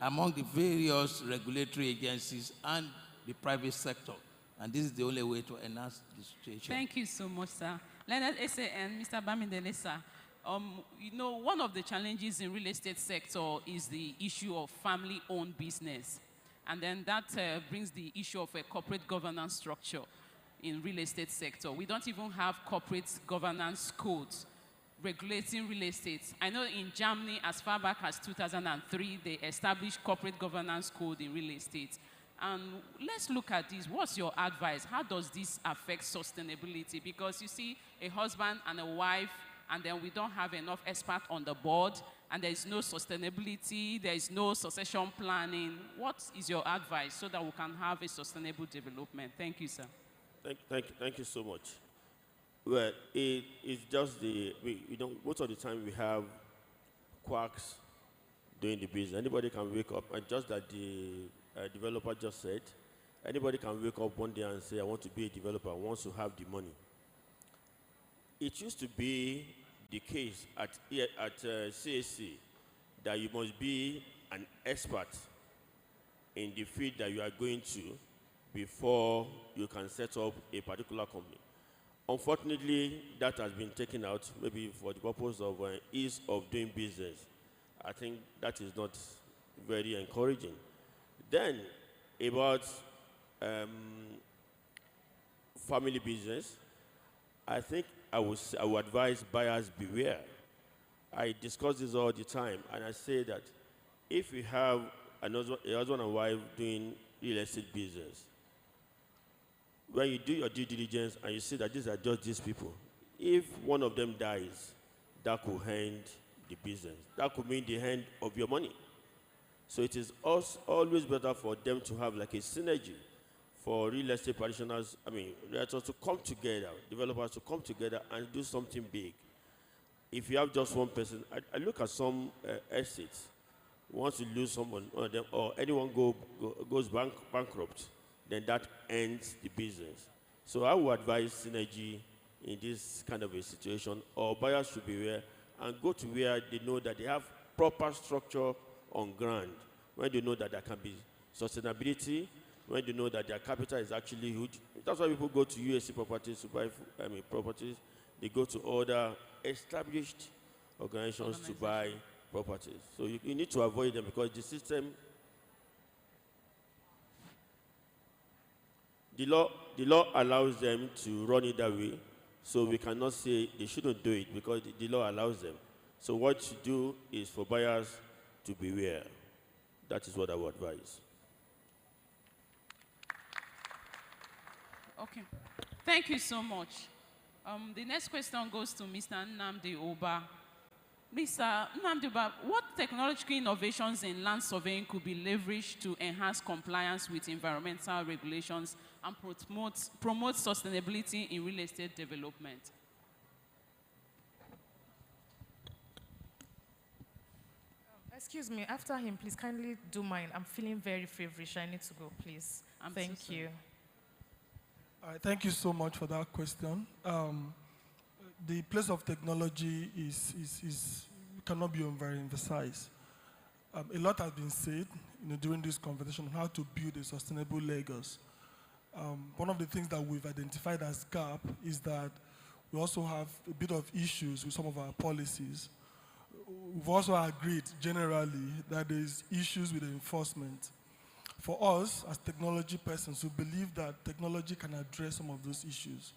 among the various regulatory agencies and the private sector. And this is the only way to enhance the situation. Thank you so much, sir. Leonard Ese and Mr. Bamidele, sir. You know, one of the challenges in real estate sector is the issue of family-owned business. And then that brings the issue of a corporate governance structure in real estate sector. We don't even have corporate governance codes regulating real estate. I know in Germany, as far back as 2003, they established corporate governance code in real estate. And let's look at this. What's your advice? How does this affect sustainability? Because you see a husband and a wife, and then we don't have enough experts on the board, and there is no sustainability, there is no succession planning. What is your advice so that we can have a sustainable development? Thank you, sir. Thank you so much. Well, it's just most of the time we have quacks doing the business. Anybody can wake up, and just that the developer just said, anybody can wake up one day and say, I want to be a developer, I want to have the money. It used to be the case at CAC that you must be an expert in the field that you are going to before you can set up a particular company. Unfortunately, that has been taken out, maybe for the purpose of ease of doing business. I think that is not very encouraging. Then, about family business, I think I would advise buyers beware. I discuss this all the time, and I say that if you have a husband and wife doing real estate business, when you do your due diligence and you see that these are just these people, if one of them dies, that could end the business. That could mean the end of your money. So it is always better for them to have like a synergy for real estate practitioners, realtors to come together, developers to come together and do something big. If you have just one person, I look at some estates, once you lose someone, one of them, or anyone goes bankrupt, then that ends the business. So I would advise synergy in this kind of a situation, or buyers should be aware and go to where they know that they have proper structure on ground, when they know that there can be sustainability, when they know that their capital is actually huge. That's why people go to USC properties to buy properties. They go to other established organizations to buy properties. So you need to avoid them because the system, the law allows them to run it that way. So we cannot say they shouldn't do it because the law allows them. So what you do is for buyers to beware. That is what I would advise. Okay. Thank you so much. The next question goes to Mr. Nnamdi Oba. Mr. Nnamdi Oba, what technological innovations in land surveying could be leveraged to enhance compliance with environmental regulations and promote sustainability in real estate development? Excuse me, after him, please kindly do mine. I'm feeling very feverish. I need to go, please. Thank you. Thank you so much for that question. The place of technology cannot be overemphasized. A lot has been said during this conversation on how to build a sustainable Lagos. One of the things that we've identified as gap is that we also have a bit of issues with some of our policies. we've also agreed generally that there's issues with the enforcement. For us, as technology persons, we believe that technology can address some of those issues.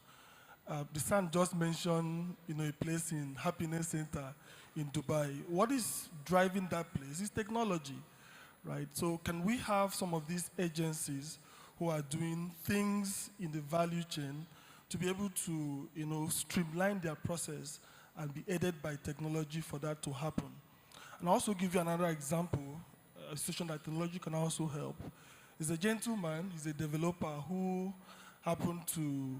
The son just mentioned, a place in Happiness Center in Dubai. What is driving that place is technology, right? So can we have some of these agencies who are doing things in the value chain to be able to, streamline their process and be aided by technology for that to happen? And I'll also give you another example, a situation that technology can also help. There's a gentleman, he's a developer who happened to,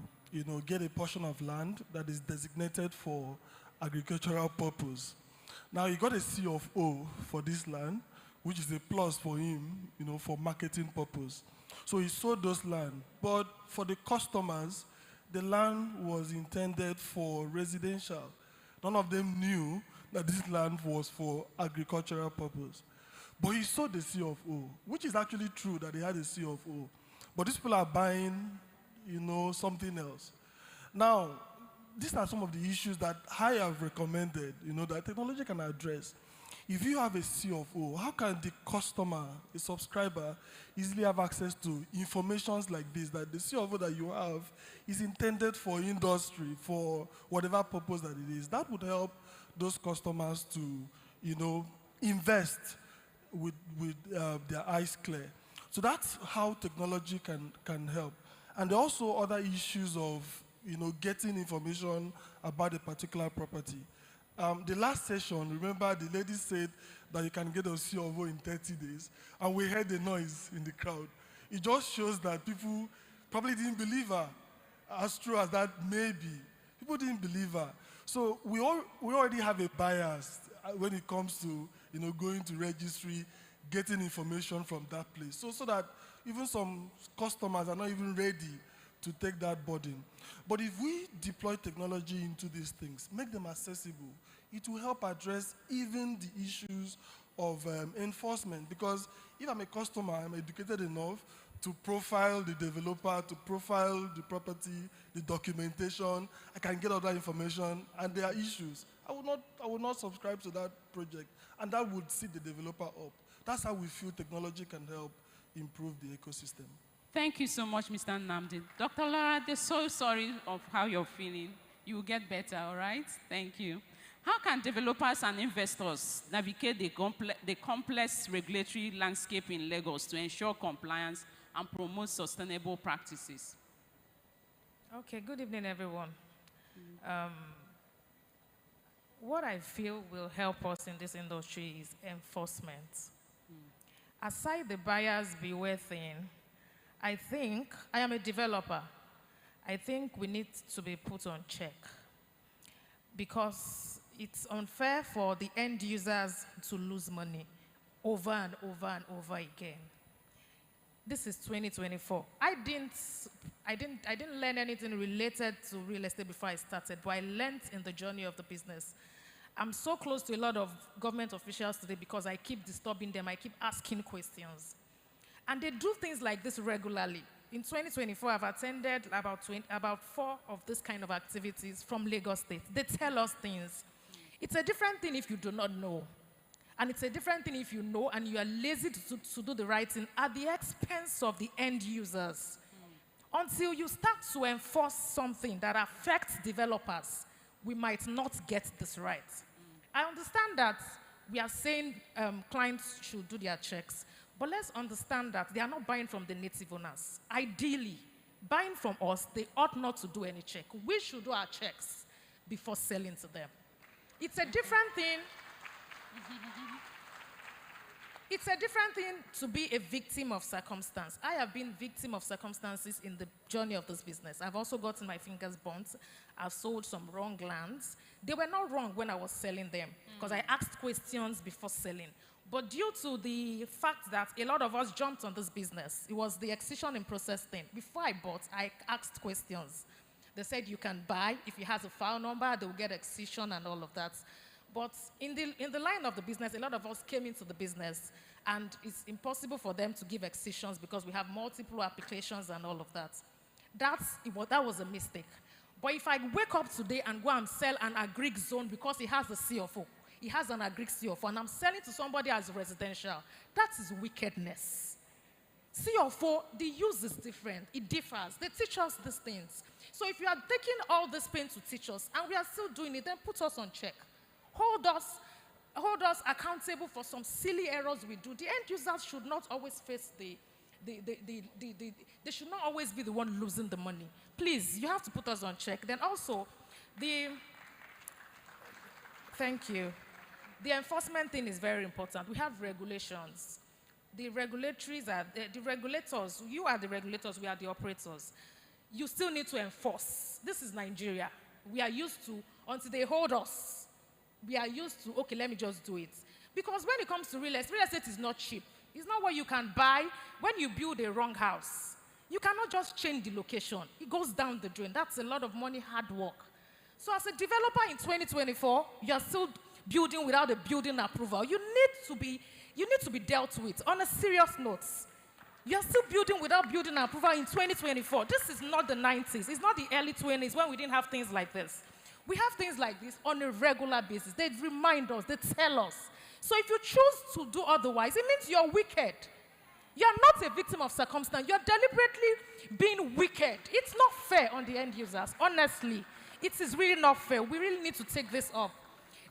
get a portion of land that is designated for agricultural purpose. Now he got a C of O for this land, which is a plus for him, for marketing purpose. So he sold those land, but for the customers, the land was intended for residential. None of them knew that this land was for agricultural purpose. But he sold the C of O, which is actually true that he had a C of O. But these people are buying, something else. Now, these are some of the issues that I have recommended, that technology can address. If you have a C of O, how can the customer, a subscriber, easily have access to information like this, that the C of O that you have is intended for industry, for whatever purpose that it is? That would help those customers to, invest with their eyes clear. So that's how technology can help. And there are also other issues of, getting information about a particular property. The last session, remember the lady said that you can get a C of O in 30 days, and we heard the noise in the crowd. It just shows that people probably didn't believe her. As true as that may be, people didn't believe her. So we already have a bias when it comes to going to registry, getting information from that place. So that even some customers are not even ready to take that burden. But if we deploy technology into these things, make them accessible, it will help address even the issues of enforcement. Because if I'm a customer, I'm educated enough to profile the developer, to profile the property, the documentation, I can get other information, and there are issues. I would not subscribe to that project, and that would set the developer up. That's how we feel technology can help improve the ecosystem. Thank you so much, Mr. Nnamdi. Dr. Laura, they're so sorry of how you're feeling. You will get better, all right? Thank you. How can developers and investors navigate the complex regulatory landscape in Lagos to ensure compliance and promote sustainable practices? Okay, good evening, everyone. What I feel will help us in this industry is enforcement. Aside the buyer's beware thing, I think, I am a developer, I think we need to be put on check, because it's unfair for the end users to lose money over and over and over again. This is 2024. I didn't learn anything related to real estate before I started, but I learned in the journey of the business. I'm so close to a lot of government officials today because I keep disturbing them, I keep asking questions. And they do things like this regularly. In 2024, I've attended about 4 of this kind of activities from Lagos State. They tell us things. It's a different thing if you do not know. And it's a different thing if you know and you are lazy to do the right thing at the expense of the end users. Until you start to enforce something that affects developers, we might not get this right. I understand that we are saying clients should do their checks, but let's understand that they are not buying from the native owners. Ideally, buying from us, they ought not to do any check. We should do our checks before selling to them. It's a different thing. It's a different thing to be a victim of circumstance. I have been victim of circumstances in the journey of this business. I've also gotten my fingers burnt. I've sold some wrong lands. They were not wrong when I was selling them because I asked questions before selling. But due to the fact that a lot of us jumped on this business, it was the excision in process thing. Before I bought, I asked questions. They said you can buy. If it has a file number, they will get excision and all of that. But in the line of the business, a lot of us came into the business, and it's impossible for them to give excisions because we have multiple applications and all of that. That was a mistake. But if I wake up today and go and sell an agric zone because it has a CFO, he has an agric CF4, and I'm selling to somebody as residential. That is wickedness. CF4, the use is different. It differs. They teach us these things. So if you are taking all this pain to teach us, and we are still doing it, then put us on check. Hold us accountable for some silly errors we do. The end users should not always face they should not always be the one losing the money. Please, you have to put us on check. Then also, thank you. The enforcement thing is very important. We have regulations. The regulators, you are the regulators, we are the operators. You still need to enforce. This is Nigeria. We are used to, until they hold us, we are used to, okay, let me just do it. Because when it comes to real estate is not cheap. It's not what you can buy when you build a wrong house. You cannot just change the location. It goes down the drain. That's a lot of money, hard work. So as a developer in 2024, you're still building without a building approval. You need to be dealt with on a serious note. You're still building without building approval in 2024. This is not the 90s. It's not the early 20s when we didn't have things like this. We have things like this on a regular basis. They remind us, they tell us. So if you choose to do otherwise, it means you're wicked. You're not a victim of circumstance. You're deliberately being wicked. It's not fair on the end users, honestly. It is really not fair. We really need to take this up.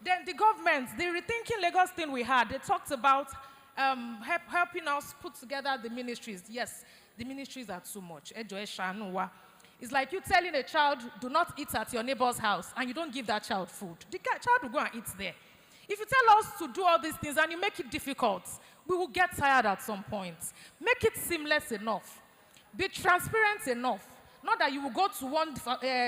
Then the government, the Rethinking Lagos thing we had, they talked about helping us put together the ministries. Yes, the ministries are too much. It's like you telling a child, do not eat at your neighbor's house, and you don't give that child food. The child will go and eat there. If you tell us to do all these things and you make it difficult, we will get tired at some point. Make it seamless enough. Be transparent enough. Not that you will go to one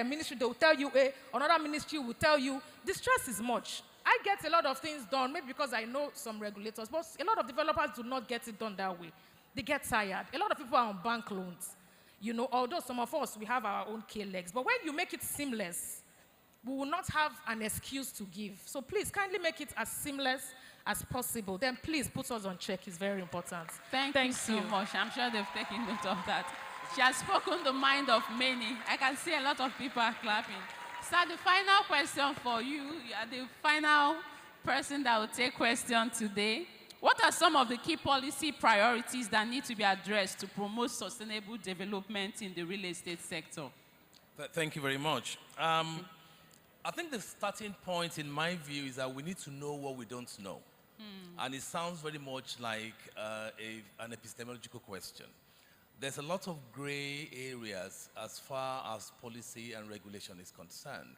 ministry, they will tell you A, another ministry will tell you, the stress is much. I get a lot of things done, maybe because I know some regulators, but a lot of developers do not get it done that way. They get tired. A lot of people are on bank loans. You know, although some of us, we have our own K-legs. But when you make it seamless, we will not have an excuse to give. So please, kindly make it as seamless as possible. Then please put us on check. It's very important. Thank you so much. I'm sure they've taken note of that. She has spoken the mind of many. I can see a lot of people are clapping. So the final question for you. You are the final person that will take question today. What are some of the key policy priorities that need to be addressed to promote sustainable development in the real estate sector? Thank you very much. I think the starting point, in my view, is that we need to know what we don't know. And it sounds very much like an epistemological question. There's a lot of gray areas as far as policy and regulation is concerned.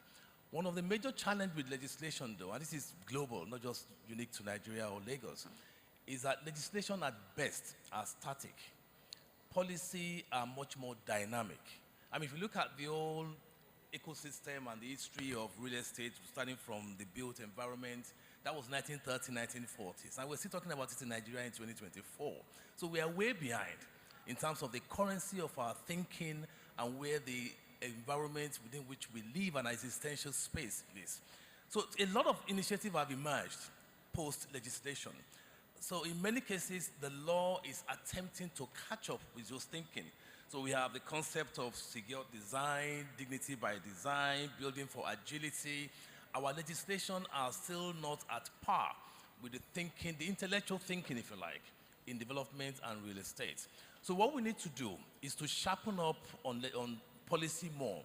One of the major challenges with legislation, though, and this is global, not just unique to Nigeria or Lagos, is that legislation at best are static. Policy are much more dynamic. I mean, if you look at the whole ecosystem and the history of real estate, starting from the built environment, that was 1930s, 1940s. And we're still talking about it in Nigeria in 2024. So we are way behind in terms of the currency of our thinking and where the environment within which we live and our existential space is. So a lot of initiatives have emerged post-legislation. So in many cases, the law is attempting to catch up with those thinking. So we have the concept of secure design, dignity by design, building for agility. Our legislation are still not at par with the thinking, the intellectual thinking, if you like, in development and real estate. So what we need to do is to sharpen up on policy more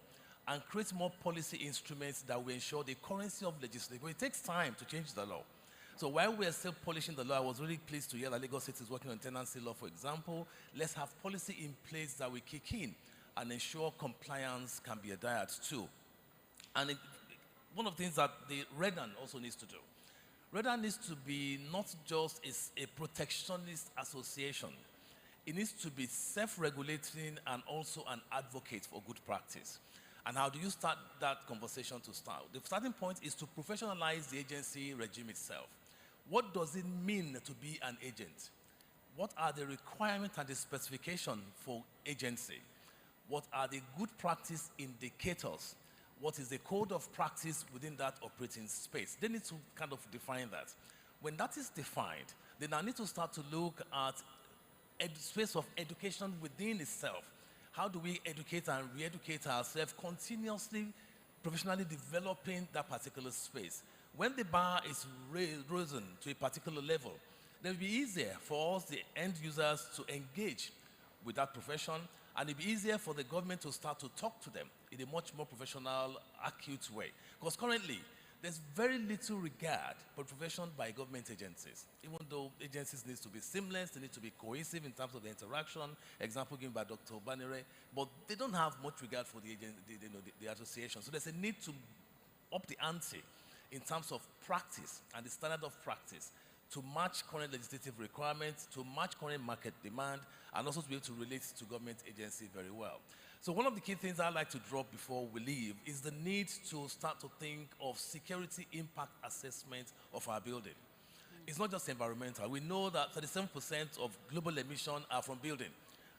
and create more policy instruments that will ensure the currency of legislation. It takes time to change the law. So while we're still polishing the law, I was really pleased to hear that Lagos State is working on tenancy law, for example. Let's have policy in place that will kick in and ensure compliance can be adhered to. And one of the things that the REDAN also needs to do, REDAN needs to be not just a protectionist association. It needs to be self-regulating and also an advocate for good practice. And how do you start that conversation to start? The starting point is to professionalize the agency regime itself. What does it mean to be an agent? What are the requirements and the specification for agency? What are the good practice indicators? What is the code of practice within that operating space? They need to kind of define that. When that is defined, then I need to start to look at a space of education within itself. How do we educate and re-educate ourselves, continuously, professionally developing that particular space? When the bar is risen to a particular level, it will be easier for us, the end users, to engage with that profession, and it'll be easier for the government to start to talk to them in a much more professional, acute way. Because currently, there's very little regard for profession by government agencies. Even though agencies need to be seamless, they need to be cohesive in terms of the interaction, example given by Dr. Banere, but they don't have much regard for the association. So there's a need to up the ante in terms of practice and the standard of practice to match current legislative requirements, to match current market demand, and also to be able to relate to government agency very well. So one of the key things I'd like to drop before we leave is the need to start to think of security impact assessment of our building. It's not just environmental. We know that 37% of global emissions are from building.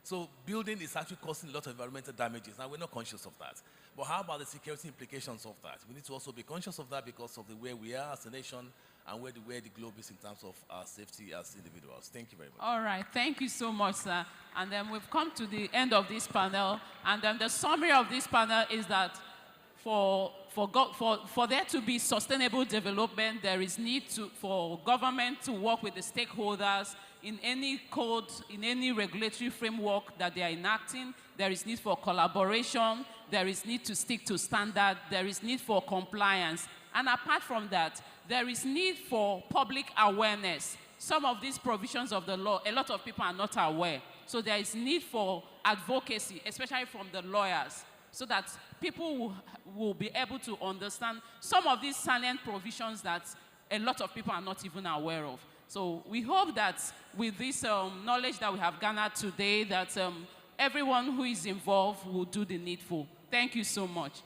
So building is actually causing a lot of environmental damages, and we're not conscious of that. But how about the security implications of that? We need to also be conscious of that because of the way we are as a nation and where the globe is in terms of our safety as individuals. Thank you very much. All right, thank you so much, sir. And then we've come to the end of this panel, and then the summary of this panel is that for there to be sustainable development, there is need for government to work with the stakeholders in any code, in any regulatory framework that they are enacting. There is need for collaboration. There is need to stick to standard. There is need for compliance. And apart from that, there is need for public awareness. Some of these provisions of the law, a lot of people are not aware. So there is need for advocacy, especially from the lawyers, so that people will be able to understand some of these salient provisions that a lot of people are not even aware of. So we hope that with this knowledge that we have garnered today, that everyone who is involved will do the needful. Thank you so much.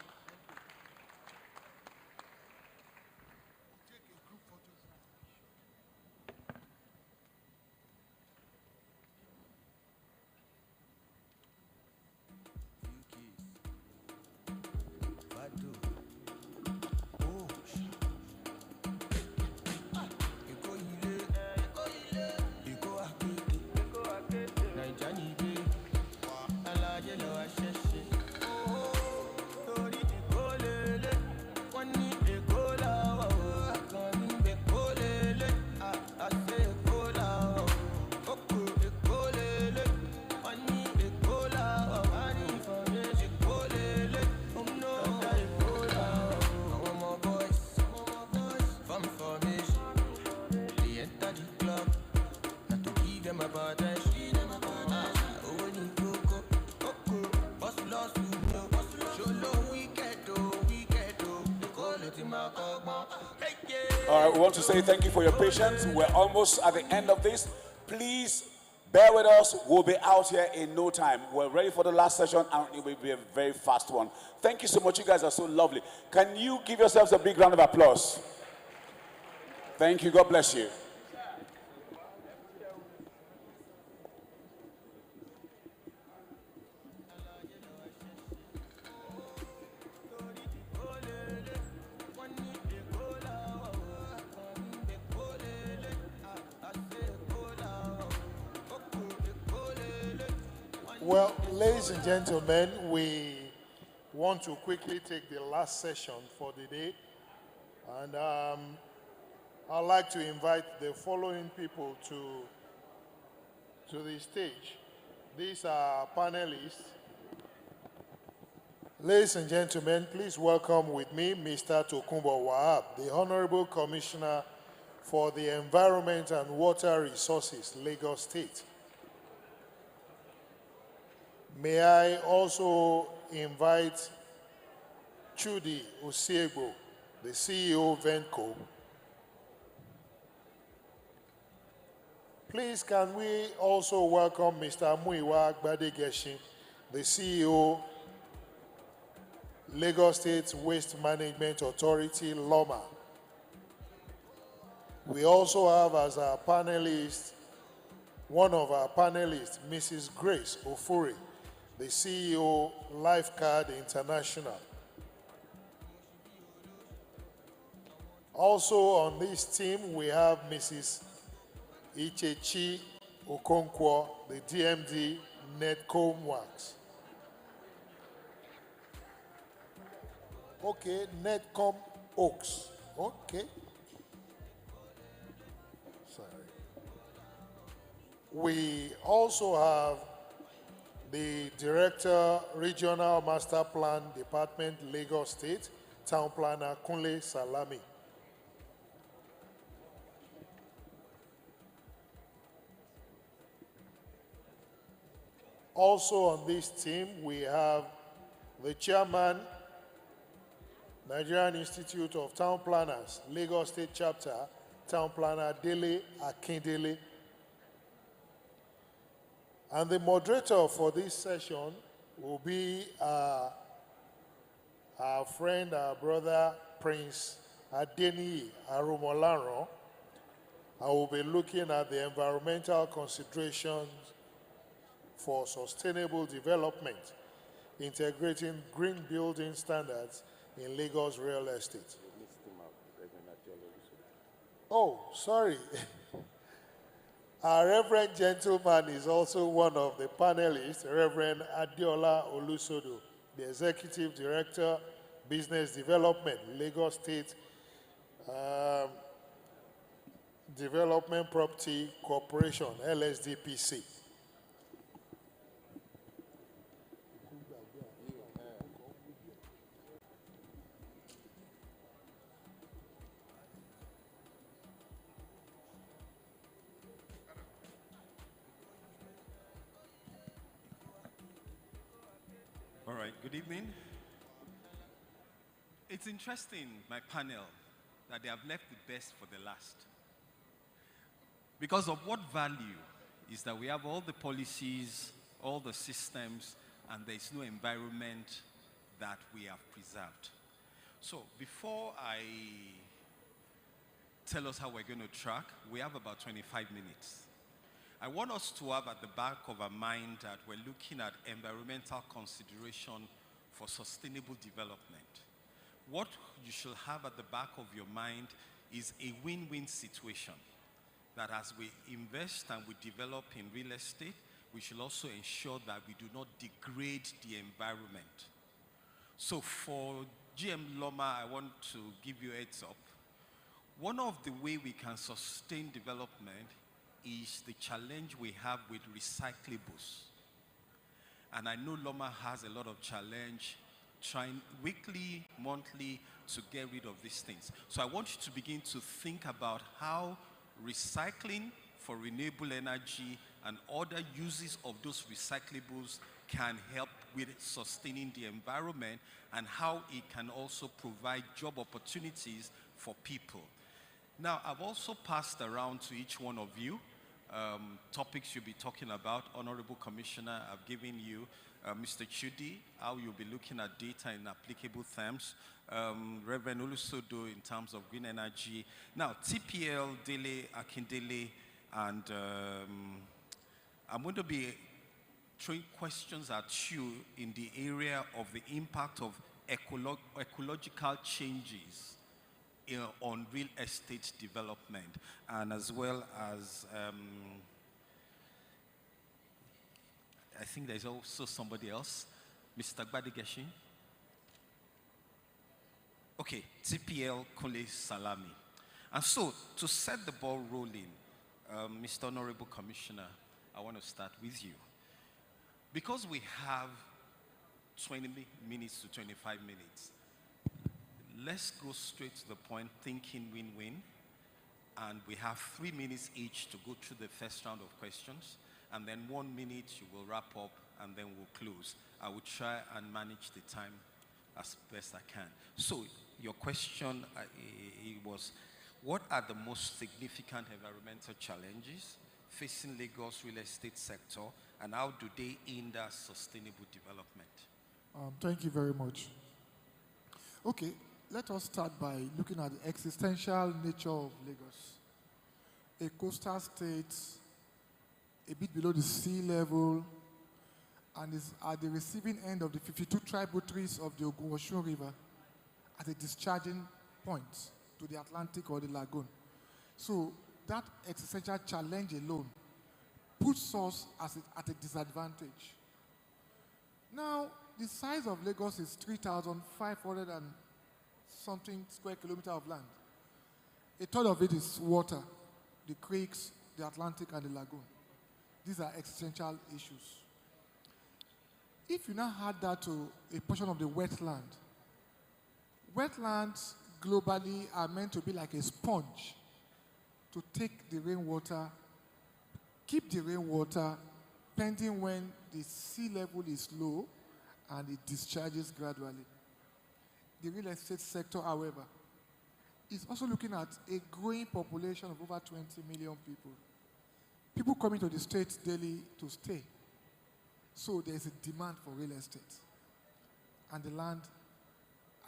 All right, we want to say thank you for your patience. We're almost at the end of this. Please bear with us. We'll be out here in no time. We're ready for the last session, and it will be a very fast one. Thank you so much. You guys are so lovely. Can you give yourselves a big round of applause? Thank you. God bless you. Well, ladies and gentlemen, we want to quickly take the last session for the day. And I'd like to invite the following people to the stage. These are panelists. Ladies and gentlemen, please welcome with me Mr. Tokunbo Wahab, the Honorable Commissioner for the Environment and Water Resources, Lagos State. May I also invite Chudi Osiegbo, the CEO of Venco. Please, can we also welcome Mr. Muiwa Gbadegeshin, the CEO, Lagos State Waste Management Authority, LOMA. We also have as our panelist, one of our panelists, Mrs. Grace Ofuri, the CEO, Lifeguard International. Also on this team, we have Mrs. Ichechi Okonkwo, the DMD, Netcom Works. Okay, Netcom Oaks. Okay. Sorry. We also have the Director, Regional Master Plan Department, Lagos State, Town Planner Kunle Salami. Also on this team, we have the Chairman, Nigerian Institute of Town Planners, Lagos State Chapter, Town Planner Dele Akindele. And the moderator for this session will be our friend, our brother, Prince Adeni Arumolaron. I will be looking at the environmental considerations for sustainable development, integrating green building standards in Lagos real estate. Oh, sorry. Our Reverend Gentleman is also one of the panelists, Reverend Adiola Olusodo, the Executive Director, Business Development, Lagos State Development Property Corporation, LSDPC. All right, good evening. It's interesting, my panel, that they have left the best for the last. Because of what value is that we have all the policies, all the systems, and there is no environment that we have preserved. So before I tell us how we're going to track, we have about 25 minutes. I want us to have at the back of our mind that we're looking at environmental consideration for sustainable development. What you should have at the back of your mind is a win-win situation. That as we invest and we develop in real estate, we should also ensure that we do not degrade the environment. So for GM Loma, I want to give you a heads up. One of the ways we can sustain development is the challenge we have with recyclables. And I know Loma has a lot of challenge trying weekly, monthly to get rid of these things. So I want you to begin to think about how recycling for renewable energy and other uses of those recyclables can help with sustaining the environment and how it can also provide job opportunities for people. Now, I've also passed around to each one of you topics you'll be talking about. Honorable Commissioner, I've given you Mr. Chudi, how you'll be looking at data in applicable terms. Reverend Olusodo in terms of green energy. Now, TPL, Dele, Akindele, and I'm going to be throwing questions at you in the area of the impact of ecological changes on real estate development, and as well as I think there's also somebody else, Mr. Gbadigeshi. Okay, TPL Kunle Salami. And so, to set the ball rolling, Mr. Honorable Commissioner, I want to start with you. Because we have 20 minutes to 25 minutes, let's go straight to the point, thinking win-win. And we have 3 minutes each to go through the first round of questions. And then 1 minute you will wrap up, and then we'll close. I will try and manage the time as best I can. So your question was, what are the most significant environmental challenges facing Lagos real estate sector, and how do they hinder sustainable development? Thank you very much. Okay, let us start by looking at the existential nature of Lagos. A coastal state, a bit below the sea level, and is at the receiving end of the 52 tributaries of the Ogun River at a discharging point to the Atlantic or the lagoon. So that existential challenge alone puts us at a disadvantage. Now, the size of Lagos is 3,500 and something square kilometers of land. A third of it is water, the creeks, the Atlantic, and the lagoon. These are existential issues. If you now add that to a portion of the wetland, wetlands globally are meant to be like a sponge to take the rainwater, keep the rainwater pending when the sea level is low and it discharges gradually. The real estate sector, however, is also looking at a growing population of over 20 million people. People coming to the state daily to stay. So there's a demand for real estate. And the land,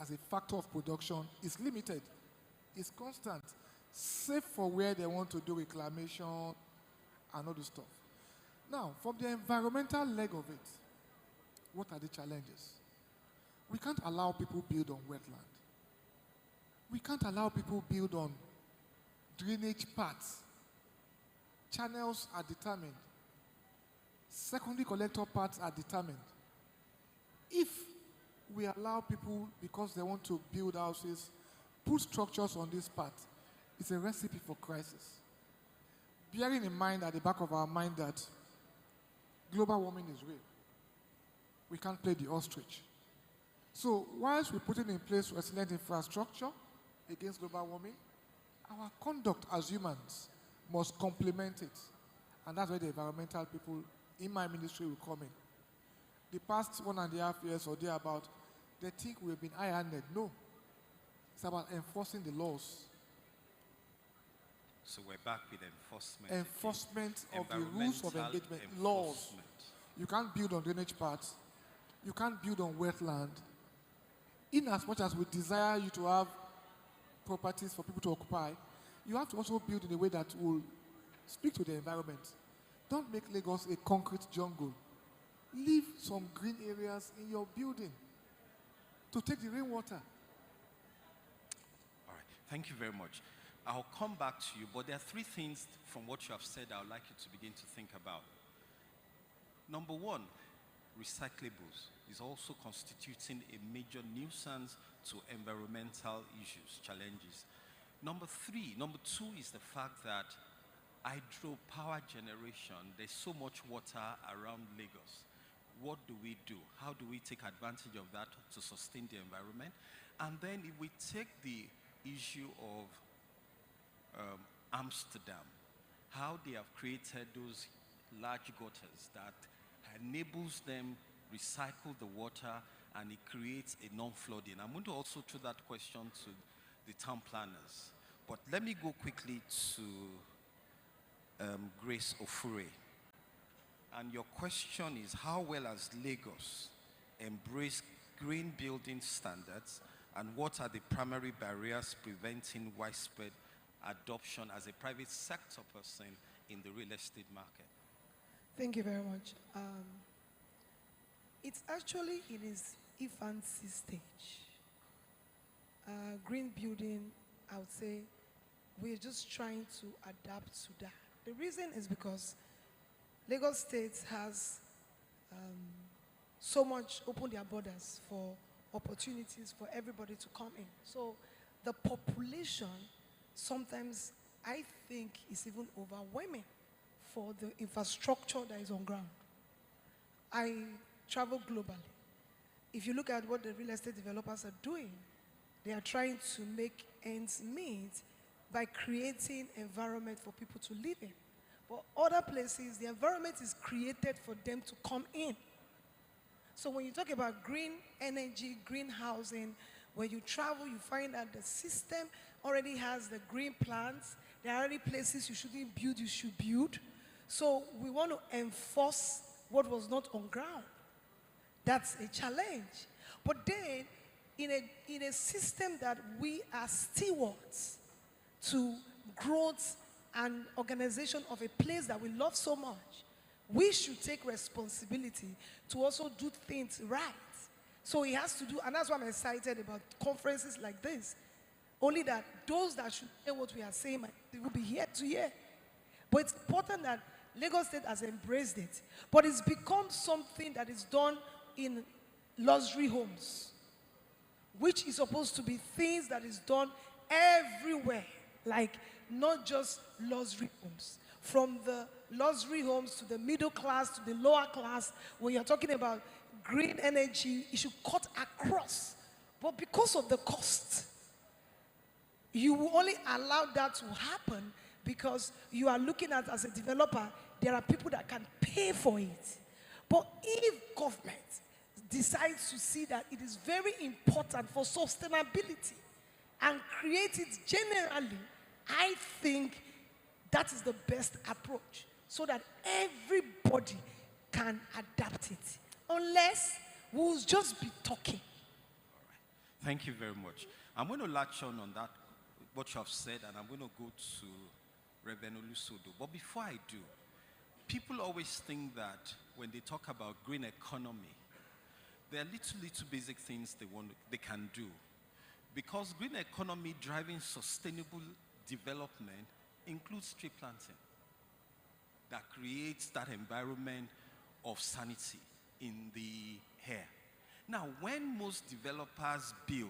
as a factor of production, is limited. It's constant. Save for where they want to do reclamation and all the stuff. Now, from the environmental leg of it, what are the challenges? We can't allow people build on wetland. We can't allow people build on drainage paths. Channels are determined. Secondary collector paths are determined. If we allow people, because they want to build houses, put structures on this path, it's a recipe for crisis. Bearing in mind at the back of our mind that global warming is real. We can't play the ostrich. So whilst we're putting in place resilient infrastructure against global warming, our conduct as humans must complement it. And that's where the environmental people in my ministry will come in. The past 1.5 years or thereabout, they think we've been high-handed. No. It's about enforcing the laws. So we're back with enforcement. Enforcement of the rules of engagement, laws. You can't build on drainage paths. You can't build on wetland. In as much as we desire you to have properties for people to occupy, you have to also build in a way that will speak to the environment. Don't make Lagos a concrete jungle. Leave some green areas in your building to take the rainwater. All right, thank you very much. I'll come back to you, but there are 3 things from what you have said I would like you to begin to think about. Number 1, recyclables is also constituting a major nuisance to environmental issues, challenges. Number 2 is the fact that hydropower generation, there's so much water around Lagos. What do we do? How do we take advantage of that to sustain the environment? And then if we take the issue of Amsterdam, how they have created those large gutters that enables them recycle the water and it creates a non-flooding. I'm going to also throw that question to the town planners. But let me go quickly to Grace Ofure. And your question is, how well has Lagos embraced green building standards, and what are the primary barriers preventing widespread adoption as a private sector person in the real estate market? Thank you very much. It's actually in its infancy stage. Green building, I would say, we're just trying to adapt to that. The reason is because Lagos State has so much opened their borders for opportunities for everybody to come in. So the population sometimes, I think, is even overwhelming for the infrastructure that is on ground. I travel globally. If you look at what the real estate developers are doing, they are trying to make ends meet by creating environment for people to live in. But other places, the environment is created for them to come in. So when you talk about green energy, green housing, when you travel, you find that the system already has the green plants. There are already places you shouldn't build, you should build. So we want to enforce what was not on ground. That's a challenge. But then, in a system that we are stewards to growth and organization of a place that we love so much, we should take responsibility to also do things right. So he has to do, and that's why I'm excited about conferences like this. Only that those that should hear what we are saying, they will be here to hear. But it's important that Lagos State has embraced it. But it's become something that is done in luxury homes, which is supposed to be things that is done everywhere. like not just luxury homes. From the luxury homes to the middle class to the lower class, when you're talking about green energy, it should cut across. But because of the cost, you will only allow that to happen because you are looking at, as a developer, there are people that can pay for it. But if government decides to see that it is very important for sustainability and create it generally, I think that is the best approach so that everybody can adapt it. Unless we'll just be talking. Thank you very much. I'm going to latch on that, what you have said, and I'm going to go to Reverend Olusodo. But before I do, people always think that when they talk about green economy, there are little basic things they can do. Because green economy driving sustainable development includes tree planting that creates that environment of sanity in the air. Now, when most developers build,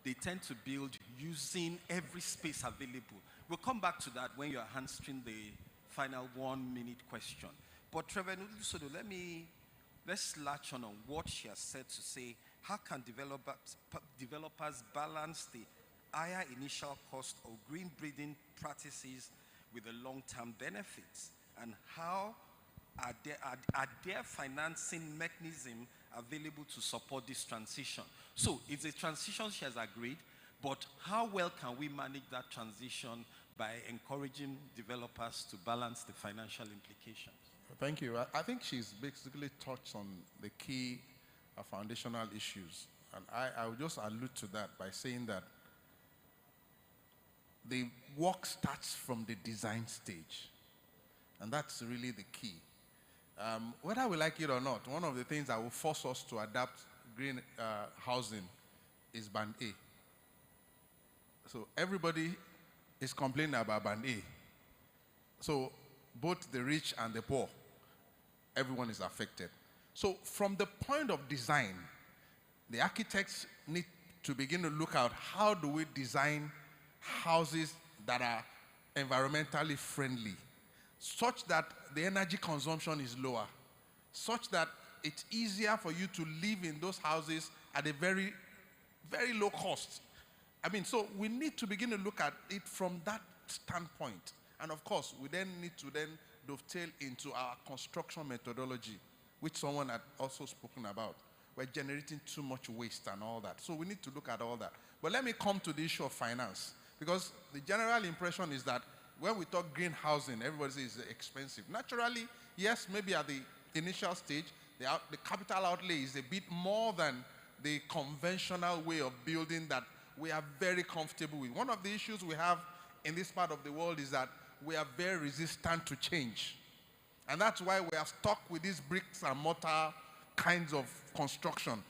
they tend to build using every space available. We'll come back to that when you're answering the final 1 minute question. But Trevor Nudusodo, let's latch on what she has said to say, how can developers balance the higher initial cost of green breeding practices with the long-term benefits? And how are there financing mechanisms available to support this transition? So it's a transition she has agreed, but how well can we manage that transition by encouraging developers to balance the financial implications? Thank you. I think she's basically touched on the key foundational issues. And I will just allude to that by saying that the work starts from the design stage. And that's really the key. Whether we like it or not, one of the things that will force us to adapt green housing is Band A. So everybody is complaining about Band A. So both the rich and the poor, everyone is affected. So from the point of design, the architects need to begin to look at how do we design houses that are environmentally friendly, such that the energy consumption is lower, such that it's easier for you to live in those houses at a very, very low cost. I mean, so we need to begin to look at it from that standpoint. And of course, we then need to then dovetail into our construction methodology, which someone had also spoken about. We're generating too much waste and all that. So we need to look at all that. But let me come to the issue of finance, because the general impression is that when we talk green housing, everybody says it's expensive. Naturally, yes, maybe at the initial stage, the capital outlay is a bit more than the conventional way of building that we are very comfortable with. One of the issues we have in this part of the world is that we are very resistant to change. And that's why we are stuck with these bricks and mortar kinds of construction.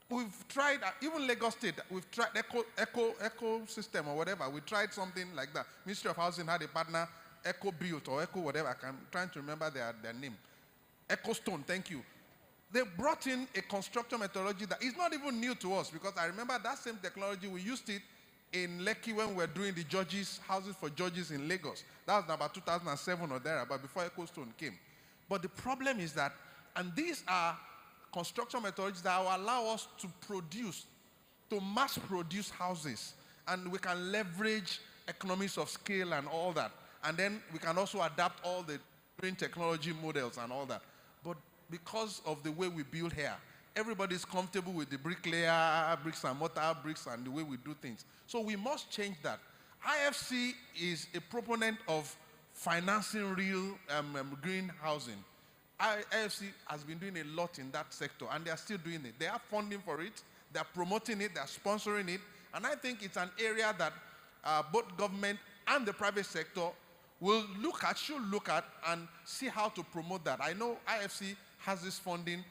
We've tried, even Lagos State, we've tried eco system or whatever. We tried something like that. Ministry of Housing had a partner, Eco Built or Eco whatever. I'm trying to remember their name. Eco Stone, thank you. They brought in a construction methodology that is not even new to us, because I remember that same technology, we used it in Lekki when we were doing the judges, houses for judges in Lagos. That was about 2007 or thereabout, before Eco Stone came. But the problem is that, and these are construction methodologies that will allow us to produce, to mass produce houses, and we can leverage economies of scale and all that. And then we can also adapt all the green technology models and all that. But because of the way we build here, everybody's comfortable with the bricklayer, bricks and mortar, bricks and the way we do things. So we must change that. IFC is a proponent of financing real green housing. IFC has been doing a lot in that sector, and they are still doing it. They have funding for it, they are promoting it, they are sponsoring it, and I think it's an area that both government and the private sector will look at, should look at, and see how to promote that. I know IFC has this funding,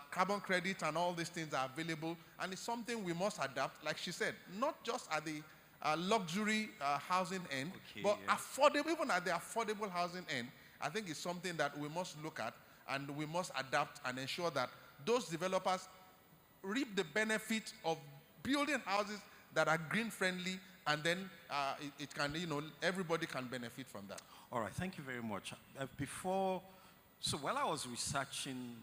carbon credit and all these things are available, and it's something we must adapt, like she said, not just at the luxury housing end, but affordable, even at the affordable housing end. I think it's something that we must look at, and we must adapt and ensure that those developers reap the benefit of building houses that are green friendly and then it can, everybody can benefit from that. All right, thank you very much. So while I was researching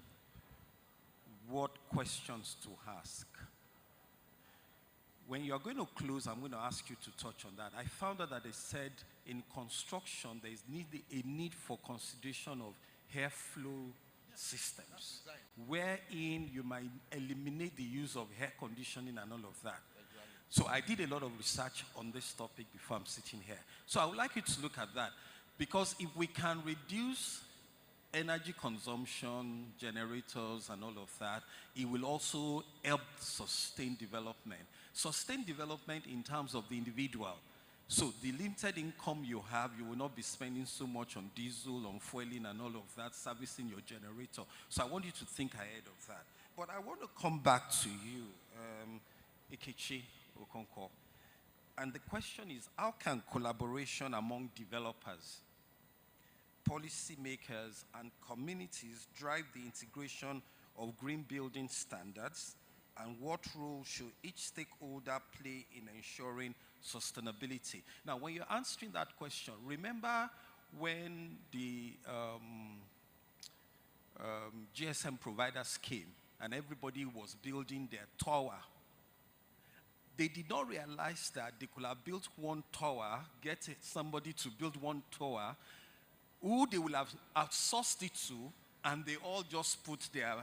what questions to ask, when you're going to close, I'm going to ask you to touch on that. I found out that they said in construction, there is a need for consideration of airflow systems, wherein you might eliminate the use of air conditioning and all of that. So I did a lot of research on this topic before I'm sitting here. So I would like you to look at that, because if we can reduce energy consumption, generators, and all of that, it will also help sustain development. Sustain development in terms of the individual. So the limited income you have, you will not be spending so much on diesel, on fueling, and all of that, servicing your generator. So I want you to think ahead of that. But I want to come back to you, Ikechi Okonkwo. And the question is, how can collaboration among developers, policymakers, and communities drive the integration of green building standards, and what role should each stakeholder play in ensuring sustainability? Now, when you're answering that question, remember when the GSM providers came and everybody was building their tower. They did not realize that they could have built one tower, get somebody to build one tower, who they will have outsourced it to, and they all just put their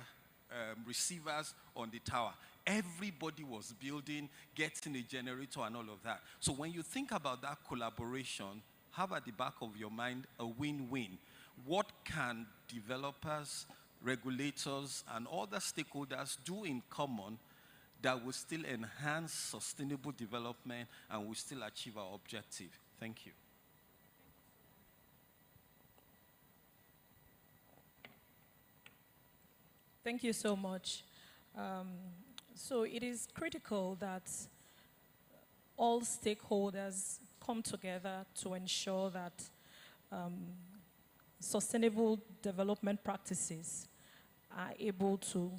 receivers on the tower. Everybody was building, getting a generator and all of that. So when you think about that collaboration, have at the back of your mind a win-win. What can developers, regulators, and other stakeholders do in common that will still enhance sustainable development and will still achieve our objective? Thank you. Thank you so much. So it is critical that all stakeholders come together to ensure that sustainable development practices are able to,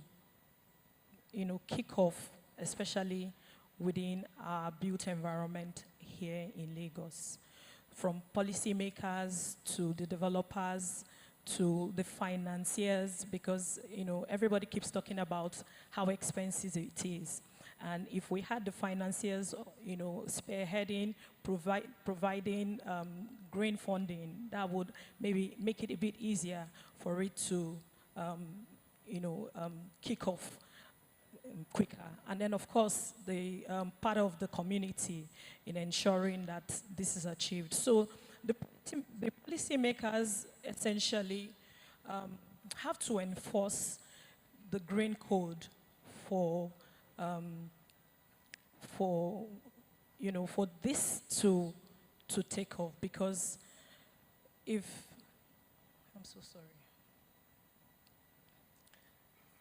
kick off, especially within our built environment here in Lagos. From policymakers to the developers, to the financiers, because everybody keeps talking about how expensive it is. And if we had the financiers, spearheading, providing green funding, that would maybe make it a bit easier for it to, kick off quicker. And then, of course, the part of the community in ensuring that this is achieved. So the policymakers essentially have to enforce the green code for this to take off, because I'm so sorry.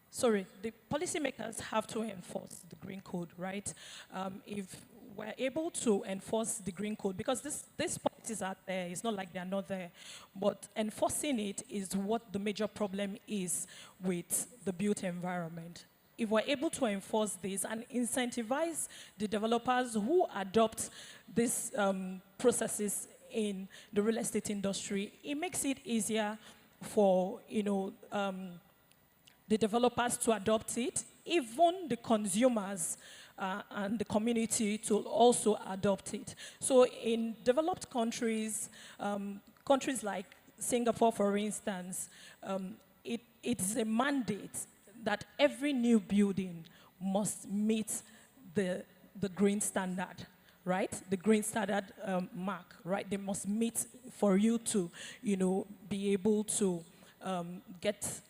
Sorry, the policymakers have to enforce the green code, right? If we're able to enforce the green code, because these policies are there, it's not like they're not there, but enforcing it is what the major problem is with the built environment. If we're able to enforce this and incentivize the developers who adopt these processes in the real estate industry, it makes it easier for the developers to adopt it, even the consumers and the community to also adopt it. So in developed countries, countries like Singapore, for instance, it's a mandate that every new building must meet the green standard, right? The green standard mark, right? They must meet for you to, be able to get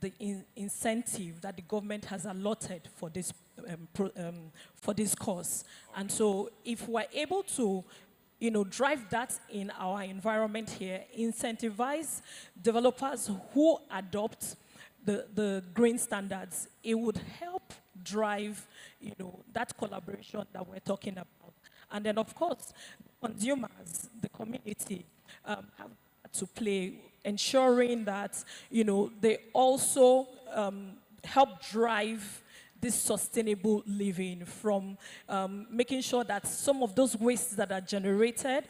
the incentive that the government has allotted for this cause. And so if we're able to drive that in our environment here, incentivize developers who adopt the green standards, it would help drive that collaboration that we're talking about. And then, of course, consumers, the community, have to play, ensuring that they also help drive this sustainable living, from making sure that some of those wastes that are generated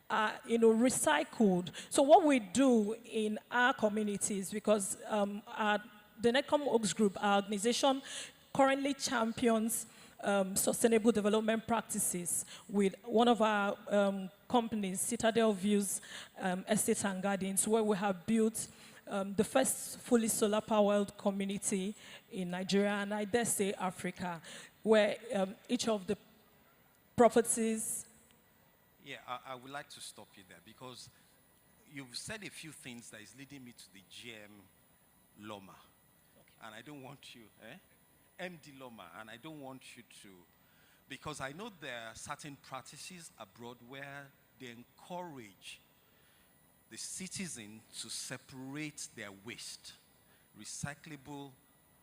are, recycled. So what we do in our communities, because the Netcom Oaks Group, our organization, currently champions sustainable development practices with one of our companies, Citadel Views Estates and Gardens, where we have built the first fully solar-powered community in Nigeria, and I dare say Africa, where each of the properties... Yeah, I would like to stop you there because you've said a few things that is leading me to the GM Loma. Okay. And I don't want you, MD Loma, and I don't want you to, because I know there are certain practices abroad where they encourage the citizen to separate their waste, recyclable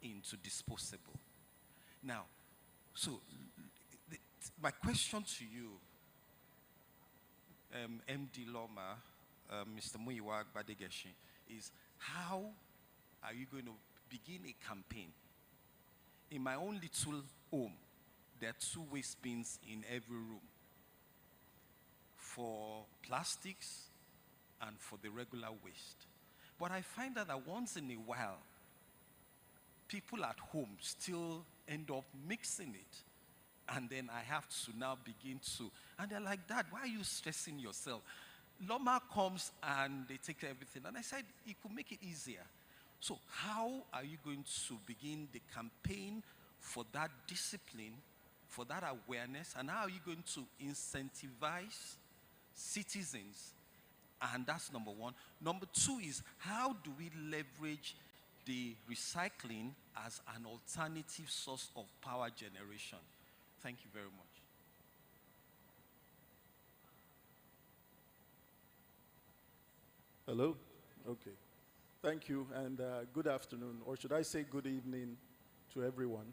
into disposable. Now, so my question to you, MD Loma, Mr. Muyiwa Badegeshi, is how are you going to begin a campaign? In my own little home, there are 2 waste bins in every room for plastics and for the regular waste. But I find that once in a while, people at home still end up mixing it. And then I have to now begin to, and they're like, Dad, why are you stressing yourself? Loma comes and they take everything. And I said, it could make it easier. So how are you going to begin the campaign for that discipline, for that awareness, and how are you going to incentivize citizens? And that's number 1. Number 2 is, how do we leverage the recycling as an alternative source of power generation? Thank you very much. Hello? Okay. Thank you, and good afternoon, or should I say good evening to everyone.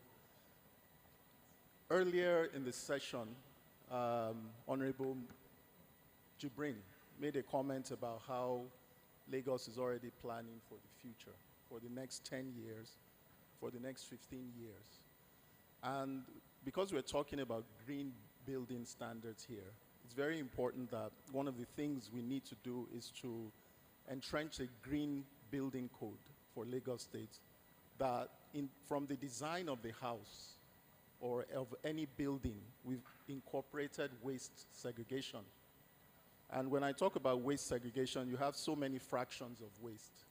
Earlier in the session, Honorable Jibrin made a comment about how Lagos is already planning for the future, for the next 10 years, for the next 15 years. And because we're talking about green building standards here, it's very important that one of the things we need to do is to entrench a green building code for Lagos State that from the design of the house or of any building, we've incorporated waste segregation. And when I talk about waste segregation, you have so many fractions of waste.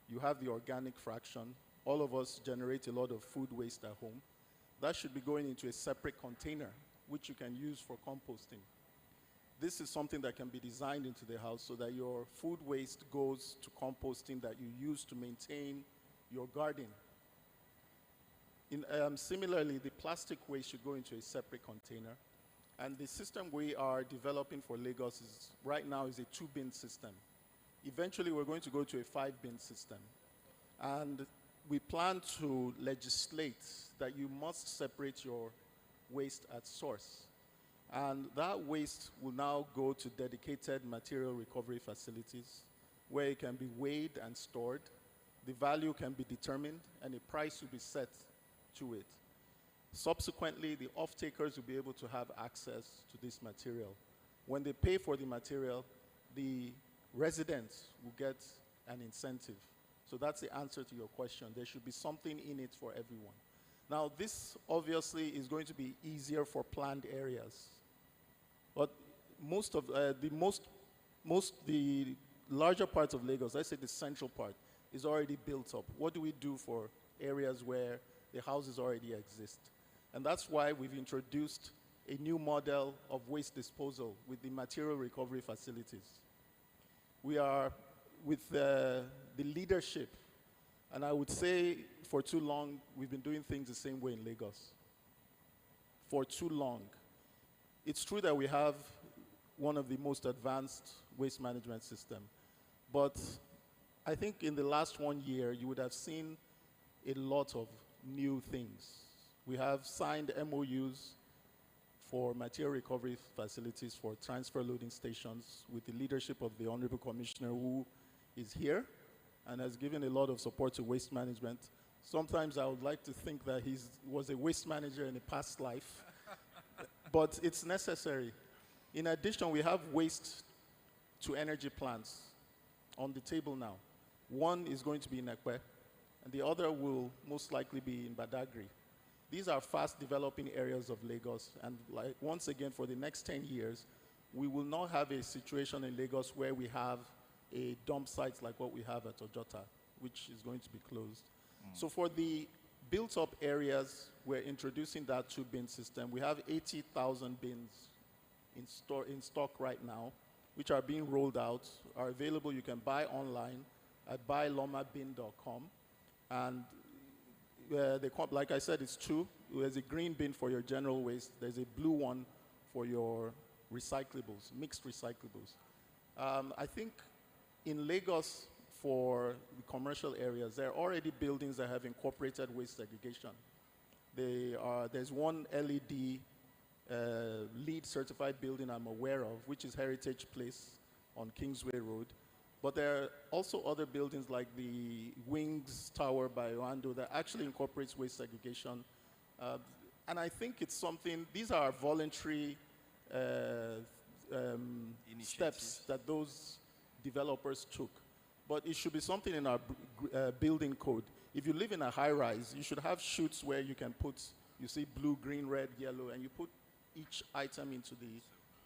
You have the organic fraction. All of us generate a lot of food waste at home. That should be going into a separate container, which you can use for composting. This is something that can be designed into the house so that your food waste goes to composting that you use to maintain your garden. Similarly, the plastic waste should go into a separate container. And the system we are developing for Lagos right now is a 2-bin system. Eventually, we're going to go to a 5-bin system. And we plan to legislate that you must separate your waste at source. And that waste will now go to dedicated material recovery facilities where it can be weighed and stored. The value can be determined and a price will be set to it. Subsequently, the off-takers will be able to have access to this material. When they pay for the material, the residents will get an incentive. So that's the answer to your question. There should be something in it for everyone. Now, this obviously is going to be easier for planned areas. But most of the larger parts of Lagos, let's say the central part, is already built up. What do we do for areas where the houses already exist? And that's why we've introduced a new model of waste disposal with the material recovery facilities. We are with the leadership, and I would say for too long, we've been doing things the same way in Lagos. For too long. It's true that we have one of the most advanced waste management systems, but I think in the last 1 year, you would have seen a lot of new things. We have signed MOUs for material recovery facilities for transfer loading stations with the leadership of the Honorable Commissioner who is here and has given a lot of support to waste management. Sometimes I would like to think that he was a waste manager in a past life, but it's necessary. In addition, we have waste to energy plants on the table now. One is going to be in Ekpe, and the other will most likely be in Badagry. These are fast developing areas of Lagos, and like once again, for the next 10 years, we will not have a situation in Lagos where we have a dump site like what we have at Ojota, which is going to be closed. So for the built-up areas, we're introducing that two-bin system. We have 80,000 bins in stock right now, which are being rolled out, are available. You can buy online at buylomabin.com. And like I said, it's two. There's a green bin for your general waste. There's a blue one for your recyclables, mixed recyclables. I think in Lagos, for the commercial areas, there are already buildings that have incorporated waste segregation. There's one LED LEED certified building I'm aware of, which is Heritage Place on Kingsway Road. But there are also other buildings like the Wings Tower by Oando that actually incorporates waste segregation. And I think it's something, these are voluntary steps that those developers took. But it should be something in our building code. If you live in a high rise, you should have chutes where you can put, you see blue, green, red, yellow, and you put each item into the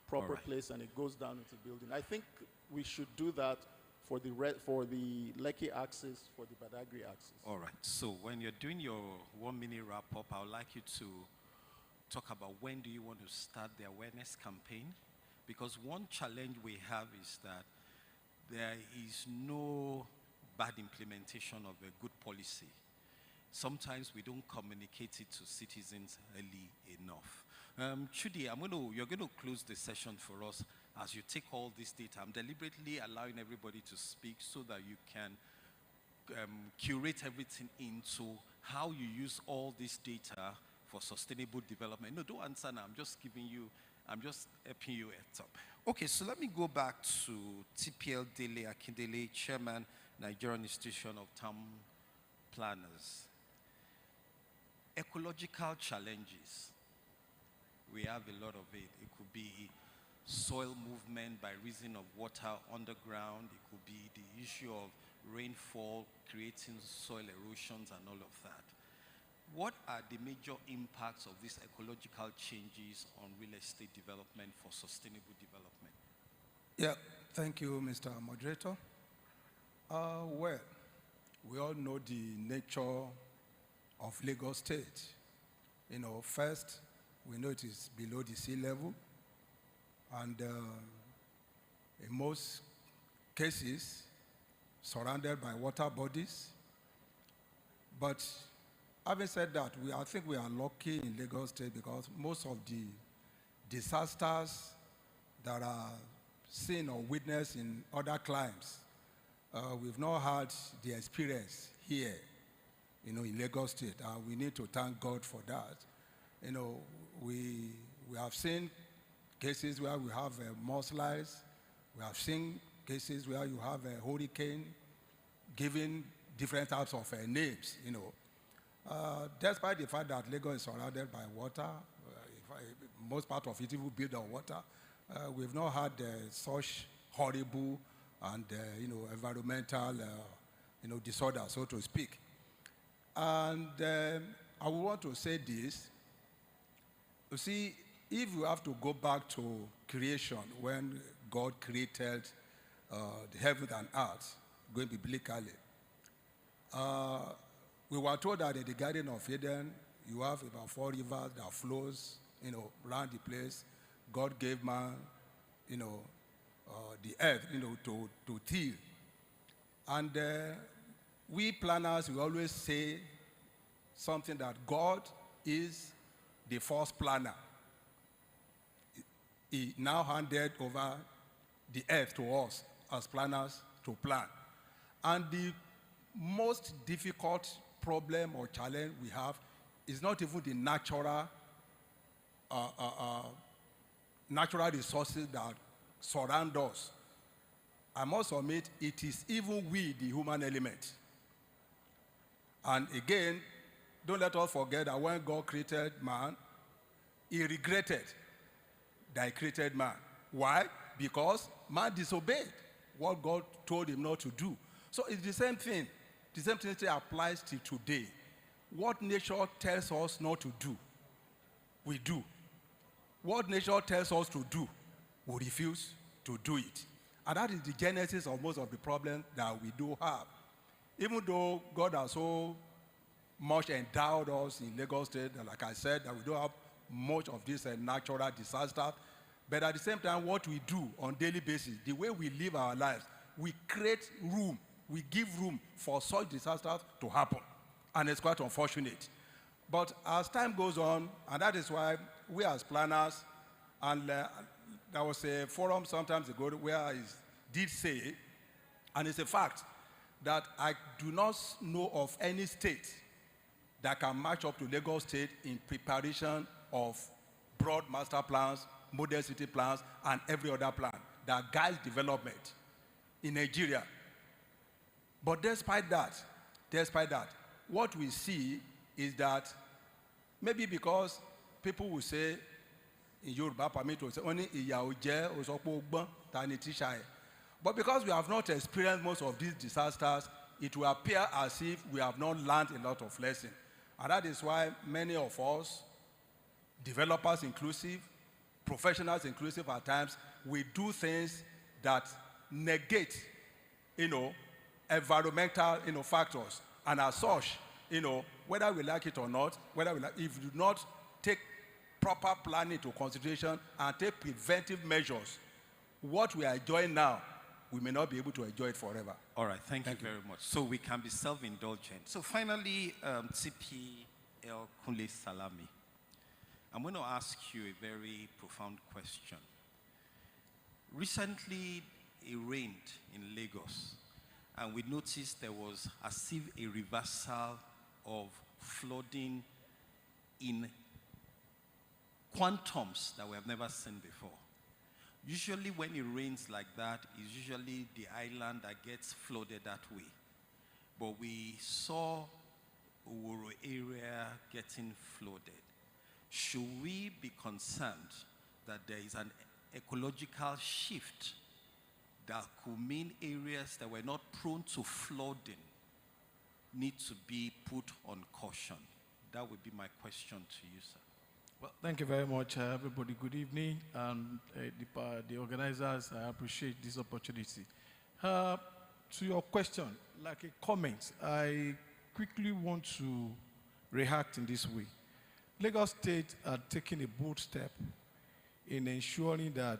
proper place and it goes down into the building. I think we should do that for the Lekki axis, for the Badagry axis. All right. So when you're doing your 1 minute wrap up, I would like you to talk about when do you want to start the awareness campaign? Because one challenge we have is that there is no bad implementation of a good policy. Sometimes we don't communicate it to citizens early enough. Chudi, you're going to close the session for us as you take all this data. I'm deliberately allowing everybody to speak so that you can curate everything into how you use all this data for sustainable development. No, don't answer now. I'm just helping you at top. Okay, so let me go back to TPL Dele Akindele, Chairman, Nigerian Institution of Town Planners. Ecological challenges. We have a lot of it. It could be soil movement by reason of water underground. It could be the issue of rainfall creating soil erosions and all of that. What are the major impacts of these ecological changes on real estate development for sustainable development? Yeah, thank you, Mr. Moderator. Well, we all know the nature of Lagos State. You know, first, we know it is below the sea level, and in most cases, surrounded by water bodies. But having said that, I think we are lucky in Lagos State because most of the disasters that are seen or witnessed in other climes, we've not had the experience here, in Lagos State. We need to thank God for that. We have seen cases where we have mudslides. We have seen cases where you have a hurricane giving different types of names, Despite the fact that Lagos is surrounded by water, most part of it even built on water, we've not had such horrible and environmental disorder, so to speak. And I would want to say this. You see, if you have to go back to creation, when God created the heaven and earth, going biblically, we were told that in the Garden of Eden, you have about 4 rivers that flows, around the place. God gave man, the earth, to till. And we planners, we always say something that God is the first planner. He now handed over the earth to us as planners to plan. And the most difficult problem or challenge we have is not even the natural resources that surround us. I must admit, it is even we, the human element. And again, don't let us forget that when God created man, he regretted that he created man. Why? Because man disobeyed what God told him not to do. So it's the same thing. The same thing still applies to today. What nature tells us not to do, we do. What nature tells us to do, we refuse to do it. And that is the genesis of most of the problems that we do have. Even though God has so much endowed us in Lagos State, and like I said, that we don't have much of this natural disaster, but at the same time, what we do on a daily basis, the way we live our lives, we create room, we give room for such disasters to happen. And it's quite unfortunate. But as time goes on, and that is why we as planners, and there was a forum sometimes ago where I did say, and it's a fact, that I do not know of any state that can match up to Lagos State in preparation of broad master plans, model city plans, and every other plan that guides development in Nigeria. But despite that, what we see is that maybe because people will say, in Yoruba, permit to say, only ìyà ò jẹ, ó sọ pé ó gbọ́n, ta ni tíṣà ẹ̀. But because we have not experienced most of these disasters, it will appear as if we have not learned a lot of lessons. And that is why many of us, developers inclusive, professionals inclusive at times, we do things that negate, environmental, factors. And as such, whether we like it or not, if we do not take proper planning into consideration and take preventive measures, what we are enjoying now, we may not be able to enjoy it forever. All right, thank you very much. So we can be self-indulgent. So finally, TP El Kunle Salami, I'm going to ask you a very profound question. Recently, it rained in Lagos, and we noticed there was as if a reversal of flooding in quantums that we have never seen before. Usually when it rains like that, it's usually the island that gets flooded that way. But we saw Oworo area getting flooded. Should we be concerned that there is an ecological shift that could mean areas that were not prone to flooding need to be put on caution? That would be my question to you, sir. Well, thank you very much, everybody. Good evening, and the organizers, I appreciate this opportunity. To your question, like a comment, I quickly want to react in this way. Lagos State are taking a bold step in ensuring that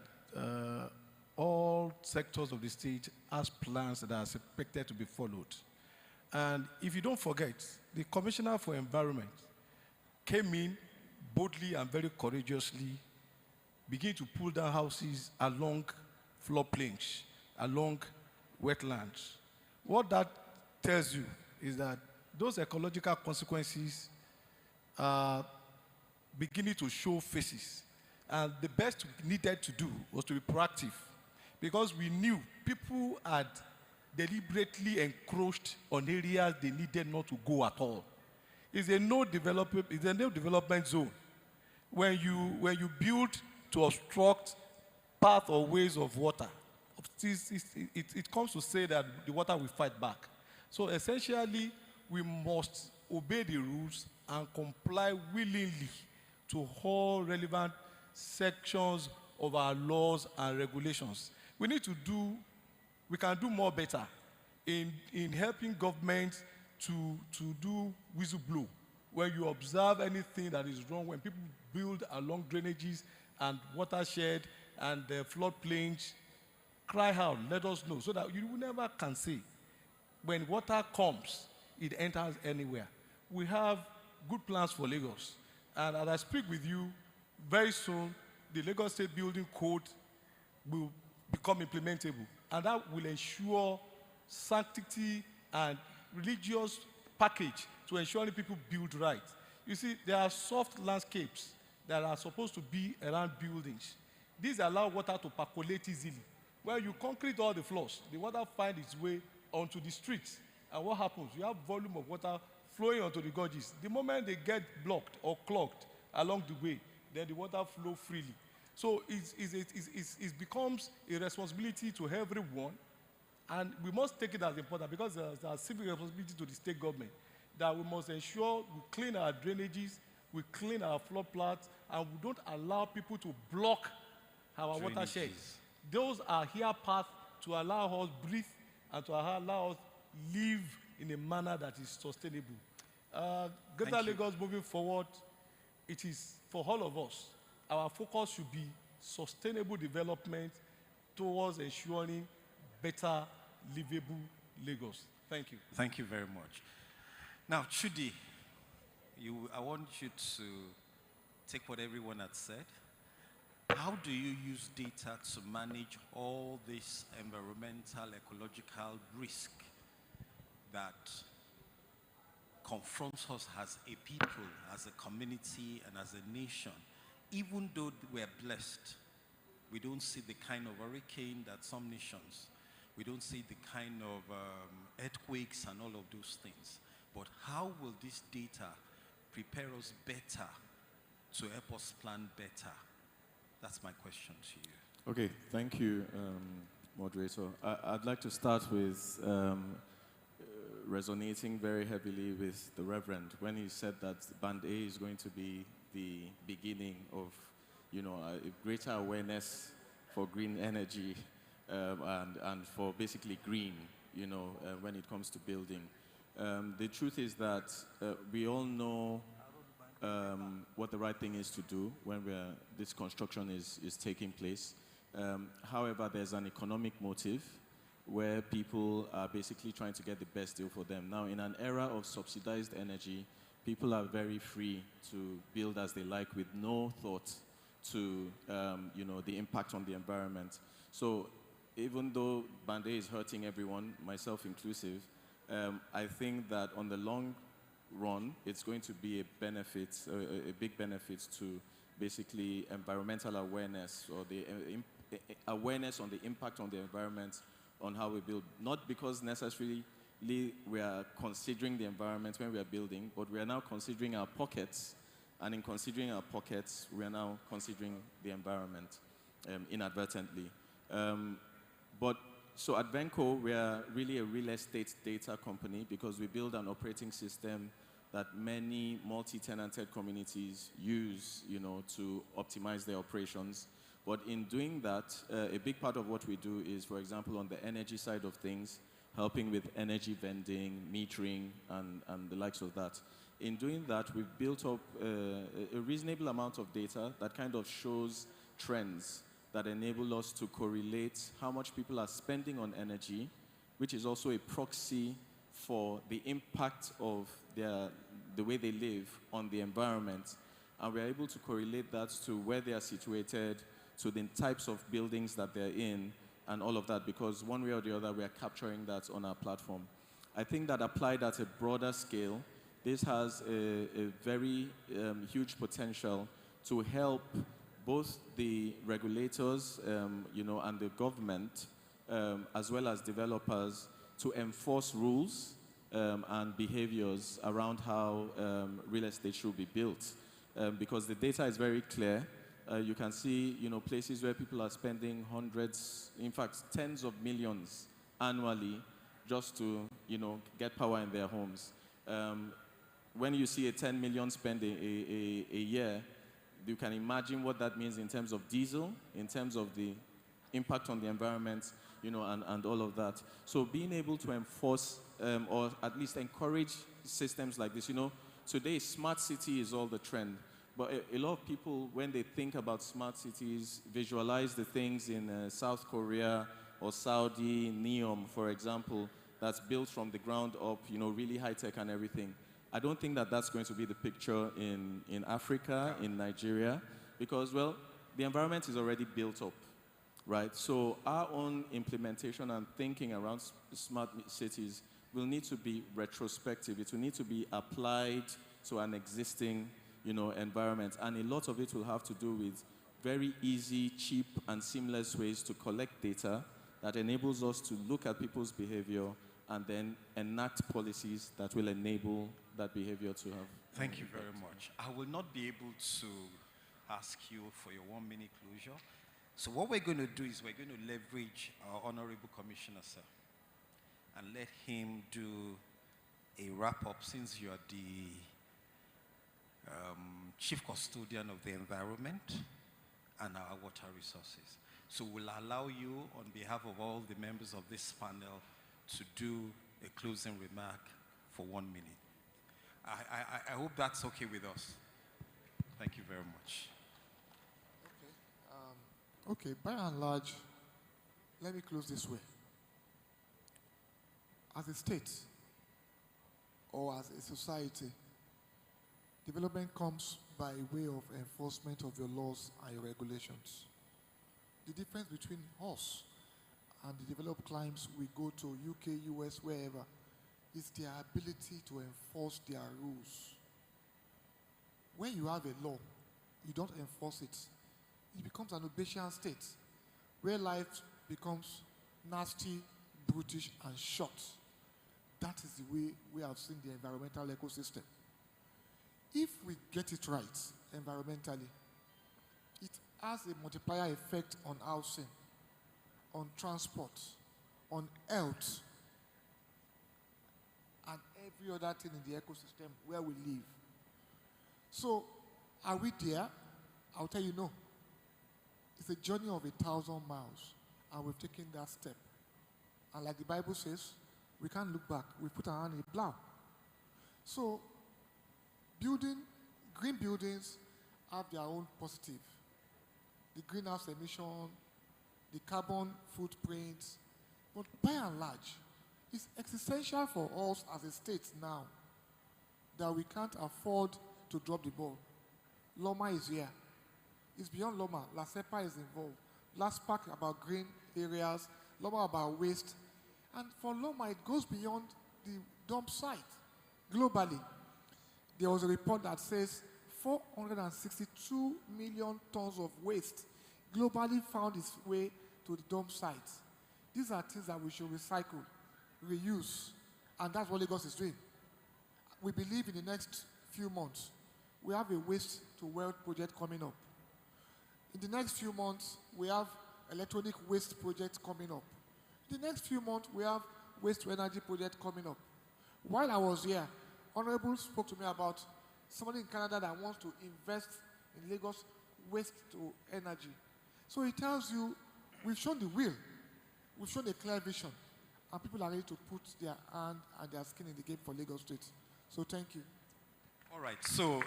all sectors of the state has plans that are expected to be followed. And if you don't forget, the Commissioner for Environment came in boldly and very courageously, begin to pull down houses along floodplains, along wetlands. What that tells you is that those ecological consequences are beginning to show faces. And the best we needed to do was to be proactive, because we knew people had deliberately encroached on areas they needed not to go at all. It's a no development zone. When you build to obstruct path or ways of water, it comes to say that the water will fight back. So essentially, we must obey the rules and comply willingly to all relevant sections of our laws and regulations. We can do more better in helping governments to do whistleblow. When you observe anything that is wrong, when people build along drainages and watershed and floodplains, cry out, let us know, so that you never can say, when water comes, it enters anywhere. We have good plans for Lagos. And as I speak with you, very soon, the Lagos State Building Code will become implementable. And that will ensure sanctity and religious package to ensure people build right. You see, there are soft landscapes that are supposed to be around buildings. These allow water to percolate easily. When you concrete all the floors, the water finds its way onto the streets. And what happens? You have volume of water flowing onto the gorges. The moment they get blocked or clogged along the way, then the water flow freely. So it becomes a responsibility to everyone, and we must take it as important because there's a civic responsibility to the state government that we must ensure we clean our drainages, we clean our floodplains, and we don't allow people to block our watersheds. Those are here paths to allow us breathe and to allow us live in a manner that is sustainable. Greater Lagos moving forward, it is for all of us. Our focus should be sustainable development towards ensuring better, livable Lagos. Thank you. Thank you very much. Now, Chudi, I want you to take what everyone had said. How do you use data to manage all this environmental, ecological risk that confronts us as a people, as a community, and as a nation? Even though we're blessed, we don't see the kind of hurricane that some nations, we don't see the kind of earthquakes and all of those things. But how will this data prepare us better to help us plan better? That's my question to you. Okay, thank you, moderator. I'd like to start with resonating very heavily with the Reverend when he said that Band A is going to be the beginning of, a greater awareness for green energy and for basically green, when it comes to building. The truth is that we all know what the right thing is to do when this construction is taking place. However, there's an economic motive where people are basically trying to get the best deal for them. Now, in an era of subsidized energy, people are very free to build as they like with no thought to the impact on the environment. So even though Band A is hurting everyone, myself inclusive, I think that on the long run, it's going to be a benefit, a big benefit to basically environmental awareness or the awareness on the impact on the environment on how we build. Not because necessarily we are considering the environment when we are building, but we are now considering our pockets, and in considering our pockets, we are now considering the environment inadvertently. So at Venco, we are really a real estate data company because we build an operating system that many multi-tenanted communities use, to optimize their operations. But in doing that, a big part of what we do is, for example, on the energy side of things, helping with energy vending, metering, and the likes of that. In doing that, we've built up a reasonable amount of data that kind of shows trends that enable us to correlate how much people are spending on energy, which is also a proxy for the impact of the way they live on the environment. And we're able to correlate that to where they are situated, to the types of buildings that they're in, and all of that, because one way or the other, we are capturing that on our platform. I think that applied at a broader scale, this has a very huge potential to help both the regulators, and the government, as well as developers, to enforce rules and behaviors around how real estate should be built. Because the data is very clear. You can see, places where people are spending hundreds, in fact, tens of millions annually just to, get power in their homes. When you see a 10 million spend a year, you can imagine what that means in terms of diesel, in terms of the impact on the environment, and all of that. So being able to enforce or at least encourage systems like this, today smart city is all the trend. But a lot of people, when they think about smart cities, visualize the things in South Korea or Saudi, NEOM, for example, that's built from the ground up, really high tech and everything. I don't think that that's going to be the picture in Africa, in Nigeria, because, well, the environment is already built up, right? So our own implementation and thinking around smart cities will need to be retrospective. It will need to be applied to an existing, environment. And a lot of it will have to do with very easy, cheap, and seamless ways to collect data that enables us to look at people's behavior and then enact policies that will enable that behavior to have. Thank you very much. I will not be able to ask you for your 1 minute closure. So what we're going to do is we're going to leverage our Honorable Commissioner, sir, and let him do a wrap-up since you are the chief custodian of the environment and our water resources. So we'll allow you, on behalf of all the members of this panel, to do a closing remark for 1 minute. I hope that's okay with us. Thank you very much. Okay, by and large, let me close this way. As a state or as a society, development comes by way of enforcement of your laws and your regulations. The difference between us and the developed climes we go to, UK, US, wherever, is their ability to enforce their rules. When you have a law, you don't enforce it. It becomes an Obesian state where life becomes nasty, brutish, and short. That is the way we have seen the environmental ecosystem. If we get it right environmentally, it has a multiplier effect on housing, on transport, on health, and every other thing in the ecosystem where we live. So, are we there? I'll tell you no. It's a journey of 1,000 miles, and we've taken that step. And like the Bible says, we can't look back. We put our hand in the plow. So, green buildings have their own positive. The greenhouse emission, the carbon footprint, but by and large, it's existential for us as a state now that we can't afford to drop the ball. Loma is here. It's beyond Loma. La Sepa is involved. Last Park about green areas, Loma about waste. And for Loma, it goes beyond the dump site. Globally, there was a report that says 462 million tons of waste globally found its way to the dump sites. These are things that we should recycle, reuse, and that's what Lagos is doing. We believe in the next few months, we have a waste to wealth project coming up. In the next few months, we have electronic waste project coming up. In the next few months, we have waste to energy project coming up. While I was here, Honorable spoke to me about somebody in Canada that wants to invest in Lagos waste to energy. So it tells you, we've shown the will, we've shown a clear vision, and people are ready to put their hand and their skin in the game for Lagos State. So thank you. All right, so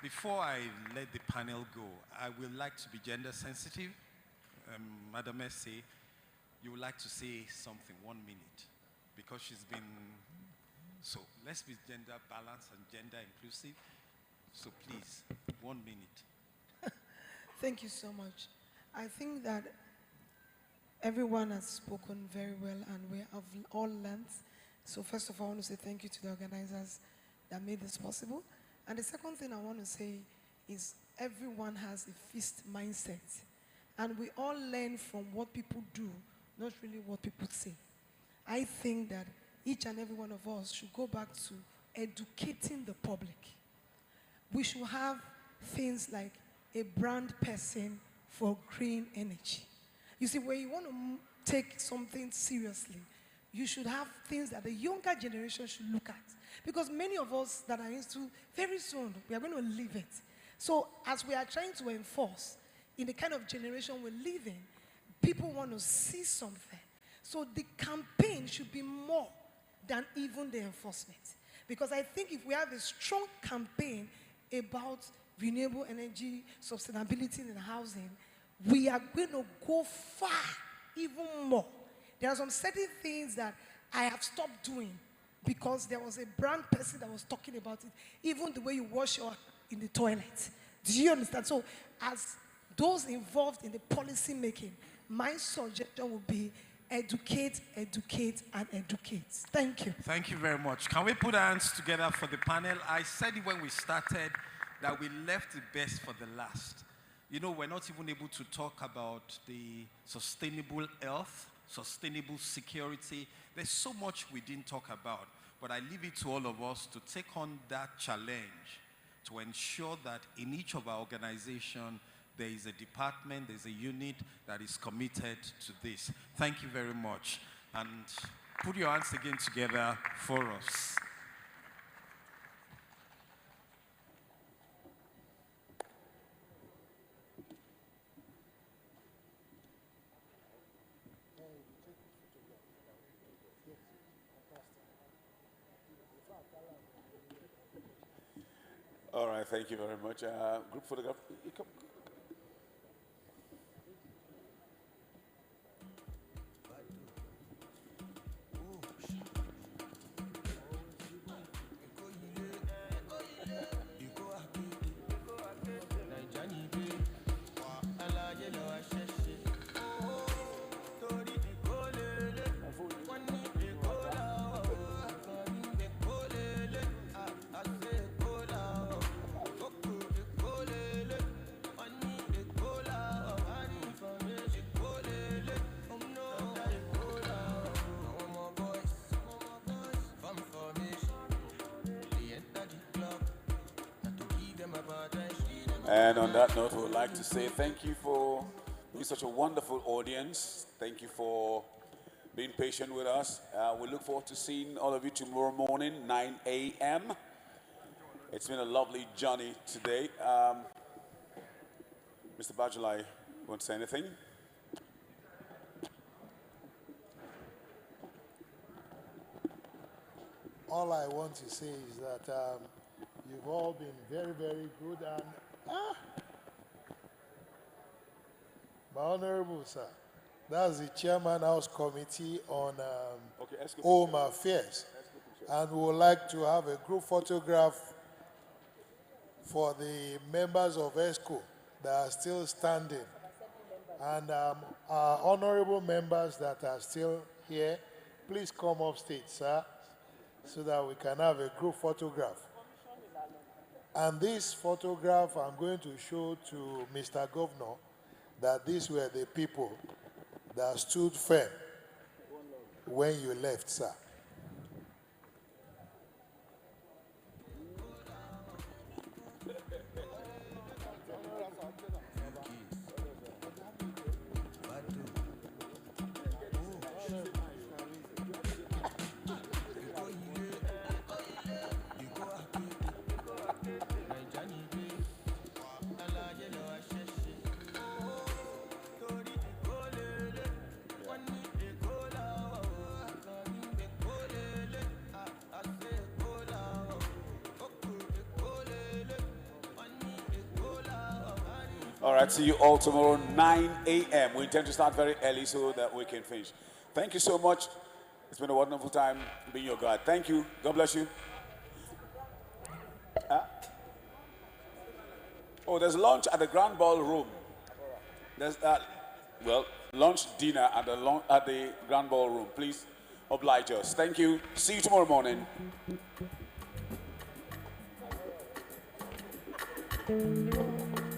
before I let the panel go, I would like to be gender sensitive. Madam Essay, you would like to say something, 1 minute, because she's been, so let's be gender balanced and gender inclusive. So please, 1 minute. Thank you so much. I think that everyone has spoken very well and we have all learned. So first of all, I want to say thank you to the organizers that made this possible. And the second thing I want to say is everyone has a fixed mindset. And we all learn from what people do, not really what people say. I think that each and every one of us should go back to educating the public. We should have things like a brand person for green energy. You see, when you want to take something seriously, you should have things that the younger generation should look at. Because many of us that are into, very soon, we are going to leave it. So as we are trying to enforce, in the kind of generation we're living, people want to see something. So the campaign should be more than even the enforcement. Because I think if we have a strong campaign about renewable energy, sustainability in housing, we are going to go far, even more. There are some certain things that I have stopped doing because there was a brand person that was talking about it, even the way you wash your in the toilet. Do you understand? So as those involved in the policy making, my suggestion would be educate, educate, and educate. Thank you. Thank you very much. Can we put our hands together for the panel? I said it when we started that we left the best for the last. You know, we're not even able to talk about the sustainable health, sustainable security. There's so much we didn't talk about. But I leave it to all of us to take on that challenge to ensure that in each of our organization, there is a department, there's a unit that is committed to this. Thank you very much. And put your hands again together for us. All right, thank you very much. Group photograph. You come. And on that note, we would like to say thank you for being such a wonderful audience. Thank you for being patient with us. We look forward to seeing all of you tomorrow morning, 9 a.m. It's been a lovely journey today. Mr. Bajulai, want to say anything? All I want to say is that you've all been very, very good. And my honorable sir, that's the chairman house committee on home affairs. And we would like to have a group photograph for the members of ESCO that are still standing. And our honorable members that are still here, please come up stage, sir, so that we can have a group photograph. And this photograph I'm going to show to Mr. Governor that these were the people that stood firm when you left, sir. All right, see you all tomorrow, 9 a.m. We intend to start very early so that we can finish. Thank you so much. It's been a wonderful time being your guide. Thank you. God bless you. Oh, there's lunch at the Grand Ballroom. There's lunch, dinner at the Grand Ballroom. Please oblige us. Thank you. See you tomorrow morning. Thank you.